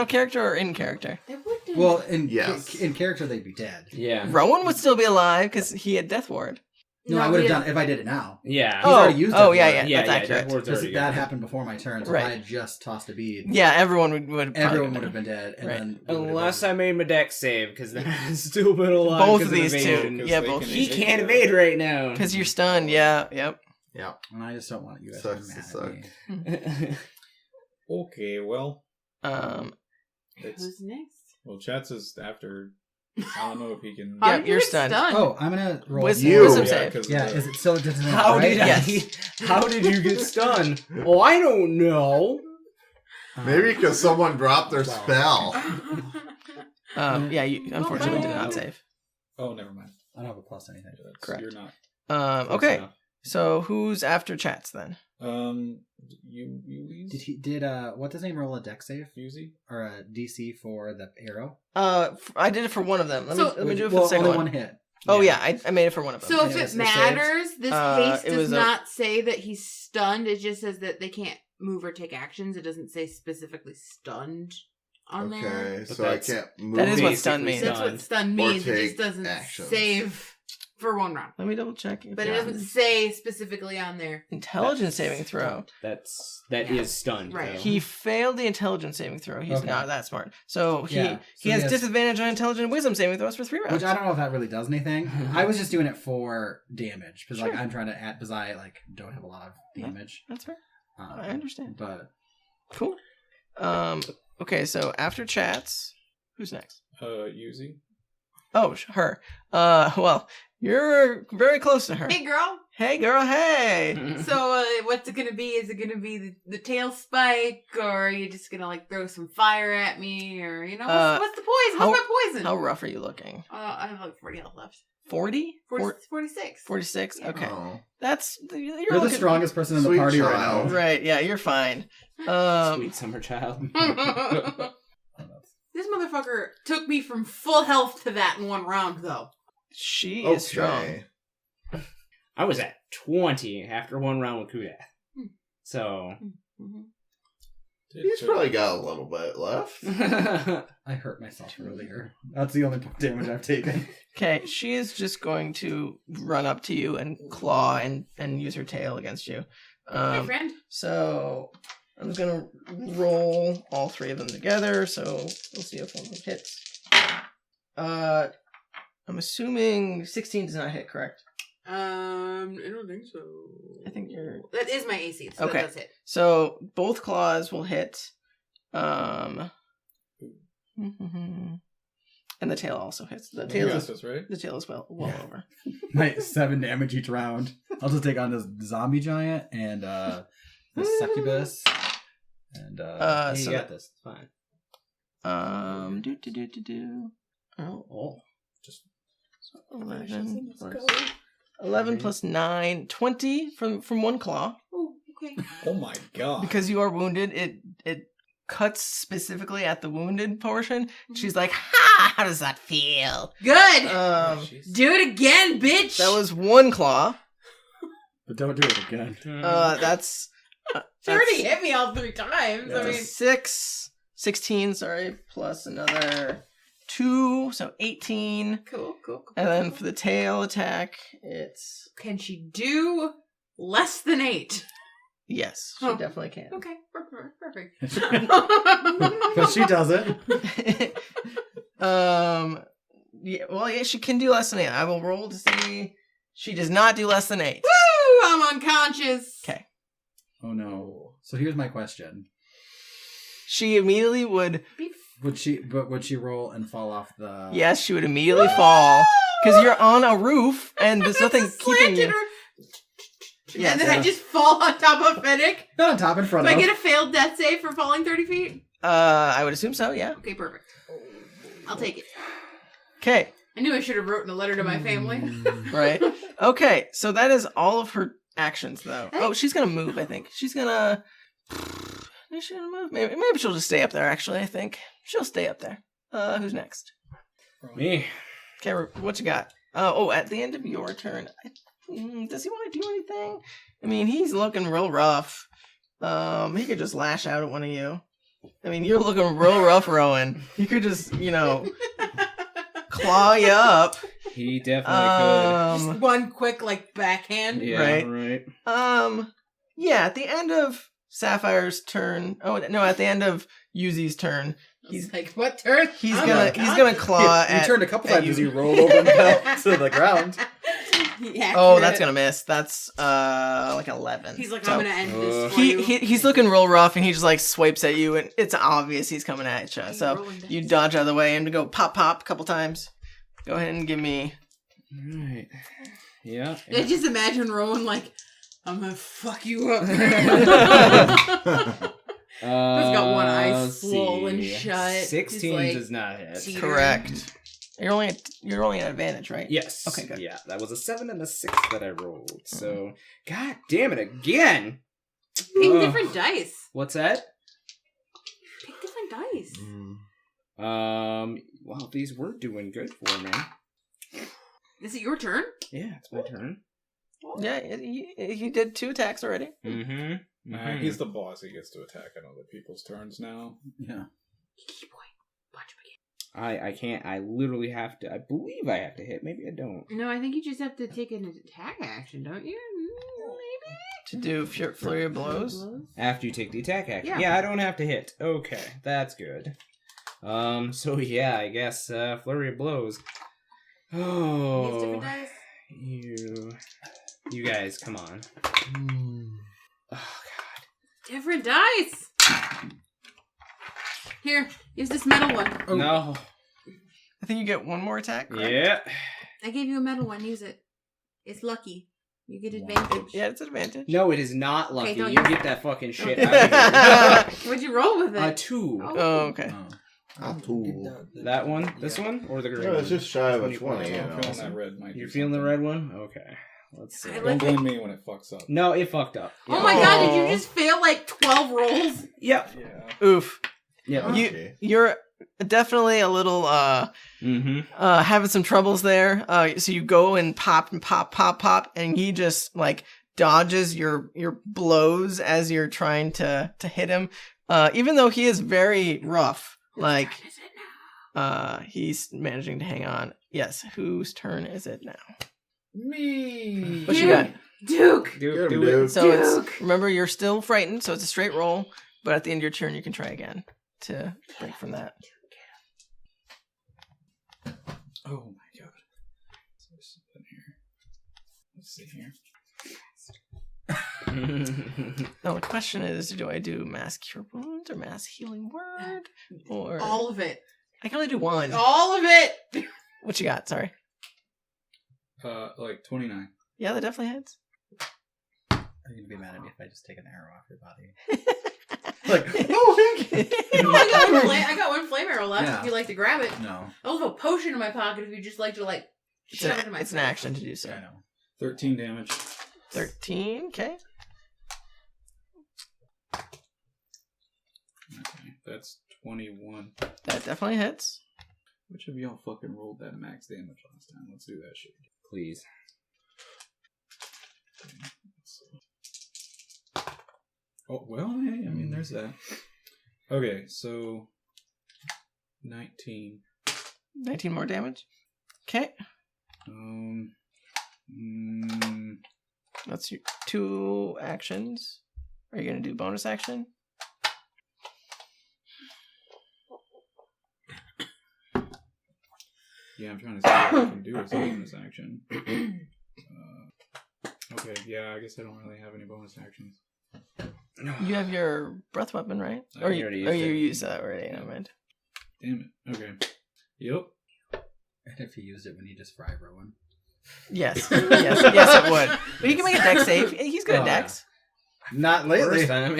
character or in character? They would do. Well, in Yes. in character they'd be dead. Yeah. Rowan would still be alive because he had Death Ward. No, I would have done if I did it now. Yeah. He's already used Oh, Death yeah, Ward. yeah. Yeah, That's yeah, accurate. Death Ward's already That gone. happened before my turn, so Right. if I had just tossed a bead, Yeah, everyone would everyone would have have been dead. And Right. then we would have Unless been- I made my deck save, because then I'd still been alive. Both 'cause of these evasion. two. 'cause Yeah, they both. can He evade can't you. evade right now. Because you're stunned. Yeah. Yep. Yeah. And I just don't want you guys Sucks to to be suck. mad at me. Okay, well, it's, Who's next? well, Chats is after. I don't know if he can. How Yeah, did you you're get stunned. Oh, I'm gonna roll. Wisdom, You. wisdom Yeah, save. 'cause Yeah, the- is it still dissonant? How right? did Yes. How did you get stunned? Oh, I don't know. Maybe because someone dropped their spell. Yeah. You unfortunately did not save. Oh, never mind. I don't have a plus anything. That's- Correct. You're not. Close Okay. enough. So who's after Chats then? You Did what's his name roll a deck save Yuzi? or a DC for the arrow? I did it for one of them. Let me do it for well, the second only one. one hit. Oh yeah, I made it for one of them. So Yeah, if it's it the saves. matters, this haste it does was a- not say that he's stunned. It just says that they can't move or take actions. It doesn't say specifically stunned on there. Okay, But so I that's- can't move. That is what Basically stun means. That's what stun means. It take just doesn't actions. save for one round. Let me double check. But it doesn't say specifically on there. Intelligence saving throw. That Yeah. is stunned. Right. though. He failed the intelligence saving throw. He's Okay. not that smart. So he Yeah. he So has he has- disadvantage on intelligence and wisdom saving throws for 3 rounds. Which I don't know if that really does anything. I was just doing it for damage because like Sure. I'm trying to add because I like don't have a lot of damage. That's fair. I understand. But Cool. Okay, so after Chats, who's next? Yuzi. Oh, her. Well, you're very close to her. Hey, girl. Hey, girl. Hey. So what's it gonna be? Is it gonna be the tail spike, or are you just gonna like throw some fire at me, or you know what's the poison? What's my poison? How rough are you looking? I have like 40 health left. 40? 46. 46? Yeah. Okay. Oh. That's you're the looking- strongest person in the Sweet party right child. now. Right, yeah, you're fine. Sweet summer child. This motherfucker took me from full health to that in one round, though. She is strong. Okay. I was at 20 after one round with Kudath. So. He's probably got a little bit left. I hurt myself earlier. That's the only damage I've taken. Okay, she is just going to run up to you and claw and use her tail against you. Hey, friend. So I'm just gonna roll all 3 of them together. So we'll see if one of them hits. I'm assuming 16 does not hit, correct? I don't think so. I think you're That is my AC, so Okay. that does hit. so both claws will hit. And the tail also hits. The tail You is got this, right? the tail is well over. My 7 damage each round. I'll just take on this zombie giant and the succubus. And Hey, so you got this. It's fine. Oh, Just 11 plus 9, 20 from one claw. Oh, okay. oh my god. Because you are wounded, it cuts specifically at the wounded portion. She's like, "Ha! How does that feel?" Good! Jeez. Do it again, bitch! That was one claw. But don't do it again. That's She already hit me all 3 times. I mean, 16, sorry, plus another 2, so 18. cool. And then for the tail attack, it's... Can she do less than 8? Yes, she definitely can. Okay, perfect. But she doesn't. Yeah, she can do less than 8. I will roll to see. She does not do less than 8. Woo! I'm unconscious. Okay. Oh no. So here's my question. She immediately would... Would she roll and fall off the... Yes, she would immediately fall. Because you're on a roof, and there's nothing keeping you... And then I just fall on top of Fennec. Not on top, in front Do of. I get a failed death save for falling 30 feet? I would assume so, yeah. Okay, perfect. I'll take it. Okay. I knew I should have written a letter to my family. Right. Okay, so that is all of her actions, though. Oh, she's gonna move, I think. She's gonna... Is she gonna move? Maybe she'll just stay up there, actually, I think. She'll stay up there. Who's next? Me. Okay, what you got? At the end of your turn... does he want to do anything? I mean, he's looking real rough. He could just lash out at one of you. I mean, you're looking real rough, Rowan. He could just, claw you up. He definitely Just one quick, backhand. could. Yeah, right. Yeah, at the end of Sapphire's turn... Oh, no, at the end of Yuzi's turn, He's like, what turn? he's gonna claw He at... turned a couple at times you. as you rolled over and fell to the ground. Oh, that's gonna miss. That's 11. He's like, So, I'm gonna end this for you. he's looking real rough, and he just swipes at you, and it's obvious he's coming at you. He's So rolling dice. you dodge out of the way, and to go pop a couple times. Go ahead and give me. Right. Yeah. I just imagine Rowan I'm gonna fuck you up. He's got one eye let's swollen see. shut. 16 does not hit. teetering. Correct. You're only at advantage, right? Yes. Okay, good. Yeah, that was a 7 and a 6 that I rolled. So, god damn it again. Pick different dice. What's that? Pick different dice. Well, these were doing good for me. Is it your turn? Yeah, it's my turn. Yeah, he did 2 attacks already. Mm-hmm. He's the boss. He gets to attack on other people's turns now. Yeah. Kiki boy. Punch him again. I can't. I literally have to. I believe I have to hit. Maybe I don't. No, I think you just have to take an attack action, don't you? Maybe? To do flurry of blows. After you take the attack action. Yeah. Yeah, I don't have to hit. Okay, that's good. So yeah, I guess flurry of blows. Use Oh, different dice? you guys, come on. Oh god. Different dice! Here, use this metal one. Oh. No. I think you get one more attack. Correct? Yeah. I gave you a metal one, use it. It's lucky. You get advantage. Yeah, it's an advantage. No, it is not lucky. don't You use get that fucking shit out of here. What'd you roll with it? 2. Oh, okay. That one? This one? Or the green No, one? it's just shy of a 20. 20, You I'm know. feeling that red might You're do feeling the something. red one? Okay. Let's see. I Don't like blame me when it fucks up. No, it fucked up. Oh my god, did you just fail 12 rolls? Yep. Yeah. Oof. Yep. Okay. You're definitely a little Mm-hmm. having some troubles there. So you go and pop, and he just dodges your blows as you're trying to hit him. Even though he is very rough, he's managing to hang on. Yes, whose turn is it now? Me. What you got? Duke! Do Get him, it. dude. So Duke. it's, remember, you're still frightened, so it's a straight roll. But at the end of your turn, you can try again to break from that. Oh my god. So there's something here. Let's see here. No, the question is, do I do mass cure wounds or mass healing word? Or All of it. I can only do one. All of it! What you got? Sorry. 29. Yeah, that definitely hits. Are you gonna be mad at me if I just take an arrow off your body? Oh, I got one flame arrow left Yeah. if you'd like to grab it. No. I also have a potion in my pocket if you'd just like to, It's shove it in my an face. action to do so. I know. 13 damage. 13, okay. Okay, that's 21. That definitely hits. Which of y'all fucking rolled that max damage last time? Let's do that shit. Please. Oh, well, I mean, there's that. Okay, so 19. 19 more damage. Okay. That's your 2 actions. Are you going to do bonus action? Yeah, I'm trying to see what I can do as a bonus action. Okay, yeah, I guess I don't really have any bonus actions. You have your breath weapon, right? I Or you already used it. used that already. Never mind. Damn it. Okay. Yep. And if he used it when he just fried Rowan. Yes. Yes, it would. But he can make a dex save. He's good at Oh, dex. Not lately. First time.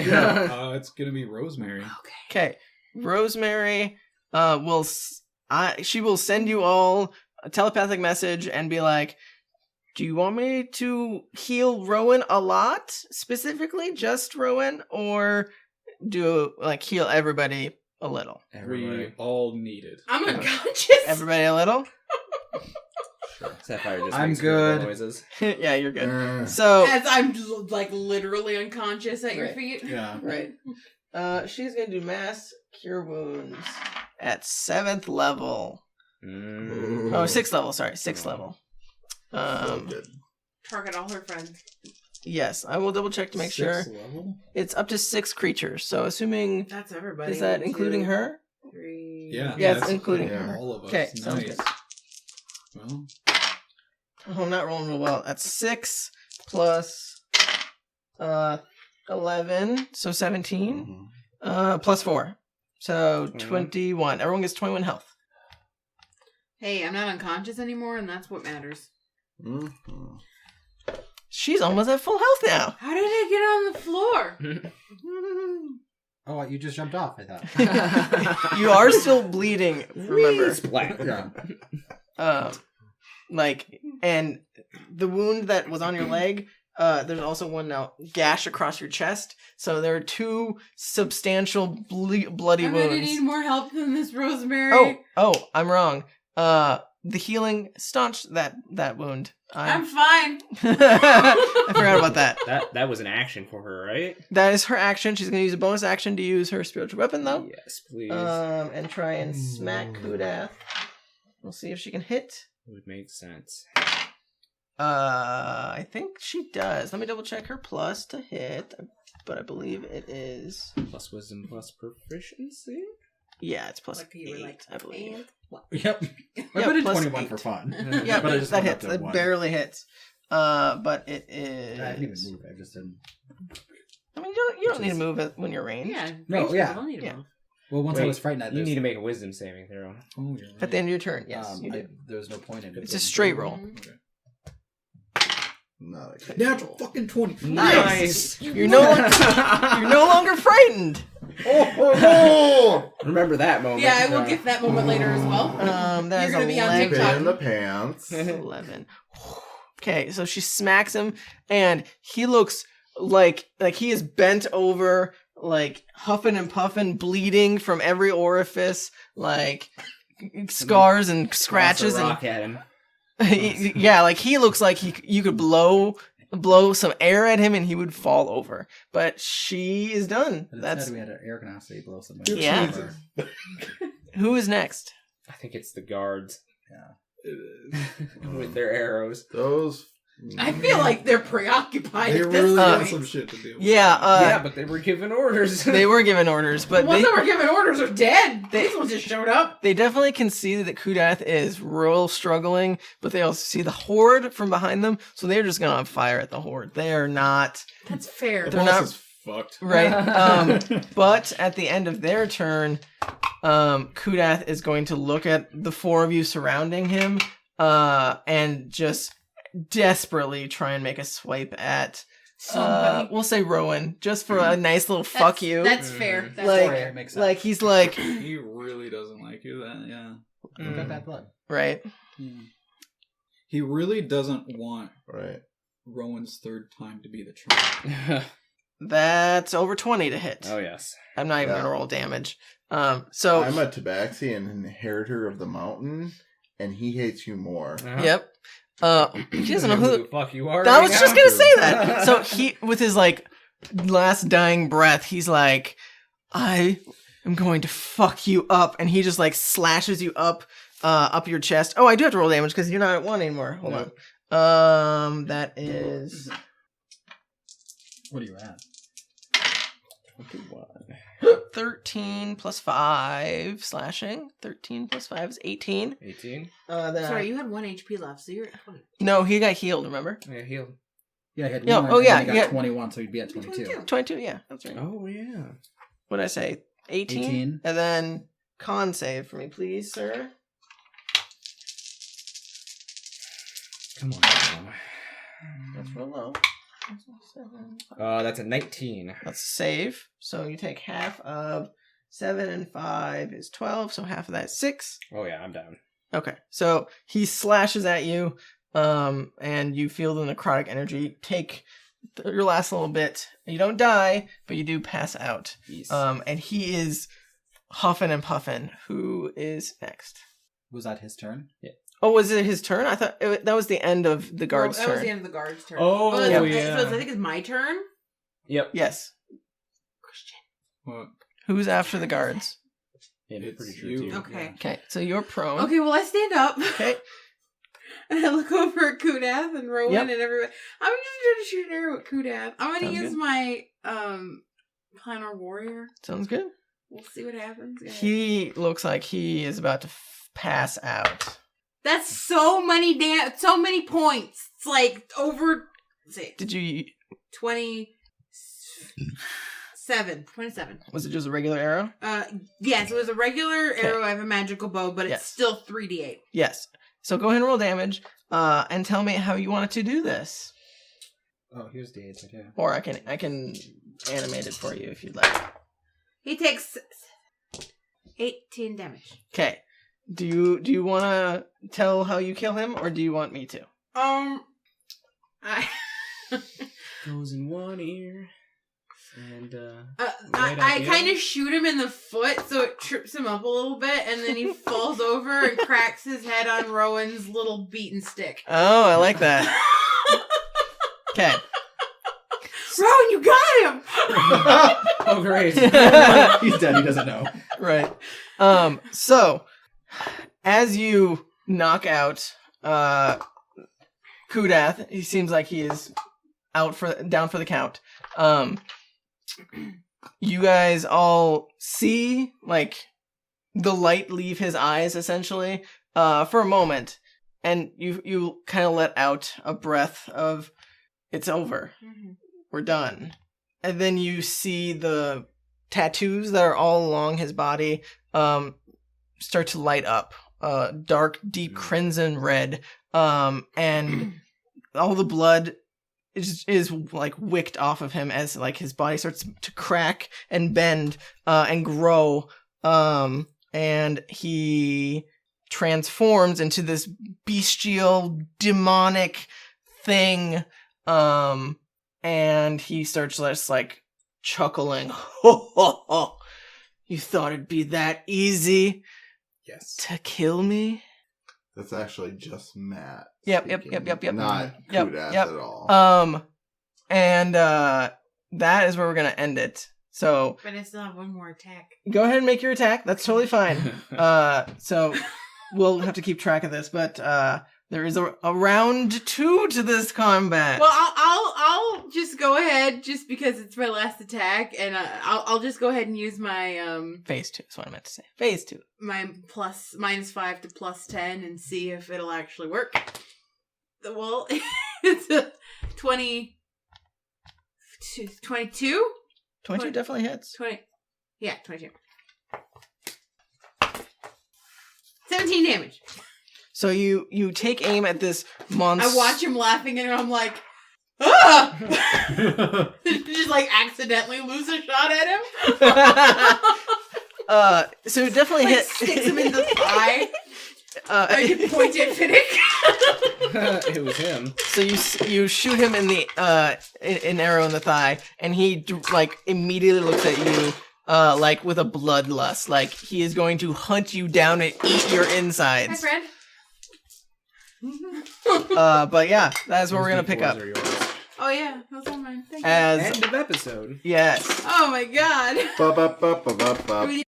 It's gonna be Rosemary. Okay. Rosemary she will send you all a telepathic message and be like, do you want me to heal Rowan a lot, specifically just Rowan, or do heal everybody a little? We all need it. I'm unconscious. Everybody a little? Sapphire just I'm makes good. weird noises. Yeah, you're good. So As I'm literally unconscious at your Right. feet. Yeah. right. She's gonna do mass cure wounds at 7th level. Mm. Oh, 6th level, sorry, 6th level. So good. Target all her friends. Yes, I will double check to make sure. 6th level? It's up to 6 creatures, so assuming... That's everybody. Is that 1, including 2, her? 3. Yeah. Yeah, it's that's including her. all of us. Okay, sounds Nice. good. Well, Oh, I'm not rolling real well. That's 6 plus 11, so 17. Plus 4. So 21. Everyone gets 21 health. Hey, I'm not unconscious anymore, and that's what matters. Mhm. She's almost at full health now. How did I get on the floor? Oh, you just jumped off, I thought. You are still bleeding, remember. Splat. Yeah. And the wound that was on your leg, there's also one now gash across your chest. So there are 2 substantial bloody I'm wounds. gonna need more help than this, Rosemary. Oh, I'm wrong. The healing staunched that wound. I'm fine. I forgot about that. That was an action for her, right? That is her action. She's gonna use a bonus action to use her spiritual weapon, though. Yes, please. And try and smack Kudath. We'll see if she can hit. It would make sense. I think she does. Let me double check her plus to hit, but I believe it is. Plus wisdom, plus proficiency. Yeah, it's plus Like you were 8, like, I believe. Yep. Yeah, I put in plus 21 8. for fun. Yeah, But I just that went up hits. to It 1. barely hits. But it is. I didn't even move. I just didn't. I mean, you don't need to move it when you're ranged. Yeah. No, ranged yeah. people don't need to Yeah. move. Well, once I Wait, was frightened, I You need to make a wisdom saving throw. oh, you're right. At the end of your turn, yes, you do. there was no point in it. It's a straight roll. Not a Natural fucking 20. Nice. You're no longer frightened. Remember that moment. Yeah, I will get that moment later as well. That You're gonna be on 11. TikTok. in the pants. 11. Okay, so she smacks him, and he looks like he is bent over, huffing and puffing, bleeding from every orifice, scars and scratches, Toss a and rock at him. yeah, he looks like you could blow some air at him and he would fall over. But she is done. But That's instead we had an air canopy blow somebody. Yeah. over. who is next. I think it's the guards Yeah. with their arrows. Those. I feel like they're preoccupied They at this really got point. some shit to do. Yeah, But they were given orders. they were given orders, The but ones that were giving orders are dead. These ones just showed up. they definitely can see that Kudath is real struggling, but they also see the horde from behind them, so they're just gonna fire at the horde. They are not That's fair. The They're boss not- is fucked. right. But at the end of their turn, Kudath is going to look at the 4 of you surrounding him, and just desperately try and make a swipe at Somebody. we'll say Rowan, just for a nice little fuck you. That's fair. That's Like- fair. It makes sense. He's like, He really doesn't like you. That yeah. You got bad blood. right. He really doesn't want Right. Rowan's 3rd time to be the champ. That's over 20 to hit. Oh yes. I'm not even Yeah. gonna roll damage. So I'm a Tabaxi, an inheritor of the mountain, and he hates you more. yep. He doesn't know who the fuck you are. I right was now. just gonna say that. So he, with his last dying breath, he's like, I am going to fuck you up. And he just like slashes you up your chest. Oh, I do have to roll damage because you're not at 1 anymore. Hold on. That is... What are you at? 21. 13 plus 5 slashing. 13 plus 5 is 18. 18. Sorry, you had 1 HP left, so you're at 20. No, he got healed, remember? I healed. Yeah, he had Yeah, 1. oh, yeah, and then he got yeah. 21, so he'd be at 22. 22, yeah. That's right. Oh, yeah. What did I say? 18? 18. And then con save for me, please, sir. Come on. That's real low. That's a 19. That's a save. So you take half of 7 and 5 is 12, so half of that is 6. Oh, yeah, I'm down. Okay, so he slashes at you, and you feel the necrotic energy take your last little bit. You don't die, but you do pass out. Yes. And he is huffing and puffing. Who is next? Was that his turn? Yeah. Oh, was it his turn? I thought that was the end of the guard's that turn. was the end of the guard's turn. Oh, yeah. yeah. So I think it's my turn. Yep. Yes. Christian. What? Who's after the guards? Yeah, I'm It's pretty sure you. it's you. Okay. Okay, so you're prone. Okay, well, I stand up. Okay. And I look over at Kudath and Rowan Yep. and everyone. I'm just trying to shoot an arrow at Kudath. I'm going to Sounds use good. my Planar Warrior. Sounds good. We'll see what happens. Go ahead. He looks like he is about to pass out. That's so many so many points. It's like over, say, Did you... 27. Was it just a regular arrow? Yes, it was a regular Okay. arrow. I have a magical bow, but it's Yes. still 3d8. Yes. So go ahead and roll damage, and tell me how you wanted to do this. Oh, here's the 8, yeah. Or I can animate it for you if you'd like. He takes 18 damage. Okay. Do you want to tell how you kill him, or do you want me to? I Goes in one ear. And, I kind of shoot him in the foot, so it trips him up a little bit, and then he falls over and cracks his head on Rowan's little beaten stick. Oh, I like that. Okay. Rowan, you got him! oh, great. He's dead, he doesn't know. Right. So, as you knock out Kudath, he seems like he is down for the count. You guys all see, like, the light leave his eyes, essentially, for a moment, and you kind of let out a breath of, it's over. Mm-hmm. We're done. And then you see the tattoos that are all along his body start to light up. Dark, deep crimson red. And all the blood is like wicked off of him as like his body starts to crack and bend and grow. And he transforms into this bestial, demonic thing. And he starts just like chuckling. Ho, ho, ho. You thought it'd be that easy Yes. to kill me? That's actually just Matt. Yep. speaking, Not Yep, Kudath yep. at all. And that is where we're gonna end it. So But I still have one more attack. go ahead and make your attack. That's totally fine. So we'll have to keep track of this, but there is a round 2 to this combat. Well, I'll just go ahead, just because it's my last attack, and I'll just go ahead and use my Phase 2 is what I meant to say. Phase 2. my -5 to +10 and see if it'll actually work. Well, it's a 22. 22 definitely hits. 22. 17 damage. So you take aim at this monster. I watch him laughing and I'm like, ah! Just like accidentally lose a shot at him. So it definitely Like hit. sticks him in the thigh. I can point at Finnick. It was him. So you shoot him in the an arrow in the thigh, and he like immediately looks at you like with a bloodlust, like he is going to hunt you down and eat your Hi, insides. friend. But yeah, that's where we're gonna pick up. Oh yeah, that was on mine. Thank you. as End of episode. yes. Oh my god. Ba-ba-ba-ba-ba-ba. We